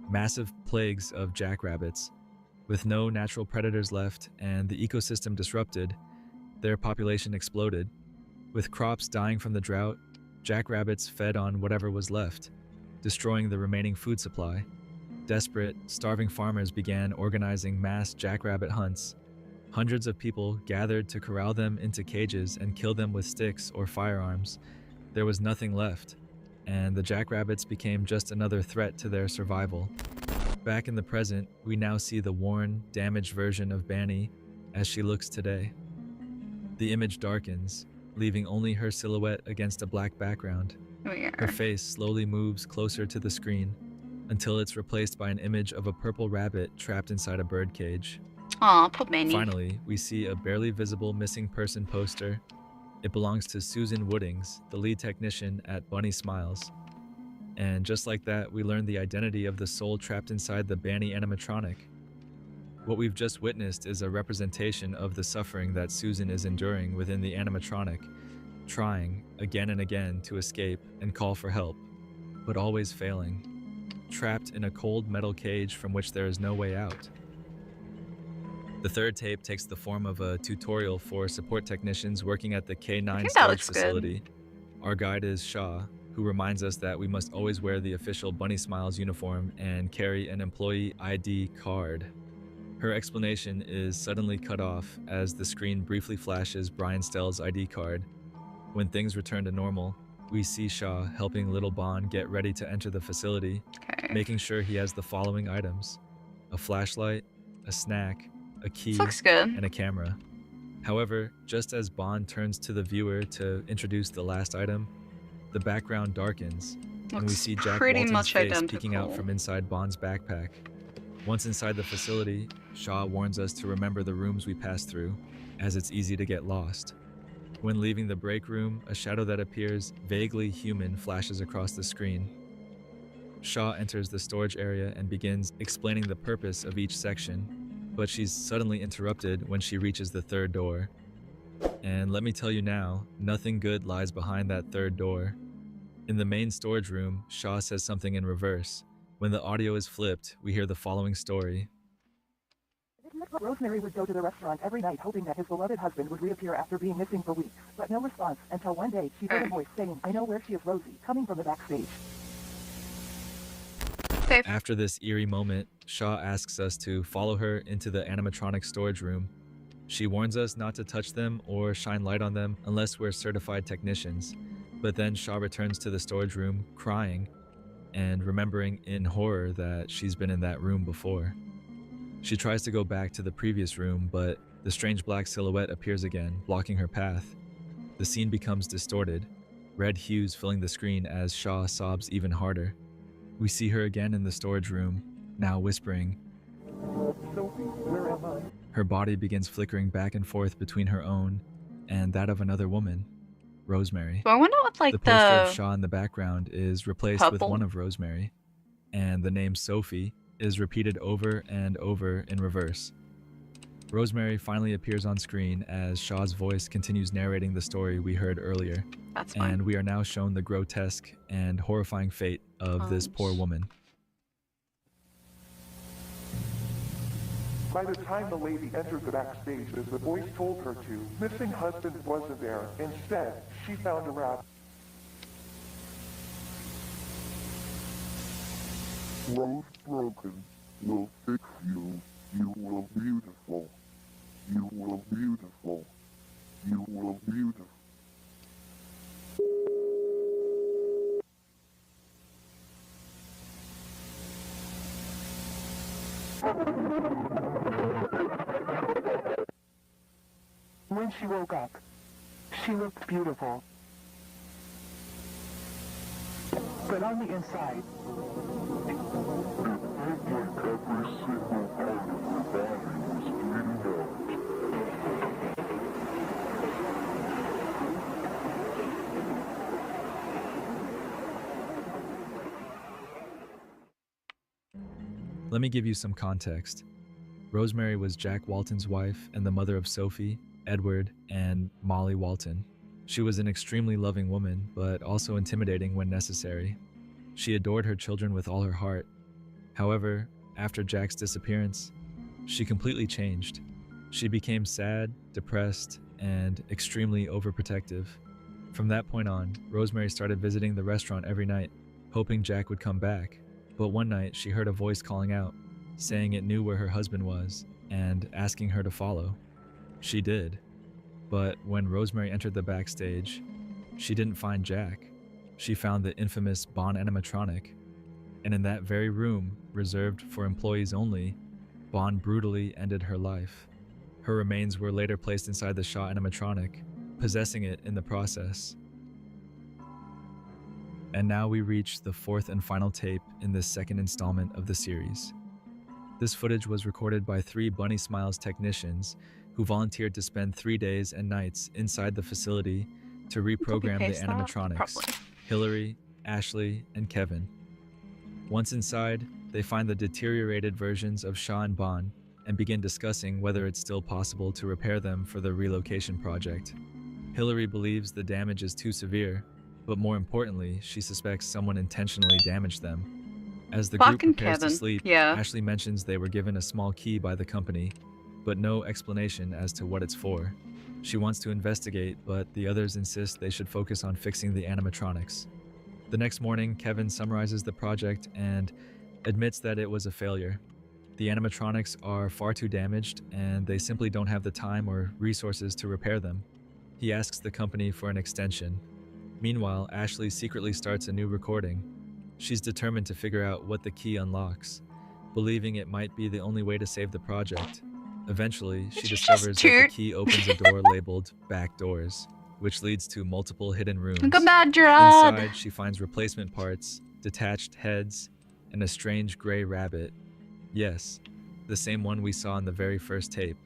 Massive plagues of jackrabbits. With no natural predators left and the ecosystem disrupted, their population exploded. With crops dying from the drought, jackrabbits fed on whatever was left, destroying the remaining food supply. Desperate, starving farmers began organizing mass jackrabbit hunts. Hundreds of people gathered to corral them into cages and kill them with sticks or firearms. There was nothing left, and the jackrabbits became just another threat to their survival. Back in the present, we now see the worn, damaged version of Banny as she looks today. The image darkens, leaving only her silhouette against a black background. Her face slowly moves closer to the screen until it's replaced by an image of a purple rabbit trapped inside a birdcage. Aw, poor Manny. Finally, we see a barely visible missing person poster. It belongs to Susan Woodings, the lead technician at Bunny Smiles. And just like that, we learn the identity of the soul trapped inside the Banny animatronic. What we've just witnessed is a representation of the suffering that Susan is enduring within the animatronic, trying again and again to escape and call for help, but always failing, trapped in a cold metal cage from which there is no way out. The third tape takes the form of a tutorial for support technicians working at the I K9 think that storage looks good. facility. Our guide is Shaw, who reminds us that we must always wear the official Bunny Smiles uniform and carry an employee ID card. Her explanation is suddenly cut off as the screen briefly flashes Brian Stell's ID card. When things return to normal, we see Shaw helping little Bon get ready to enter the facility, Okay. making sure he has the following items: a flashlight, a snack, a key, This looks good. and a camera. However, just as Bond turns to the viewer to introduce the last item, the background darkens, and we Looks see Jack pretty Walton's much face peeking out identical. from inside Bond's backpack. Once inside the facility, Shaw warns us to remember the rooms we passed through, as it's easy to get lost. When leaving the break room, a shadow that appears vaguely human flashes across the screen. Shaw enters the storage area and begins explaining the purpose of each section, but she's suddenly interrupted when she reaches the third door. And let me tell you now, nothing good lies behind that third door. In the main storage room, Shaw says something in reverse. When the audio is flipped, we hear the following story. Rosemary would go to the restaurant every night hoping that his beloved husband would reappear after being missing for weeks, but no response until one day she heard a voice saying, "I know where she is, Rosie," coming from the backstage. Safe. After this eerie moment, Shaw asks us to follow her into the animatronic storage room. She warns us not to touch them or shine light on them unless we're certified technicians. But then Shaw returns to the storage room crying and remembering in horror that she's been in that room before. She tries to go back to the previous room, but the strange black silhouette appears again, blocking her path. The scene becomes distorted, red hues filling the screen as Shaw sobs even harder. We see her again in the storage room, now whispering. Sophie, where am I? Her body begins flickering back and forth between her own and that of another woman, Rosemary. So I wonder what like The poster of the Shaw in the background is replaced with couple? one of Rosemary, and the name Sophie is repeated over and over in reverse. Rosemary finally appears on screen as Shaw's voice continues narrating the story we heard earlier, That's fine. and we are now shown the grotesque and horrifying fate of this poor woman. By the time the lady entered the backstage, as the voice told her to, missing husband wasn't there. Instead, she found a rap. Rose broken will fix you. You will beautiful. You will beautiful. You will beautiful. When she woke up, she looked beautiful. But on the inside, It felt like every single part of her body was bleeding out. Let me give you some context. Rosemary was Jack Walton's wife and the mother of Sophie, Edward, and Molly Walton. She was an extremely loving woman, but also intimidating when necessary. She adored her children with all her heart. However, after Jack's disappearance, she completely changed. She became sad, depressed, and extremely overprotective. From that point on, Rosemary started visiting the restaurant every night, hoping Jack would come back. But one night, she heard a voice calling out, saying it knew where her husband was, and asking her to follow. She did. But when Rosemary entered the backstage, she didn't find Jack. She found the infamous Bond animatronic. And in that very room, reserved for employees only, Bond brutally ended her life. Her remains were later placed inside the Shaw animatronic, possessing it in the process. And now we reach the fourth and final tape in this second installment of the series. This footage was recorded by 3 Bunny Smiles technicians who volunteered to spend 3 days and nights inside the facility to reprogram the paste that? animatronics. Probably. Hillary, Ashley, and Kevin. Once inside, they find the deteriorated versions of Shaw and Bond and begin discussing whether it's still possible to repair them for the relocation project. Hillary believes the damage is too severe, but more importantly, she suspects someone intentionally damaged them. As the group Fucking prepares to Kevin. sleep, Yeah. Ashley mentions they were given a small key by the company, but no explanation as to what it's for. She wants to investigate, but the others insist they should focus on fixing the animatronics. The next morning, Kevin summarizes the project and admits that it was a failure. The animatronics are far too damaged, and they simply don't have the time or resources to repair them. He asks the company for an extension. Meanwhile, Ashley secretly starts a new recording. She's determined to figure out what the key unlocks, believing it might be the only way to save the project. Eventually, she discovers that the key opens a door labeled Back Doors, which leads to multiple hidden rooms. Come on, Gerard. Inside, she finds replacement parts, detached heads, and a strange gray rabbit. Yes, the same one we saw in the very first tape.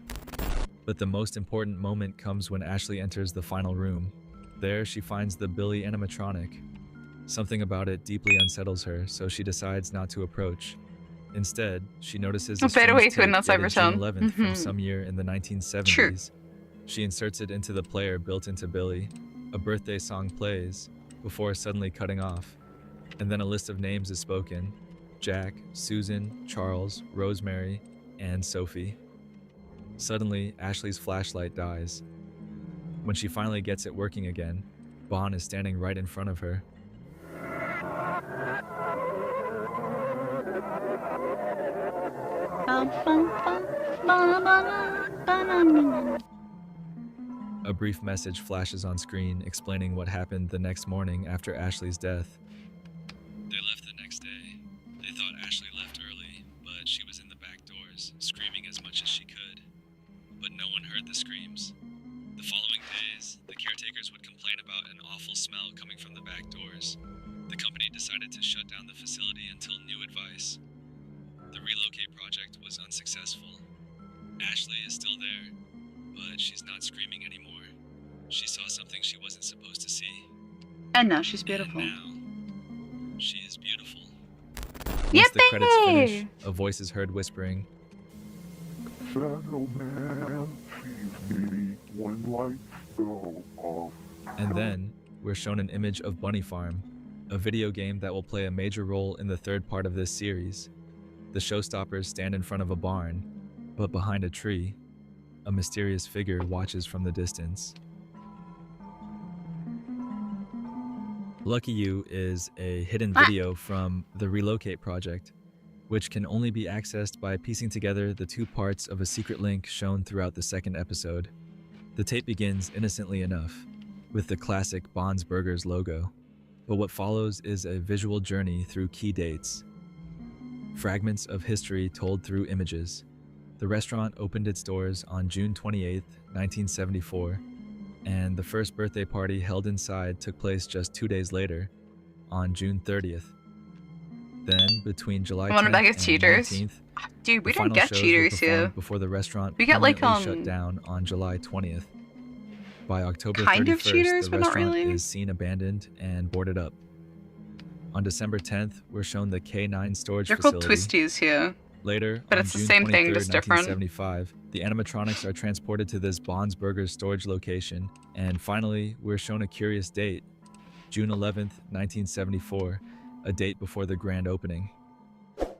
But the most important moment comes when Ashley enters the final room. There, she finds the Billy animatronic. Something about it deeply unsettles her, so she decides not to approach. Instead, she notices a Fade away strange to a tape dated non-cybertone. June 11th from some year in the 1970s. True. She inserts it into the player built into Billy. A birthday song plays, before suddenly cutting off. And then a list of names is spoken: Jack, Susan, Charles, Rosemary, and Sophie. Suddenly, Ashley's flashlight dies. When she finally gets it working again, Bon is standing right in front of her. A brief message flashes on screen explaining what happened the next morning after Ashley's death. They left the next day. They thought Ashley left early, but she was in the back doors, screaming as much as she could. But no one heard the screams. The following days, the caretakers would complain about an awful smell coming from the back doors. The company decided to shut down the facility until new advice. The relocate project was unsuccessful. Ashley is still there, but she's not screaming anymore. She saw something she wasn't supposed to see. And now she's beautiful. And now, she is beautiful. Once Yippee! the credits finish, a voice is heard whispering, Shadow Man sees me when lights go off. and then we're shown an image of Bunny Farm, a video game that will play a major role in the third part of this series. The showstoppers stand in front of a barn, but behind a tree, a mysterious figure watches from the distance. Lucky You is a hidden video from the Relocate project, which can only be accessed by piecing together the two parts of a secret link shown throughout the second episode. The tape begins innocently enough, with the classic Bon's Burgers logo, but what follows is a visual journey through key dates. Fragments of history told through images. The restaurant opened its doors on June 28, 1974, and the first birthday party held inside took place just 2 days later, on June 30th. Then, between July 10th I wonder if that and gets cheaters. 19th, Dude, we the don't final get shows were cheaters performed here. before the restaurant We get, like, permanently shut down on July 20th. By October Kind 31st, of cheaters, the but not restaurant really. is seen abandoned and boarded up. On December 10th, we're shown the K9 storage They're called facility. twisties here. Later, But on it's the June same thing, 23rd, just different. 1975, the animatronics are transported to this Bon's Burgers storage location, and finally, we're shown a curious date, June 11th, 1974, a date before the grand opening.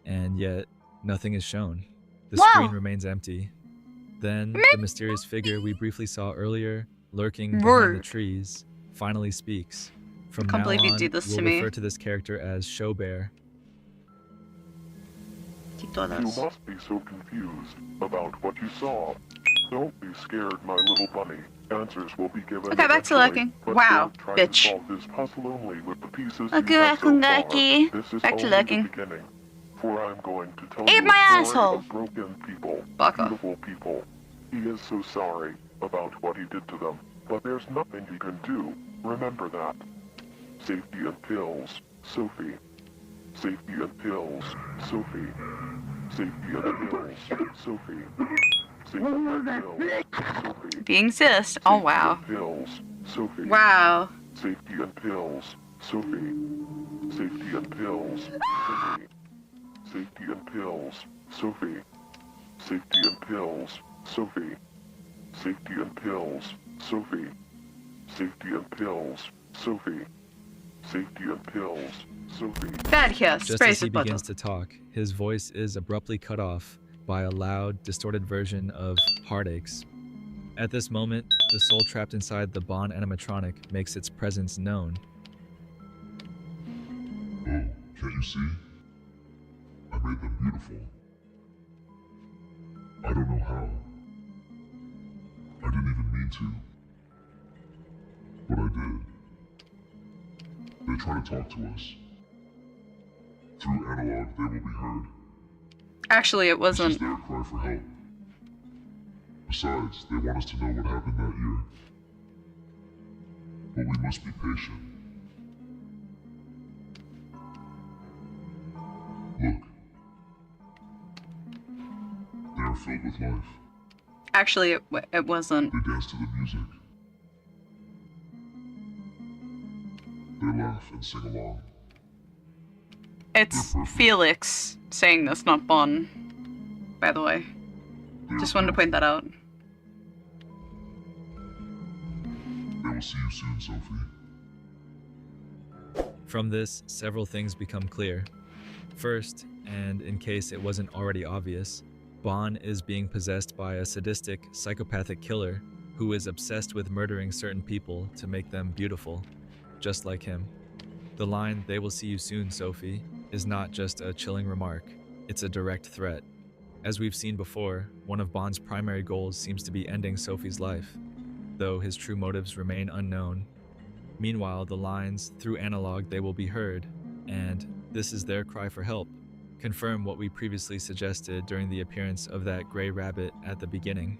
And yet, nothing is shown. The Wow. screen remains empty. Then, the mysterious figure we briefly saw earlier, lurking behind the Word. trees, finally speaks. From Can't now believe you on, did this we'll to me. refer to this character as Showbear. You must be so confused about what you saw. Don't be scared, my little bunny. Answers will be given. Okay, back to eventually, looking. but Wow, don't try to bitch. solve this puzzle only with the pieces you Okay, have so far. RAKUGAKI. This is Back to only looking. the beginning. For I'm going to tell Eat you my a story asshole. of broken people, Fuck off. beautiful people. He is so sorry about what he did to them, but there's nothing he can do. Remember that. Safety and pills, Sophie. Safety and pills, Sophie. Safety and pills, Sophie. Safety and pills, Sophie. Being sis. Oh, wow. Safety and pills, Sophie. Wow. Safety and pills, Sophie. Safety and pills, Sophie. Safety and pills, Sophie. Safety and pills, Sophie. Safety and pills, Sophie. Safety and pills, Sophie. Safety and pills, Sophie. Bad here. Just Sprays as he his bottle. begins to talk, his voice is abruptly cut off, by a loud, distorted version of Heartaches. At this moment, the soul trapped inside the Bon animatronic makes its presence known. Oh, can't you see? I made them beautiful. I don't know how. I didn't even mean to. But I did. They try to talk to us. Through analog, they will be heard. Actually, it This is wasn't. their cry for help. Besides, they want us to know what happened that year. But we must be patient. Look. They are filled with life. Actually, it wasn't. They dance to the music. They laugh and sing along. It's Felix saying this, not Bon. By the way. Just wanted to point that out. They will see you soon, Sophie. From this, several things become clear. First, and in case it wasn't already obvious, Bon is being possessed by a sadistic, psychopathic killer who is obsessed with murdering certain people to make them beautiful, just like him. The line, "They will see you soon, Sophie," is not just a chilling remark, it's a direct threat. As we've seen before, one of Bon's primary goals seems to be ending Sophie's life, though his true motives remain unknown. Meanwhile, the lines, "Through analog they will be heard," and "This is their cry for help," confirm what we previously suggested during the appearance of that gray rabbit at the beginning.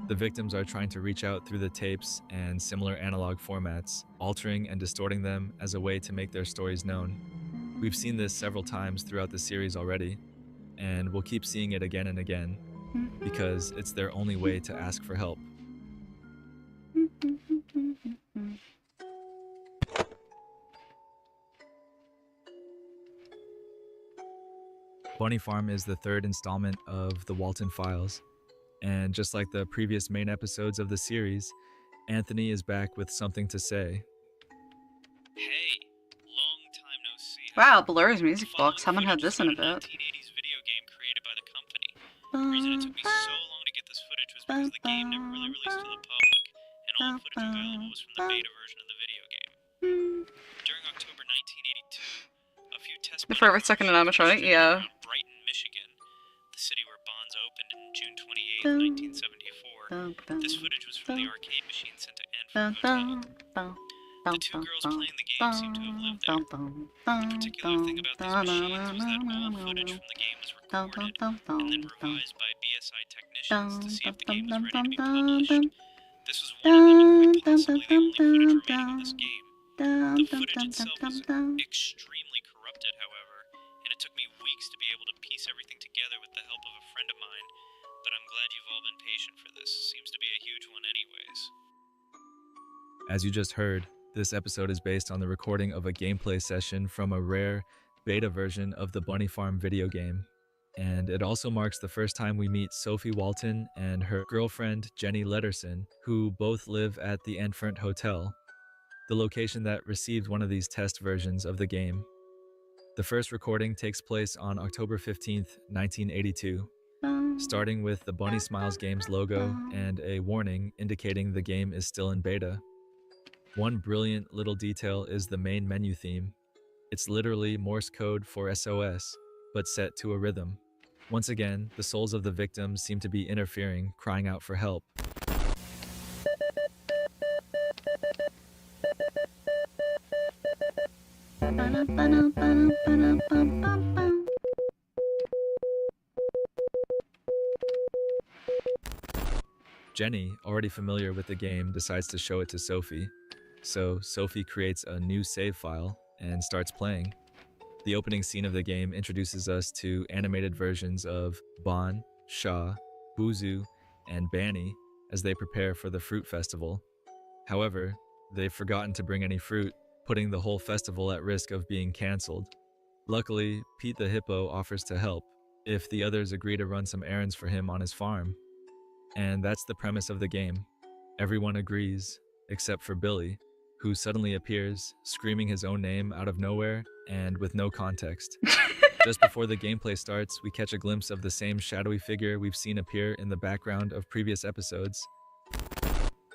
The victims are trying to reach out through the tapes and similar analog formats, altering and distorting them as a way to make their stories known. We've seen this several times throughout the series already, and we'll keep seeing it again and again, because it's their only way to ask for help. Bunny Farm is the third installment of the Walton Files, and just like the previous main episodes of the series, Anthony is back with something to say. Hey, long time no see. Wow, Blur's music The box. following Haven't heard footage this in a is from bit. 1980s video game created by the company. The reason it took me so long to get this footage was because the game never really released to the public, and all the footage available was from the beta version of the video game. During October 1982, a few test The forever second in animatronic, yeah. around Brighton, Michigan, the city where Bonds opened in June 28, 1974. This footage was from the arcade machine center and from a hotel. The two girls playing the game seemed to have lived there. The particular thing about these machines was that all footage from the game was recorded and then revised by BSI technicians to see if the game was ready to be published. This was one of them and quite possibly the only footage remaining of this game. The footage itself was extremely corrupted, however, and it took me weeks to be able to piece everything together with the help of a friend of mine, but I'm glad you've all been patient for this. Seems to be a huge one anyways. As you just heard, this episode is based on the recording of a gameplay session from a rare beta version of the Bunny Farm video game. And it also marks the first time we meet Sophie Walton and her girlfriend Jenny Letterson, who both live at the Enfront Hotel, the location that received one of these test versions of the game. The first recording takes place on October 15th, 1982, starting with the Bunny Smiles Games logo and a warning indicating the game is still in beta. One brilliant little detail is the main menu theme. It's literally Morse code for SOS, but set to a rhythm. Once again, the souls of the victims seem to be interfering, crying out for help. Jenny, already familiar with the game, decides to show it to Sophie. So Sophie creates a new save file and starts playing. The opening scene of the game introduces us to animated versions of Bon, Shaw, Buzu, and Banny as they prepare for the fruit festival. However, they've forgotten to bring any fruit, putting the whole festival at risk of being cancelled. Luckily, Pete the Hippo offers to help if the others agree to run some errands for him on his farm. And that's the premise of the game. Everyone agrees, except for Billy, who suddenly appears, screaming his own name out of nowhere and with no context. Just before the gameplay starts, we catch a glimpse of the same shadowy figure we've seen appear in the background of previous episodes.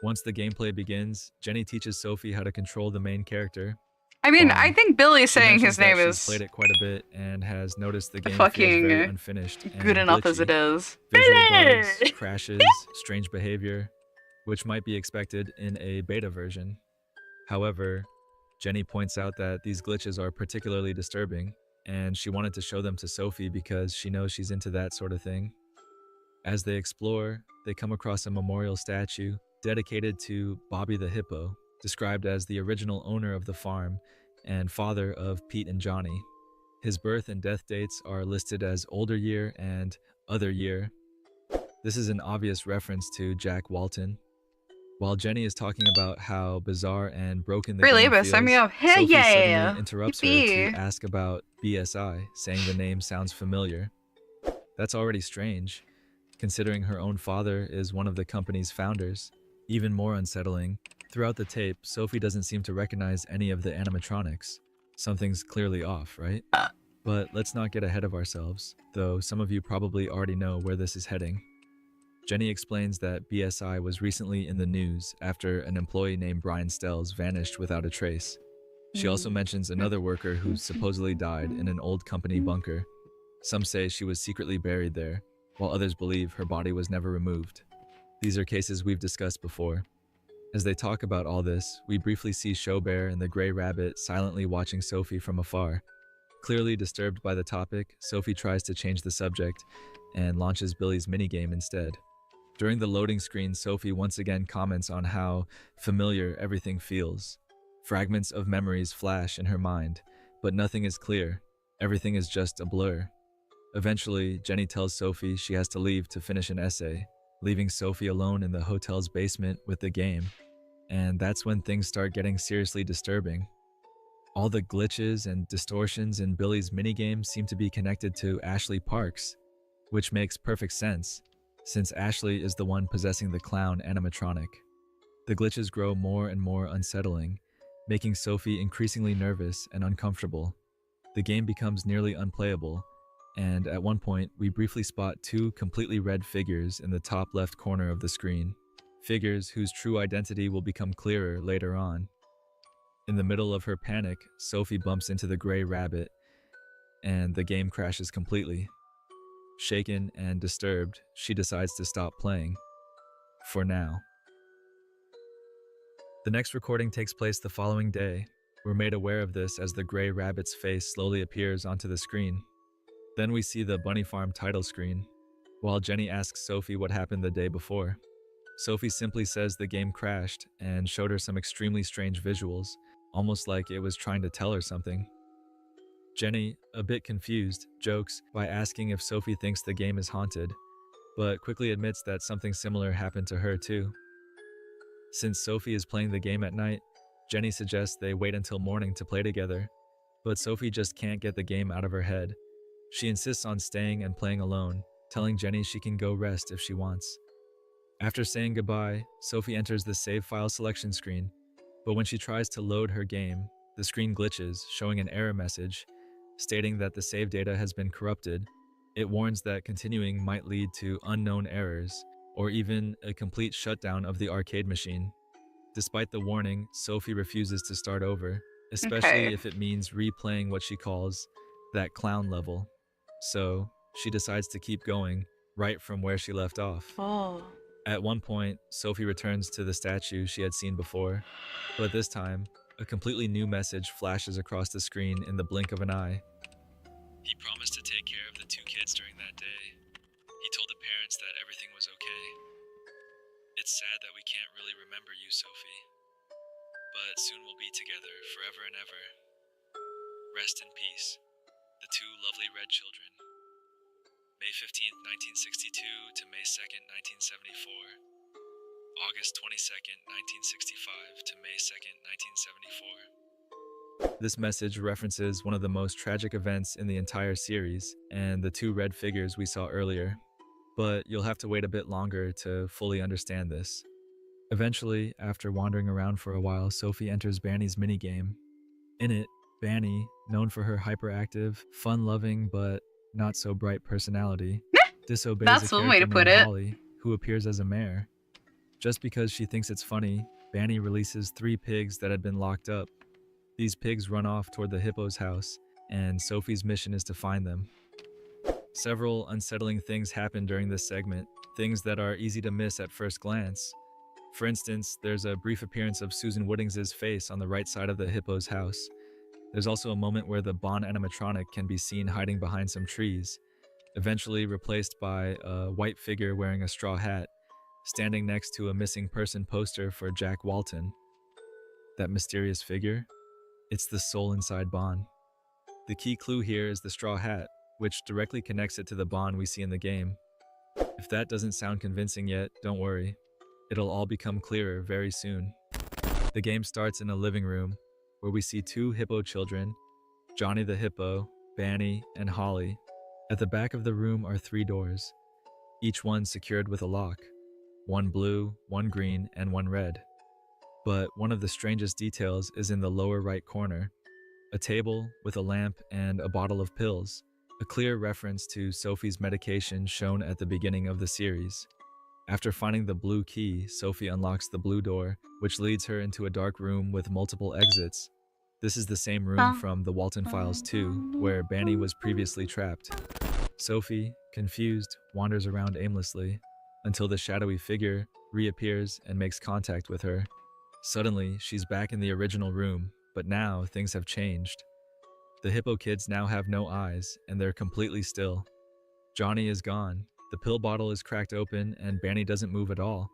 Once the gameplay begins, Jenny teaches Sophie how to control the main character. I mean, Vaughn. I think Billy She saying mentions his name that she's is played it quite a bit and has noticed the game feels fucking very unfinished and good enough as glitchy. it is. Visual Billy! bugs, crashes, strange behavior, which might be expected in a beta version. However, Jenny points out that these glitches are particularly disturbing, and she wanted to show them to Sophie because she knows she's into that sort of thing. As they explore, they come across a memorial statue dedicated to Bobby the Hippo, described as the original owner of the farm and father of Pete and Johnny. His birth and death dates are listed as older year and other year. This is an obvious reference to Jack Walton. While Jenny is talking about how bizarre and broken the Really, game but feels, sign me up. Hell Sophie yeah! suddenly interrupts her Yippee. to ask about BSI, saying the name sounds familiar. That's already strange, considering her own father is one of the company's founders. Even more unsettling, throughout the tape, Sophie doesn't seem to recognize any of the animatronics. Something's clearly off, right? But let's not get ahead of ourselves, though some of you probably already know where this is heading. Jenny explains that BSI was recently in the news after an employee named Brian Stells vanished without a trace. She also mentions another worker who supposedly died in an old company bunker. Some say she was secretly buried there, while others believe her body was never removed. These are cases we've discussed before. As they talk about all this, we briefly see Showbear and the Grey Rabbit silently watching Sophie from afar. Clearly disturbed by the topic, Sophie tries to change the subject and launches Billy's minigame instead. During the loading screen, Sophie once again comments on how familiar everything feels. Fragments of memories flash in her mind, but nothing is clear. Everything is just a blur. Eventually, Jenny tells Sophie she has to leave to finish an essay, leaving Sophie alone in the hotel's basement with the game. And that's when things start getting seriously disturbing. All the glitches and distortions in Billy's minigame seem to be connected to Ashley Parks, which makes perfect sense, since Ashley is the one possessing the clown animatronic. The glitches grow more and more unsettling, making Sophie increasingly nervous and uncomfortable. The game becomes nearly unplayable, and at one point, we briefly spot two completely red figures in the top left corner of the screen. Figures whose true identity will become clearer later on. In the middle of her panic, Sophie bumps into the Grey Rabbit, and the game crashes completely. Shaken and disturbed, she decides to stop playing. For now. The next recording takes place the following day. We're made aware of this as the Grey Rabbit's face slowly appears onto the screen. Then we see the Bunny Farm title screen, while Jenny asks Sophie what happened the day before. Sophie simply says the game crashed and showed her some extremely strange visuals, almost like it was trying to tell her something. Jenny, a bit confused, jokes by asking if Sophie thinks the game is haunted, but quickly admits that something similar happened to her too. Since Sophie is playing the game at night, Jenny suggests they wait until morning to play together, but Sophie just can't get the game out of her head. She insists on staying and playing alone, telling Jenny she can go rest if she wants. After saying goodbye, Sophie enters the save file selection screen, but when she tries to load her game, the screen glitches, showing an error message stating that the save data has been corrupted. It warns that continuing might lead to unknown errors, or even a complete shutdown of the arcade machine. Despite the warning, Sophie refuses to start over, especially if it means replaying what she calls that clown level. So, she decides to keep going, right from where she left off. Oh. At one point, Sophie returns to the statue she had seen before, but this time, a completely new message flashes across the screen in the blink of an eye. He promised to take care of the two kids during that day. He told the parents that everything was okay. It's sad that we can't really remember you, Sophie, but soon we'll be together forever and ever. Rest in peace, the two lovely red children. May 15th, 1962 to May 2nd, 1974. August 22nd, 1965 to May 2nd, 1974. This message references one of the most tragic events in the entire series and the two red figures we saw earlier, but you'll have to wait a bit longer to fully understand this. Eventually, after wandering around for a while, Sophie enters Banny's minigame. In it, Banny, known for her hyperactive, fun-loving, but not so bright personality, disobeys That's a one way character to put named it. Holly, who appears as a mare. Just because she thinks it's funny, Banny releases 3 pigs that had been locked up. These pigs run off toward the hippo's house, and Sophie's mission is to find them. Several unsettling things happen during this segment, things that are easy to miss at first glance. For instance, there's a brief appearance of Susan Woodings's face on the right side of the hippo's house. There's also a moment where the Bond animatronic can be seen hiding behind some trees, eventually replaced by a white figure wearing a straw hat, standing next to a missing person poster for Jack Walton. That mysterious figure? It's the soul inside Bond. The key clue here is the straw hat, which directly connects it to the Bond we see in the game. If that doesn't sound convincing yet, don't worry. It'll all become clearer very soon. The game starts in a living room, where we see 2 hippo children, Johnny the hippo, Banny, and Holly. At the back of the room are 3 doors, each one secured with a lock. 1 blue, 1 green, and 1 red. But one of the strangest details is in the lower right corner, a table with a lamp and a bottle of pills, a clear reference to Sophie's medication shown at the beginning of the series. After finding the blue key, Sophie unlocks the blue door, which leads her into a dark room with multiple exits. This is the same room from the Walton Files 2, where Banny was previously trapped. Sophie, confused, wanders around aimlessly, until the shadowy figure reappears and makes contact with her. Suddenly, she's back in the original room, but now things have changed. The hippo kids now have no eyes, and they're completely still. Johnny is gone, the pill bottle is cracked open, and Banny doesn't move at all.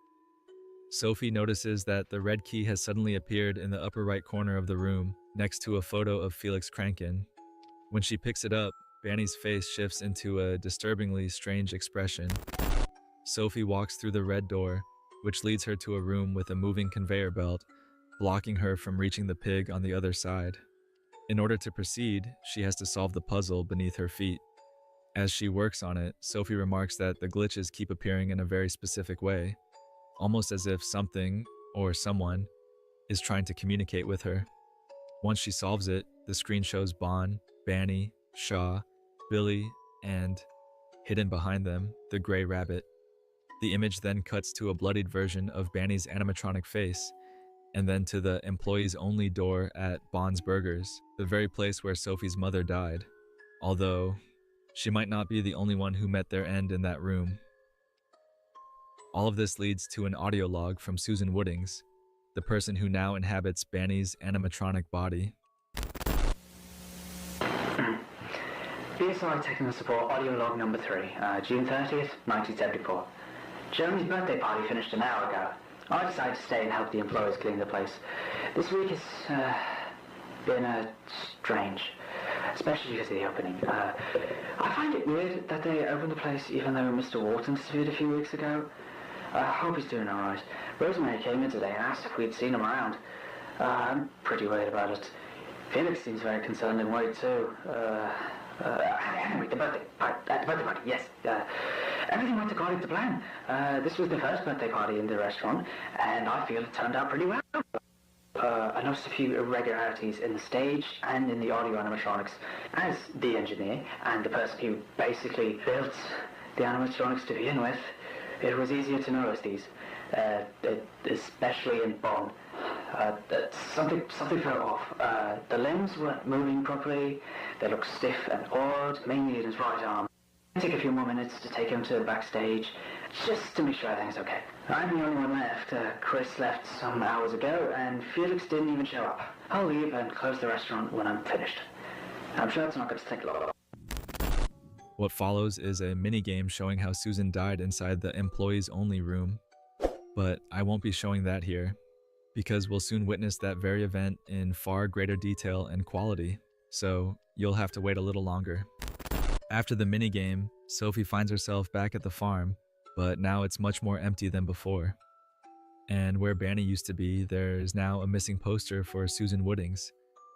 Sophie notices that the red key has suddenly appeared in the upper right corner of the room, next to a photo of Felix Kranken. When she picks it up, Banny's face shifts into a disturbingly strange expression. Sophie walks through the red door, which leads her to a room with a moving conveyor belt, blocking her from reaching the pig on the other side. In order to proceed, she has to solve the puzzle beneath her feet. As she works on it, Sophie remarks that the glitches keep appearing in a very specific way, almost as if something, or someone, is trying to communicate with her. Once she solves it, the screen shows Bond, Banny, Shaw, Billy, and, hidden behind them, the gray rabbit. The image then cuts to a bloodied version of Banny's animatronic face, and then to the employees-only door at Bond's Burgers, the very place where Sophie's mother died. Although, she might not be the only one who met their end in that room. All of this leads to an audio log from Susan Woodings, the person who now inhabits Banny's animatronic body. BSI Technical Support Audio Log Number 3, June 30th, 1974. Jeremy's birthday party finished an hour ago. I decided to stay and help the employees clean the place. This week has been strange, especially because of the opening. I find it weird that they opened the place even though Mr. Wharton disappeared a few weeks ago. I hope he's doing alright. Rosemary came in today and asked if we'd seen him around. I'm pretty worried about it. Felix seems very concerned and worried too. Anyway, the birthday party, yes. Everything went according to plan. This was the first birthday party in the restaurant, and I feel it turned out pretty well. I noticed a few irregularities in the stage and in the audio animatronics. As the engineer and the person who basically built the animatronics to begin with, it was easier to notice these, especially in Bond. Something felt off. The limbs weren't moving properly. They looked stiff and odd, mainly in his right arm. It took a few more minutes to take him to the backstage, just to make sure everything's okay. I'm the only one left. Chris left some hours ago, and Felix didn't even show up. I'll leave and close the restaurant when I'm finished. I'm sure it's not going to take long. What follows is a mini-game showing how Susan died inside the employees-only room. But I won't be showing that here, because we'll soon witness that very event in far greater detail and quality, so you'll have to wait a little longer. After the minigame, Sophie finds herself back at the farm, but now it's much more empty than before. And where Banny used to be, there's now a missing poster for Susan Woodings.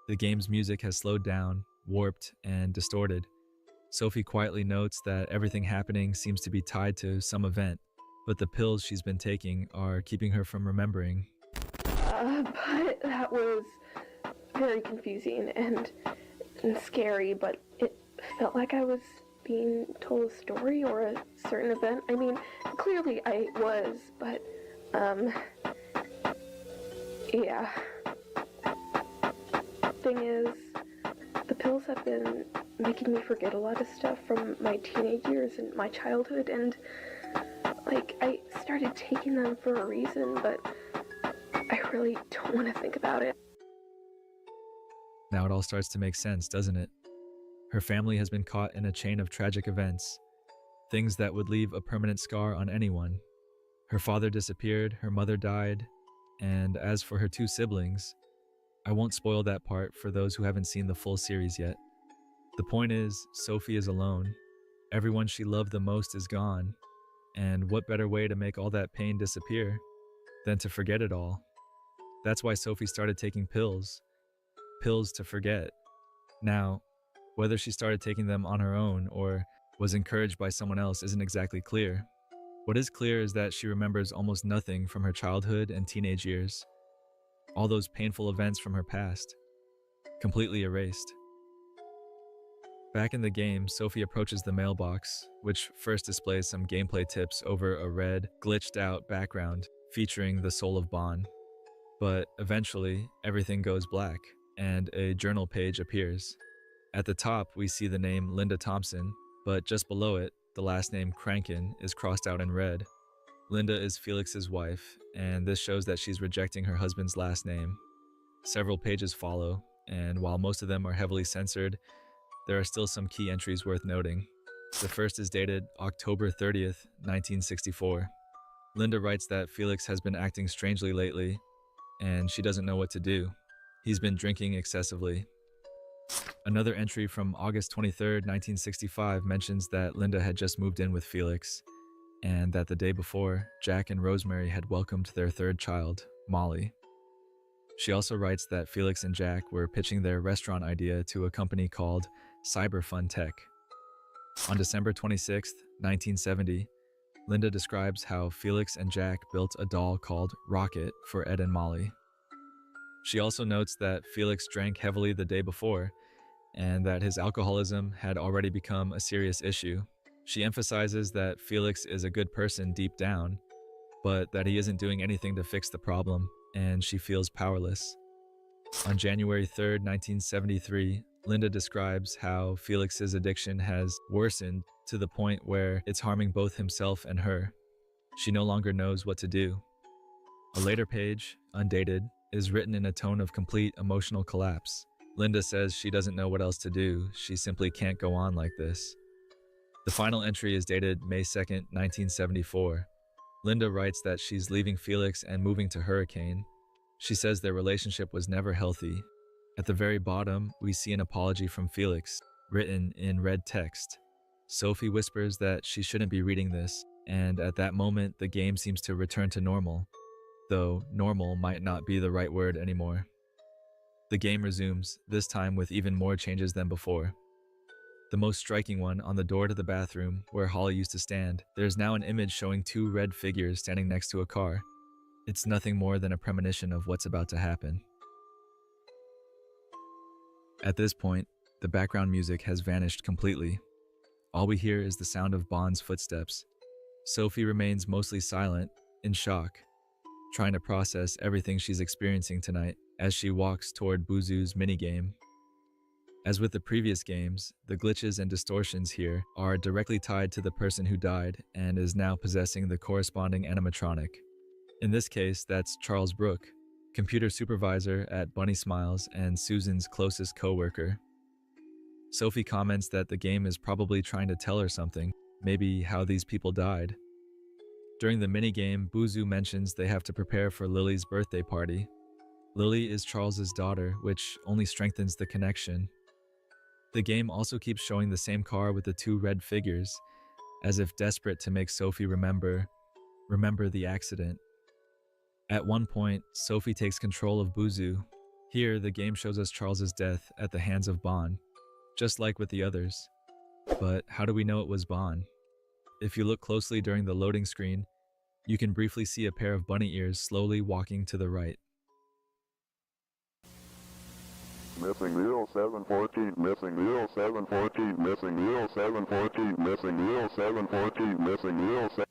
The game's music has slowed down, warped, and distorted. Sophie quietly notes that everything happening seems to be tied to some event, but the pills she's been taking are keeping her from remembering. But that was very confusing and scary, but it felt like I was being told a story or a certain event. I mean, clearly I was, but, yeah. Thing is, the pills have been making me forget a lot of stuff from my teenage years and my childhood, and, like, I started taking them for a reason, but I really don't want to think about it. Now it all starts to make sense, doesn't it? Her family has been caught in a chain of tragic events, things that would leave a permanent scar on anyone. Her father disappeared, her mother died, and as for her two siblings, I won't spoil that part for those who haven't seen the full series yet. The point is, Sophie is alone. Everyone she loved the most is gone, and what better way to make all that pain disappear than to forget it all? That's why Sophie started taking pills to forget. Now, whether she started taking them on her own or was encouraged by someone else isn't exactly clear. What is clear is that she remembers almost nothing from her childhood and teenage years. All those painful events from her past, completely erased. Back in the game, Sophie approaches the mailbox, which first displays some gameplay tips over a red, glitched out background featuring the soul of Bond. But eventually, everything goes black, and a journal page appears. At the top, we see the name Linda Thompson, but just below it, the last name Crankin is crossed out in red. Linda is Felix's wife, and this shows that she's rejecting her husband's last name. Several pages follow, and while most of them are heavily censored, there are still some key entries worth noting. The first is dated October 30th, 1964. Linda writes that Felix has been acting strangely lately, and she doesn't know what to do. He's been drinking excessively. Another entry from August 23rd, 1965 mentions that Linda had just moved in with Felix, and that the day before, Jack and Rosemary had welcomed their third child, Molly. She also writes that Felix and Jack were pitching their restaurant idea to a company called Cyberfun Tech. On December 26, 1970, Linda describes how Felix and Jack built a doll called Rocket for Ed and Molly. She also notes that Felix drank heavily the day before, and that his alcoholism had already become a serious issue. She emphasizes that Felix is a good person deep down, but that he isn't doing anything to fix the problem, and she feels powerless. On January 3rd, 1973, Linda describes how Felix's addiction has worsened to the point where it's harming both himself and her. She no longer knows what to do. A later page, undated, is written in a tone of complete emotional collapse. Linda says she doesn't know what else to do, she simply can't go on like this. The final entry is dated May 2nd, 1974. Linda writes that she's leaving Felix and moving to Hurricane. She says their relationship was never healthy. At the very bottom, we see an apology from Felix, written in red text. Sophie whispers that she shouldn't be reading this, and at that moment, the game seems to return to normal, though normal might not be the right word anymore. The game resumes, this time with even more changes than before. The most striking one, on the door to the bathroom, where Holly used to stand, there's now an image showing two red figures standing next to a car. It's nothing more than a premonition of what's about to happen. At this point, the background music has vanished completely. All we hear is the sound of Bond's footsteps. Sophie remains mostly silent, in shock, trying to process everything she's experiencing tonight as she walks toward Buzu's minigame. As with the previous games, the glitches and distortions here are directly tied to the person who died and is now possessing the corresponding animatronic. In this case, that's Charles Brooke, computer supervisor at Bunny Smiles and Susan's closest co-worker. Sophie comments that the game is probably trying to tell her something, maybe how these people died. During the minigame, Buzu mentions they have to prepare for Lily's birthday party. Lily is Charles's daughter, which only strengthens the connection. The game also keeps showing the same car with the two red figures, as if desperate to make Sophie remember the accident. At one point, Sophie takes control of Buzu. Here, the game shows us Charles's death at the hands of Bond, just like with the others. But how do we know it was Bond? If you look closely during the loading screen, you can briefly see a pair of bunny ears slowly walking to the right. Missing wheel 714, missing wheel 714, missing wheel 714, missing wheel 714, missing wheel 7.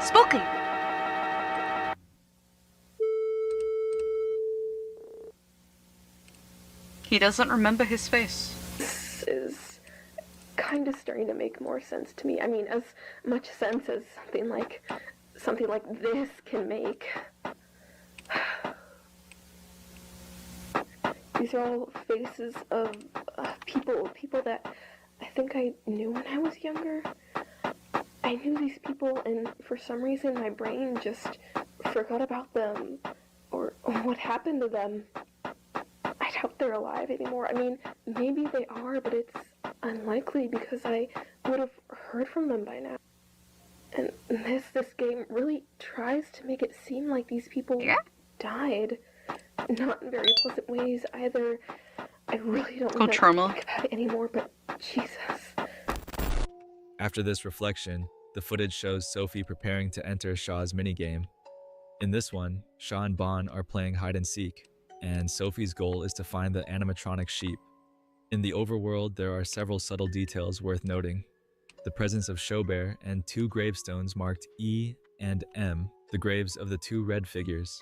Spooky. He doesn't remember his face. This is kind of starting to make more sense to me. I mean, as much sense as something like this can make. These are all faces of people that I think I knew when I was younger. I knew these people, and for some reason my brain just forgot about them, or what happened to them. I doubt they're alive anymore. I mean, maybe they are, but it's unlikely because I would have heard from them by now. And this game really tries to make it seem like these people died. Not in very pleasant ways either. I really don't want to think about it anymore, but Jesus. After this reflection, the footage shows Sophie preparing to enter Shaw's minigame. In this one, Shaw and Bon are playing hide and seek, and Sophie's goal is to find the animatronic sheep. In the overworld, there are several subtle details worth noting. The presence of Showbear and 2 gravestones marked E and M, the graves of the 2 red figures.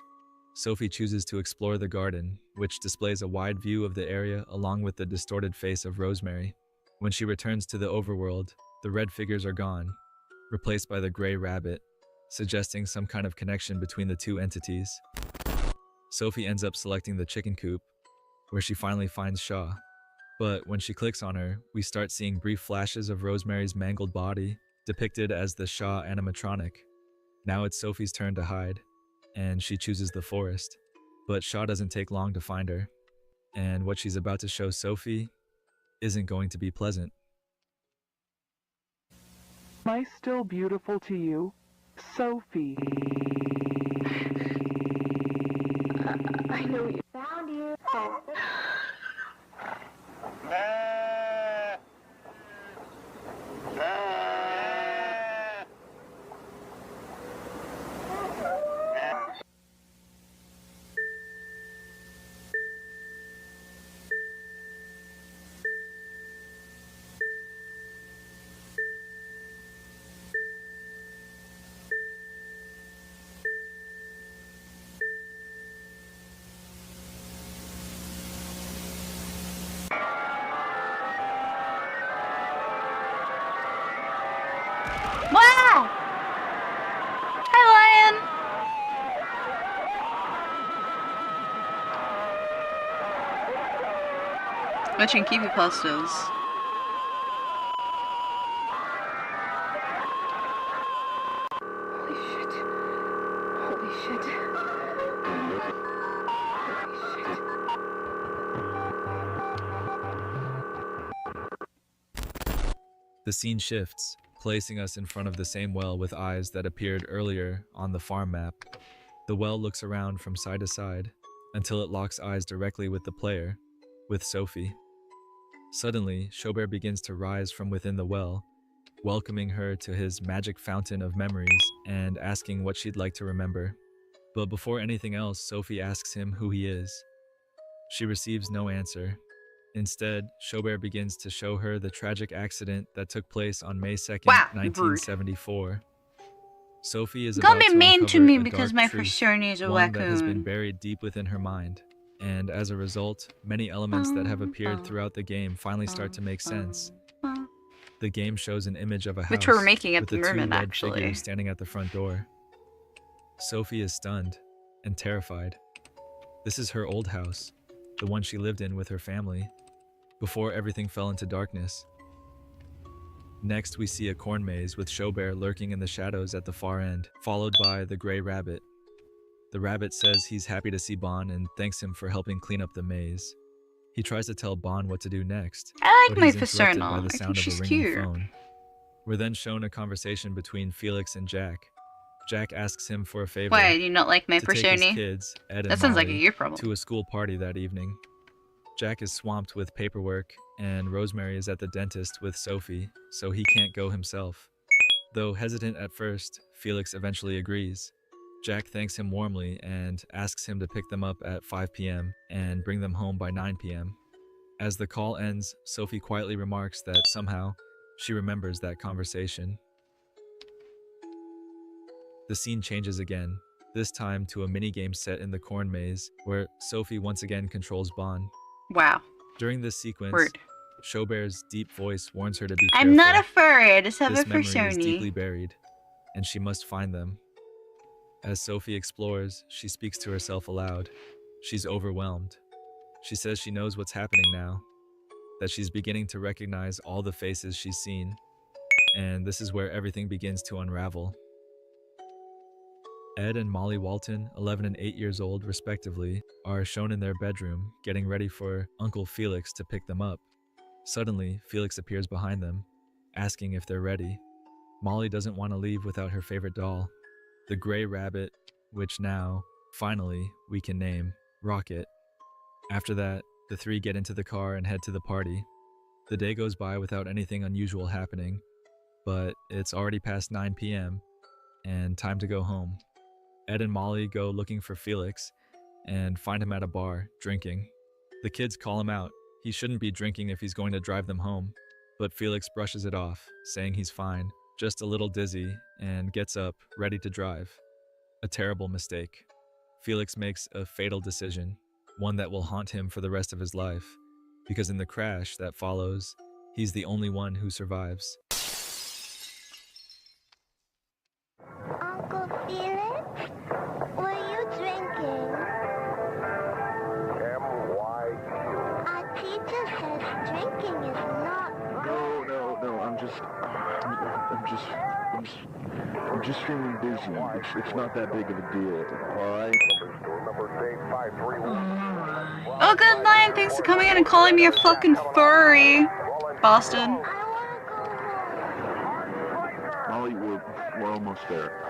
Sophie chooses to explore the garden, which displays a wide view of the area along with the distorted face of Rosemary. When she returns to the overworld, the red figures are gone, replaced by the gray rabbit, suggesting some kind of connection between the 2 entities. Sophie ends up selecting the chicken coop, where she finally finds Shaw. But when she clicks on her, we start seeing brief flashes of Rosemary's mangled body, depicted as the Shaw animatronic. Now it's Sophie's turn to hide, and she chooses the forest. But Shaw doesn't take long to find her, and what she's about to show Sophie isn't going to be pleasant. Am I still beautiful to you? Sophie. I know you. Found you. Wow! Hi, Lion! Watching creepypastas. Holy shit. Holy shit. The scene shifts, placing us in front of the same well with eyes that appeared earlier on the farm map. The well looks around from side to side until it locks eyes directly with the player, with Sophie. Suddenly, Showbear begins to rise from within the well, welcoming her to his magic fountain of memories and asking what she'd like to remember. But before anything else, Sophie asks him who he is. She receives no answer. Instead, Showbear begins to show her the tragic accident that took place on May 2nd, 1974. Sophie is about to uncover a dark truth, one that has been buried deep within her mind. And as a result, many elements that have appeared throughout the game finally start to make sense. The game shows an image of a house, which we're making at with the the 2 moment, red actually. figures standing at the front door. Sophie is stunned and terrified. This is her old house, the one she lived in with her family, before everything fell into darkness. Next, we see a corn maze with Showbear lurking in the shadows at the far end, followed by the gray rabbit. The rabbit says he's happy to see Bon and thanks him for helping clean up the maze. He tries to tell Bon what to do next, I like but my he's interrupted Facerna. by the I think sound of a she's ringing cute. phone. We're then shown a conversation between Felix and Jack. Jack asks him for a favor. Why, you not like my to take his persona? kids, Ed and That sounds like a Molly, you problem. to a school party that evening. Jack is swamped with paperwork, and Rosemary is at the dentist with Sophie, so he can't go himself. Though hesitant at first, Felix eventually agrees. Jack thanks him warmly and asks him to pick them up at 5 p.m. and bring them home by 9 p.m. As the call ends, Sophie quietly remarks that somehow she remembers that conversation. The scene changes again, this time to a minigame set in the corn maze, where Sophie once again controls Bon. Wow. During this sequence, Word. Showbear's deep voice warns her to be I'm not a careful. furry, I just have This a memory is deeply persona. buried, and she must find them. As Sophie explores, she speaks to herself aloud. She's overwhelmed. She says she knows what's happening now, that she's beginning to recognize all the faces she's seen, and this is where everything begins to unravel. Ed and Molly Walton, 11 and 8 years old respectively, are shown in their bedroom, getting ready for Uncle Felix to pick them up. Suddenly, Felix appears behind them, asking if they're ready. Molly doesn't want to leave without her favorite doll, the gray rabbit, which now, finally, we can name Rocket. After that, the three get into the car and head to the party. The day goes by without anything unusual happening, but it's already past 9 p.m. and time to go home. Ed and Molly go looking for Felix and find him at a bar, drinking. The kids call him out. He shouldn't be drinking if he's going to drive them home, but Felix brushes it off, saying he's fine, just a little dizzy, and gets up, ready to drive. A terrible mistake. Felix makes a fatal decision, one that will haunt him for the rest of his life, because in the crash that follows, he's the only one who survives. Uncle Felix, were you drinking? Our teacher says drinking is not good. No, I'm just feeling dizzy. It's not that big of a deal, alright? Oh, good line. Thanks for coming in and calling me a fucking furry. Boston. Molly, we're almost there.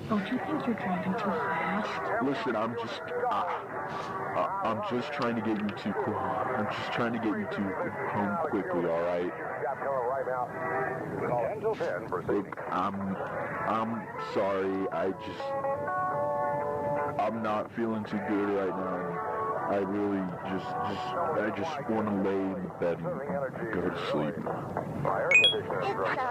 Don't you think you're driving too fast? Listen, I'm just trying to get you to home quickly, alright? Look, I'm sorry, I'm not feeling too good right now. I really I just want to lay in the bed and go to sleep. It's alright.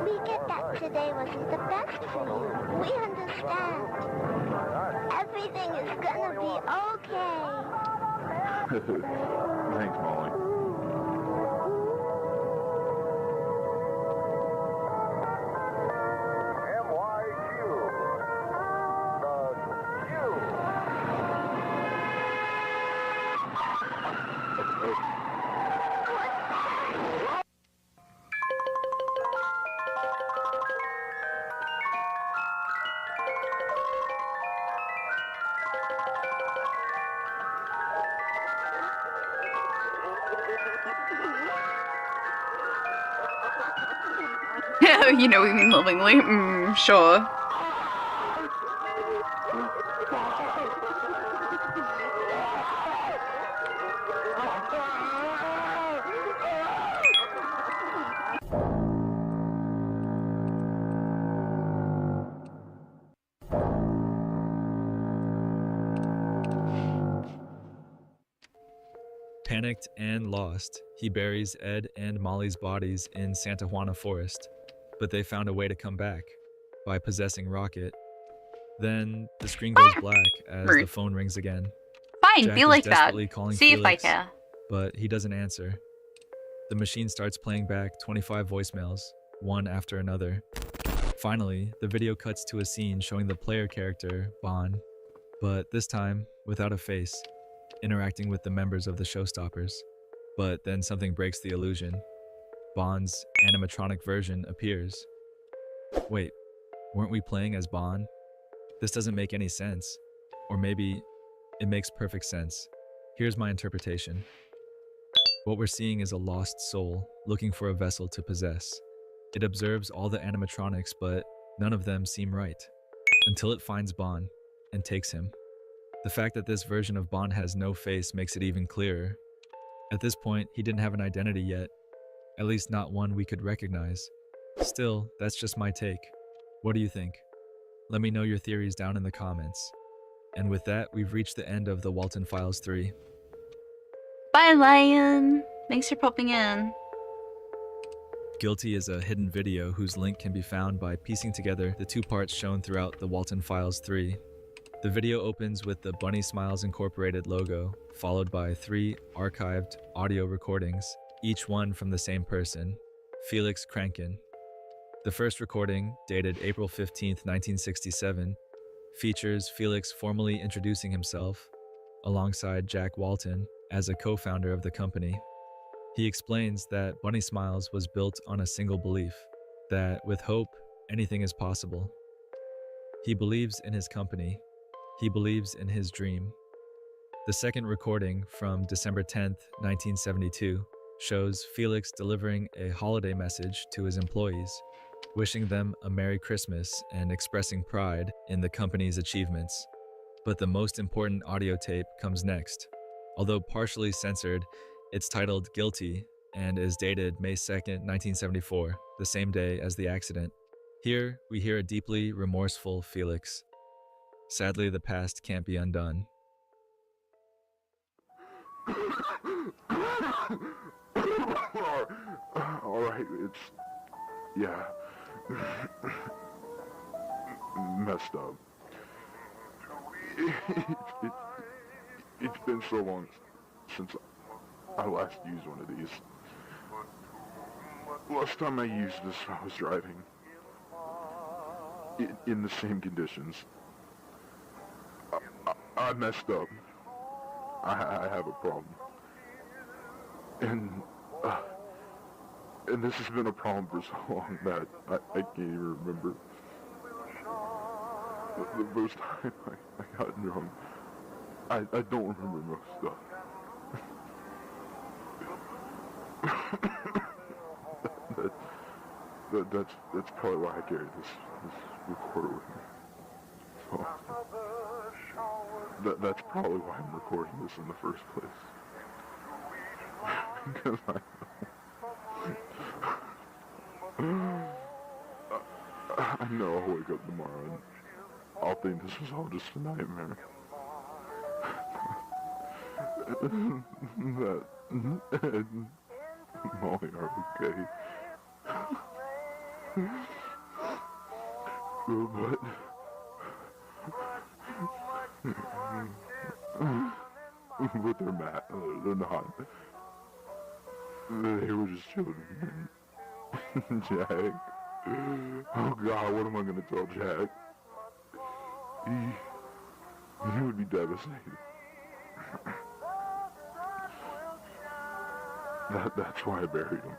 We get that today wasn't the best for you. We understand. Everything is gonna be okay. Thanks, Molly. You know we mean lovingly. Sure. Panicked and lost, he buries Ed and Molly's bodies in Santa Juana Forest, but they found a way to come back, by possessing Rocket. Then the screen goes black as the phone rings again. Fine, Jack be is like that. desperately calling See Felix, if I care. but he doesn't answer. The machine starts playing back 25 voicemails, one after another. Finally, the video cuts to a scene showing the player character, Bon, but this time without a face, interacting with the members of the Showstoppers. But then something breaks the illusion. Bon's animatronic version appears. Wait, weren't we playing as Bon? This doesn't make any sense. Or maybe it makes perfect sense. Here's my interpretation. What we're seeing is a lost soul looking for a vessel to possess. It observes all the animatronics, but none of them seem right. Until it finds Bon and takes him. The fact that this version of Bon has no face makes it even clearer. At this point, he didn't have an identity yet, at least not one we could recognize. Still, that's just my take. What do you think? Let me know your theories down in the comments. And with that, we've reached the end of the Walton Files 3. Bye, Lion. Thanks for popping in. Guilty is a hidden video whose link can be found by piecing together the 2 parts shown throughout the Walton Files 3. The video opens with the Bunny Smiles Incorporated logo, followed by 3 archived audio recordings, each one from the same person, Felix Kranken. The first recording, dated April 15, 1967, features Felix formally introducing himself, alongside Jack Walton, as a co-founder of the company. He explains that Bunny Smiles was built on a single belief, that with hope, anything is possible. He believes in his company. He believes in his dream. The second recording, from December 10th, 1972, shows Felix delivering a holiday message to his employees, wishing them a Merry Christmas and expressing pride in the company's achievements. But the most important audio tape comes next. Although partially censored, it's titled Guilty and is dated May 2nd, 1974, the same day as the accident. Here, we hear a deeply remorseful Felix. Sadly, the past can't be undone. Alright, it's... yeah. Messed up. It's been so long since I last used one of these. Last time I used this, I was driving. In the same conditions. I messed up. I have a problem. And this has been a problem for so long that I can't even remember. The first time I got drunk, I don't remember most stuff. That's probably why I carry this recorder with me. So, that's probably why I'm recording this in the first place. Because I know I'll wake up tomorrow and I'll think this was all just a nightmare. That Ed and Molly are okay. But they're mad. They're not. They were just children. Jack. Oh God, what am I gonna tell Jack? He would be devastated. That's why I buried him.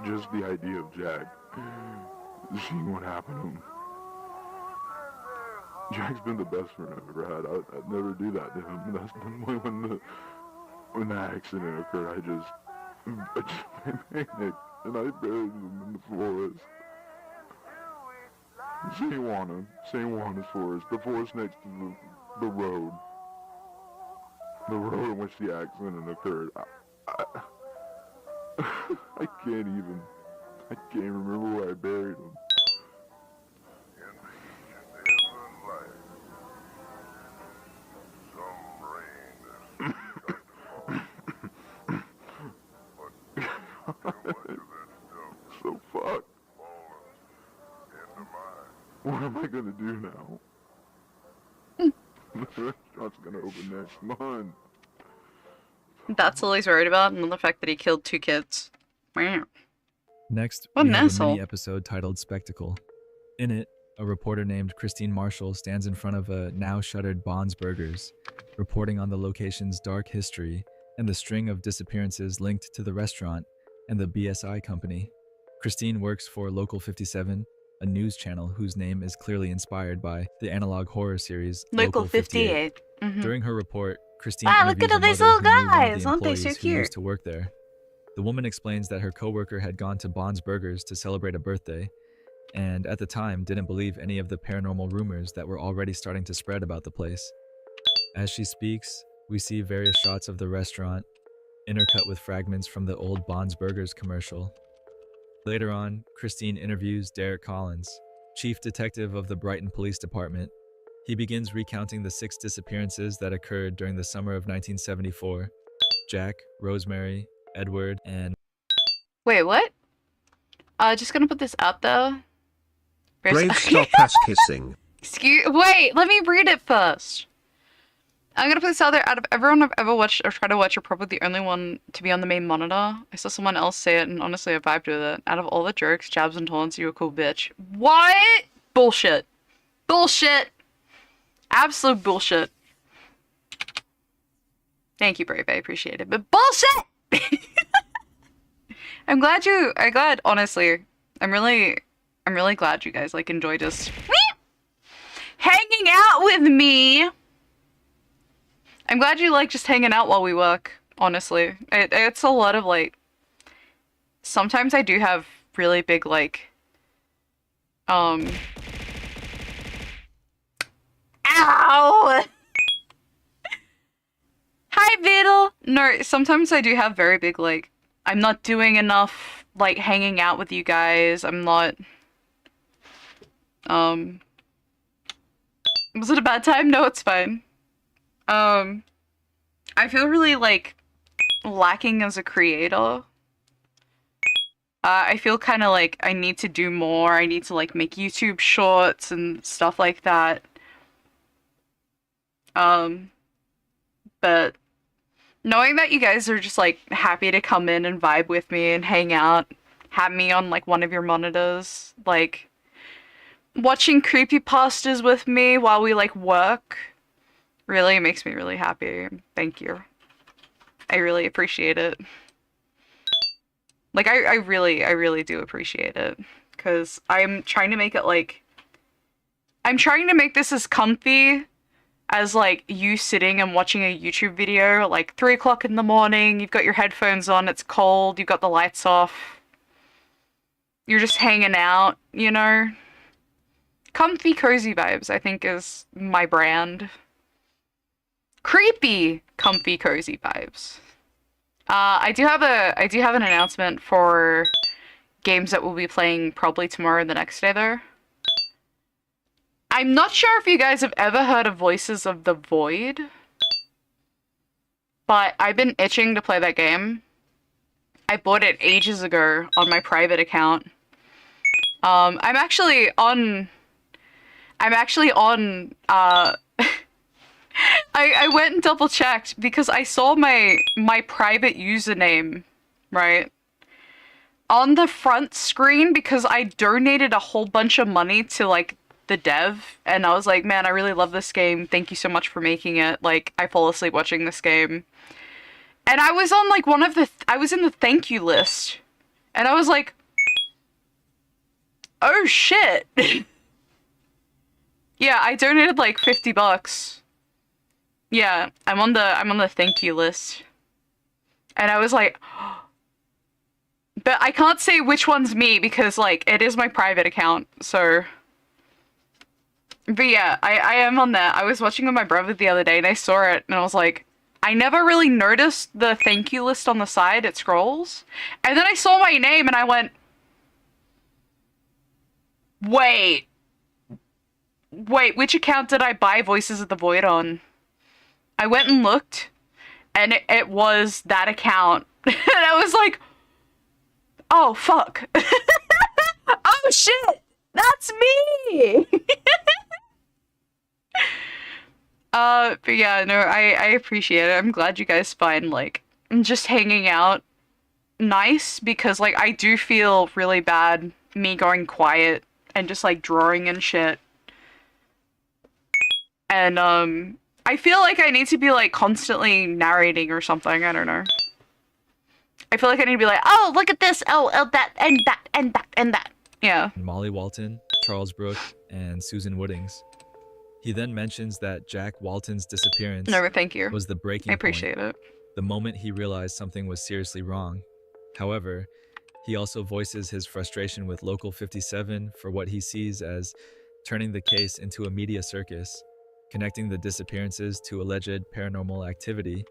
Just the idea of Jack seeing what happened to him. Jack's been the best friend I've ever had. I'd never do that to him. That's when the accident occurred. I just panicked and I buried him in the forest. St. Juana's forest, the forest next to the road. The road in which the accident occurred. I can't remember where I buried him. So fucked. What am I gonna do now? The restaurant's gonna open next month. That's all he's worried about, and the fact that he killed 2 kids. Wow. Next, What we an have a asshole. mini episode titled Spectacle. In it, a reporter named Christine Marshall stands in front of a now shuttered Bond's Burgers, reporting on the location's dark history and the string of disappearances linked to the restaurant and the BSI company. Christine works for Local 57, a news channel whose name is clearly inspired by the analog horror series Local 58. During her report, Christine Wow, look interviews at a all these mother little who knew one of guys. the Aren't they so employees who cute? used to work there. The woman explains that her coworker had gone to Bond's Burgers to celebrate a birthday, and at the time didn't believe any of the paranormal rumors that were already starting to spread about the place. As she speaks, we see various shots of the restaurant, intercut with fragments from the old Bond's Burgers commercial. Later on, Christine interviews Derek Collins, chief detective of the Brighton Police Department. He begins recounting the 6 disappearances that occurred during the summer of 1974. Jack, Rosemary, Edward, and... Wait, what? Just gonna put this out there. Brave, stop ass kissing. Wait, let me read it first. I'm gonna put this out there. Out of everyone I've ever watched or tried to watch, you're probably the only one to be on the main monitor. I saw someone else say it, and honestly, I vibed with it. Out of all the jokes, jabs, and taunts, you're a cool bitch. What? Bullshit. Bullshit. Absolute bullshit. Thank you, Brave. I appreciate it. But bullshit! Honestly, I'm really glad you guys, like, enjoy just hanging out with me. I'm glad you like just hanging out while we work, honestly. It's a lot of, like, sometimes I do have really big, like, ow! Hi, Beetle! No, sometimes I do have very big, like, I'm not doing enough, like, hanging out with you guys. I'm not, was it a bad time? No, it's fine. I feel really, like, lacking as a creator. I feel kind of like I need to do more. I need to, like, make YouTube shorts and stuff like that. But knowing that you guys are just, like, happy to come in and vibe with me and hang out, have me on, like, one of your monitors, like, watching creepypastas with me while we, like, work, really makes me really happy. Thank you. I really appreciate it. Like, I really do appreciate it. Because I'm trying to make it, like, I'm trying to make this as comfy as, like, you sitting and watching a YouTube video, like, 3 o'clock in the morning, you've got your headphones on, it's cold, you've got the lights off, you're just hanging out, you know? Comfy, cozy vibes, I think, is my brand. Creepy, comfy, cozy vibes. I do have an announcement for games that we'll be playing probably tomorrow and the next day, though. I'm not sure if you guys have ever heard of Voices of the Void, but I've been itching to play that game. I bought it ages ago on my private account. I'm actually on, I went and double checked because I saw my private username, right, on the front screen because I donated a whole bunch of money to, like, the dev, and I was like, man, I really love this game. Thank you so much for making it. Like, I fall asleep watching this game. And I was on, like, I was in the thank you list. And I was like, oh shit. Yeah, I donated like $50. Yeah, I'm on the thank you list. And I was like, but I can't say which one's me because, like, it is my private account, so. But yeah, I am on that. I was watching with my brother the other day and I saw it and I was like, I never really noticed the thank you list on the side, it scrolls. And then I saw my name and I went, wait, which account did I buy Voices of the Void on? I went and looked and it was that account. And I was like, oh, fuck. Oh, shit, that's me. But yeah, no, I appreciate it. I'm glad you guys find, like, just hanging out nice because, like, I do feel really bad me going quiet and just, like, drawing and shit. And, I feel like I need to be, like, constantly narrating or something. I don't know. I feel like I need to be like, oh, look at this, oh, that, and that, and that, and that. Yeah. Molly Walton, Charles Brooke, and Susan Woodings. He then mentions that Jack Walton's disappearance no, thank you. was the breaking I appreciate point, it. the moment he realized something was seriously wrong. However, he also voices his frustration with Local 57 for what he sees as turning the case into a media circus, connecting the disappearances to alleged paranormal activity,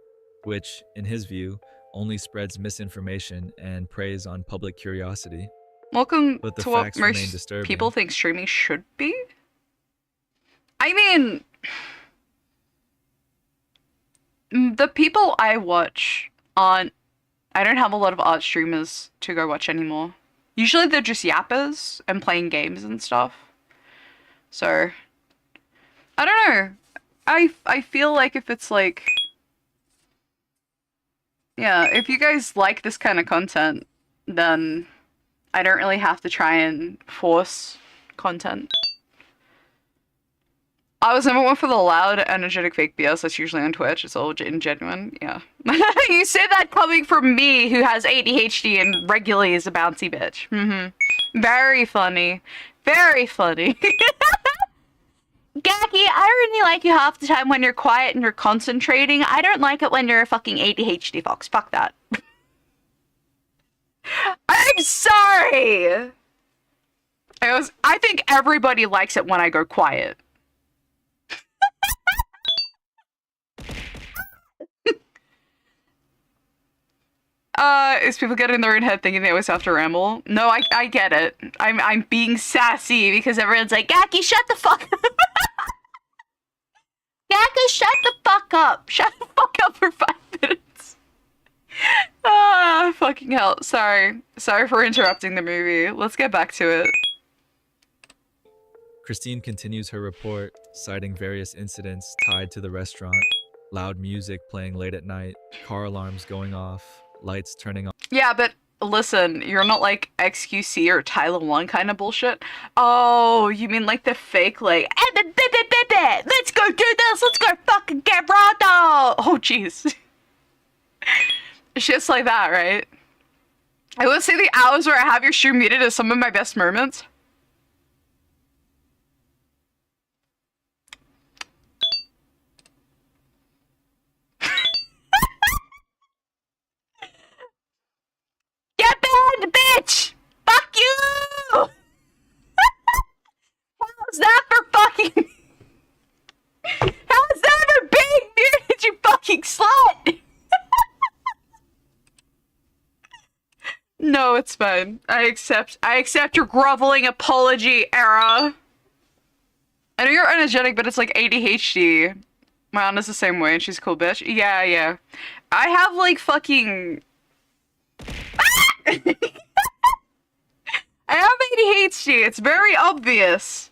which, in his view, only spreads misinformation and preys on public curiosity. Welcome But the to what facts remain most disturbing. people think streaming should be. I mean, the people I watch on, I don't have a lot of art streamers to go watch anymore. Usually they're just yappers and playing games and stuff. So, I don't know. I feel like if it's like, yeah, if you guys like this kind of content, then I don't really have to try and force content. I was number one for the loud, energetic fake BS that's usually on Twitch. It's all genuine. Yeah. You say that coming from me, who has ADHD and regularly is a bouncy bitch. Very funny. Very funny. Gaki, I really like you half the time when you're quiet and you're concentrating. I don't like it when you're a fucking ADHD fox. Fuck that. I'm sorry! I think everybody likes it when I go quiet. Is people getting in their own head thinking they always have to ramble? No, I get it. I'm being sassy because everyone's like, Gaki, shut the fuck up. Gaki, shut the fuck up. Shut the fuck up for 5 minutes. Ah, fucking hell. Sorry. Sorry for interrupting the movie. Let's get back to it. Christine continues her report, citing various incidents tied to the restaurant, loud music playing late at night, car alarms going off, lights turning on. Yeah, but listen, you're not like XQC or Tyler 1 kind of bullshit. Oh, you mean like the fake, like, let's go do this, let's go fucking get Rondo. Oh, jeez. Shit's like that, right? I would say the hours where I have your stream muted is some of my best moments. Get banned, bitch! Fuck you! How's that for fucking... How's that for being muted, you fucking slut? No, it's fine. I accept your groveling apology, Era. I know you're energetic, but it's like ADHD. My Anna's the same way, and she's a cool bitch. Yeah. I have like fucking... I have ADHD. It's very obvious.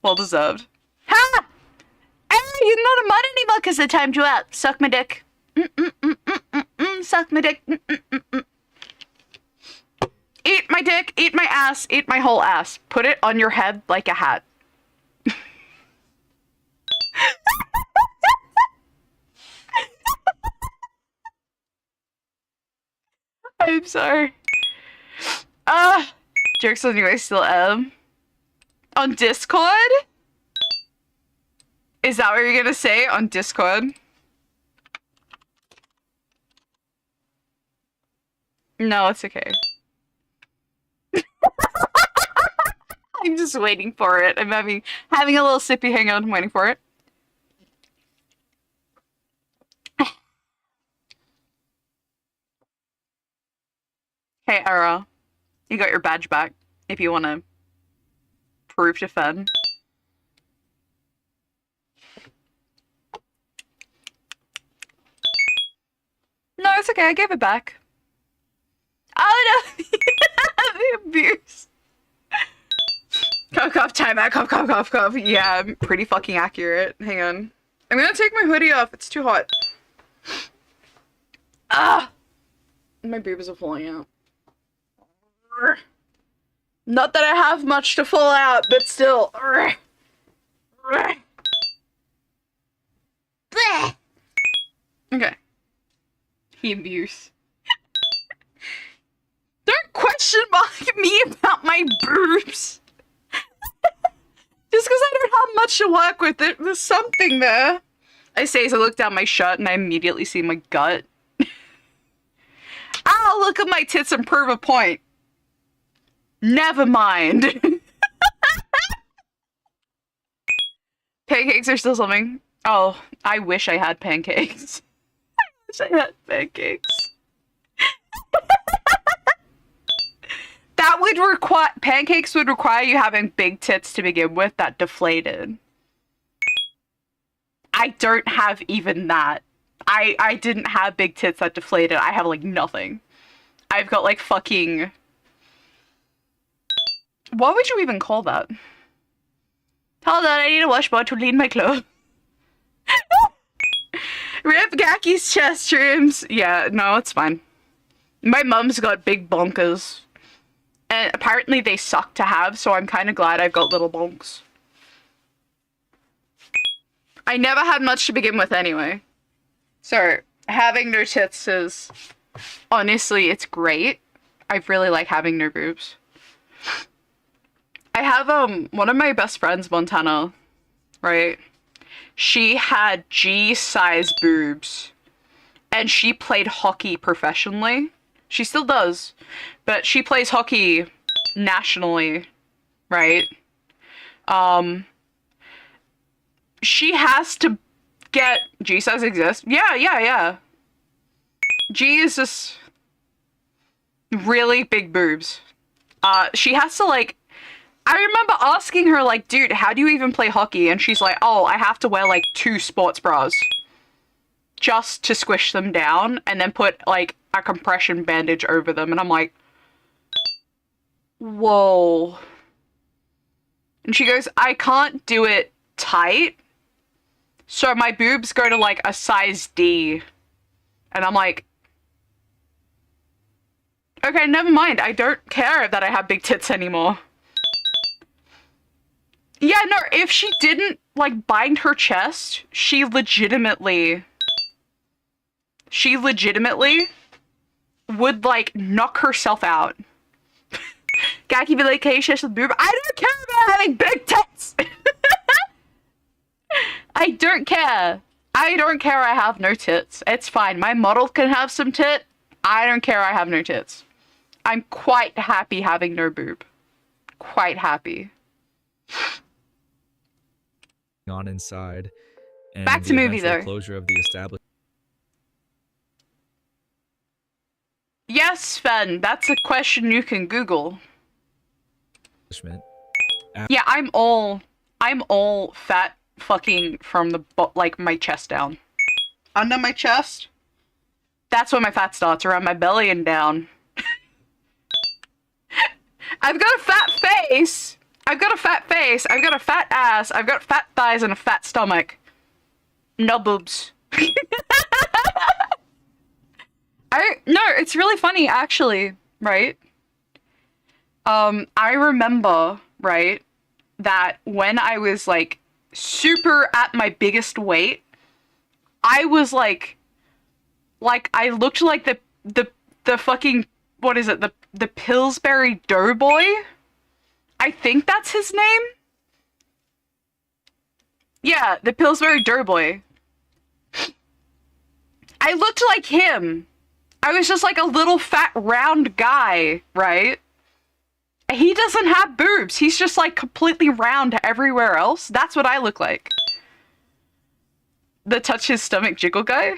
Well deserved. Ha! Hey, you're not a mud anymore because the timed you out. Suck my dick. Suck my dick. Eat my dick. Eat my ass. Eat my whole ass. Put it on your head like a hat. I'm sorry. Jokes on you, I still am. On Discord? Is that what you're gonna say? On Discord? No, it's okay. I'm just waiting for it. I'm having a little sippy hangout. I'm waiting for it. Hey, Era. You got your badge back if you want to prove to Fen. No, it's okay. I gave it back. Oh, no. The abuse. Cough, cough, time out. Cough, cough, cough, cough. Yeah, pretty fucking accurate. Hang on. I'm gonna take my hoodie off. It's too hot. Ah! My boobs are falling out. Not that I have much to fall out, but still. Okay. The abuse. Don't question me about my boobs. Just because I don't have much to work with, there's something there. I say as I look down my shirt and I immediately see my gut. Ah! I'll look at my tits and prove a point. Never mind. Pancakes are still something. Oh, I wish I had pancakes. I wish I had pancakes. That would require, pancakes would require you having big tits to begin with that deflated. I don't have even that. I didn't have big tits that deflated. I have like nothing. I've got like fucking... What would you even call that? Hold on, I need a washboard to clean my clothes. Rip Gaki's chest streams. Yeah, no, it's fine. My mum's got big bonkers. And apparently they suck to have, so I'm kind of glad I've got little bonks. I never had much to begin with anyway. So, having no tits is... Honestly, it's great. I really like having no boobs. I have, one of my best friends, Montana, right? She had G-size boobs. And she played hockey professionally. She still does. But she plays hockey nationally, right? She has to get... G-size exists? Yeah. G is just... really big boobs. She has to, like... I remember asking her, like, dude, how do you even play hockey? And she's like, oh, I have to wear, like, 2 sports bras. Just to squish them down, and then put, like, a compression bandage over them. And I'm like... Whoa. And she goes, I can't do it tight. So my boobs go to, like, a size D. And I'm like... Okay, never mind. I don't care that I have big tits anymore. Yeah, no, if she didn't, like, bind her chest, she legitimately would, like, knock herself out. Gaki be like, can you shush the boob? I don't care about having big tits! I don't care. I don't care I have no tits. It's fine. My model can have some tit. I don't care I have no tits. I'm quite happy having no boob. Quite happy. On inside. And back to the movie eventual though. Closure of the establishment. Yes, Sven, that's a question you can Google. Yeah, I'm all fat fucking from the like my chest down. Under my chest? That's where my fat starts, around my belly and down. I've got a fat face. I've got a fat face. I've got a fat ass. I've got fat thighs and a fat stomach. No boobs. No, it's really funny actually, right? I remember, right, that when I was like super at my biggest weight, I was like I looked like the fucking, what is it? The Pillsbury Doughboy? I think that's his name. Yeah, the Pillsbury Doughboy. I looked like him. I was just like a little fat round guy, right? He doesn't have boobs. He's just like completely round everywhere else. That's what I look like. The touch his stomach jiggle guy?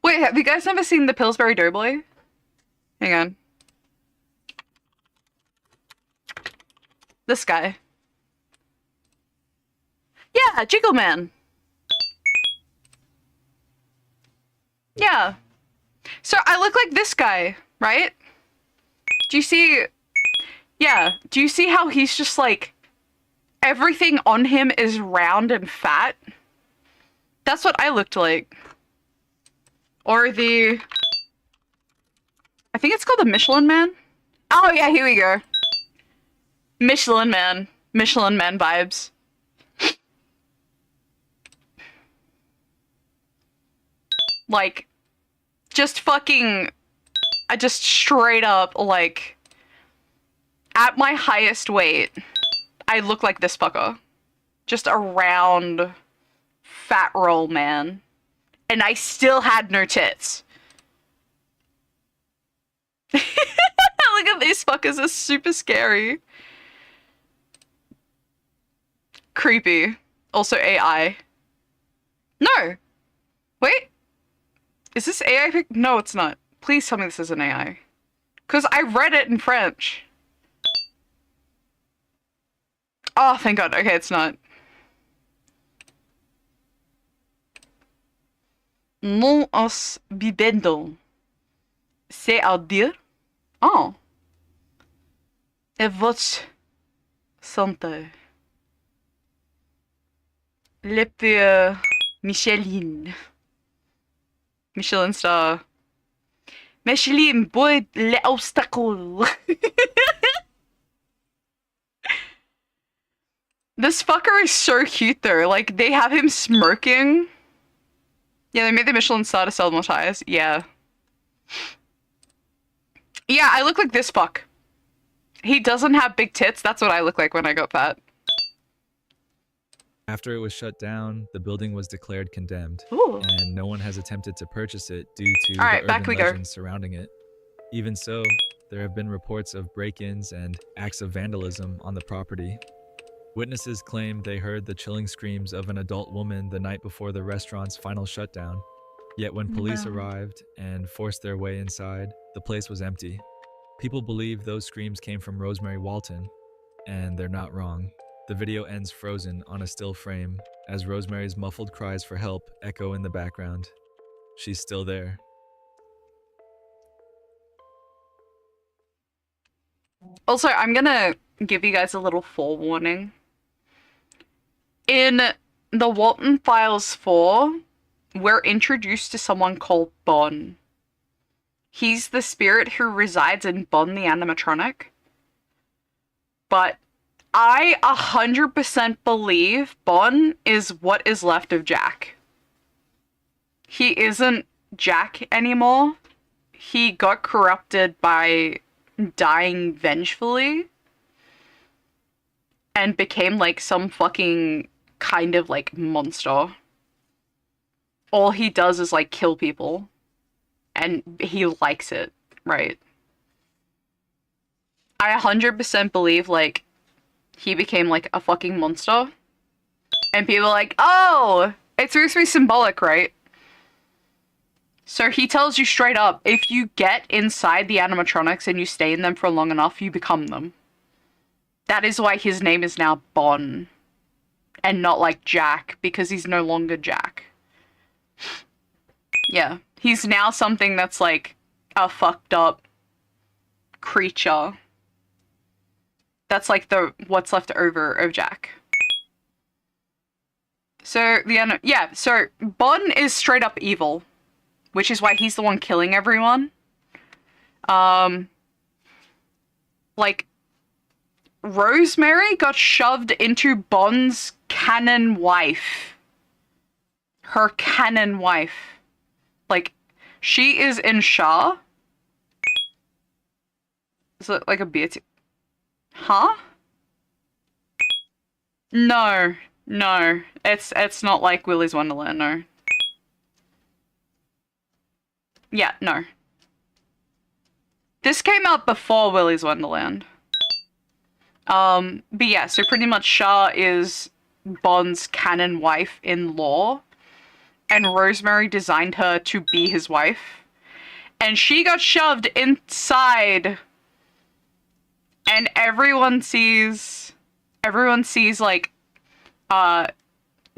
Wait, have you guys never seen the Pillsbury Doughboy? Hang on. This guy. Yeah, Jiggle Man. Yeah. So I look like this guy, right? Do you see... Yeah. Do you see how he's just like... Everything on him is round and fat? That's what I looked like. Or the... I think it's called the Michelin Man. Oh yeah, here we go. Michelin Man. Michelin Man vibes. Like, just fucking... I just straight up, like... At my highest weight, I look like this fucker. Just a round, fat roll man. And I still had no tits. Look at these fuckers, they're super scary. Creepy. Also AI. No! Wait! Is this AI? No, it's not. Please tell me this isn't AI. Because I read it in French. Oh, thank God. Okay, it's not. Non os bibendo. C'est-à-dire? Oh. Et votre santé. Le Michelin. Michelin star. Michelin, boy, le obstacle. This fucker is so cute though. Like, they have him smirking. Yeah, they made the Michelin star to sell more tires. Yeah. Yeah, I look like this fuck. He doesn't have big tits. That's what I look like when I got fat. After it was shut down, the building was declared condemned, Ooh. and no one has attempted to purchase it due to Alright, the back urban we go. legends surrounding it. Even so, there have been reports of break-ins and acts of vandalism on the property. Witnesses claim they heard the chilling screams of an adult woman the night before the restaurant's final shutdown. Yet when police No. arrived and forced their way inside, the place was empty. People believe those screams came from Rosemary Walton, and they're not wrong. The video ends frozen on a still frame as Rosemary's muffled cries for help echo in the background. She's still there. Also, I'm gonna give you guys a little forewarning. In the Walton Files 4, we're introduced to someone called Bon. He's the spirit who resides in Bon the animatronic. But I 100% believe Bon is what is left of Jack. He isn't Jack anymore. He got corrupted by dying vengefully and became like some fucking kind of like monster. All he does is like kill people and he likes it, right? I 100% believe like he became like a fucking monster and people are like, oh, it's supposed to be symbolic, right? So he tells you straight up, if you get inside the animatronics and you stay in them for long enough, you become them. That is why his name is now Bon. And not like Jack, because he's no longer Jack. Yeah. He's now something that's like a fucked up creature. That's like the what's left over of Jack. So so Bon is straight up evil. Which is why he's the one killing everyone. Like, Rosemary got shoved into Bon's canon wife. Her canon wife. Like, she is in Shah. Is it like a beauty? Huh? No. It's not like Willy's Wonderland, no. Yeah, no. This came out before Willy's Wonderland. But yeah, so pretty much Shah is Bond's canon wife in law, and Rosemary designed her to be his wife. And she got shoved inside, and everyone sees like,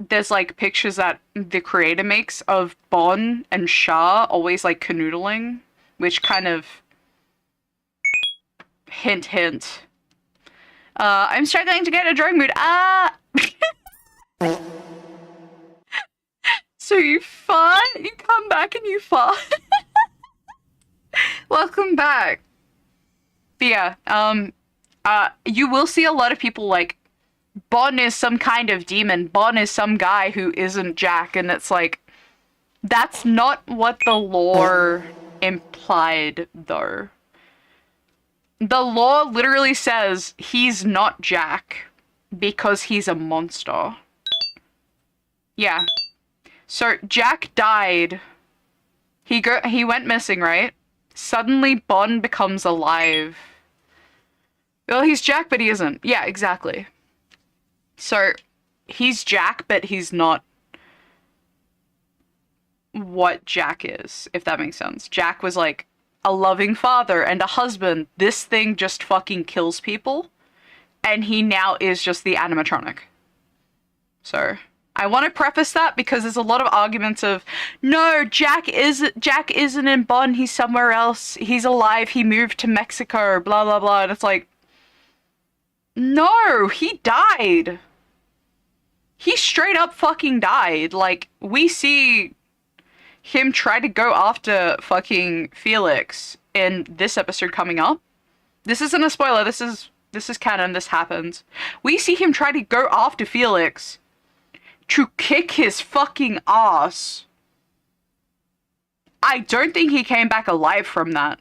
there's like pictures that the creator makes of Bon and Shah always like canoodling, which kind of hint. I'm struggling to get a drawing mood. Ah! So you fart, you come back and you fart. Welcome back. But yeah, you will see a lot of people like, Bon is some kind of demon. Bon is some guy who isn't Jack, and it's like, that's not what the lore implied, though. The lore literally says he's not Jack because he's a monster. Yeah. So Jack died. He went missing, right? Suddenly Bond becomes alive. Well, he's Jack, but he isn't. Yeah, exactly. So, he's Jack, but he's not what Jack is, if that makes sense. Jack was like a loving father and a husband. This thing just fucking kills people. And he now is just the animatronic. So, I want to preface that because there's a lot of arguments of, no, Jack isn't in Bonn, he's somewhere else. He's alive, he moved to Mexico, blah, blah, blah. And it's like, no, he died. He straight up fucking died. Like, we see him try to go after fucking Felix in this episode coming up. This isn't a spoiler, this is canon, this happens. We see him try to go after Felix to kick his fucking ass. I don't think he came back alive from that.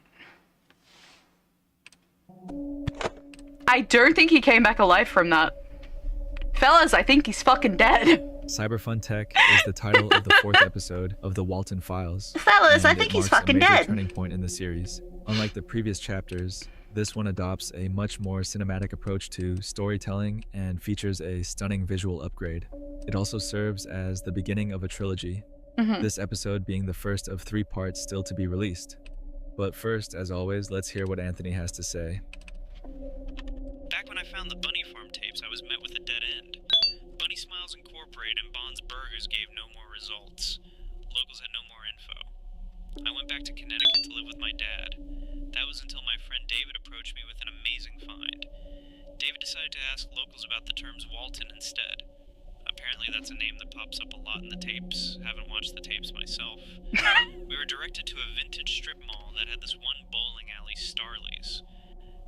Fellas, I think he's fucking dead. Cyberfun Tech is the title of the 4th episode of the Walton Files. Fellas, I and think it he's marks fucking a major dead. turning point in the series. Unlike the previous chapters, this one adopts a much more cinematic approach to storytelling and features a stunning visual upgrade. It also serves as the beginning of a trilogy, this episode being the first of 3 parts still to be released. But first, as always, let's hear what Anthony has to say. Back when I found the Bunny Farm tapes, I was met with a dead end. Bunny Smiles Incorporated and Bond's Burgers gave no more results. Locals had no more info. I went back to Connecticut to live with my dad. That was until my friend David approached me with an amazing find. David decided to ask locals about the terms Walton instead. Apparently that's a name that pops up a lot in the tapes. Haven't watched the tapes myself. We were directed to a vintage strip mall that had this one bowling alley, Starley's.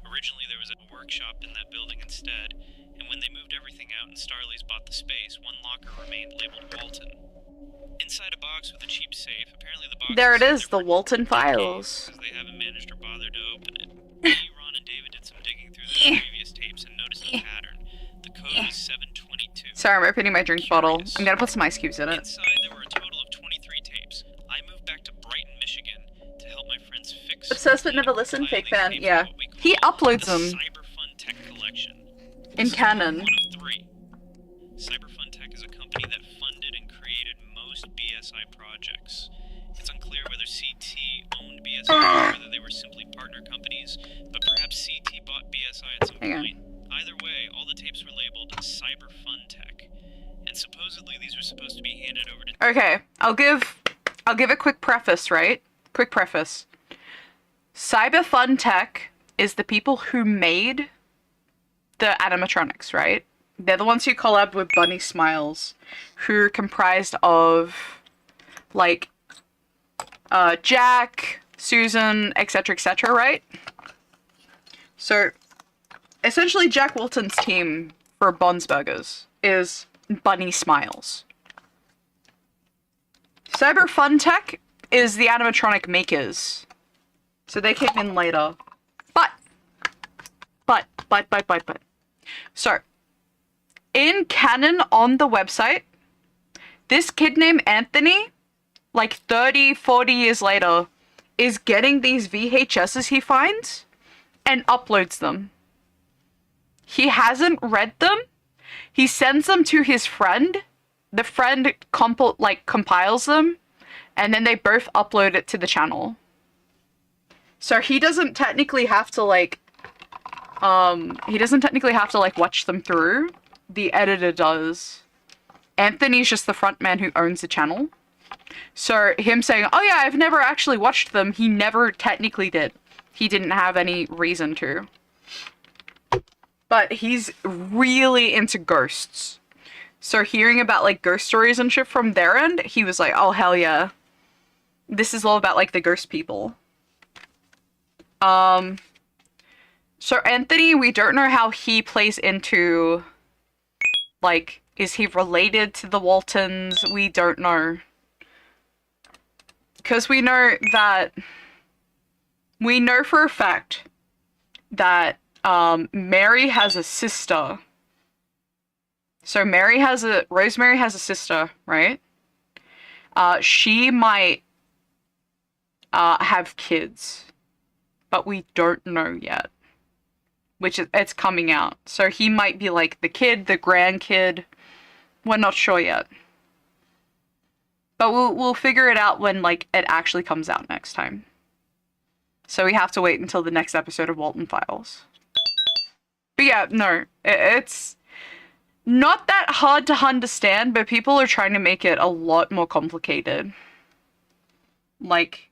Originally there was a workshop in that building instead, and when they moved everything out and Starley's bought the space, one locker remained labeled Walton. Inside a box with a cheap safe, apparently the box There it is is, the Walton Files. because they haven't managed or bothered to open it. Me, Ron, and David did some digging through the previous tapes and noticed a pattern. The code is 722. Sorry, I'm opening my drink bottle. I'm gonna put some ice cubes in it. Inside there were a total of 23 tapes. I moved back to Brighton, Michigan to help my friends fix... Obsessed but never listened, fake fan, Tapes yeah. are what we call He uploads the them Cyberfun Tech Collection. in This is canon. one of 3. Cyberfun Tech is a company that funded and created most BSI projects. It's unclear whether CT owned BSI or whether they were simply partner companies, but perhaps CT bought BSI at some Hang on. point. Either way, all the tapes were labeled Cyberfun Tech, and supposedly these were supposed to be handed over to... Okay, I'll give a quick preface, right? Quick preface. Cyberfun Tech is the people who made the animatronics, right? They're the ones who collabed with Bunny Smiles, who are comprised of, like, Jack, Susan, etc., right? So, essentially Jack Walton's team for Bon's Burgers is Bunny Smiles. Cyberfun Tech is the animatronic makers. So they came in later. But. So, in canon on the website, this kid named Anthony, like 30, 40 years later, is getting these VHSs he finds and uploads them. He hasn't read them. He sends them to his friend. The friend compiles them, and then they both upload it to the channel. So he doesn't technically have to watch them through. The editor does. Anthony's just the front man who owns the channel. So him saying, oh yeah, I've never actually watched them, he never technically did. He didn't have any reason to. But he's really into ghosts. So hearing about like ghost stories and shit from their end, he was like, oh hell yeah. This is all about like the ghost people. So Anthony, we don't know how he plays into, like, is he related to the Waltons? We don't know. Because we know for a fact that Mary has a sister. So Rosemary has a sister, right? She might have kids. but we don't know yet. Which it's coming out. So he might be like the kid, the grandkid. We're not sure yet. But we'll figure it out when like it actually comes out next time. So we have to wait until the next episode of Walton Files. But yeah, no, it's not that hard to understand, but people are trying to make it a lot more complicated. Like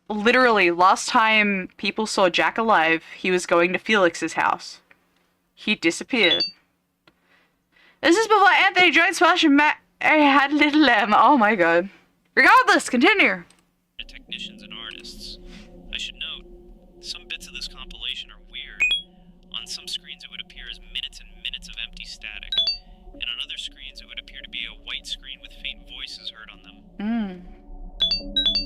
literally, last time people saw Jack alive, he was going to Felix's house. He disappeared. This is before Anthony joined Smash and Matt had Little Lamb. Oh my god. Regardless, continue. Technicians and artists. I should note, some bits of this compilation are weird. On some screens it would appear as minutes and minutes of empty static, and on other screens it would appear to be a white screen with faint voices heard on them.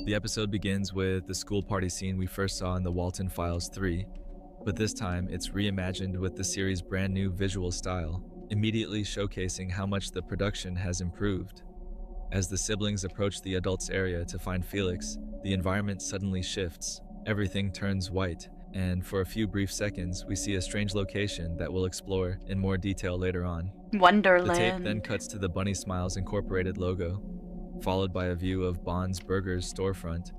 The episode begins with the school party scene we first saw in the Walton Files 3, but this time it's reimagined with the series' brand new visual style, immediately showcasing how much the production has improved. As the siblings approach the adults' area to find Felix, the environment suddenly shifts, everything turns white, and for a few brief seconds we see a strange location that we'll explore in more detail later on. Wonderland. The tape then cuts to the Bunny Smiles Incorporated logo, followed by a view of Bond's Burgers storefront,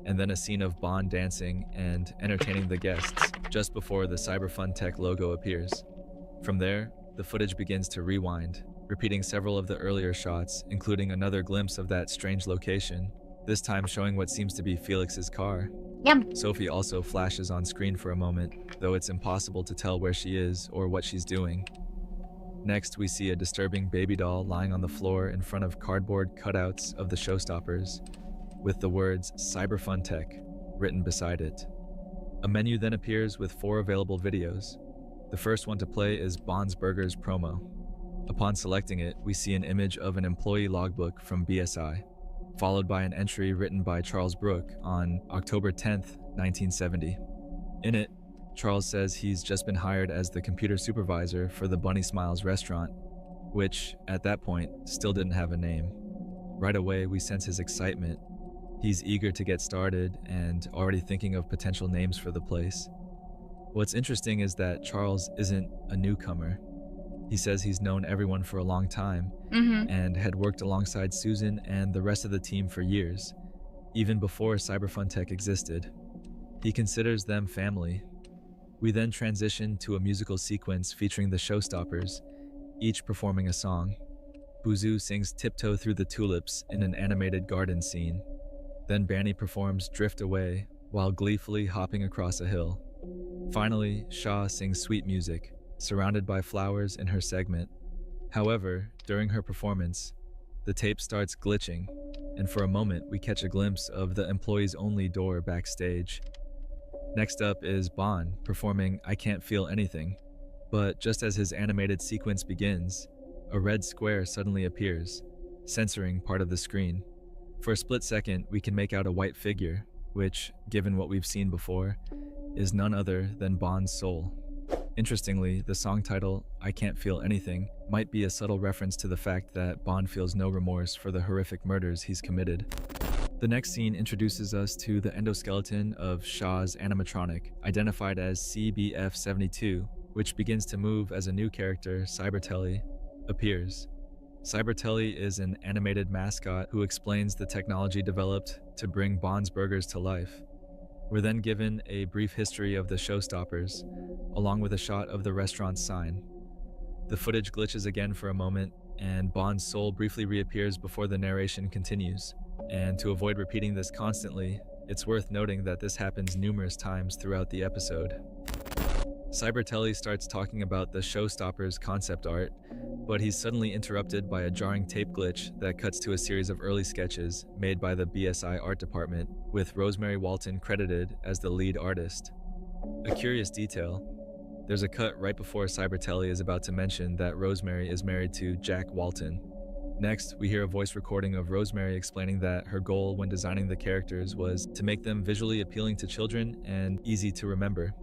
and then a scene of Bond dancing and entertaining the guests just before the Cyberfun Tech logo appears. From there, the footage begins to rewind, repeating several of the earlier shots, including another glimpse of that strange location, this time showing what seems to be Felix's car. Yum. Sophie also flashes on screen for a moment, though it's impossible to tell where she is or what she's doing. Next, we see a disturbing baby doll lying on the floor in front of cardboard cutouts of the showstoppers, with the words Cyberfun Tech written beside it. A menu then appears with 4 available videos. The first one to play is Bond's Burgers promo. Upon selecting it, we see an image of an employee logbook from BSI, followed by an entry written by Charles Brooke on October 10th, 1970. In it, Charles says he's just been hired as the computer supervisor for the Bunny Smiles restaurant, which, at that point, still didn't have a name. Right away, we sense his excitement. He's eager to get started and already thinking of potential names for the place. What's interesting is that Charles isn't a newcomer. He says he's known everyone for a long time and had worked alongside Susan and the rest of the team for years, even before Cyberfun Tech existed. He considers them family. We then transition to a musical sequence featuring the Showstoppers, each performing a song. Buzu sings Tiptoe Through the Tulips in an animated garden scene. Then Banny performs Drift Away while gleefully hopping across a hill. Finally, Shaw sings Sweet Music, surrounded by flowers in her segment. However, during her performance, the tape starts glitching, and for a moment we catch a glimpse of the employees-only door backstage. Next up is Bond performing I Can't Feel Anything, but just as his animated sequence begins, a red square suddenly appears, censoring part of the screen. For a split second, we can make out a white figure, which, given what we've seen before, is none other than Bond's soul. Interestingly, the song title, I Can't Feel Anything, might be a subtle reference to the fact that Bond feels no remorse for the horrific murders he's committed. The next scene introduces us to the endoskeleton of Shaw's animatronic, identified as CBF-72, which begins to move as a new character, Cybertelly, appears. Cybertelly is an animated mascot who explains the technology developed to bring Bond's Burgers to life. We're then given a brief history of the Showstoppers, along with a shot of the restaurant's sign. The footage glitches again for a moment, and Bond's soul briefly reappears before the narration continues. And to avoid repeating this constantly, it's worth noting that this happens numerous times throughout the episode. Cybertelly starts talking about the Showstoppers concept art, but he's suddenly interrupted by a jarring tape glitch that cuts to a series of early sketches made by the BSI art department, with Rosemary Walton credited as the lead artist. A curious detail, there's a cut right before Cybertelly is about to mention that Rosemary is married to Jack Walton. Next, we hear a voice recording of Rosemary explaining that her goal when designing the characters was to make them visually appealing to children and easy to remember.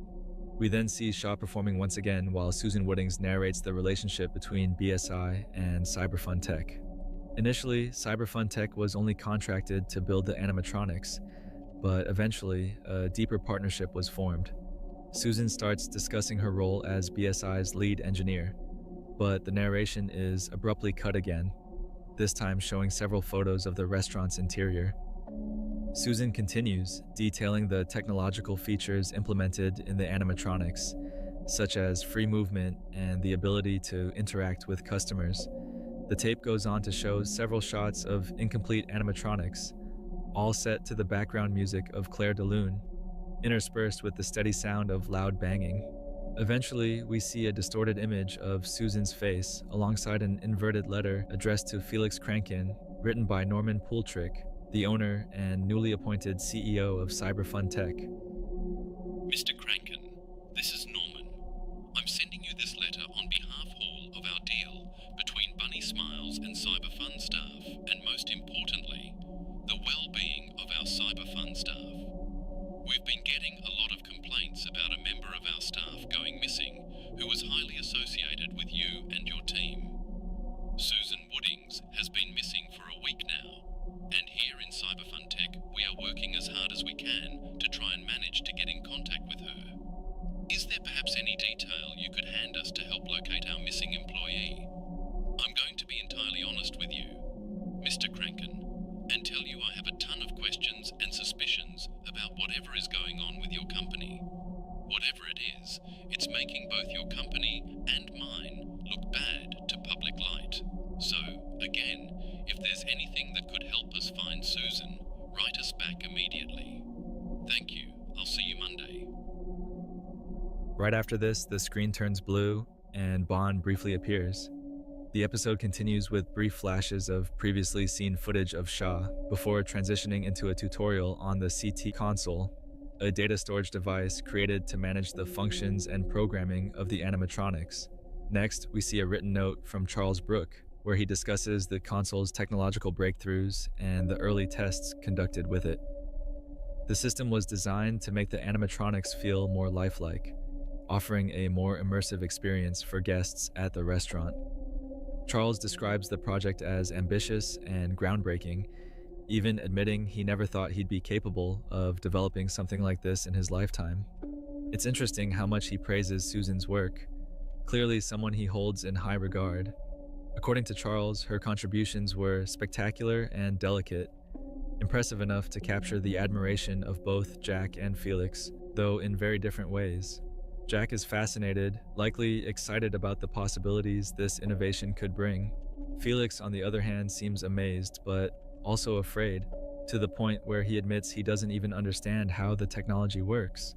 We then see Shaw performing once again while Susan Woodings narrates the relationship between BSI and Cyberfun Tech. Initially, Cyberfun Tech was only contracted to build the animatronics, but eventually, a deeper partnership was formed. Susan starts discussing her role as BSI's lead engineer, but the narration is abruptly cut again, this time showing several photos of the restaurant's interior. Susan continues, detailing the technological features implemented in the animatronics, such as free movement and the ability to interact with customers. The tape goes on to show several shots of incomplete animatronics, all set to the background music of Claire de Lune, interspersed with the steady sound of loud banging. Eventually, we see a distorted image of Susan's face alongside an inverted letter addressed to Felix Kranken, written by Norman Poultrick, the owner and newly appointed CEO of Cyberfun Tech. Mr. Kranken, this is Norman. I'm sending you this letter on behalf all of our deal between Bunny Smiles and Cyberfun staff, and most importantly, the well-being of our Cyberfun staff. We've been getting a lot of complaints about a member of our staff going missing who was highly associated with you and your team. Susan Woodings has been missing for a week now, and here in Cyberfun Tech we are working as hard as we can to try and manage to get in contact with her. Is there perhaps any detail you could hand us to help locate our missing employee? I'm going to be entirely honest with you, Mr. Kranken, and tell you I have a ton of questions and suspicions about whatever is going on with your company. Whatever it is, it's making both your company and mine look bad to public light. So, again, if there's anything that could help us find Susan, write us back immediately. Thank you. I'll see you Monday. Right after this, the screen turns blue, and Bond briefly appears. The episode continues with brief flashes of previously seen footage of Shaw, before transitioning into a tutorial on the CT console, a data storage device created to manage the functions and programming of the animatronics. Next, we see a written note from Charles Brooke, where he discusses the console's technological breakthroughs and the early tests conducted with it. The system was designed to make the animatronics feel more lifelike, offering a more immersive experience for guests at the restaurant. Charles describes the project as ambitious and groundbreaking, even admitting he never thought he'd be capable of developing something like this in his lifetime. It's interesting how much he praises Susan's work, clearly someone he holds in high regard. According to Charles, her contributions were spectacular and delicate, impressive enough to capture the admiration of both Jack and Felix, though in very different ways. Jack is fascinated, likely excited about the possibilities this innovation could bring. Felix, on the other hand, seems amazed, but also afraid, to the point where he admits he doesn't even understand how the technology works.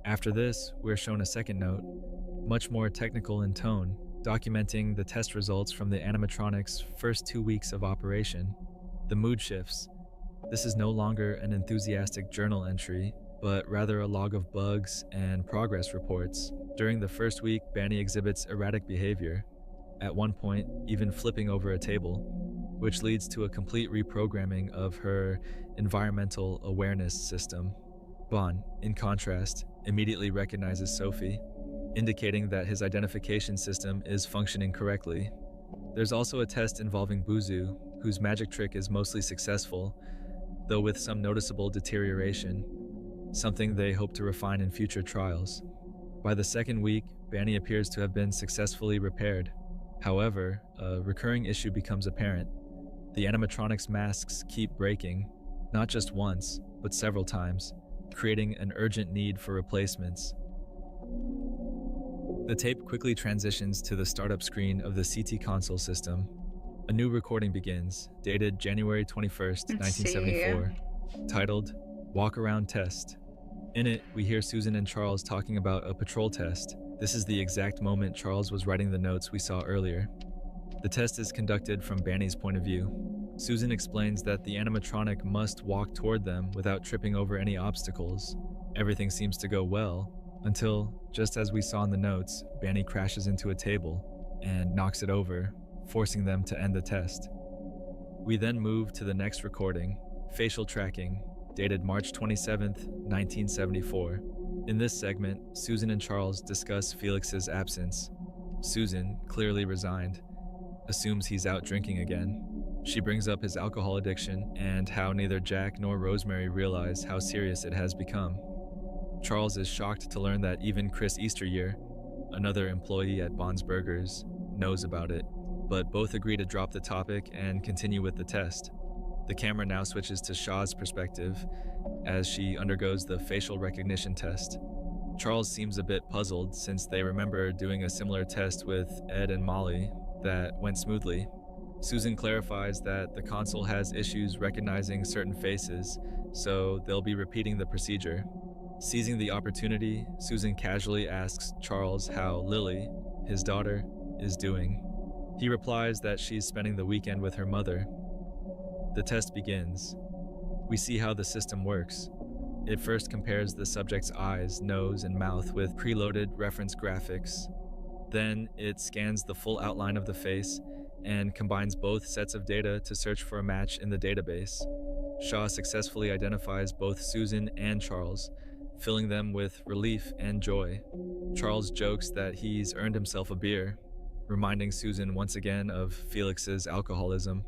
After this, we're shown a second note, much more technical in tone, documenting the test results from the animatronics' first 2 weeks of operation. The mood shifts. This is no longer an enthusiastic journal entry, but rather a log of bugs and progress reports. During the first week, Banny exhibits erratic behavior, at one point even flipping over a table, which leads to a complete reprogramming of her environmental awareness system. Bond, in contrast, immediately recognizes Sophie, indicating that his identification system is functioning correctly. There's also a test involving Buzu, whose magic trick is mostly successful, though with some noticeable deterioration, something they hope to refine in future trials. By the second week, Banny appears to have been successfully repaired. However, a recurring issue becomes apparent. The animatronics' masks keep breaking, not just once, but several times, creating an urgent need for replacements. The tape quickly transitions to the startup screen of the CT console system. A new recording begins, dated January 21st, 1974, titled Walk Around Test. In it, we hear Susan and Charles talking about a patrol test. This is the exact moment Charles was writing the notes we saw earlier. The test is conducted from Banny's point of view. Susan explains that the animatronic must walk toward them without tripping over any obstacles. Everything seems to go well, until, just as we saw in the notes, Banny crashes into a table and knocks it over, forcing them to end the test. We then move to the next recording, Facial Tracking, dated March 27th, 1974. In this segment, Susan and Charles discuss Felix's absence. Susan, clearly resigned, assumes he's out drinking again. She brings up his alcohol addiction and how neither Jack nor Rosemary realize how serious it has become. Charles is shocked to learn that even Chris Easteryear, another employee at Bond's Burgers, knows about it, but both agree to drop the topic and continue with the test. The camera now switches to Shaw's perspective as she undergoes the facial recognition test. Charles seems a bit puzzled since they remember doing a similar test with Ed and Molly that went smoothly. Susan clarifies that the console has issues recognizing certain faces, so they'll be repeating the procedure. Seizing the opportunity, Susan casually asks Charles how Lily, his daughter, is doing. He replies that she's spending the weekend with her mother. The test begins. We see how the system works. It first compares the subject's eyes, nose, and mouth with preloaded reference graphics. Then it scans the full outline of the face and combines both sets of data to search for a match in the database. Shaw successfully identifies both Susan and Charles, filling them with relief and joy. Charles jokes that he's earned himself a beer, reminding Susan once again of Felix's alcoholism.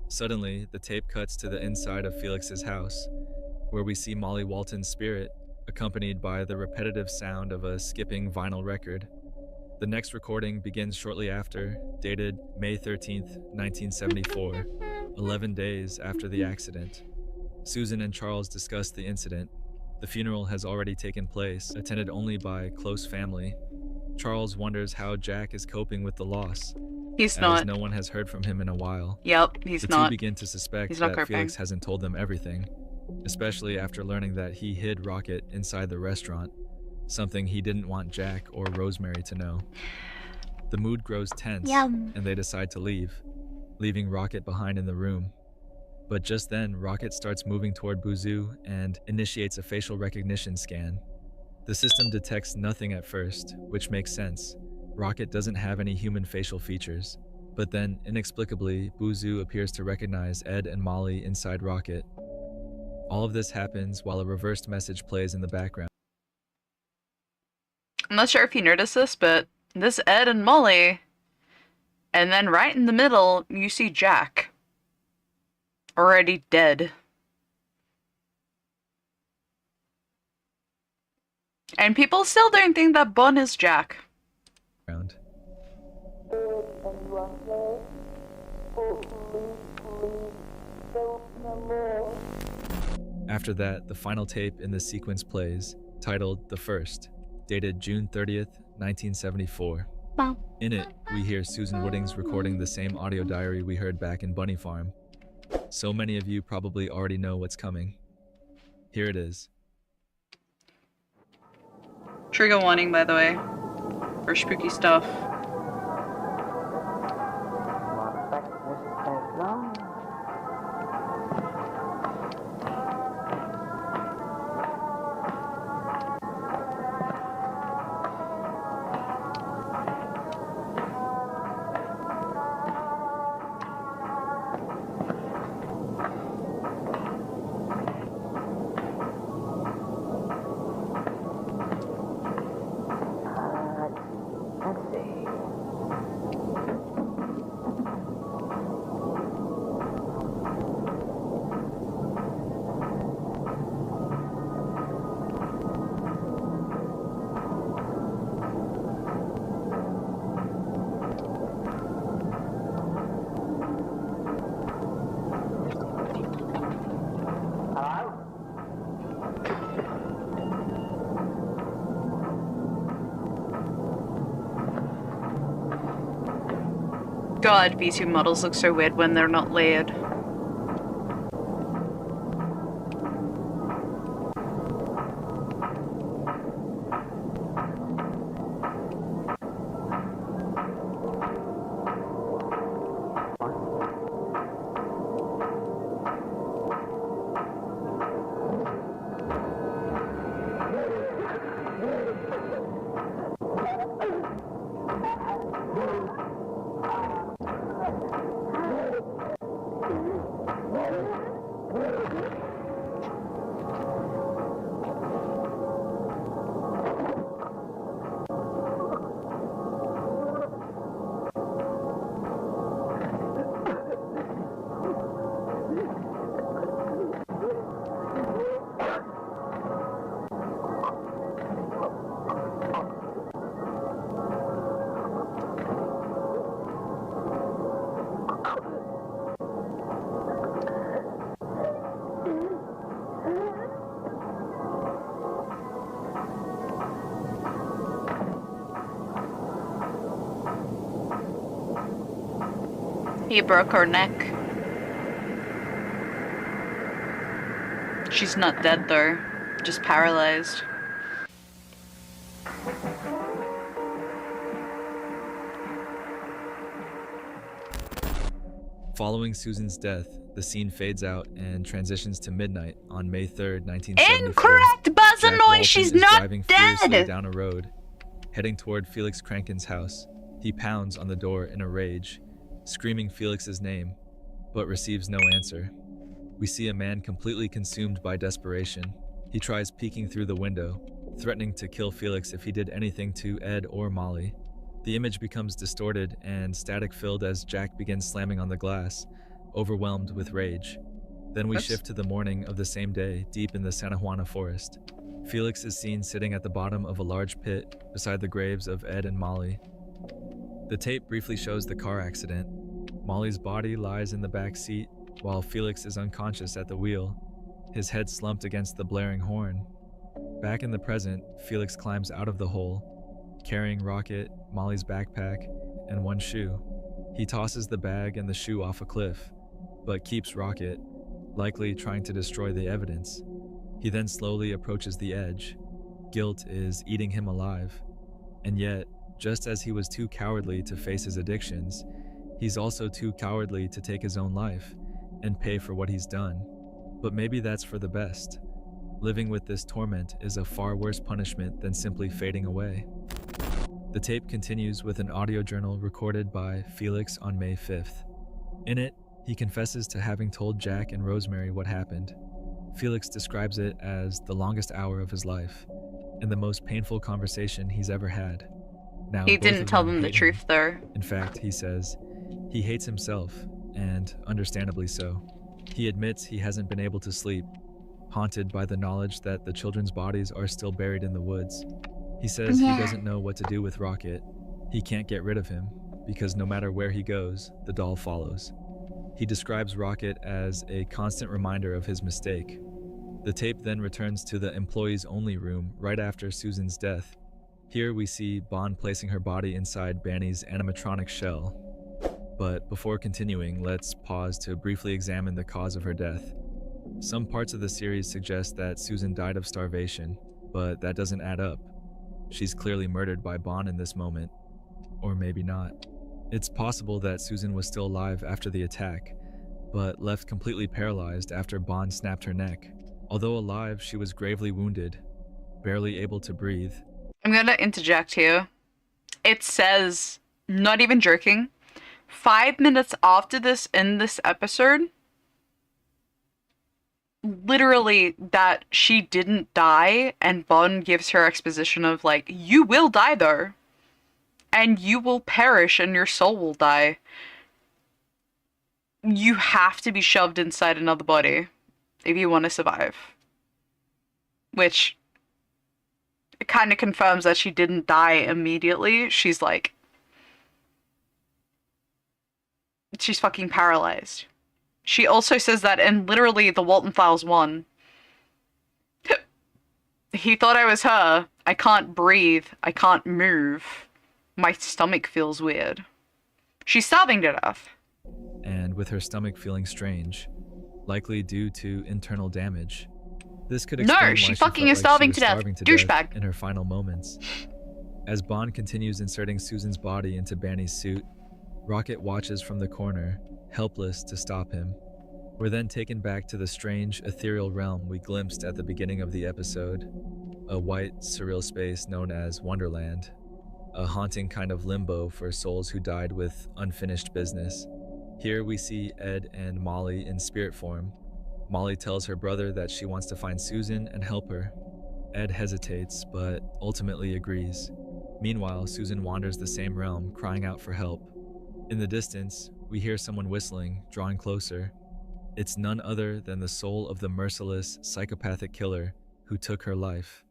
Suddenly, the tape cuts to the inside of Felix's house, where we see Molly Walton's spirit, accompanied by the repetitive sound of a skipping vinyl record. The next recording begins shortly after, dated May 13th, 1974, 11 days after the accident. Susan and Charles discuss the incident. The funeral has already taken place, attended only by close family. Charles wonders how Jack is coping with the loss. He's as not. No one has heard from him in a while. Yep, he's the not. The two begin to suspect He's not that coping. Felix hasn't told them everything, especially after learning that he hid Rocket inside the restaurant, something he didn't want Jack or Rosemary to know. The mood grows tense, Yum. and they decide to leave, leaving Rocket behind in the room. But just then, Rocket starts moving toward Buzu and initiates a facial recognition scan. The system detects nothing at first, which makes sense. Rocket doesn't have any human facial features. But then, inexplicably, Buzu appears to recognize Ed and Molly inside Rocket. All of this happens while a reversed message plays in the background. I'm not sure if you noticed this, but this Ed and Molly, and then right in the middle, you see Jack. Already dead. And people still don't think that Bun is Jack. After that, the final tape in the sequence plays, titled The First, dated June 30th, 1974. In it, we hear Susan Woodings recording the same audio diary we heard back in Bunny Farm. So many of you probably already know what's coming. Here it is. Trigger warning, by the way, for spooky stuff. God, V2 models look so weird when they're not layered. He broke her neck. She's not dead though, just paralyzed. Following Susan's death, the scene fades out and transitions to midnight on May 3rd, 1974. Incorrect, Buzz Jack Annoy, Walton she's is not driving furiously dead! down a road, heading toward Felix Kranken's house. He pounds on the door in a rage, screaming Felix's name, but receives no answer. We see a man completely consumed by desperation. He tries peeking through the window, threatening to kill Felix if he did anything to Ed or Molly. The image becomes distorted and static-filled as Jack begins slamming on the glass, overwhelmed with rage. Then we shift to the morning of the same day, deep in the Santa Juana forest. Felix is seen sitting at the bottom of a large pit beside the graves of Ed and Molly. The tape briefly shows the car accident. Molly's body lies in the back seat, while Felix is unconscious at the wheel, his head slumped against the blaring horn. Back in the present, Felix climbs out of the hole, carrying Rocket, Molly's backpack, and one shoe. He tosses the bag and the shoe off a cliff, but keeps Rocket, likely trying to destroy the evidence. He then slowly approaches the edge. Guilt is eating him alive. And yet, just as he was too cowardly to face his addictions, he's also too cowardly to take his own life and pay for what he's done. But maybe that's for the best. Living with this torment is a far worse punishment than simply fading away. The tape continues with an audio journal recorded by Felix on May 5th. In it, he confesses to having told Jack and Rosemary what happened. Felix describes it as the longest hour of his life and the most painful conversation he's ever had. Now, He both didn't of tell them them the hate him. truth though. In fact, he says he hates himself, and understandably so. He admits he hasn't been able to sleep, haunted by the knowledge that the children's bodies are still buried in the woods. He says he doesn't know what to do with Rocket. He can't get rid of him, because no matter where he goes, the doll follows. He describes Rocket as a constant reminder of his mistake. The tape then returns to the employees-only room right after Susan's death. Here we see Bond placing her body inside Banny's animatronic shell. But before continuing, let's pause to briefly examine the cause of her death. Some parts of the series suggest that Susan died of starvation, but that doesn't add up. She's clearly murdered by Bond in this moment. Or maybe not. It's possible that Susan was still alive after the attack, but left completely paralyzed after Bond snapped her neck. Although alive, she was gravely wounded, barely able to breathe. I'm gonna interject here. It says, not even joking, 5 minutes after this in this episode, literally that she didn't die, and Bond gives her exposition of like, you will die though, and you will perish and your soul will die. You have to be shoved inside another body if you want to survive. Which it kind of confirms that she didn't die immediately. She's like, she's fucking paralyzed. She also says that in literally the Walton Files 1, he thought I was her. I can't breathe. I can't move. My stomach feels weird. She's starving to death. And with her stomach feeling strange, likely due to internal damage. This could explain No, why she she fucking felt is starving like she to was death. starving to Douchebag. death in her final moments. As Bond continues inserting Susan's body into Banny's suit, Rocket watches from the corner, helpless to stop him. We're then taken back to the strange, ethereal realm we glimpsed at the beginning of the episode. A white, surreal space known as Wonderland. A haunting kind of limbo for souls who died with unfinished business. Here we see Ed and Molly in spirit form. Molly tells her brother that she wants to find Susan and help her. Ed hesitates, but ultimately agrees. Meanwhile, Susan wanders the same realm, crying out for help. In the distance, we hear someone whistling, drawing closer. It's none other than the soul of the merciless, psychopathic killer who took her life.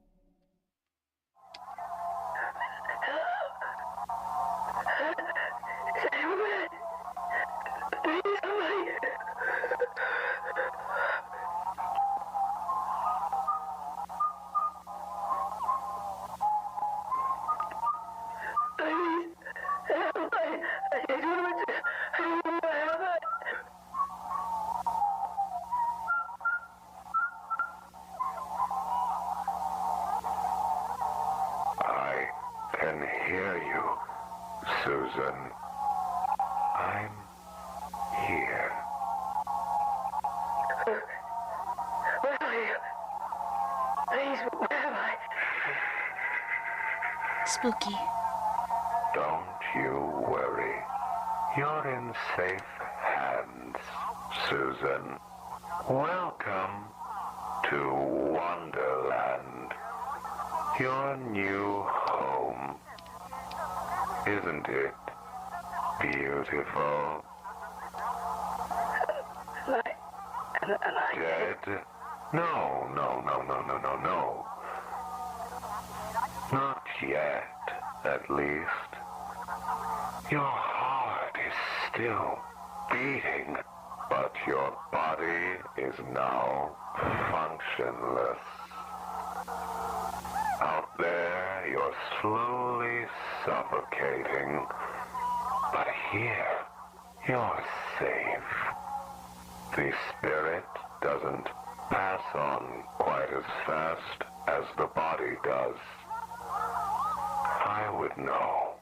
Susan, I'm here. Where are you? Please, where am I? Spooky. Don't you worry. You're in safe hands, Susan. Welcome to Wonderland. Your new home. Isn't it beautiful? Am I Dead? No. Not yet, at least. Your heart is still beating, but your body is now functionless. Out there, you're slowly suffocating, but here, you're safe. The spirit doesn't pass on quite as fast as the body does. I would know.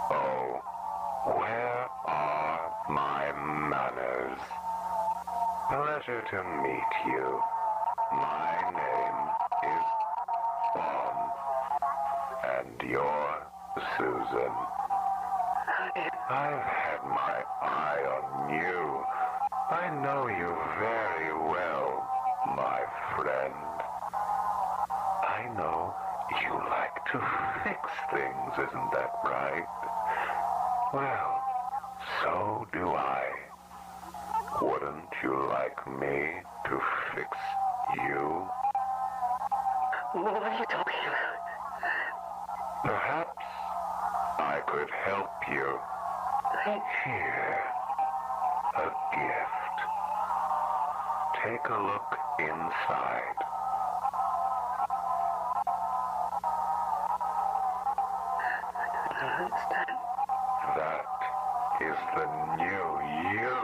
Oh, where are my manners? Pleasure to meet you. My name is Bond, and you're Susan. I've had my eye on you. I know you very well, my friend. I know you like to fix things, isn't that right? Well, so do I. Wouldn't you like me to fix you? What are you talking about? Perhaps I could help you. Here, a gift. Take a look inside. I don't understand. That is the new you.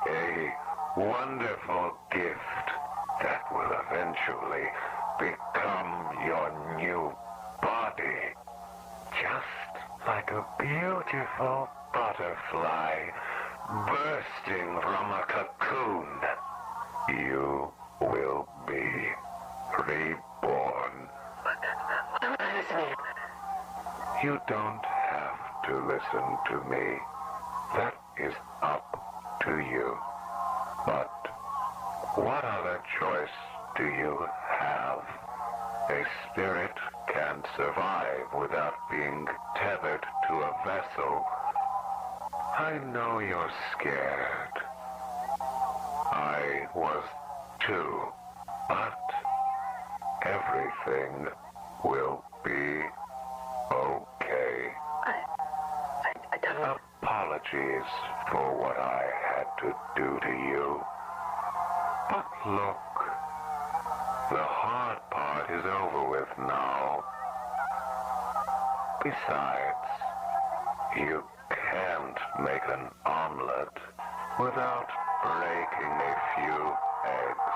A wonderful gift that will eventually become your new body. Just like a beautiful butterfly bursting from a cocoon. You will be reborn. What does this mean? You don't have to listen to me. That is up to you. But what other choice do you have? A spirit can't survive without being tethered to a vessel. I know you're scared. I was too. But everything will be okay. I don't know. Apologies for what I had to do to you. But look, the hard part is over with now. Besides, you can't make an omelet without breaking a few eggs.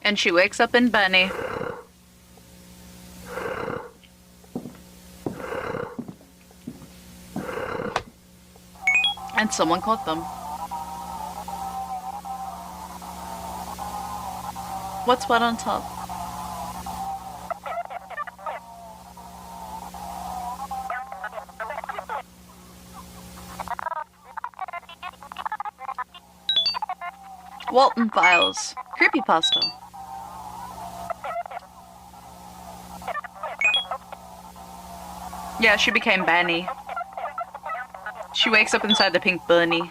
And she wakes up in Bunny. And someone caught them. What's wet on top? Walton Files. Creepypasta. Yeah, she became Benny. She wakes up inside the pink bunny.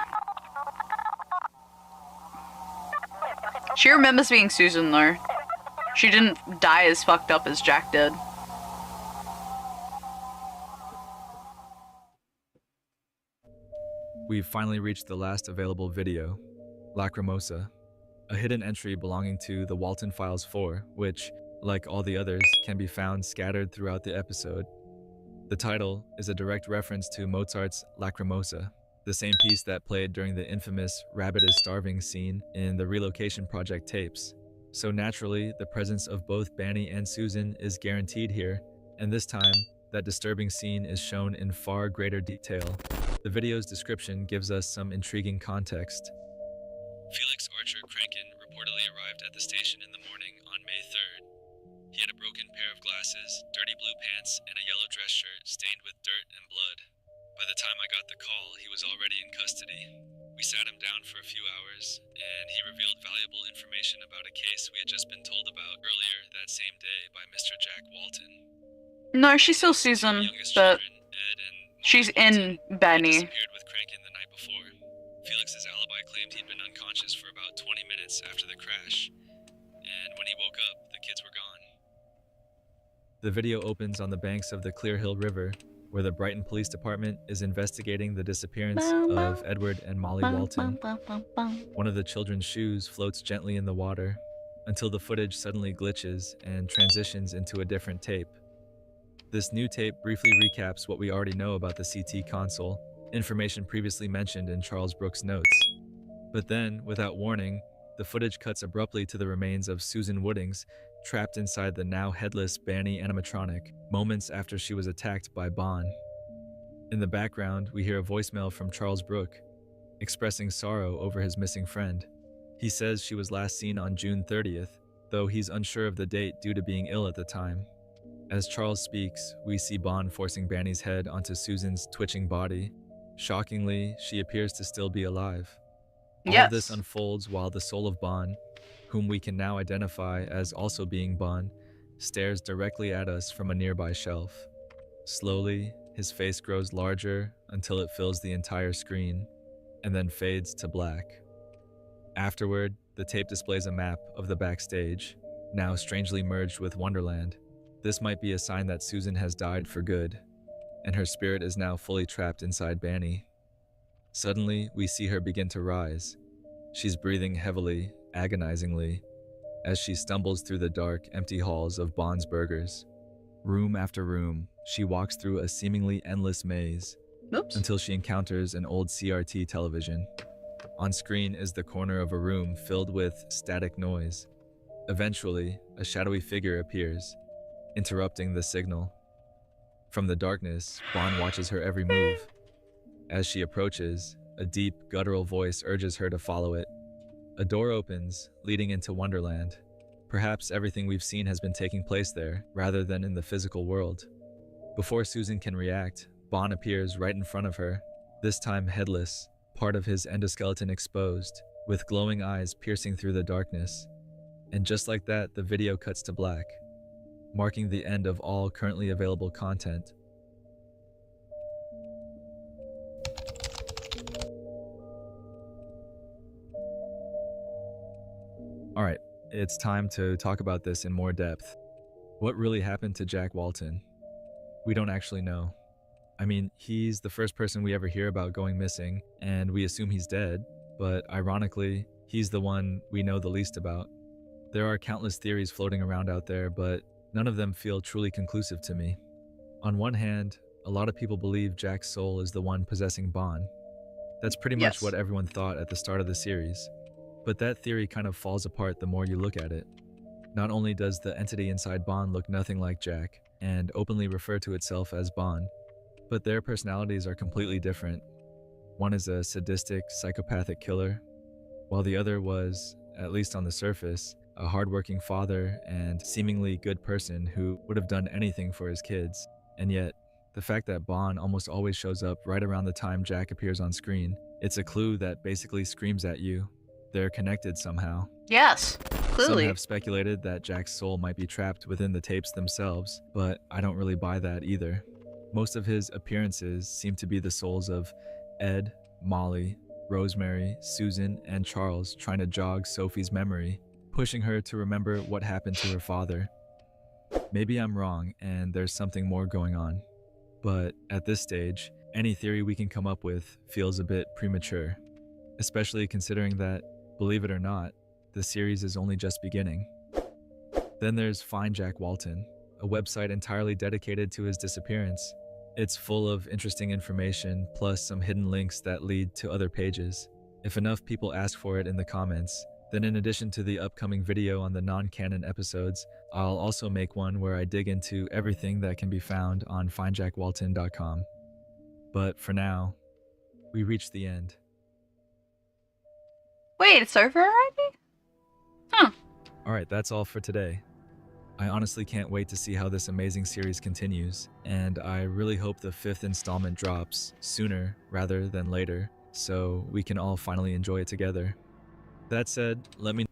She remembers being Susan though. She didn't die as fucked up as Jack did. We've finally reached the last available video, Lacrimosa, a hidden entry belonging to the Walton Files 4, which, like all the others, can be found scattered throughout the episode. The title is a direct reference to Mozart's Lacrimosa, the same piece that played during the infamous Rabbit is Starving scene in the Relocation Project tapes. So naturally, the presence of both Banny and Susan is guaranteed here, and this time, that disturbing scene is shown in far greater detail. The video's description gives us some intriguing context. Felix Archer Kranken reportedly arrived at the station in the morning on May 3rd. He had a broken pair of glasses, dirty blue pants, and a yellow dress shirt stained with dirt and blood. By the time I got the call, he was already in custody. We sat him down for a few hours, and he revealed valuable information about a case we had just been told about earlier that same day by Mr. Jack Walton. No, she's still Susan, but she's in Benny. Disappeared with Kranken the night before. Felix's alibi claimed he'd been unconscious for about 20 minutes after the crash, and when he woke up, the kids were gone. The video opens on the banks of the Clear Hill River, where the Brighton Police Department is investigating the disappearance of Edward and Molly Walton. One of the children's shoes floats gently in the water until the footage suddenly glitches and transitions into a different tape. This new tape briefly recaps what we already know about the CT console, information previously mentioned in Charles Brooks' notes. But then, without warning, the footage cuts abruptly to the remains of Susan Woodings trapped inside the now headless Banny animatronic, moments after she was attacked by Bon. In the background, we hear a voicemail from Charles Brooks, expressing sorrow over his missing friend. He says she was last seen on June 30th, though he's unsure of the date due to being ill at the time. As Charles speaks, we see Bon forcing Banny's head onto Susan's twitching body. Shockingly, she appears to still be alive. All of this unfolds while the soul of Bon, whom we can now identify as also being Bon, stares directly at us from a nearby shelf. Slowly, his face grows larger until it fills the entire screen, and then fades to black. Afterward, the tape displays a map of the backstage, now strangely merged with Wonderland. This might be a sign that Susan has died for good, and her spirit is now fully trapped inside Banny. Suddenly, we see her begin to rise. She's breathing heavily, agonizingly, as she stumbles through the dark, empty halls of Bon's Burgers. Room after room, she walks through a seemingly endless maze, until she encounters an old CRT television. On screen is the corner of a room filled with static noise. Eventually, a shadowy figure appears, interrupting the signal. From the darkness, Bon watches her every move. As she approaches, a deep, guttural voice urges her to follow it. A door opens, leading into Wonderland. Perhaps everything we've seen has been taking place there, rather than in the physical world. Before Susan can react, Bon appears right in front of her, this time headless, part of his endoskeleton exposed, with glowing eyes piercing through the darkness. And just like that, the video cuts to black, marking the end of all currently available content. Alright, it's time to talk about this in more depth. What really happened to Jack Walton? We don't actually know. I mean, he's the first person we ever hear about going missing, and we assume he's dead, but ironically, he's the one we know the least about. There are countless theories floating around out there, but none of them feel truly conclusive to me. On one hand, a lot of people believe Jack's soul is the one possessing Bon. That's pretty much what everyone thought at the start of the series. But that theory kind of falls apart the more you look at it. Not only does the entity inside Bon look nothing like Jack, and openly refer to itself as Bon, but their personalities are completely different. One is a sadistic, psychopathic killer, while the other was, at least on the surface, a hardworking father and seemingly good person who would have done anything for his kids. And yet, the fact that Bon almost always shows up right around the time Jack appears on screen, it's a clue that basically screams at you. They're connected somehow. Yes, clearly. Some have speculated that Jack's soul might be trapped within the tapes themselves, but I don't really buy that either. Most of his appearances seem to be the souls of Ed, Molly, Rosemary, Susan, and Charles trying to jog Sophie's memory, pushing her to remember what happened to her father. Maybe I'm wrong and there's something more going on, but at this stage, any theory we can come up with feels a bit premature, especially considering that, believe it or not, the series is only just beginning. Then there's Find Jack Walton, a website entirely dedicated to his disappearance. It's full of interesting information, plus some hidden links that lead to other pages. If enough people ask for it in the comments, then in addition to the upcoming video on the non-canon episodes, I'll also make one where I dig into everything that can be found on findjackwalton.com. But for now, we reached the end. Wait, it's over already? Huh. Alright, that's all for today. I honestly can't wait to see how this amazing series continues, and I really hope the 5th installment drops sooner rather than later, so we can all finally enjoy it together. That said, let me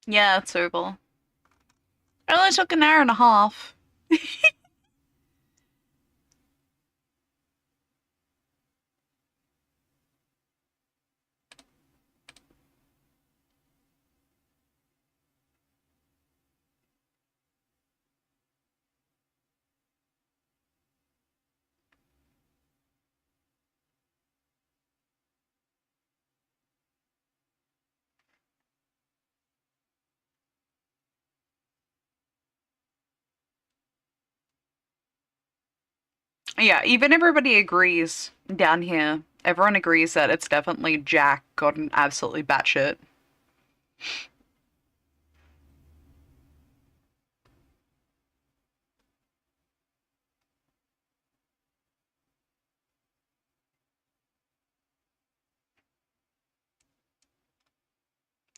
Yeah, it's over. It only took an hour and a half. Yeah, even everybody agrees down here. Everyone agrees that it's definitely Jack gotten absolutely batshit.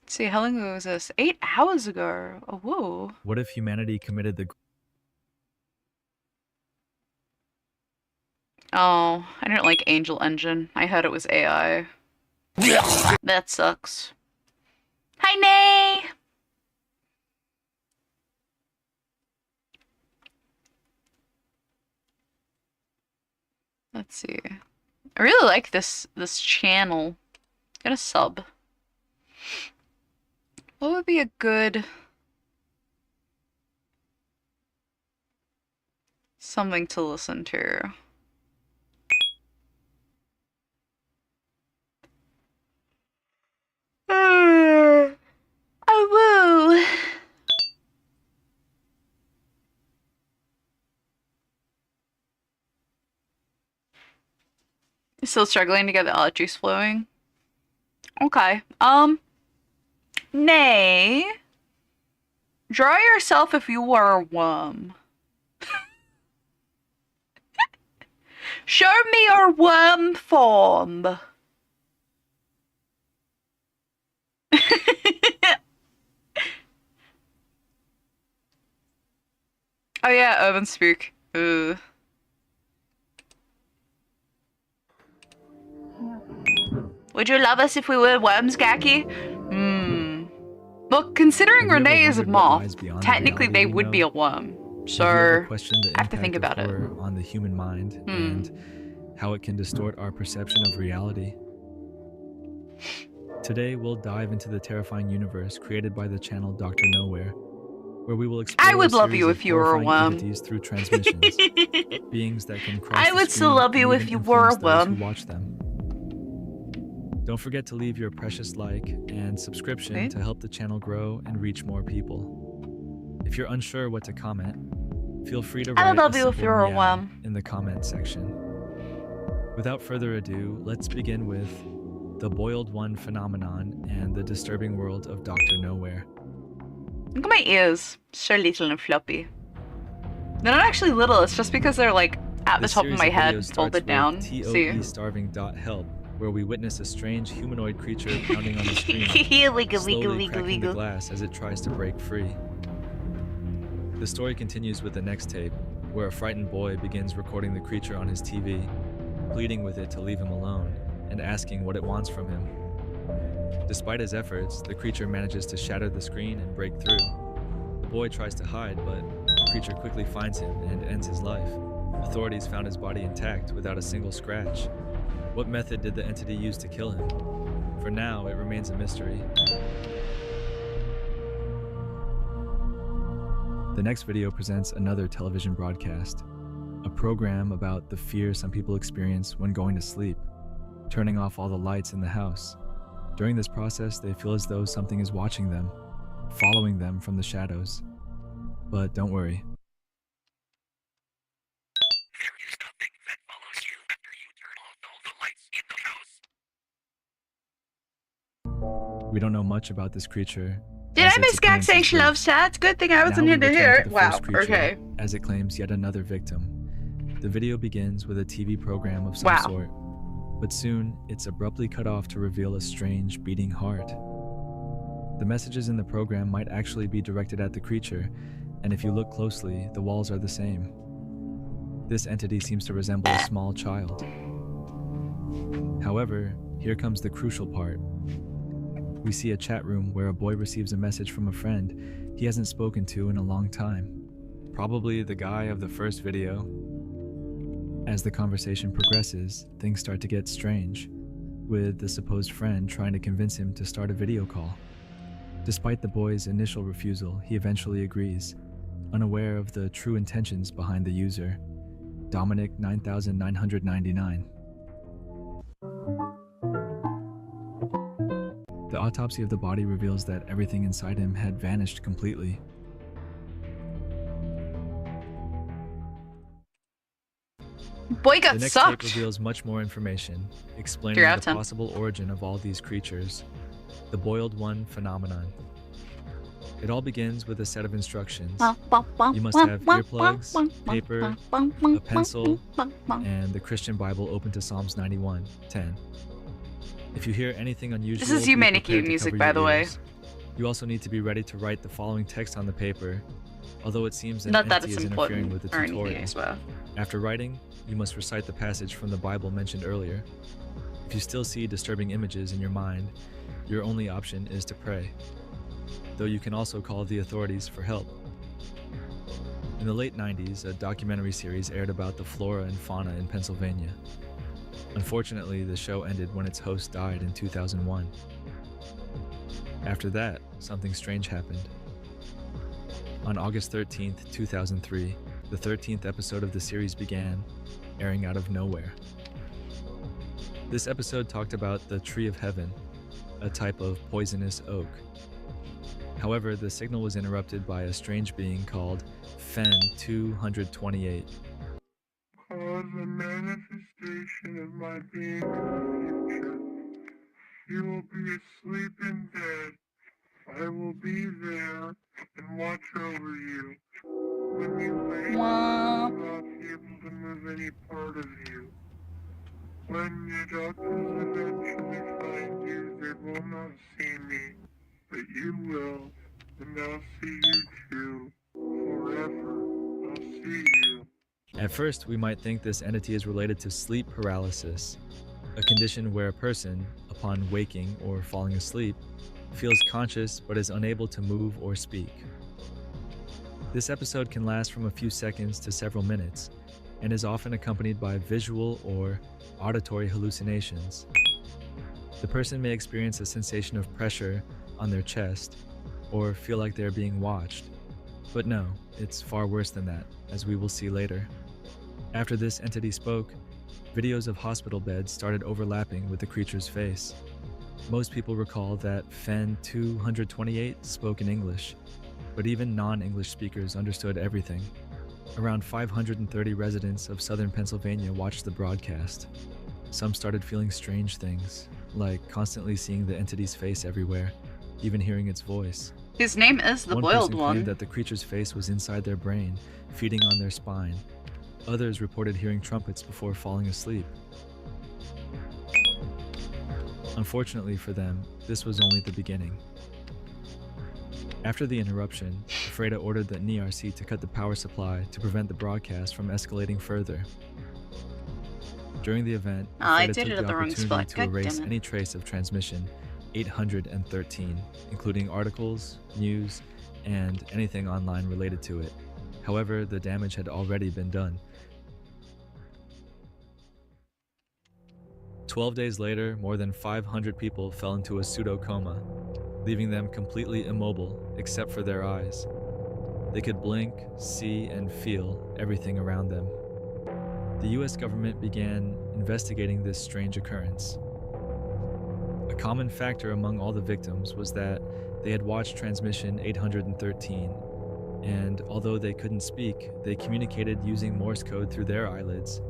Let's see, how long ago was this? 8 hours ago. Oh, whoa. What if humanity committed the Oh, I didn't like Angel Engine. I heard it was AI. That sucks. Hi, Nay! Let's see. I really like this channel. Get a sub. What would be a good something to listen to? Oh, woo! Still struggling to get the art juice flowing? Okay. Nay. Draw yourself if you were a worm. Show me your worm form. Oh yeah, urban spook. Ooh. Would you love us if we were worms, Gaki? Look, considering Have you ever Renee is a wondered what moth, lies beyond the technically reality they we would know? be a worm. So, Have you ever questioned the I have to think impact about of it. horror on the human mind and how it can distort our perception of reality? Today, we'll dive into the terrifying universe created by the channel Dr. Nowhere, where we will explore I would a love series you of if you were a horrifying worm. entities through transmissions, beings that can cross I the would still screen love and you if even you were a influence those who worm. watch them. Don't forget to leave your precious like and subscription Okay. to help the channel grow and reach more people. If you're unsure what to comment, feel free to I write would love a you if simple you were a meow worm. in the comment section. Without further ado, let's begin with the Boiled One phenomenon and the disturbing world of Dr. Nowhere. Look at my ears. So little and floppy. They're not actually little, it's just because they're like at the This top of series my videos head, starts folded with down. TOE See? starving.help, where we witness a strange humanoid creature pounding on the screen, Wiggle, slowly wiggle, wiggle, cracking the wiggle. glass as it tries to break free. The story continues with the next tape, where a frightened boy begins recording the creature on his TV, pleading with it to leave him alone and asking what it wants from him. Despite his efforts, the creature manages to shatter the screen and break through. The boy tries to hide, but the creature quickly finds him and ends his life. Authorities found his body intact without a single scratch. What method did the entity use to kill him? For now, it remains a mystery. The next video presents another television broadcast, a program about the fear some people experience when going to sleep, turning off all the lights in the house. During this process, they feel as though something is watching them, following them from the shadows. But don't worry. We don't know much about this creature. Did I miss Gag saying she loves cats? Good thing I wasn't here to hear it. Wow, okay. As it claims yet another victim. The video begins with a TV program of some Wow. sort, but soon it's abruptly cut off to reveal a strange beating heart. The messages in the program might actually be directed at the creature, and if you look closely, the walls are the same. This entity seems to resemble a small child. However, here comes the crucial part. We see a chat room where a boy receives a message from a friend he hasn't spoken to in a long time. Probably the guy of the first video. As the conversation progresses, things start to get strange, with the supposed friend trying to convince him to start a video call. Despite the boy's initial refusal, he eventually agrees, unaware of the true intentions behind the user, Dominic 9999. The autopsy of the body reveals that everything inside him had vanished completely. Boy got The next sucked. tape reveals much more information, explaining 3 out of the 10. possible origin of all these creatures, the boiled one phenomenon. It all begins with a set of instructions. You must have earplugs, paper, a pencil, and the Christian Bible open to Psalms 91:10. If you hear anything unusual, This is you be making prepared to music, cover by your the way. ears. You also need to be ready to write the following text on the paper, although it seems an Not that entity it's is interfering important with the or anything tutorial. as well. After writing, you must recite the passage from the Bible mentioned earlier. If you still see disturbing images in your mind, your only option is to pray, though you can also call the authorities for help. In the late 90s, a documentary series aired about the flora and fauna in Pennsylvania. Unfortunately, the show ended when its host died in 2001. After that, something strange happened. On August 13th, 2003, the 13th episode of the series began, airing out of nowhere. This episode talked about the Tree of Heaven, a type of poisonous oak. However, the signal was interrupted by a strange being called Fen 228. Cause a manifestation of my being in the future. You will be asleep in bed. I will be there and watch over you. When you wake, I will not be able to move any part of you. When the doctors eventually find you, they will not see me, but you will, and I'll see you too. Forever, I'll see you. At first, we might think this entity is related to sleep paralysis, a condition where a person, upon waking or falling asleep, feels conscious but is unable to move or speak. This episode can last from a few seconds to several minutes, and is often accompanied by visual or auditory hallucinations. The person may experience a sensation of pressure on their chest, or feel like they're being watched. But no, it's far worse than that, as we will see later. After this entity spoke, videos of hospital beds started overlapping with the creature's face. Most people recall that Fen 228 spoke in English, but even non-English speakers understood everything. Around 530 residents of southern Pennsylvania watched the broadcast. Some started feeling strange things, like constantly seeing the entity's face everywhere, even hearing its voice. His name is the One boiled person one. claimed that the creature's face was inside their brain, feeding on their spine. Others reported hearing trumpets before falling asleep. Unfortunately for them, this was only the beginning. After the interruption, Freda ordered the NRC to cut the power supply to prevent the broadcast from escalating further. During the event, I Freda did took it at the the wrong opportunity spot. to God erase damn it. any trace of transmission 813, including articles, news, and anything online related to it. However, the damage had already been done. 12 days later, more than 500 people fell into a pseudo-coma, leaving them completely immobile except for their eyes. They could blink, see, and feel everything around them. The US government began investigating this strange occurrence. A common factor among all the victims was that they had watched transmission 813, and although they couldn't speak, they communicated using Morse code through their eyelids.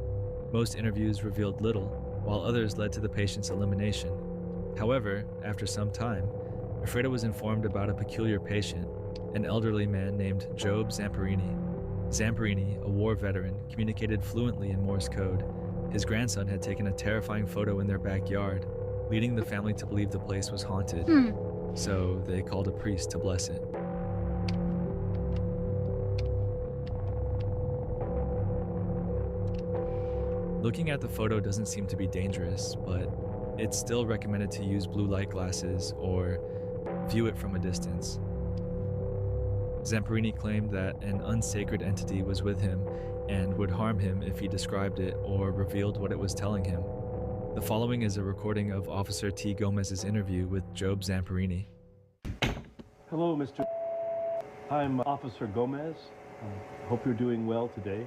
Most interviews revealed little, while others led to the patient's elimination. However, after some time, Alfredo was informed about a peculiar patient, an elderly man named Job Zamperini. Zamperini, a war veteran, communicated fluently in Morse code. His grandson had taken a terrifying photo in their backyard, leading the family to believe the place was haunted. So they called a priest to bless it. Looking at the photo doesn't seem to be dangerous, but it's still recommended to use blue light glasses or view it from a distance. Zamperini claimed that an unsacred entity was with him and would harm him if he described it or revealed what it was telling him. The following is a recording of Officer T. Gomez's interview with Job Zamperini. Hello, Mr. I'm Officer Gomez. Hope you're doing well today.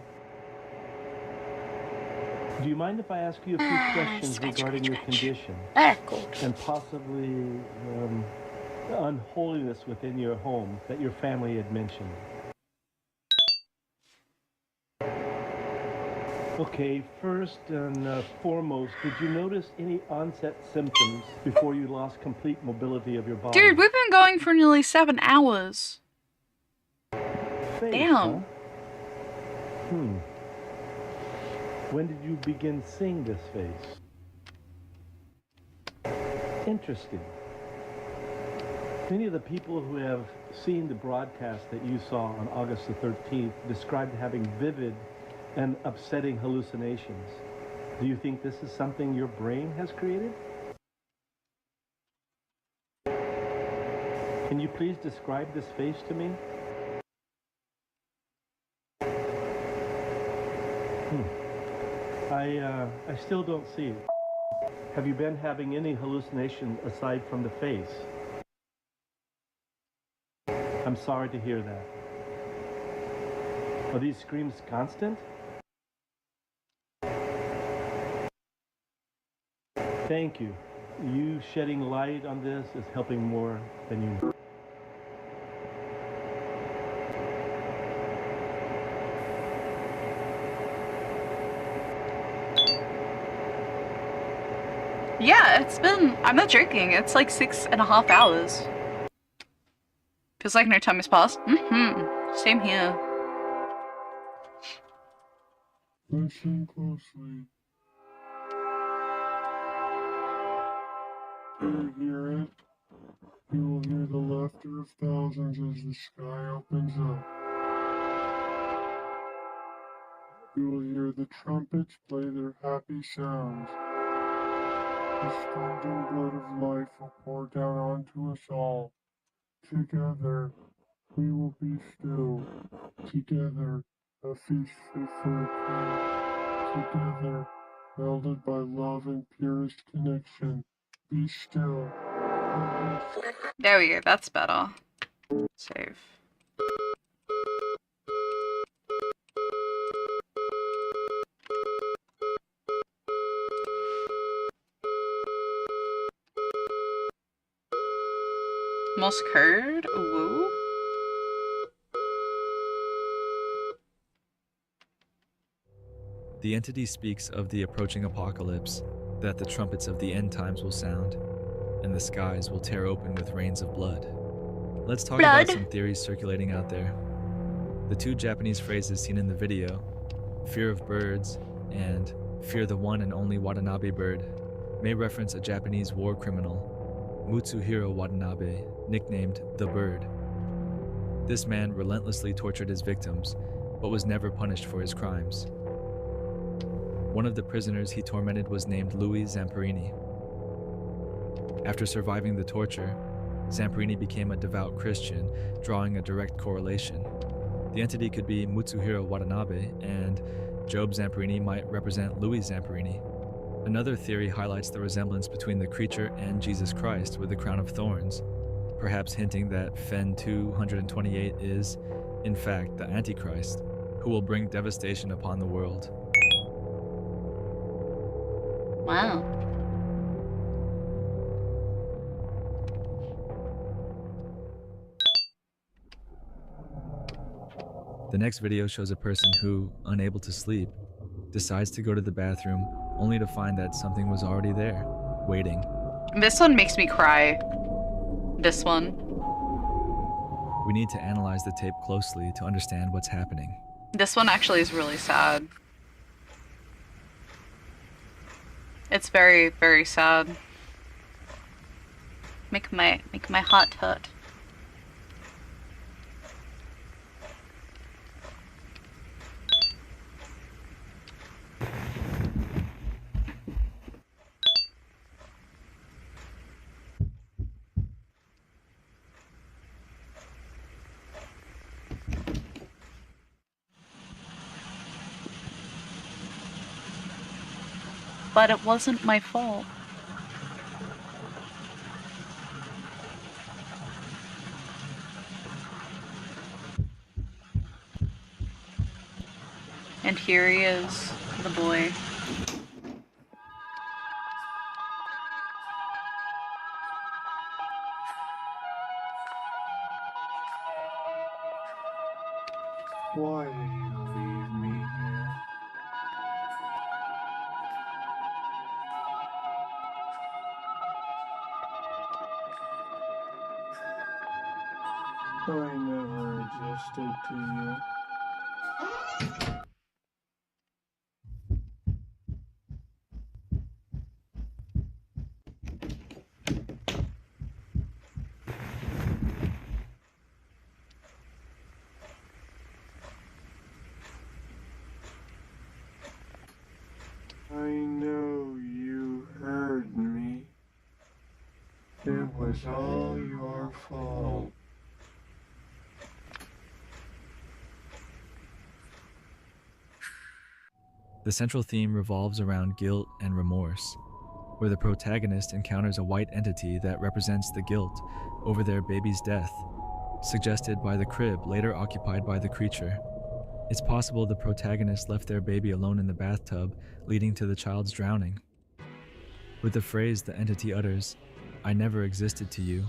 Do you mind if I ask you a few questions regarding your condition? And possibly the unholiness within your home that your family had mentioned? Okay, first and foremost, did you notice any onset symptoms before you lost complete mobility of your body? Dude, we've been going for nearly 7 hours. Face, Damn. Huh? When did you begin seeing this face? Interesting. Many of the people who have seen the broadcast that you saw on August the 13th described having vivid and upsetting hallucinations. Do you think this is something your brain has created? Can you please describe this face to me? I still don't see it. Have you been having any hallucination aside from the face? I'm sorry to hear that. Are these screams constant? Thank you. You shedding light on this is helping more than you know. Yeah, it's been, I'm not joking, it's like 6.5 hours. Feels like no time has passed. Same here. Listen closely. Do you hear it? You will hear the laughter of thousands as the sky opens up. You will hear the trumpets play their happy sounds. The scalding blood of life will pour down onto us all. Together, we will be still. Together, a feast fit for a king. Together, welded by love and purest connection. Be still. There we go, that's better. Save. Morse code? Woo. The entity speaks of the approaching apocalypse, that the trumpets of the end times will sound, and the skies will tear open with rains of blood. Let's talk about some theories circulating out there. The two Japanese phrases seen in the video, fear of birds and fear the one and only Watanabe bird, may reference a Japanese war criminal, Mutsuhiro Watanabe, nicknamed the Bird. This man relentlessly tortured his victims, but was never punished for his crimes. One of the prisoners he tormented was named Louis Zamperini. After surviving the torture, Zamperini became a devout Christian, drawing a direct correlation. The entity could be Mutsuhiro Watanabe, and Job Zamperini might represent Louis Zamperini. Another theory highlights the resemblance between the creature and Jesus Christ with the crown of thorns, perhaps hinting that Fen 228 is, in fact, the Antichrist, who will bring devastation upon the world. Wow. The next video shows a person who, unable to sleep, decides to go to the bathroom only to find that something was already there, waiting. This one makes me cry. This one. We need to analyze the tape closely to understand what's happening. This one actually is really sad. It's very, very sad. Make my heart hurt. But it wasn't my fault. And here he is, the boy. Why did you leave me here? I never existed to you. I know you heard me. It was all your fault. The central theme revolves around guilt and remorse, where the protagonist encounters a white entity that represents the guilt over their baby's death, suggested by the crib later occupied by the creature. It's possible the protagonist left their baby alone in the bathtub, leading to the child's drowning. With the phrase the entity utters, "I never existed to you,"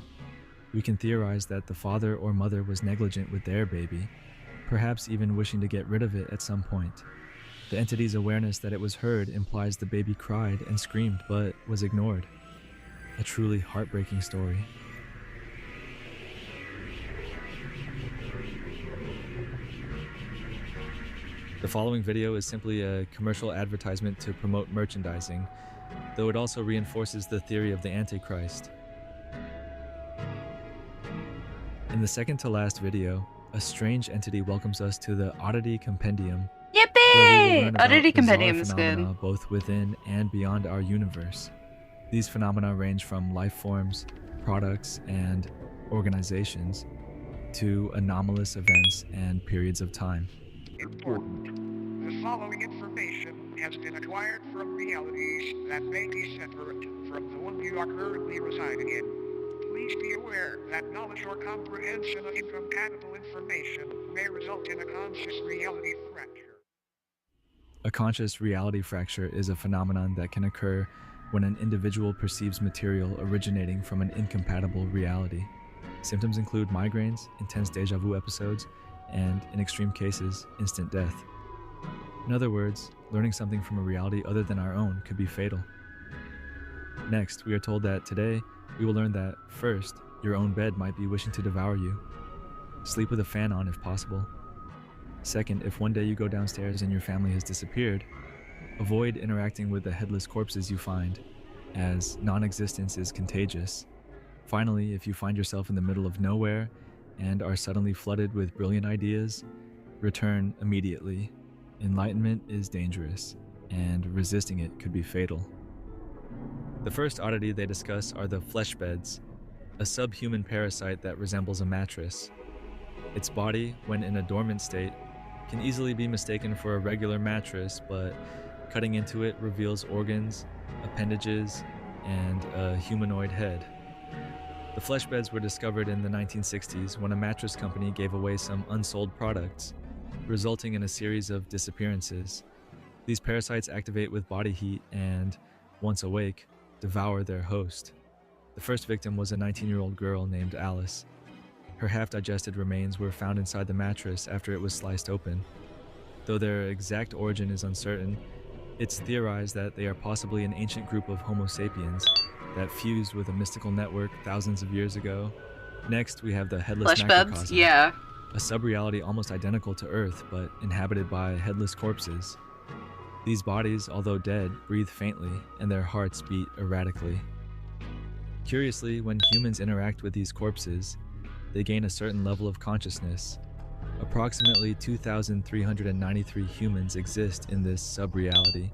we can theorize that the father or mother was negligent with their baby, perhaps even wishing to get rid of it at some point. The entity's awareness that it was heard implies the baby cried and screamed but was ignored. A truly heartbreaking story. The following video is simply a commercial advertisement to promote merchandising, though it also reinforces the theory of the Antichrist. In the second to last video, a strange entity welcomes us to the Oddity Compendium. Yippee! Oddity Compendium is phenomena good. both within and beyond our universe. These phenomena range from life forms, products, and organizations to anomalous events and periods of time. Important. The following information has been acquired from realities that may be separate from the one you are currently residing in. Please be aware that knowledge or comprehension of incompatible information may result in a conscious reality fracture. A conscious reality fracture is a phenomenon that can occur when an individual perceives material originating from an incompatible reality. Symptoms include migraines, intense deja vu episodes, and, in extreme cases, instant death. In other words, learning something from a reality other than our own could be fatal. Next, we are told that today, we will learn that, first, your own bed might be wishing to devour you. Sleep with a fan on if possible. Second, if one day you go downstairs and your family has disappeared, avoid interacting with the headless corpses you find, as non-existence is contagious. Finally, if you find yourself in the middle of nowhere and are suddenly flooded with brilliant ideas, return immediately. Enlightenment is dangerous, and resisting it could be fatal. The first oddity they discuss are the flesh beds, a subhuman parasite that resembles a mattress. Its body, when in a dormant state, can easily be mistaken for a regular mattress, but Cutting into it reveals organs, appendages, and a humanoid head. The flesh beds were discovered in the 1960s when a mattress company gave away some unsold products, resulting in a series of disappearances. These parasites activate with body heat and, once awake, devour their host. The first victim was a 19-year-old girl named Alice. Her half-digested remains were found inside the mattress after it was sliced open. Though their exact origin is uncertain, it's theorized that they are possibly an ancient group of Homo sapiens that fused with a mystical network thousands of years ago. Next, we have the headless Flesh beds? macrocosm, Yeah. a sub-reality almost identical to Earth, but inhabited by headless corpses. These bodies, although dead, breathe faintly, and their hearts beat erratically. Curiously, when humans interact with these corpses, they gain a certain level of consciousness. Approximately 2,393 humans exist in this sub-reality,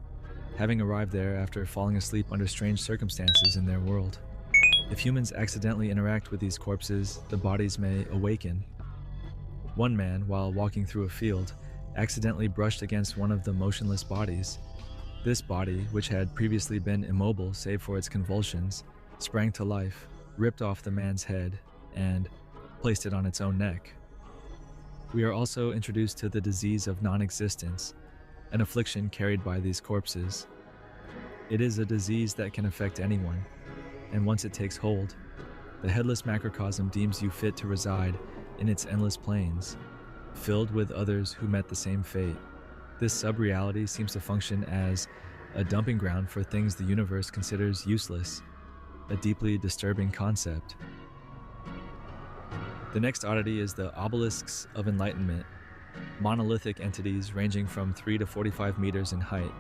having arrived there after falling asleep under strange circumstances in their world. If humans accidentally interact with these corpses, the bodies may awaken. One man, while walking through a field, accidentally brushed against one of the motionless bodies. This body, which had previously been immobile save for its convulsions, sprang to life, ripped off the man's head, and placed it on its own neck. We are also introduced to the disease of non-existence, an affliction carried by these corpses. It is a disease that can affect anyone, and once it takes hold, the headless macrocosm deems you fit to reside in its endless plains, filled with others who met the same fate. This sub-reality seems to function as a dumping ground for things the universe considers useless, a deeply disturbing concept. The next oddity is the obelisks of enlightenment, monolithic entities ranging from 3 to 45 meters in height,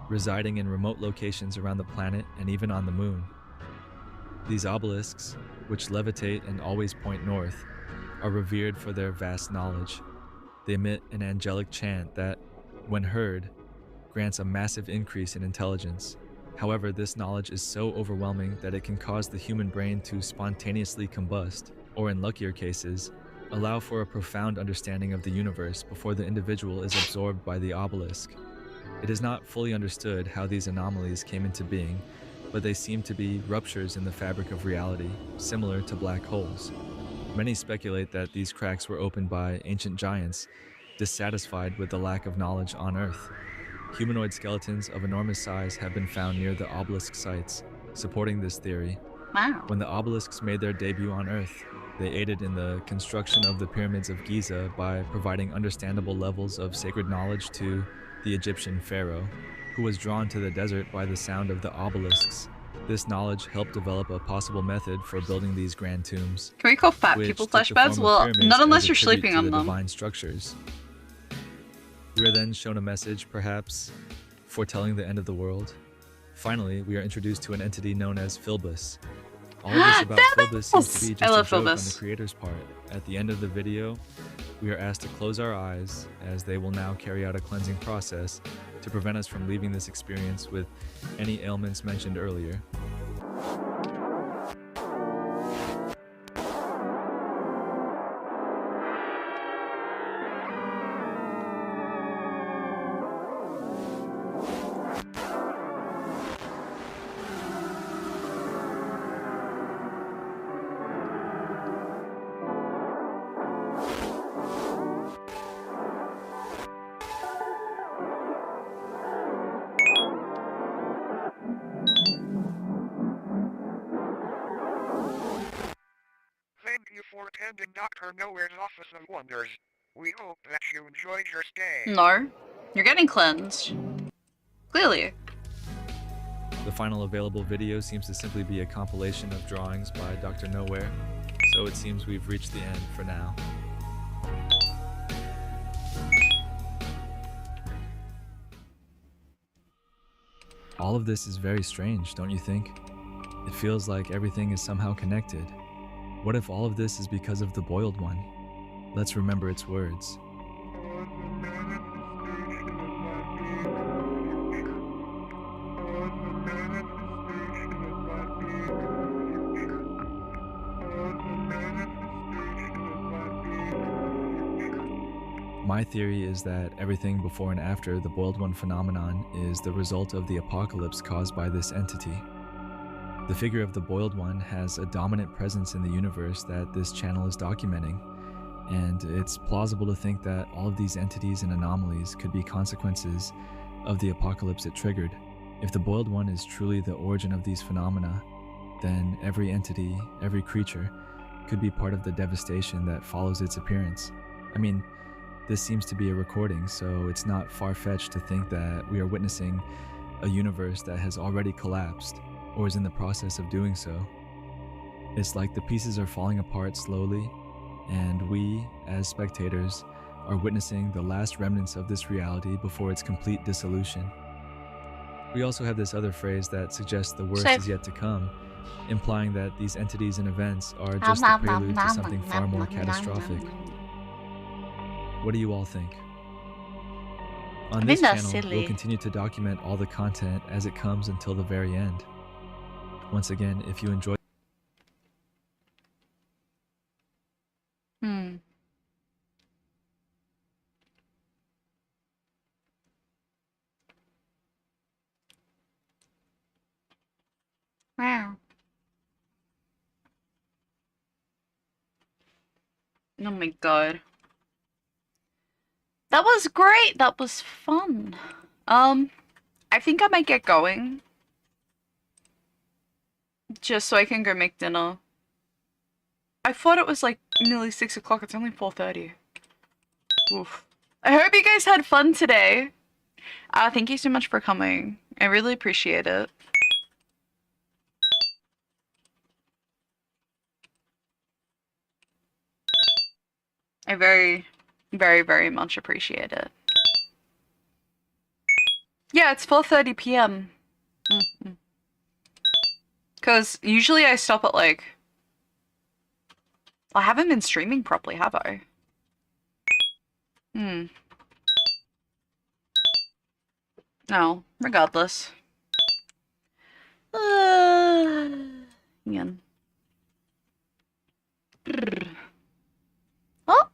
residing in remote locations around the planet and even on the moon. These obelisks, which levitate and always point north, are revered for their vast knowledge. They emit an angelic chant that, when heard, grants a massive increase in intelligence. However, this knowledge is so overwhelming that it can cause the human brain to spontaneously combust, or in luckier cases, allow for a profound understanding of the universe before the individual is absorbed by the obelisk. It is not fully understood how these anomalies came into being, but they seem to be ruptures in the fabric of reality, similar to black holes. Many speculate that these cracks were opened by ancient giants, dissatisfied with the lack of knowledge on Earth. Humanoid skeletons of enormous size have been found near the obelisk sites, supporting this theory. Wow. When the obelisks made their debut on Earth, they aided in the construction of the pyramids of Giza by providing understandable levels of sacred knowledge to the Egyptian pharaoh, who was drawn to the desert by the sound of the obelisks. This knowledge helped develop a possible method for building these grand tombs. Can we call fat which people took flesh the beds? form of Well, pyramids not unless as a you're tribute sleeping to on the them. divine structures. We are then shown a message, perhaps foretelling the end of the world. Finally, we are introduced to an entity known as Philbus. All of this about Philbus seems to be I just a love joke on the Philbus. creator's part. At the end of the video, we are asked to close our eyes, as they will now carry out a cleansing process to prevent us from leaving this experience with any ailments mentioned earlier. Thank you for attending Dr. Nowhere's Office of Wonders. We hope that you enjoyed your stay. No. You're getting cleansed. Clearly. The final available video seems to simply be a compilation of drawings by Dr. Nowhere, so it seems we've reached the end for now. All of this is very strange, don't you think? It feels like everything is somehow connected. What if all of this is because of the Boiled One? Let's remember its words. my theory is that everything before and after the Boiled One phenomenon is the result of the apocalypse caused by this entity. The figure of the Boiled One has a dominant presence in the universe that this channel is documenting, and it's plausible to think that all of these entities and anomalies could be consequences of the apocalypse it triggered. If the Boiled One is truly the origin of these phenomena, then every entity, every creature, could be part of the devastation that follows its appearance. I mean, this seems to be a recording, so it's not far-fetched to think that we are witnessing a universe that has already collapsed, or is in the process of doing so. It's like the pieces are falling apart slowly, and we, as spectators, are witnessing the last remnants of this reality before its complete dissolution. We also have this other phrase that suggests the worst is yet to come, implying that these entities and events are just the prelude to something far more catastrophic. What do you all think? On this channel, we'll continue to document all the content as it comes until the very end. Once again, if you enjoy... Wow. Oh my god. That was great. That was fun. I think I might get going. Just so I can go make dinner. I thought it was like nearly 6 o'clock. It's only 4:30. Oof. I hope you guys had fun today. Thank you so much for coming. I really appreciate it. I very, very, very much appreciate it. Yeah, it's 4:30 p.m. Because usually I stop at like... I haven't been streaming properly, have I? No, regardless. Again. Oh!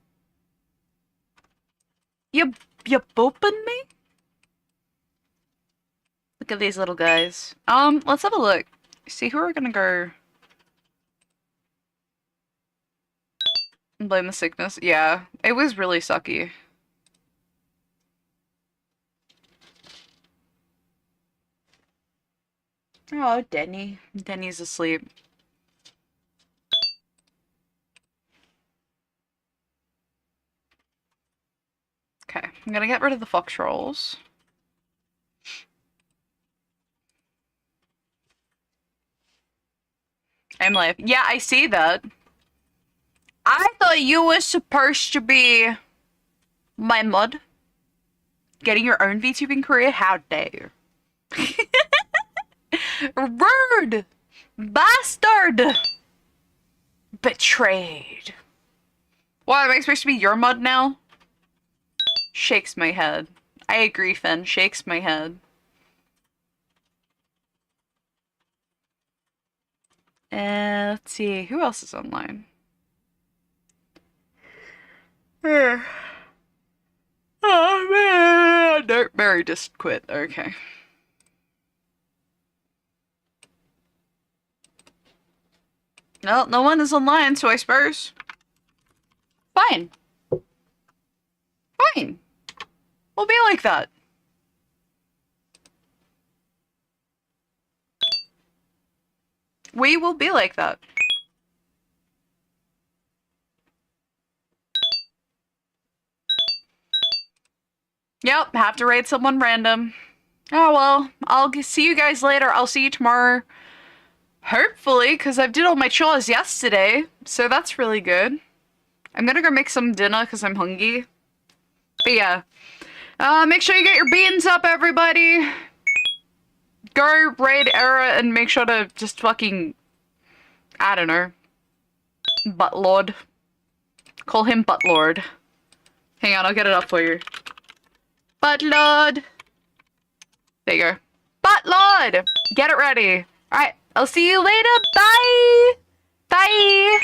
You booping me? Look at these little guys. Let's have a look. See who we're gonna go... Blame the sickness. Yeah, it was really sucky. Oh, Denny. Denny's asleep. Okay, I'm gonna get rid of the fox rolls. I'm like, yeah, I see that. I thought you were supposed to be my mod. Getting your own VTubing career? How dare you? Rude! Bastard! Betrayed. What, am I supposed to be your mod now? Shakes my head. I agree, Finn. Shakes my head. Let's see. Who else is online? Oh man! No, Mary just quit. Okay. Well, no one is online, so I suppose. Fine. Fine. We'll be like that. We will be like that. Yep, have to raid someone random. Oh well, I'll see you guys later. I'll see you tomorrow. Hopefully, because I did all my chores yesterday, so that's really good. I'm gonna go make some dinner because I'm hungry. But yeah, make sure you get your beans up, everybody. Go raid Era and make sure to just fucking, I don't know, Buttlord. Call him Buttlord. Hang on, I'll get it up for you. Buttlord. There you go. Buttlord! Get it ready. Alright, I'll see you later. Bye! Bye!